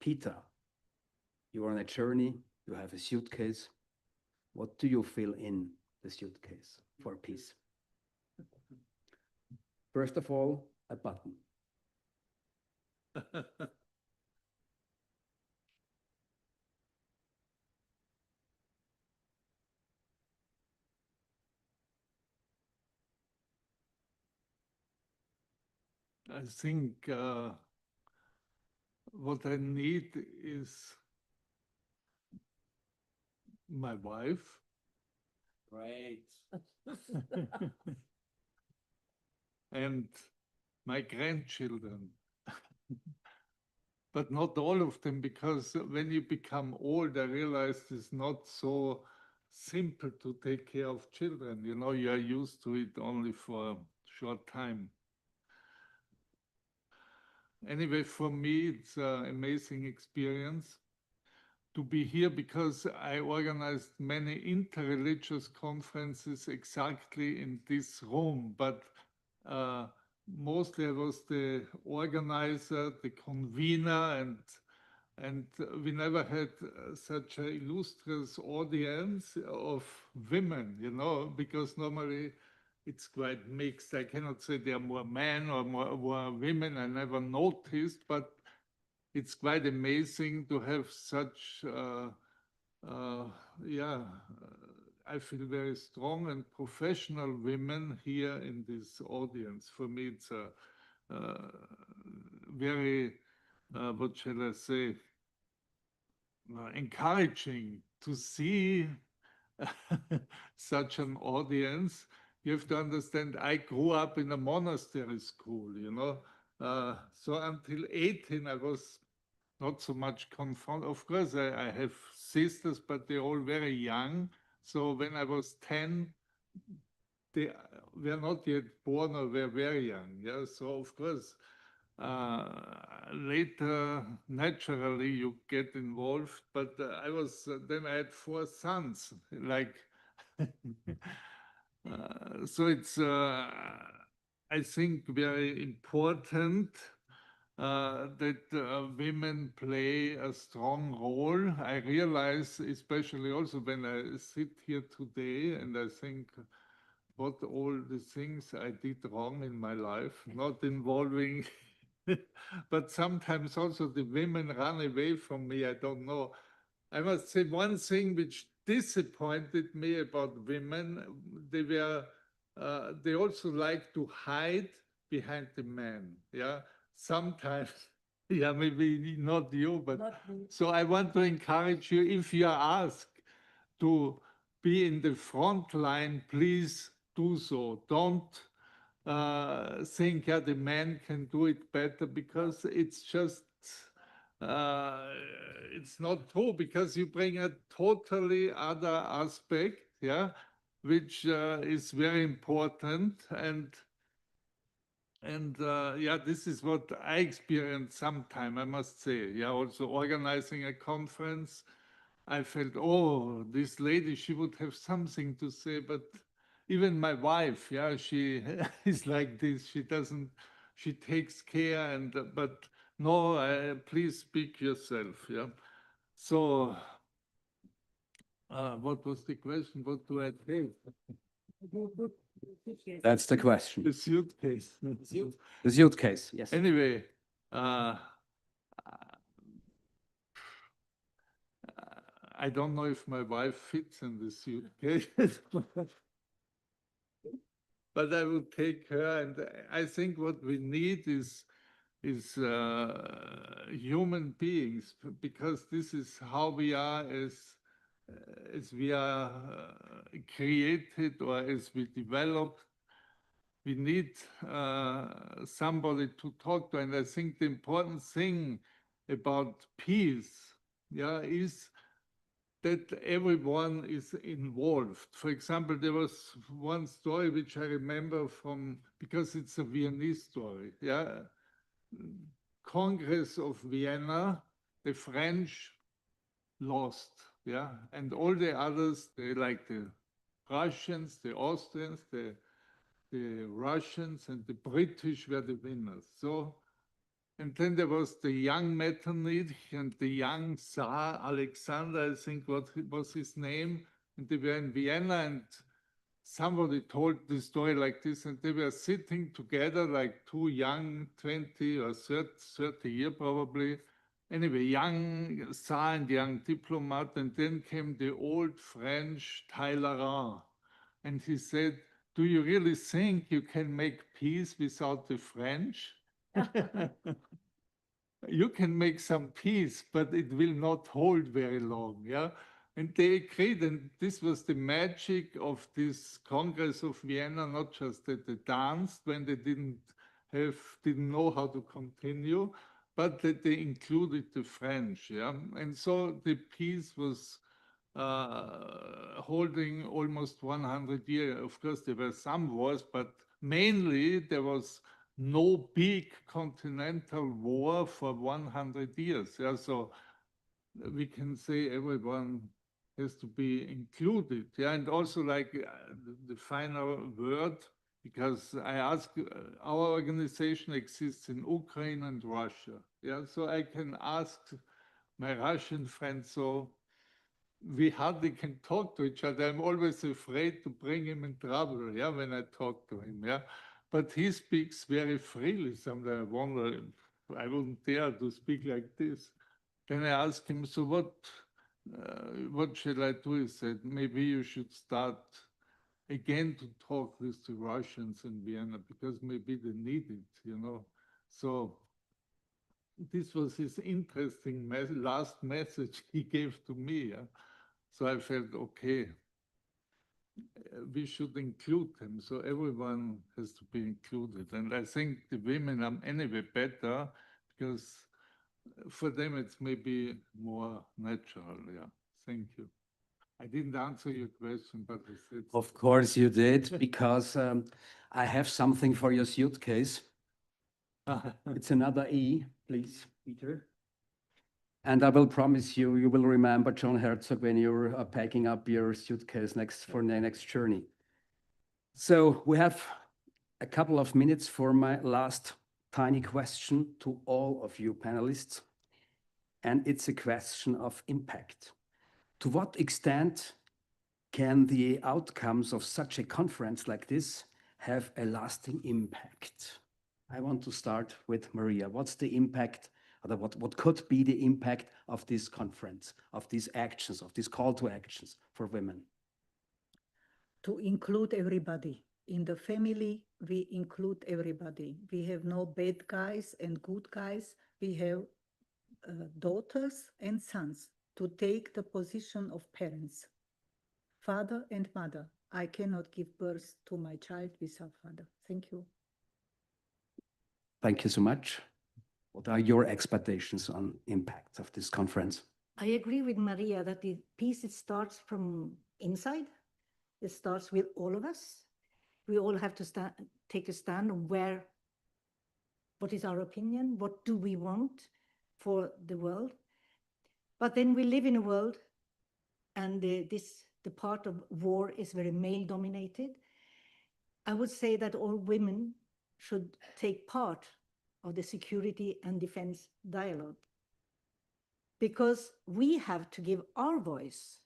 Peter, you are on a journey, you have a suitcase. What do you fill in the suitcase for peace? First of all, a button. I think what I need is my wife. Great. And my grandchildren. But not all of them, because when you become old, I realized it's not so simple to take care of children. You know, you are used to it only for a short time. Anyway, for me, it's an amazing experience to be here, because I organized many interreligious conferences exactly in this room, but mostly I was the organizer, the convener, and we never had such an illustrious audience of women, you know, because normally it's quite mixed. I cannot say there are more men or more women. I never noticed, but it's quite amazing to have such, I feel very strong and professional women here in this audience. For me, it's a very, what shall I say, encouraging to see such an audience. You have to understand, I grew up in a monastery school, you know. So until 18, I was not so much confronted. Of course, I have sisters, but they're all very young. So when I was 10, they were not yet born or were very young. Yeah. So of course, later, naturally, you get involved. But then I had 4 sons, like, so it's, I think, very important that women play a strong role. I realize, especially also when I sit here today, and I think what all the things I did wrong in my life, not involving, but sometimes also the women run away from me. I don't know. I must say one thing which disappointed me about women, they also like to hide behind the man. Yeah, sometimes, yeah, maybe not you, but so I want to encourage you, if you are asked to be in the front line, please do so. Don't think, yeah, the man can do it better, because it's just, it's not true, because you bring a totally other aspect, yeah, which is very important. And yeah, this is what I experienced sometime, I must say. Yeah, also organizing a conference, I felt, oh, this lady, she would have something to say, but even my wife, yeah, she is like this. She doesn't, she takes care, and but no, please speak yourself, yeah. So, what was the question? What do I take? That's the question. The suitcase. The suitcase, yes. Anyway, I don't know if my wife fits in the suitcase, but I will take her. And I think what we need is human beings, because this is how we are as we are created, or as we develop. We need somebody to talk to. And I think the important thing about peace, yeah, is that everyone is involved. For example, there was one story which I remember from, because it's a Viennese story, yeah. Congress of Vienna, the French lost, yeah, and all the others, they, like the Russians, the Austrians, the Russians and the British were the winners. So, and then there was the young Metternich and the young Tsar Alexander, I think what was his name, and they were in Vienna, and somebody told the story like this, and they were sitting together like two young, 20 or 30 year probably, anyway, young Tsar and young diplomat, and then came the old French Talleyrand, and he said, do you really think you can make peace without the French? You can make some peace, but it will not hold very long, yeah? And they agreed, and this was the magic of this Congress of Vienna, not just that they danced when they didn't know how to continue, but that they included the French, yeah? And so the peace was holding almost 100 years. Of course, there were some wars, but mainly there was no big continental war for 100 years. Yeah, so we can say everyone has to be included. Yeah, and also like the final word, because I ask, our organization exists in Ukraine and Russia. Yeah, so I can ask my Russian friends, so we hardly can talk to each other. I'm always afraid to bring him in trouble, yeah, when I talk to him, yeah. But he speaks very freely. Sometimes I wonder, I wouldn't dare to speak like this. Then I ask him, so what shall I do? He said, maybe you should start again to talk with the Russians in Vienna, because maybe they need it, you know. So this was his interesting last message he gave to me, yeah. So I felt, okay, we should include them. So everyone has to be included. And I think the women are anyway better, because for them it's maybe more natural. Yeah. Thank you. I didn't answer your question, but I said. Of course you did, because I have something for your suitcase. It's another E, please, Peter. And I will promise you, you will remember John Herzog when you're packing up your suitcase for the next journey. So we have a couple of minutes for my last tiny question to all of you panelists. And it's a question of impact. To what extent can the outcomes of such a conference like this have a lasting impact? I want to start with Maria. What's the impact Or what could be the impact of this conference, of these actions, of this call to actions for women? To include everybody. In the family, we include everybody. We have no bad guys and good guys. We have daughters and sons to take the position of parents, father and mother. I cannot give birth to my child without father. Thank you. Thank you so much. What are your expectations on impact of this conference? I agree with Maria that the peace, it starts from inside. It starts with all of us. We all have to take a stand on what is our opinion, what do we want for the world. But then we live in a world, and the part of war is very male dominated. I would say that all women should take part of the security and defense dialogue, because we have to give our voice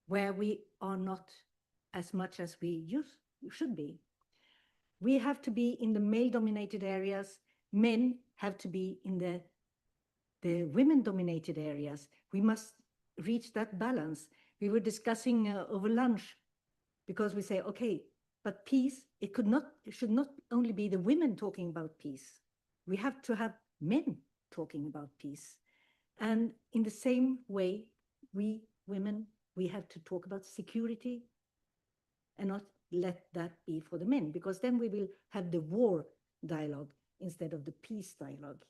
where we are not as much as we should be. We have to be in the male-dominated areas. Men have to be in the women-dominated areas. We must reach that balance. We were discussing over lunch, because we say, okay, but peace, it should not only be the women talking about peace. We have to have men talking about peace. And in the same way, we women, we have to talk about security and not let that be for the men, because then we will have the war dialogue instead of the peace dialogue.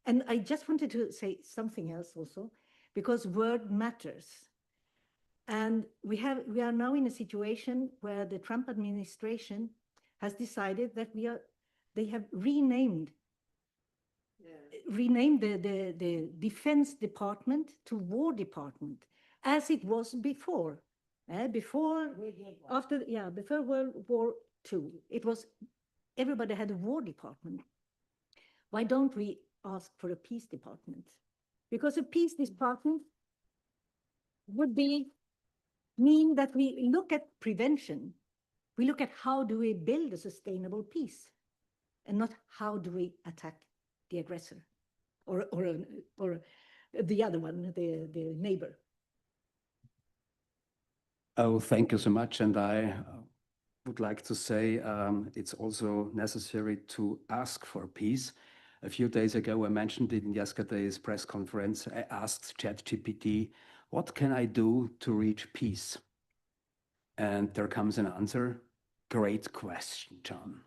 And I just wanted to say something else also, because word matters. And we are now in a situation where the Trump administration has decided that they have renamed the Defense Department to War Department, as it was before. Before World War II, it was everybody had a War Department. Why don't we ask for a Peace Department? Because a Peace Department would mean that we look at prevention. We look at how do we build a sustainable peace, and not how do we attack the aggressor or the other one, the neighbor. Oh, thank you so much. And I would like to say it's also necessary to ask for peace. A few days ago, I mentioned it in yesterday's press conference. I asked ChatGPT, what can I do to reach peace? And there comes an answer. Great question, John.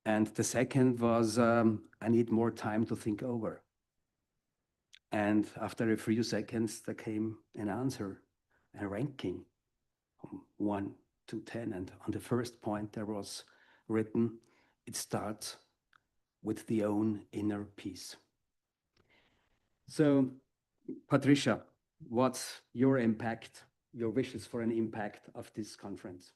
And the second was, I need more time to think over. And after a few seconds, there came an answer, a ranking. 1 to 10, and on the first point there was written, it starts with the own inner peace. So, Patricia, what's your impact, your wishes for an impact of this conference?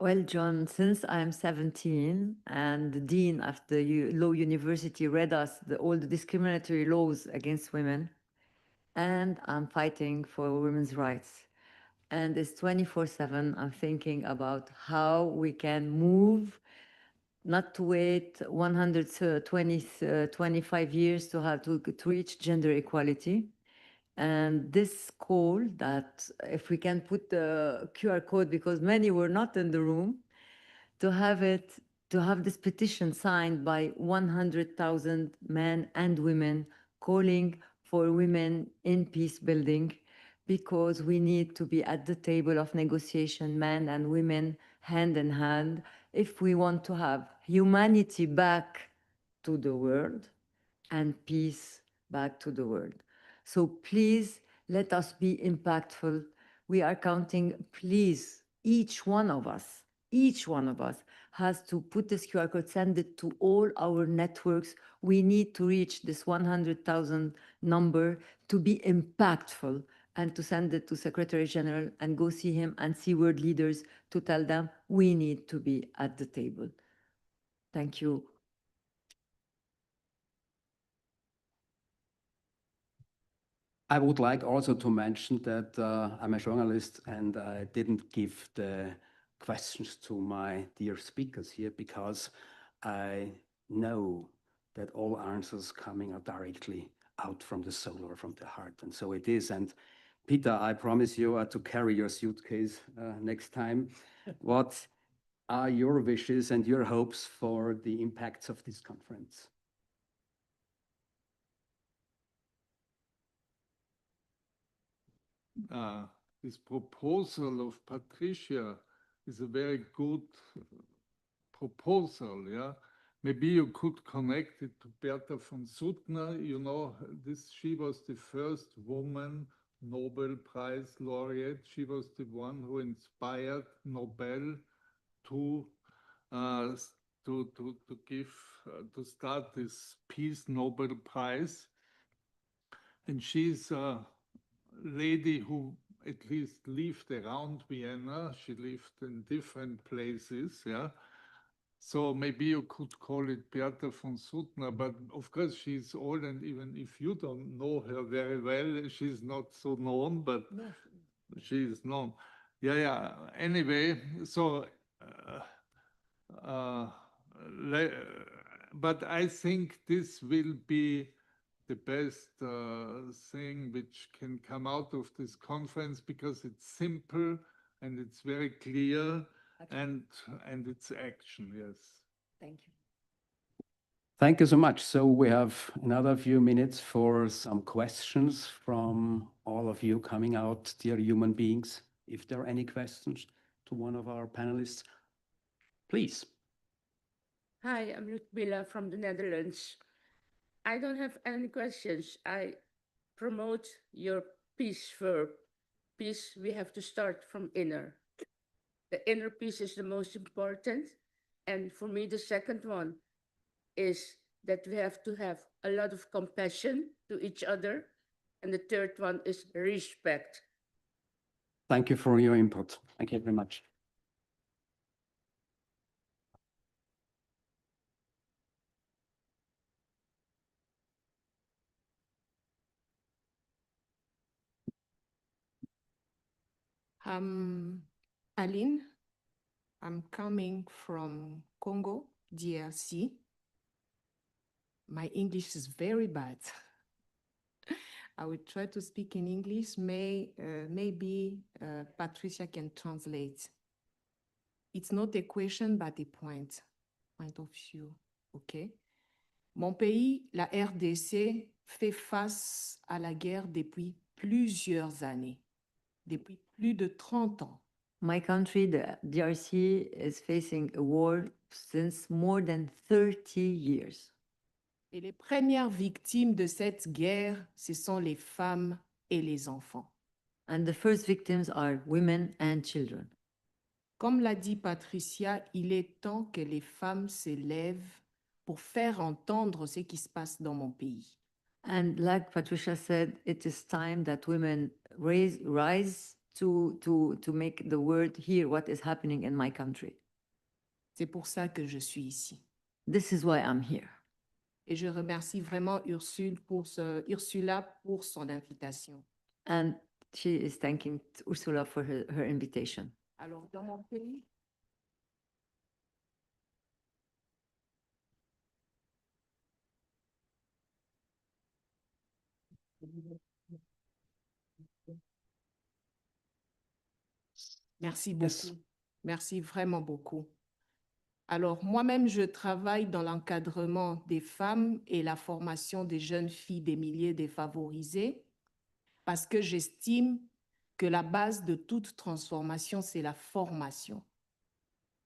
Well, John, since I'm 17 and the dean of the law university read us all the discriminatory laws against women, and I'm fighting for women's rights. And it's 24/7, I'm thinking about how we can move, not to wait 25 years to reach gender equality. And this call that if we can put the QR code, because many were not in the room, to have this petition signed by 100,000 men and women calling for women in peace building, because we need to be at the table of negotiation, men and women, hand in hand, if we want to have humanity back to the world and peace back to the world. So please let us be impactful. We are counting, please, each one of us has to put this QR code, send it to all our networks. We need to reach this 100,000 number to be impactful, and to send it to Secretary General and go see him and see world leaders to tell them we need to be at the table. Thank you. I would like also to mention that I'm a journalist and I didn't give the questions to my dear speakers here because I know that all answers coming are directly out from the soul or from the heart. And so it is. And Peter, I promise you to carry your suitcase next time. What are your wishes and your hopes for the impacts of this conference? This proposal of Patricia is a very good proposal, yeah. Maybe you could connect it to Berta von Suttner. You know, she was the first woman Nobel Prize laureate. She was the one who inspired Nobel to start this Peace Nobel Prize. And she's a lady who at least lived around Vienna. She lived in different places, yeah. So maybe you could call it Berta von Suttner, but of course she's old, and even if you don't know her very well, she's not so known, but she is known. Yeah. Anyway, so, but I think this will be the best thing which can come out of this conference, because it's simple and it's very clear, and it's action, yes. Thank you. Thank you so much. So we have another few minutes for some questions from all of you coming out, dear human beings. If there are any questions to one of our panelists, please. Hi, I'm Ludmila from the Netherlands. I don't have any questions. I promote your peace verb. Peace, we have to start from inner. The inner peace is the most important. And for me, the second one is that we have to have a lot of compassion to each other. And the third one is respect. Thank you for your input. Thank you very much. Aline, I'm coming from Congo, DRC. My English is very bad. I will try to speak in English. Maybe Patricia can translate. It's not a question, but a point of view. Okay. Mon pays, la RDC, fait face à la guerre depuis plusieurs années, depuis plus de 30 ans. My country, the DRC, is facing a war since more than 30 years. Et les premières victimes de cette guerre, ce sont les femmes et les enfants. And the first victims are women and children. Comme l'a dit Patricia, il est temps que les femmes s'élèvent pour faire entendre ce qui se passe dans mon pays. And like Patricia said, it is time that women rise to make the world hear what is happening in my country. C'est pour ça que je suis ici. This is why I'm here. Et je remercie vraiment Ursula pour son invitation. And she is thanking Ursula for her invitation. Alors, dans mon pays, merci beaucoup. Yes. Merci vraiment beaucoup. Alors, moi-même, je travaille dans l'encadrement des femmes et la formation des jeunes filles des milieux défavorisés parce que j'estime que la base de toute transformation, c'est la formation.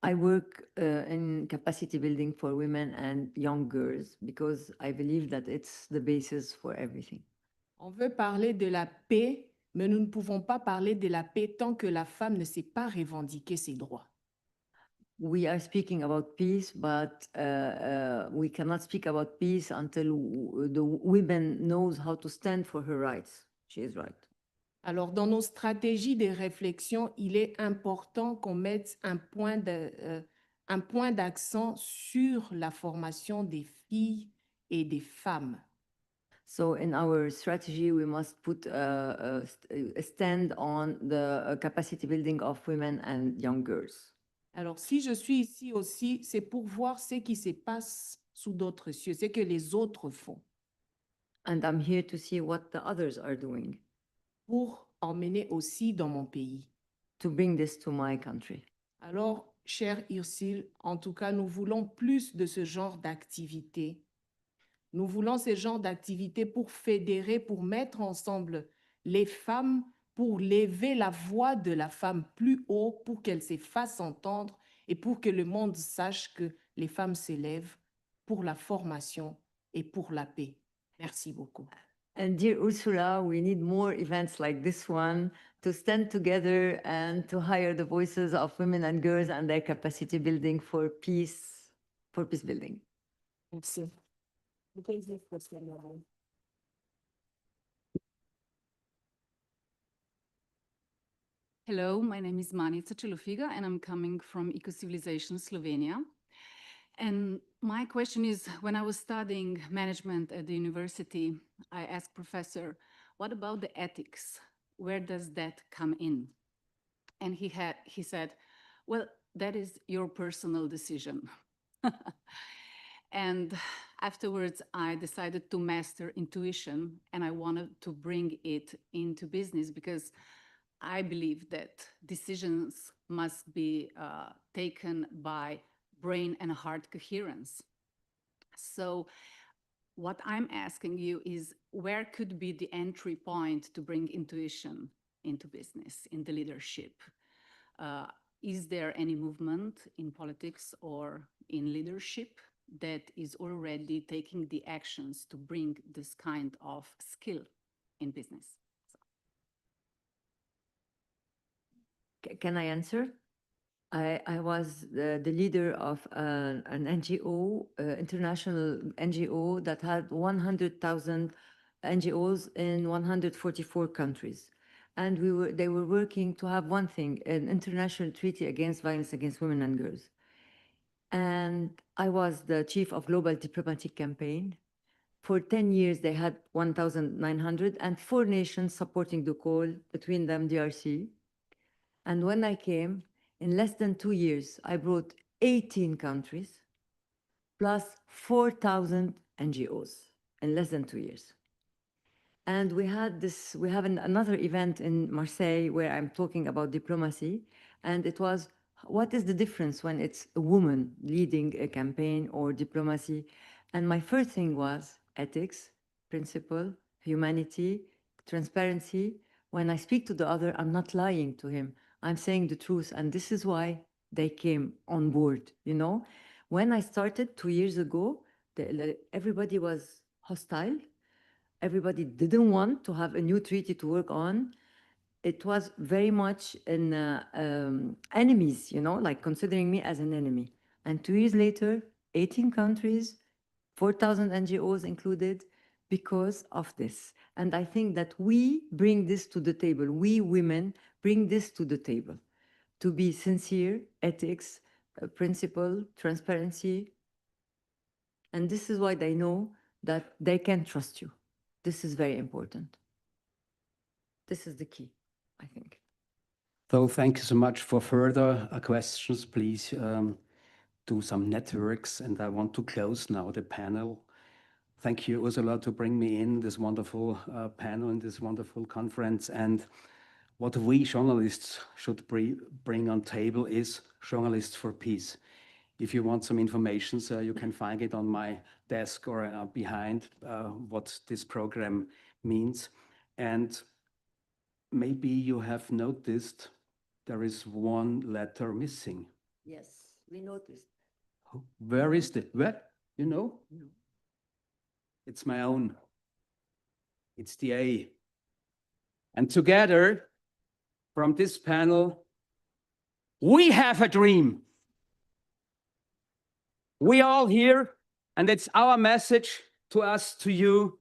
I work in capacity building for women and young girls because I believe that it's the basis for everything. On veut parler de la paix, mais nous ne pouvons pas parler de la paix tant que la femme ne sait pas revendiquer ses droits. We are speaking about peace, but we cannot speak about peace until the woman knows how to stand for her rights. She is right. Alors, dans nos stratégies de réflexion, il est important qu'on mette un point d'accent sur la formation des filles et des femmes. So in our strategy, we must put a stand on the capacity building of women and young girls. Alors, si je suis ici aussi, c'est pour voir ce qui se passe sous d'autres cieux, ce que les autres font. And I'm here to see what the others are doing. Pour emmener aussi dans mon pays. To bring this to my country. Alors, chère Ursule, en tout cas, nous voulons plus de ce genre d'activités. Nous voulons ce genre d'activités pour fédérer, pour mettre ensemble les femmes, pour lever la voix de la femme plus haut, pour qu'elle se fasse entendre et pour que le monde sache que les femmes s'élèvent pour la formation et pour la paix. Merci beaucoup. And dear Ursula, we need more events like this one to stand together and to hire the voices of women and girls and their capacity building for peace building. Merci. Hello, my name is Manica Celofiga and I'm coming from Eco-Civilization, Slovenia. And my question is, when I was studying management at the university, I asked professor, what about the ethics? Where does that come in? And he said, well, that is your personal decision. And afterwards, I decided to master intuition and I wanted to bring it into business because I believe that decisions must be taken by brain and heart coherence. So what I'm asking you is, where could be the entry point to bring intuition into business, in the leadership? Is there any movement in politics or in leadership that is already taking the actions to bring this kind of skill in business? Can I answer? I was the leader of an NGO, international NGO that had 100,000 NGOs in 144 countries. And they were working to have one thing, an international treaty against violence against women and girls. And I was the chief of global diplomatic campaign. For 10 years, they had 1,900 and 4 nations supporting the call, between them DRC. And when I came, in less than 2 years, I brought 18 countries plus 4,000 NGOs in less than 2 years. And we have another event in Marseille where I'm talking about diplomacy. And it was, what is the difference when it's a woman leading a campaign or diplomacy? And my first thing was ethics, principle, humanity, transparency. When I speak to the other, I'm not lying to him. I'm saying the truth. And this is why they came on board, you know? When I started 2 years ago, everybody was hostile. Everybody didn't want to have a new treaty to work on. It was very much enemies, you know, like considering me as an enemy. And 2 years later, 18 countries, 4,000 NGOs included, because of this. And I think that we bring this to the table. We women bring this to the table. To be sincere, ethics, principle, transparency. And this is why they know that they can trust you. This is very important. This is the key, I think. So thank you so much. For further questions, please do some networks. And I want to close now the panel. Thank you, Ursula, to bring me in this wonderful panel in this wonderful conference. And what we journalists should bring on table is journalists for peace. If you want some information, so you can find it on my desk or behind what this program means. And maybe you have noticed there is one letter missing. Yes, we noticed. Where is it? Where? You know? No. It's my own. It's the A. And together, from this panel, we have a dream. We all here, and it's our message to us, to you,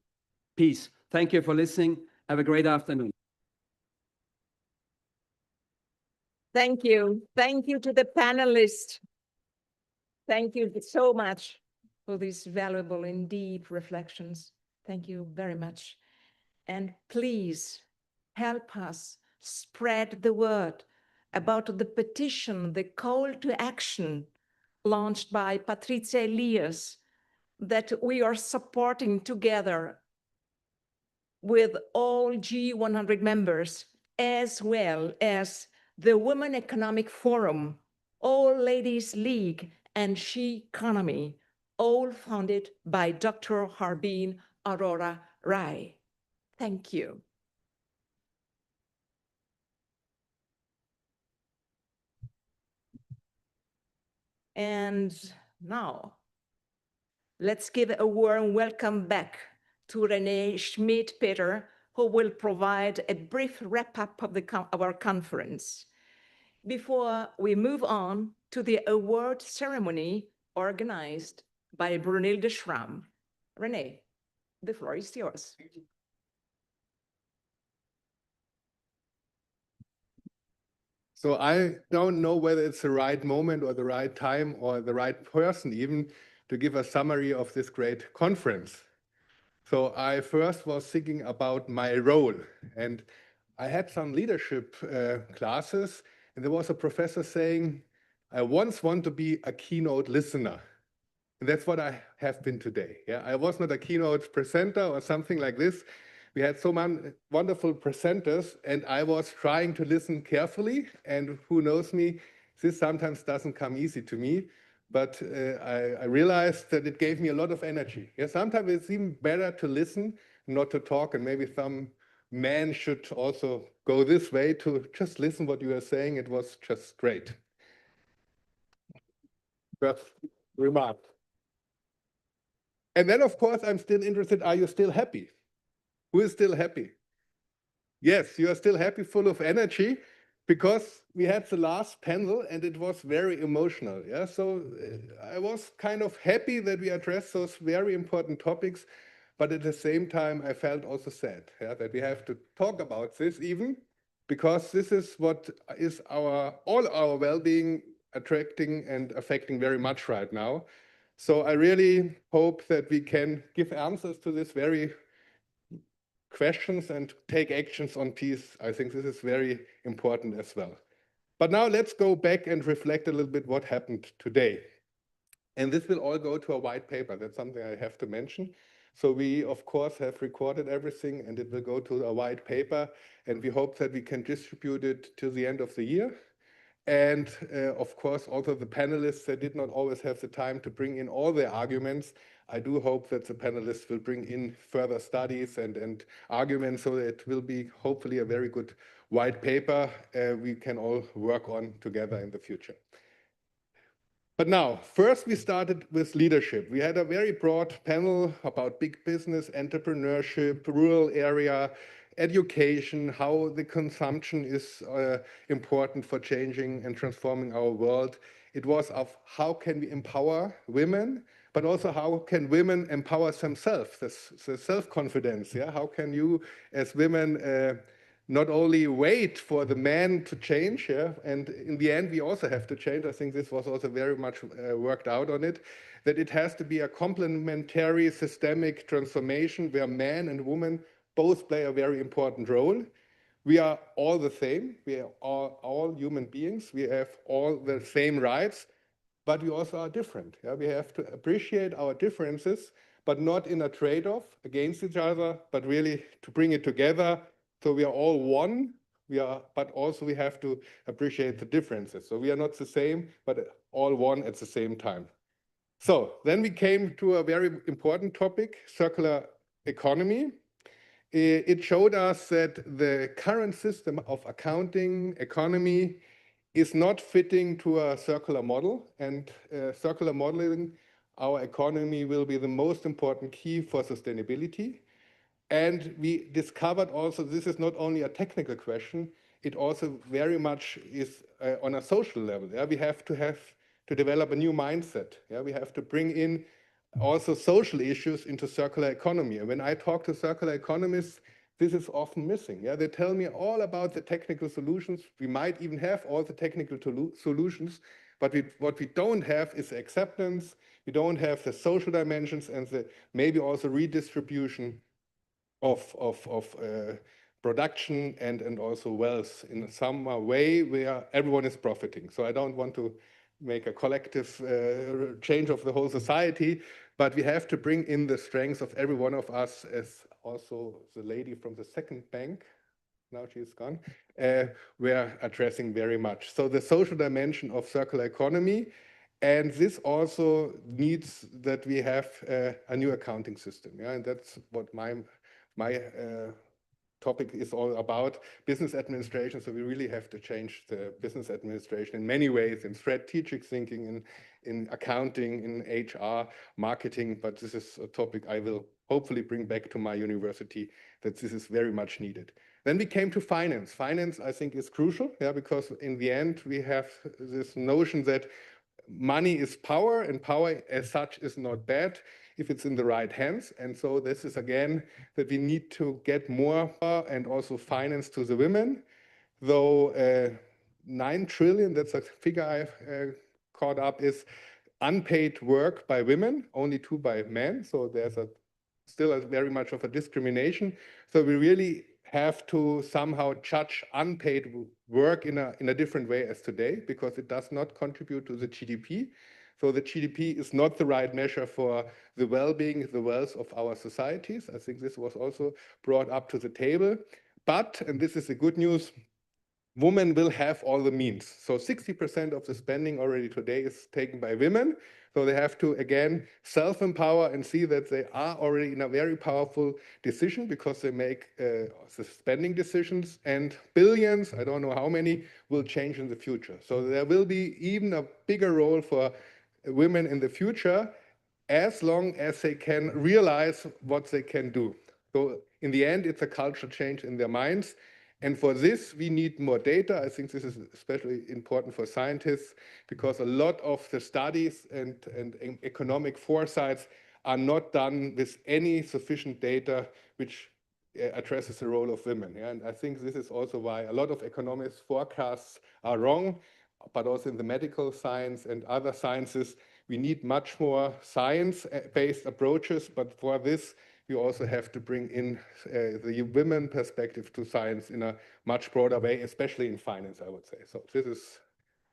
peace. Thank you for listening. Have a great afternoon. Thank you. Thank you to the panelists. Thank you so much for these valuable and deep reflections. Thank you very much. And please help us spread the word about the petition, the call to action launched by Patricia Elias that we are supporting together with all G100 members, as well as the Women Economic Forum, All Ladies League, and She Economy, all founded by Dr. Harbin Aurora Rai. Thank you. And now, let's give a warm welcome back to Renee Schmidt-Peter, who will provide a brief wrap-up of our conference. Before we move on to the award ceremony organized by Brunilde Schramm. Renee, the floor is yours. So I don't know whether it's the right moment or the right time or the right person even to give a summary of this great conference. So I first was thinking about my role, and I had some leadership classes, and there was a professor saying, I once want to be a keynote listener. And that's what I have been today. Yeah, I was not a keynote presenter or something like this. We had so many wonderful presenters, and I was trying to listen carefully. And who knows me, this sometimes doesn't come easy to me. But I realized that it gave me a lot of energy. Yeah, sometimes it's even better to listen, not to talk. And maybe some men should also go this way to just listen what you are saying. It was just great. First remark. And then, of course, I'm still interested, are you still happy? Who is still happy? Yes, you are still happy, full of energy, because we had the last panel and it was very emotional. Yeah, so I was kind of happy that we addressed those very important topics, but at the same time, I felt also sad, yeah, that we have to talk about this even, because this is what is all our well-being attracting and affecting very much right now. So I really hope that we can give answers to this very questions and take actions on peace. I think this is very important as well. But now let's go back and reflect a little bit what happened today. And this will all go to a white paper. That's something I have to mention. So we, of course, have recorded everything and it will go to a white paper. And we hope that we can distribute it till the end of the year. And of course, also the panelists, they did not always have the time to bring in all their arguments. I do hope that the panelists will bring in further studies and arguments, so that it will be hopefully a very good white paper we can all work on together in the future. But now, first we started with leadership. We had a very broad panel about big business, entrepreneurship, rural area, education, how the consumption is important for changing and transforming our world. It was of how can we empower women, but also how can women empower themselves, the self-confidence. Yeah? How can you as women not only wait for the man to change, yeah, and in the end we also have to change. I think this was also very much worked out on it, that it has to be a complementary systemic transformation where man and woman both play a very important role. We are all the same. We are all human beings. We have all the same rights, but we also are different. Yeah? We have to appreciate our differences, but not in a trade-off against each other, but really to bring it together. So we are all one, but also we have to appreciate the differences. So we are not the same, but all one at the same time. So then we came to a very important topic, circular economy. It showed us that the current system of accounting, economy, is not fitting to a circular model, and circular modeling our economy will be the most important key for sustainability. And we discovered also this is not only a technical question, it also very much is on a social level. Yeah? We have to develop a new mindset. Yeah? We have to bring in also social issues into circular economy. And when I talk to circular economists, this is often missing. Yeah? They tell me all about the technical solutions. We might even have all the technical solutions, but what we don't have is acceptance. We don't have the social dimensions and the maybe also redistribution of production and also wealth in some way where everyone is profiting. So I don't want to make a collective change of the whole society, but we have to bring in the strengths of every one of us, as also the lady from the second bank, now she's gone, we're addressing very much. So the social dimension of circular economy, and this also needs that we have a new accounting system. Yeah, and that's what my topic is all about, business administration. So we really have to change the business administration in many ways, in strategic thinking, in accounting, in HR, marketing. But this is a topic I will hopefully bring back to my university, that this is very much needed. Then we came to finance. Finance, I think, is crucial, yeah, because in the end, we have this notion that money is power, and power as such is not bad if it's in the right hands. And so this is again that we need to get more and also finance to the women, though 9 trillion, that's a figure I've caught up, is unpaid work by women, only 2 by men. So there's still very much of a discrimination. So we really have to somehow judge unpaid work in a different way as today, because it does not contribute to the GDP. So the GDP is not the right measure for the well-being, the wealth of our societies. I think this was also brought up to the table. But, and this is the good news, women will have all the means. So 60% of the spending already today is taken by women. So they have to, again, self-empower and see that they are already in a very powerful decision, because they make the spending decisions, and billions, I don't know how many, will change in the future. So there will be even a bigger role for women in the future, as long as they can realize what they can do. So in the end, it's a cultural change in their minds. And for this, we need more data. I think this is especially important for scientists, because a lot of the studies and economic foresights are not done with any sufficient data which addresses the role of women. Yeah? And I think this is also why a lot of economists' forecasts are wrong, but also in the medical science and other sciences, we need much more science-based approaches. But for this, we also have to bring in the women perspective to science in a much broader way, especially in finance, I would say. So this is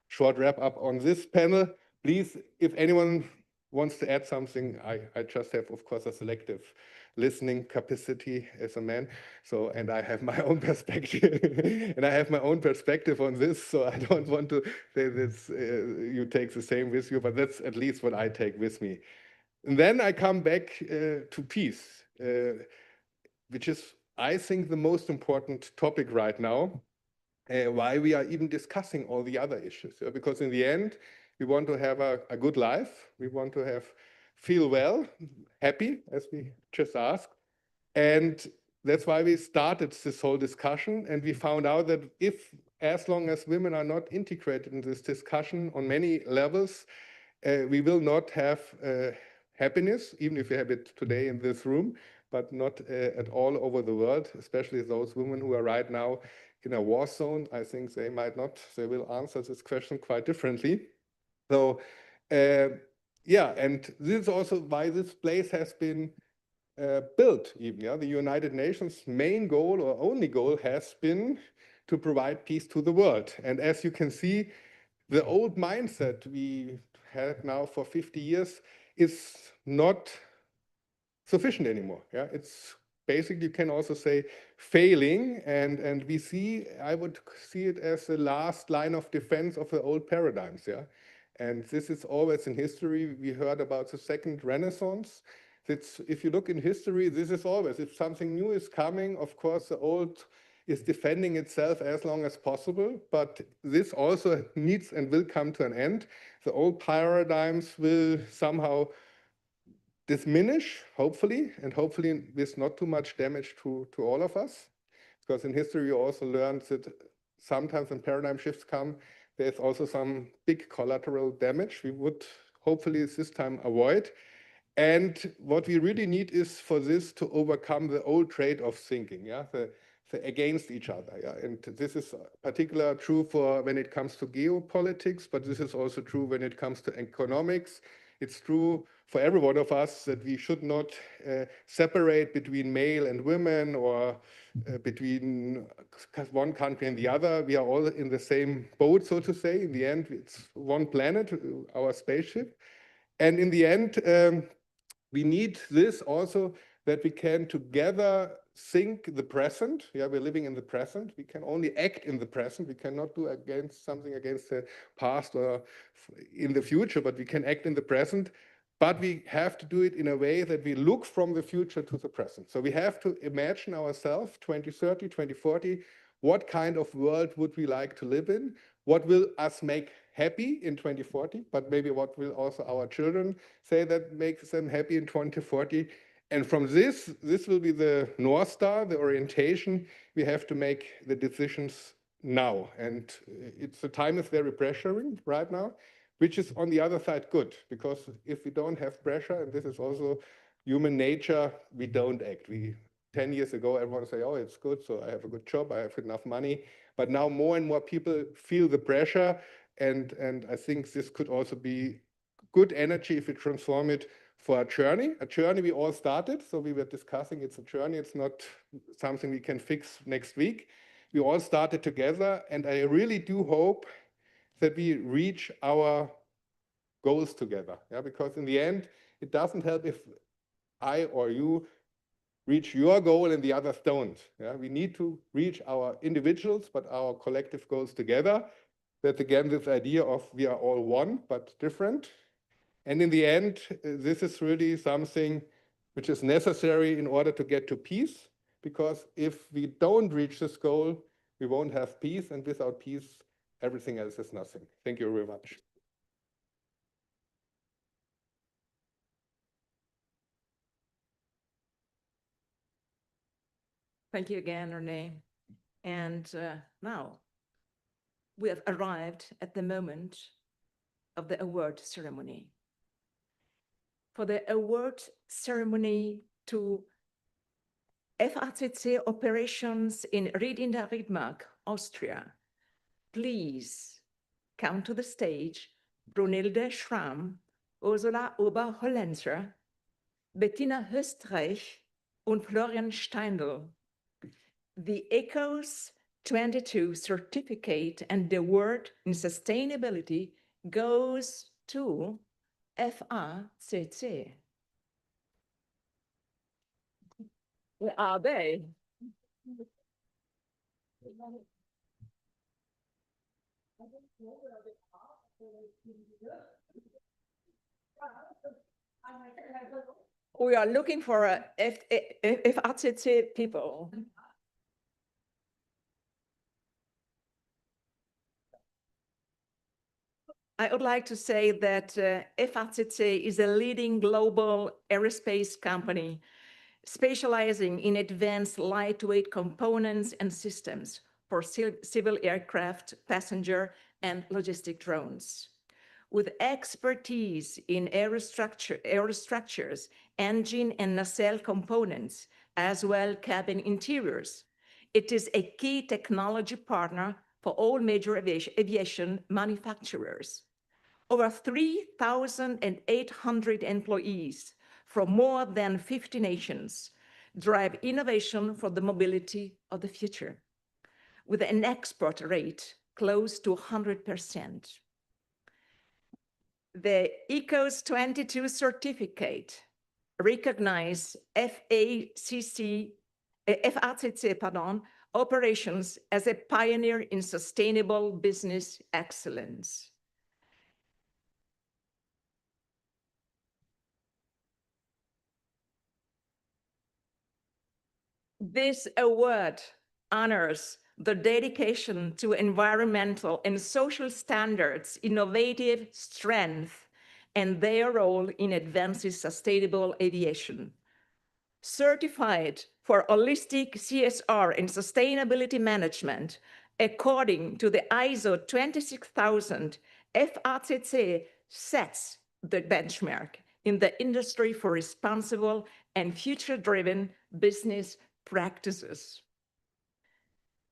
short wrap up on this panel. Please, if anyone wants to add something, I just have, of course, a selective listening capacity as a man. So, and I have my own perspective, and I have my own perspective on this. So I don't want to say this, you take the same with you, but that's at least what I take with me. And then I come back to peace, which is, I think, the most important topic right now, why we are even discussing all the other issues. Yeah? Because in the end, we want to have a good life. We want to feel well, happy, as we just asked. And that's why we started this whole discussion. And we found out that as long as women are not integrated in this discussion on many levels, we will not have happiness, even if we have it today in this room, but not at all over the world, especially those women who are right now in a war zone. I think they will answer this question quite differently. So, yeah, and this is also why this place has been built even. Yeah? The United Nations' main goal or only goal has been to provide peace to the world. And as you can see, the old mindset we had now for 50 years is not sufficient anymore. Yeah, it's basically, you can also say, failing, and we see, I would see it as the last line of defense of the old paradigms. Yeah, and this is always in history. We heard about the second Renaissance. If you look in history, this is always, if something new is coming, of course, the old is defending itself as long as possible, but this also needs and will come to an end. The old paradigms will somehow diminish, hopefully, and hopefully with not too much damage to all of us. Because in history, you also learned that sometimes when paradigm shifts come, there's also some big collateral damage we would hopefully this time avoid. And what we really need is for this to overcome the old trade-off thinking, yeah, the against each other. Yeah? And this is particularly true for when it comes to geopolitics, but this is also true when it comes to economics. It's true for every one of us that we should not separate between male and women or between one country and the other. We are all in the same boat, so to say. In the end, it's one planet, our spaceship. And in the end, we need this also, that we can together think the present. Yeah, we're living in the present. We can only act in the present. We cannot do something against the past or in the future, but we can act in the present. But we have to do it in a way that we look from the future to the present. So we have to imagine ourselves 2030, 2040, what kind of world would we like to live in? What will us make happy in 2040? But maybe what will also our children say that makes them happy in 2040? And from this will be the North Star, the orientation. We have to make the decisions now. And the time is very pressuring right now, which is on the other side good, because if we don't have pressure, and this is also human nature, we don't act. 10 years ago, everyone say, oh, it's good, so I have a good job, I have enough money. But now more and more people feel the pressure, and I think this could also be good energy if we transform it for a journey we all started. So we were discussing, it's a journey, it's not something we can fix next week. We all started together, and I really do hope that we reach our goals together. Yeah, because in the end, it doesn't help if I or you reach your goal and the others don't. Yeah, we need to reach our individuals, but our collective goals together. That's again this idea of we are all one, but different. And in the end, this is really something which is necessary in order to get to peace, because if we don't reach this goal, we won't have peace, and without peace, everything else is nothing. Thank you very much. Thank you again, Renee. And now we have arrived at the moment of the award ceremony. For the award ceremony to FACC operations in Ried in der Riedmark, Austria, please come to the stage Brunhilde Schramm, Ursula Oberhollenzer, Bettina Höstreich und Florian Steindl. The ECOS 22 certificate and the award in sustainability goes to FACC. Where are they? We are looking for FACC people. I would like to say that FACC is a leading global aerospace company specializing in advanced lightweight components and systems for civil aircraft, passenger, and logistic drones. With expertise in aerostructures, engine and nacelle components, as well cabin interiors, it is a key technology partner for all major aviation manufacturers. Over 3,800 employees from more than 50 nations drive innovation for the mobility of the future, with an export rate close to 100%. The ECOS 22 certificate recognizes FACC operations as a pioneer in sustainable business excellence. This award honors the dedication to environmental and social standards, innovative strength, and their role in advancing sustainable aviation. Certified for holistic CSR and sustainability management, according to the ISO 26000, FACC sets the benchmark in the industry for responsible and future-driven business practices.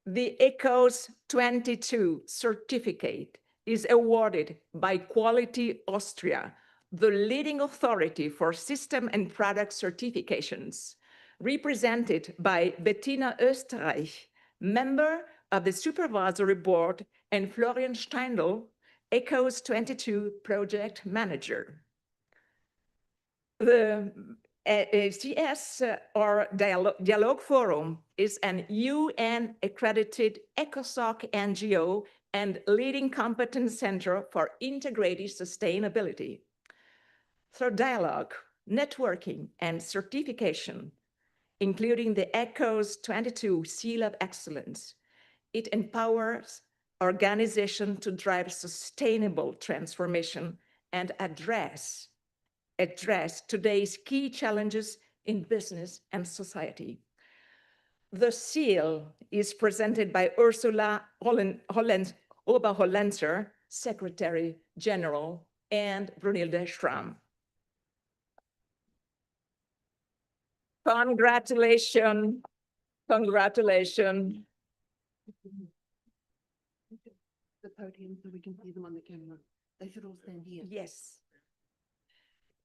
The ECOS 22 certificate is awarded by Quality Austria, the leading authority for system and product certifications, represented by Bettina Österreich, member of the supervisory board, and Florian Steindl, ECOS 22 project manager. The CS or Dialogue Forum is an UN accredited ECOSOC NGO and leading competence center for integrated sustainability. Through dialogue, networking, and certification, including the ECO's 22 Seal of Excellence, it empowers organizations to drive sustainable transformation and address today's key challenges in business and society. The seal is presented by Ursula Oberhollenzer, Secretary General, and Brunhilde Schramm. Congratulations, congratulations. The podium so we can see them on the camera. They should all stand here. Yes.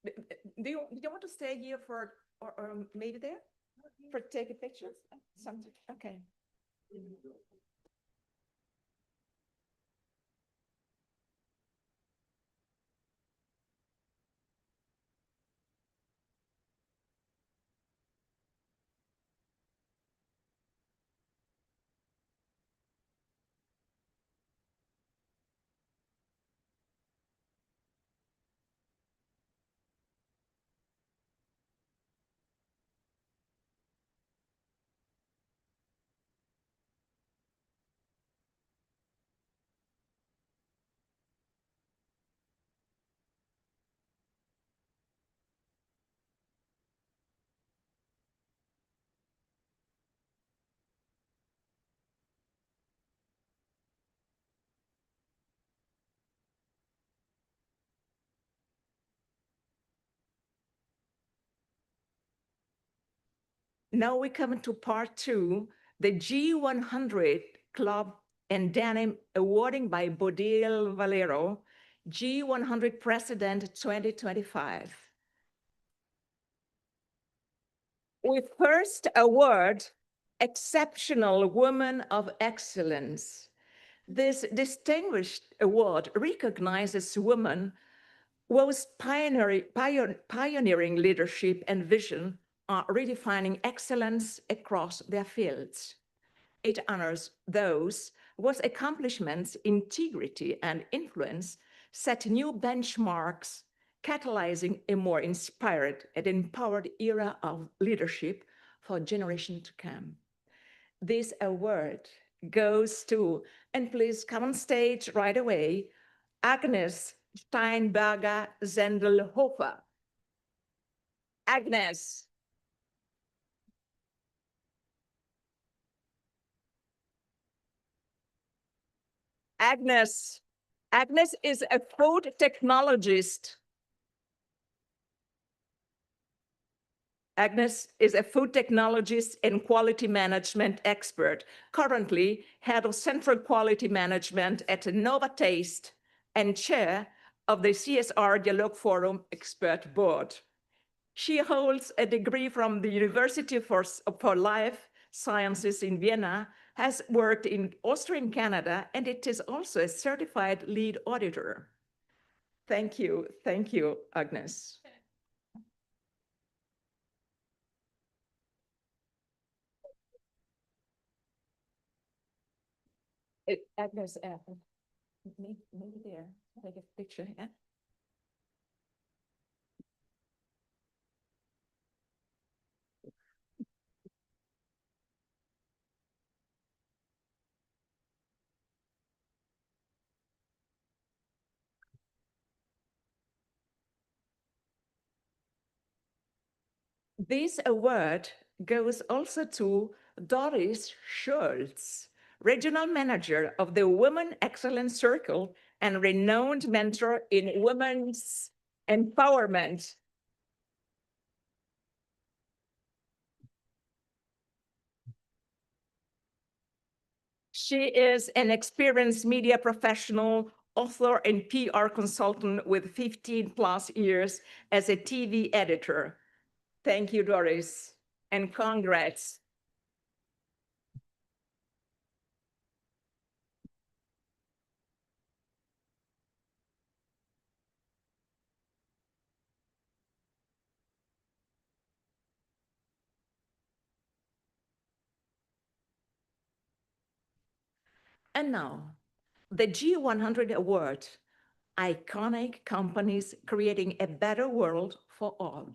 Do you want to stay here for, or maybe there, for take a picture? Something, okay. Now we come to part two, the G100 Club and Denim awarding by Bodil Valero, G100 President 2025. We first award Exceptional Woman of Excellence. This distinguished award recognizes women whose pioneering leadership and vision are redefining excellence across their fields. It honors those whose accomplishments, integrity, and influence set new benchmarks, catalyzing a more inspired and empowered era of leadership for generations to come. This award goes to, and please come on stage right away, Agnes Steinberger Zendelhofer. Agnes. Agnes. Agnes is a food technologist. Agnes is a food technologist and quality management expert, currently head of central quality management at Nova Taste and chair of the CSR Dialogue Forum Expert Board. She holds a degree from the University for Life Sciences in Vienna, has worked in Austria and Canada, and it is also a certified lead auditor. Thank you, Agnes. Agnes, maybe there, take a picture, yeah? This award goes also to Doris Schultz, Regional Manager of the Women Excellence Circle and renowned mentor in women's empowerment. She is an experienced media professional, author, and PR consultant with 15+ years as a TV editor. Thank you, Doris, and congrats. And now, the G100 Award, iconic companies creating a better world for all.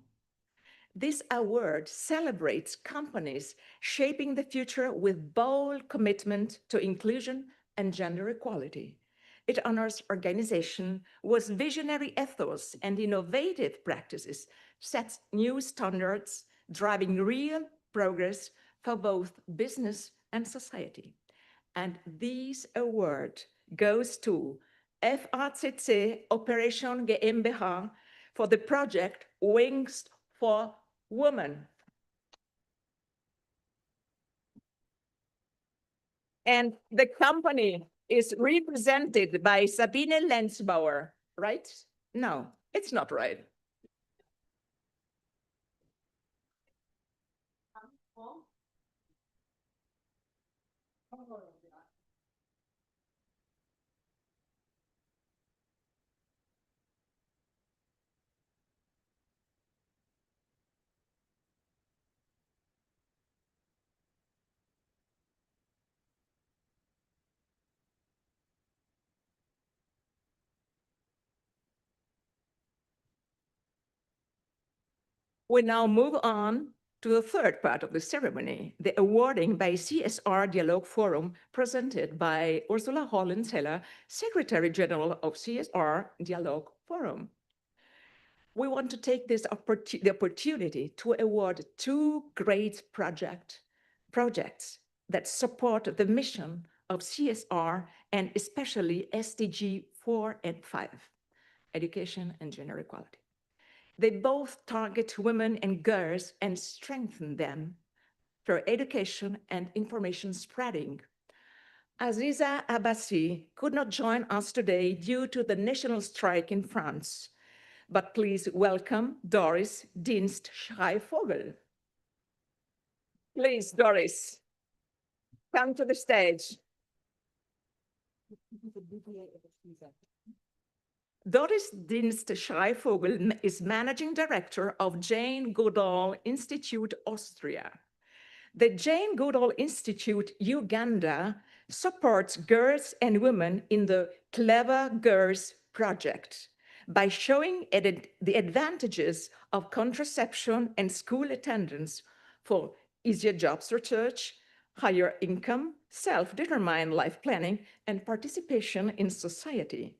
This award celebrates companies shaping the future with bold commitment to inclusion and gender equality. It honors organizations whose visionary ethos and innovative practices sets new standards, driving real progress for both business and society. And this award goes to FACC Operation GmbH for the project Wings for Women. And the company is represented by Sabine Lenzbauer, right? No, it's not right. We now move on to the third part of the ceremony, the awarding by CSR Dialogue Forum, presented by Ursula Hollens-Heller, Secretary General of CSR Dialogue Forum. We want to take the opportunity to award two great projects that support the mission of CSR and especially SDG 4 and 5, education and gender equality. They both target women and girls and strengthen them through education and information spreading. Aziza Abbasi could not join us today due to the national strike in France, but please welcome Doris Dienst-Schreivogel. Please, Doris, come to the stage. Doris Dienst-Schreivogel is Managing Director of Jane Goodall Institute, Austria. The Jane Goodall Institute, Uganda, supports girls and women in the Clever Girls project by showing the advantages of contraception and school attendance for easier job search, higher income, self-determined life planning, and participation in society.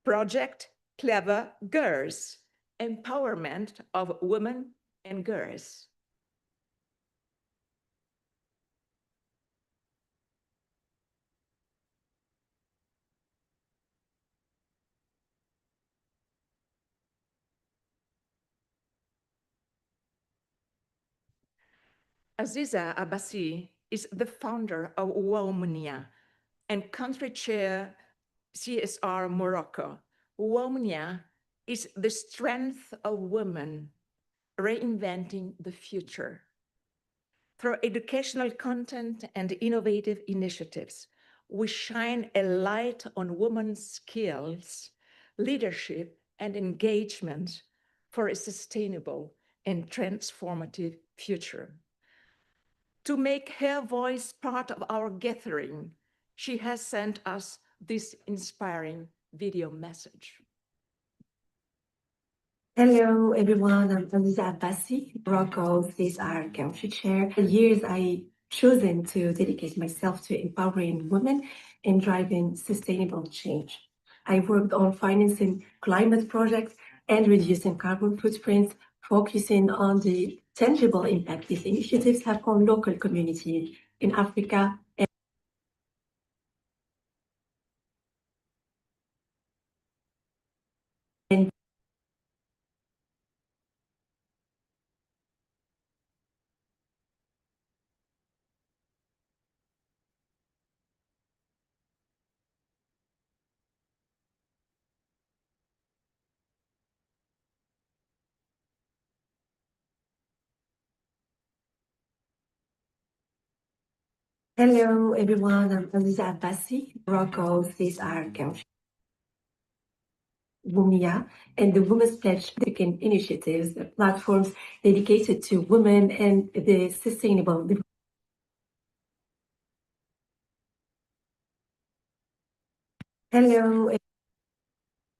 Project Clever Girls, empowerment of women and girls. Aziza Abbasi is the founder of Womnia and country chair CSR Morocco. Womnia is the strength of women reinventing the future. Through educational content and innovative initiatives, we shine a light on women's skills, leadership, and engagement for a sustainable and transformative future. To make her voice part of our gathering, she has sent us this inspiring video message. Hello, everyone. I'm Aziza Abbasi, Morocco's CSR Country Chair. For years, I've chosen to dedicate myself to empowering women and driving sustainable change. I worked on financing climate projects and reducing carbon footprints, focusing on the tangible impact these initiatives have on local communities in Africa and Hello, everyone. I'm Aziza Abbasi, Morocco's CSR Country. Womnia and the Women's Pledge initiatives, platforms dedicated to women and the sustainable development. Hello,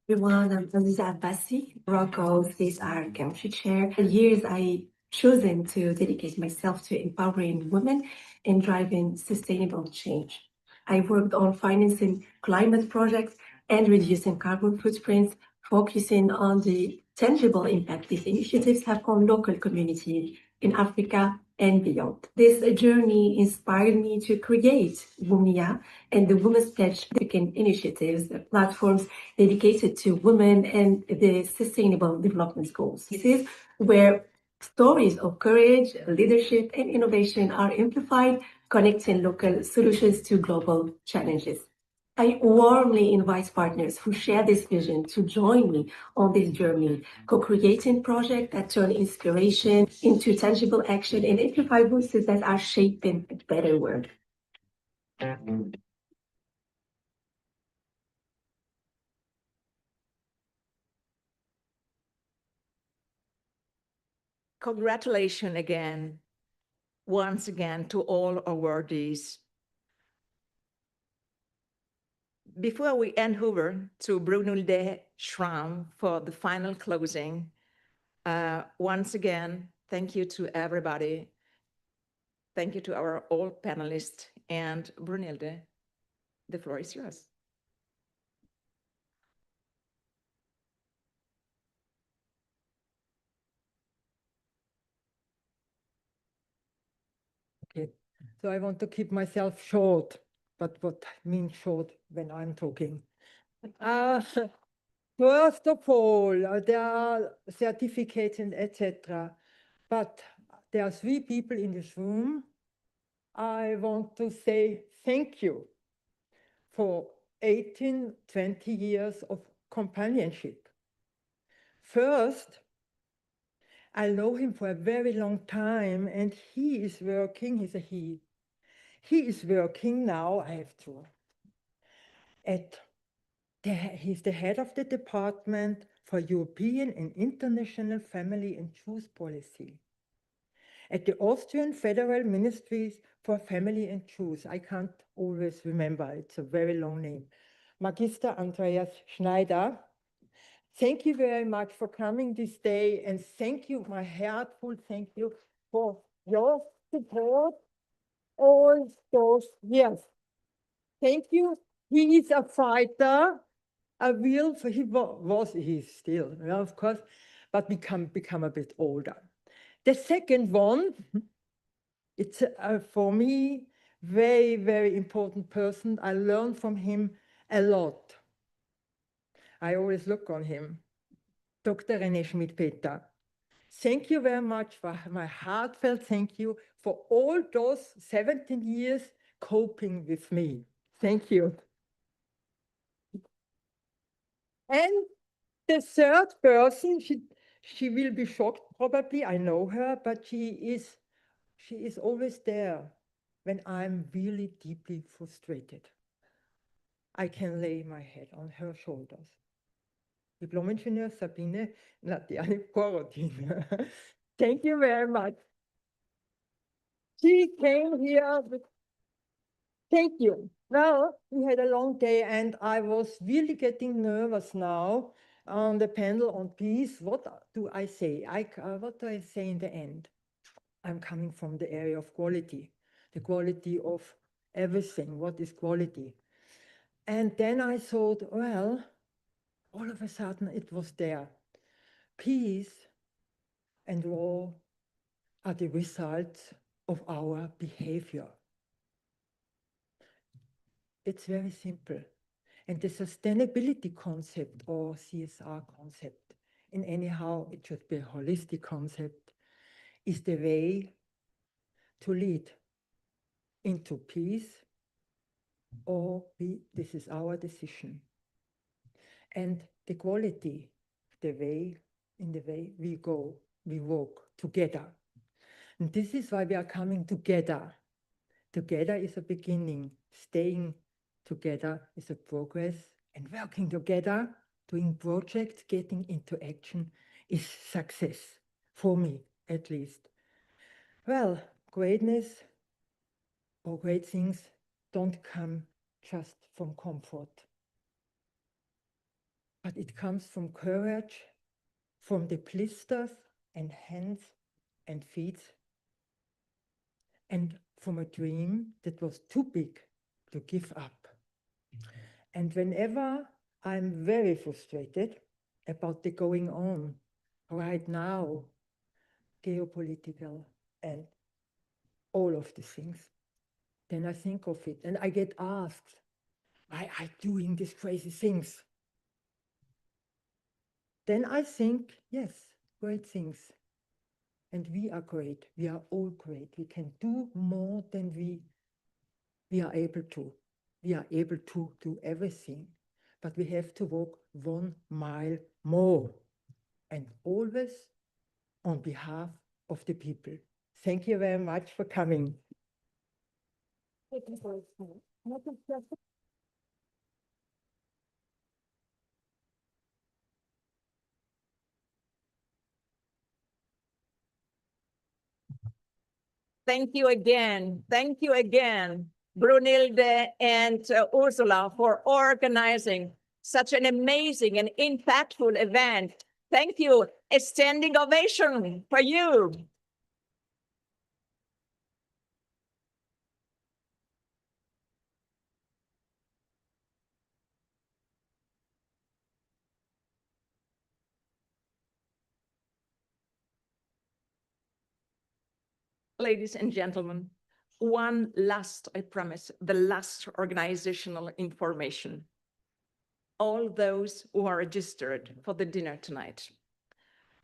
everyone. I'm Aziza Abbasi, Morocco's CSR Country Chair. For years, I chosen to dedicate myself to empowering women and driving sustainable change. I worked on financing climate projects and reducing carbon footprints, focusing on the tangible impact these initiatives have on local communities in Africa and beyond. This journey inspired me to create WUMIA and the Women's Pledge initiatives, platforms dedicated to women and the Sustainable Development Goals. This is where stories of courage, leadership, and innovation are amplified, connecting local solutions to global challenges. I warmly invite partners who share this vision to join me on this journey, co-creating projects that turn inspiration into tangible action and amplify voices that are shaping a better world. Congratulations again, once again, to all awardees. Before we hand over to Brunhilde Schramm for the final closing, once again, thank you to everybody. Thank you to our all panelists, and Brunhilde, the floor is yours. Okay, so I want to keep myself short, but what means short when I'm talking? First of all, there are certificates and etc. But there are 3 people in this room. I want to say thank you for 18, 20 years of companionship. First, I know him for a very long time, and he is working, he's a he. He is working now, I have to, he's the head of the Department for European and International Family and Youth Policy at the Austrian Federal Ministries for Family and Youth. I can't always remember, it's a very long name. Magister Andreas Schneider, thank you very much for coming this day, and thank you, my heartful thank you for your support all those years. Thank you. He is a fighter, a real, he's still, yeah, of course, but become a bit older. The second one, it's for me, very, very important person. I learned from him a lot. I always look on him. Dr. René Schmidt-Peter. Thank you very much for my heartfelt thank you for all those 17 years coping with me. Thank you. And the third person, she will be shocked probably, I know her, but she is always there when I'm really deeply frustrated. I can lay my head on her shoulders. Diplom-Ingenieur Sabine Natiane Korotin. Thank you very much. She came here with, thank you. Well, we had a long day and I was really getting nervous now on the panel on peace. What do I say? What do I say in the end? I'm coming from the area of quality, the quality of everything. What is quality? And then I thought, well, all of a sudden it was there. Peace and war are the results of our behavior. It's very simple. And the sustainability concept or CSR concept, in anyhow, it should be a holistic concept, is the way to lead into peace, or this is our decision. And the quality, in the way we go, we walk together. And this is why we are coming together. Together is a beginning. Staying together is a progress. And working together, doing projects, getting into action is success, for me at least. Well, greatness or great things don't come just from comfort. but it comes from courage, from the blisters and hands and feet, and from a dream that was too big to give up. And whenever I'm very frustrated about the going on right now, geopolitical and all of the things, then I think of it and I get asked, why are you doing these crazy things? Then I think, yes, great things. And we are great. We are all great. We can do more than we are able to. We are able to do everything, but we have to walk 1 mile more, and always on behalf of the people. Thank you very much for coming. Thank you again. Thank you again, Brunilde and Ursula, for organizing such an amazing and impactful event. Thank you. A standing ovation for you. Ladies and gentlemen, one last, I promise, the last organizational information. All those who are registered for the dinner tonight.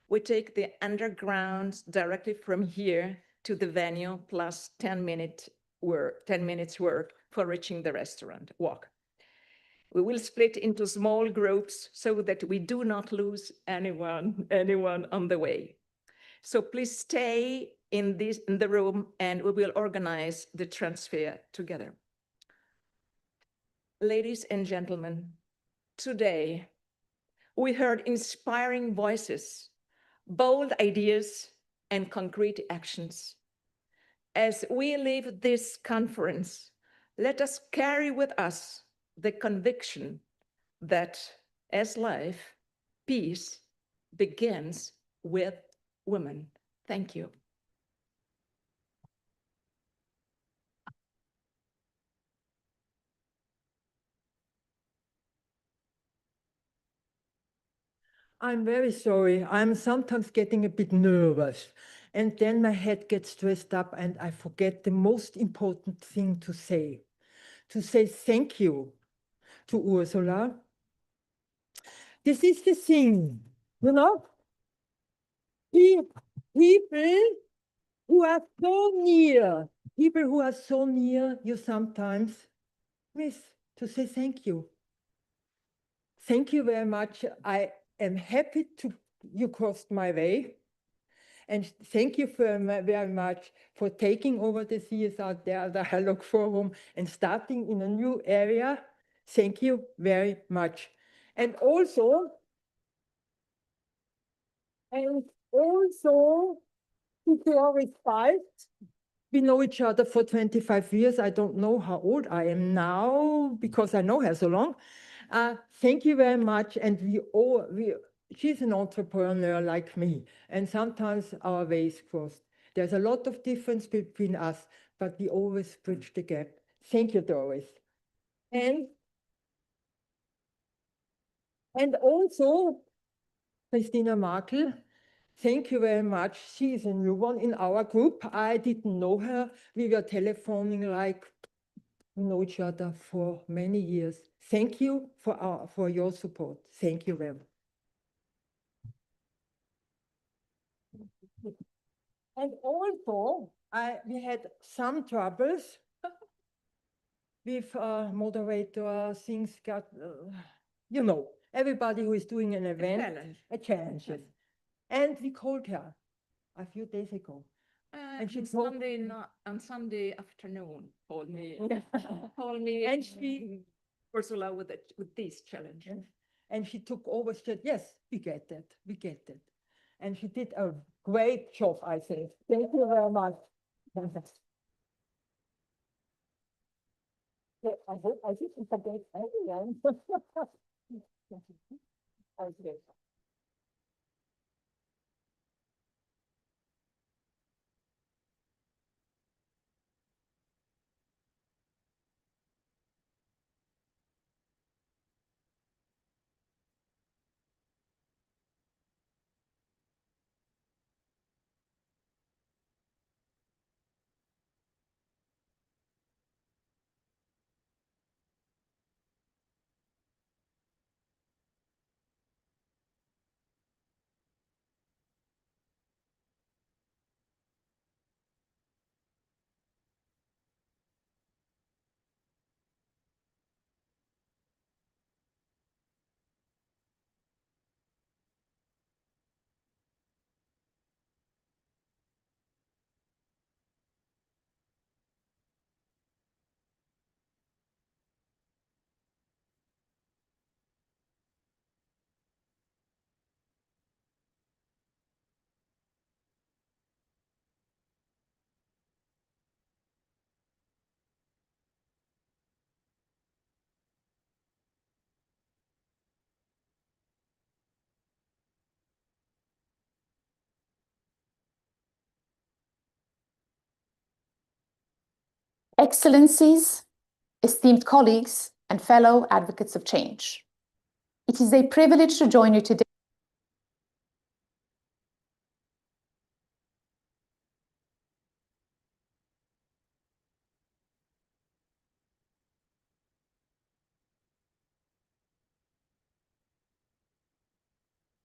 We take the underground directly from here to the venue plus 10 minutes work for reaching the restaurant walk. We will split into small groups so that we do not lose anyone on the way. So please stay in the room and we will organize the transfer together. Ladies and gentlemen, today we heard inspiring voices, bold ideas, and concrete actions. As we leave this conference, let us carry with us the conviction that as life, peace begins with women. Thank you. I'm very sorry. I'm sometimes getting a bit nervous, and then my head gets stressed up and I forget the most important thing to say thank you to Ursula. This is the thing, you know? People who are so near, you sometimes miss to say thank you. Thank you very much. I am happy you crossed my way. And thank you very much for taking over the CSR Dialogue Forum and starting in a new area. Thank you very much. And also to Doris Balt, we know each other for 25 years. I don't know how old I am now because I know her so long. Thank you very much. And she's an entrepreneur like me, and sometimes our ways cross. There's a lot of difference between us, but we always bridge the gap. Thank you, Doris. And also, Christina Markel, thank you very much. She is a new one in our group. I didn't know her. We were telephoning like we know each other for many years. Thank you for your support. Thank you very much. And also, we had some troubles with moderator, things got, everybody who is doing an event, a challenge. Yes. And we called her a few days ago. And she on Sunday afternoon called me. And Ursula with this challenge. And she took over, she said, yes, we get that. And she did a great job, I think. Thank you very much. I hope I didn't forget anyone. Okay. Excellencies, esteemed colleagues, and fellow advocates of change. It is a privilege to join you today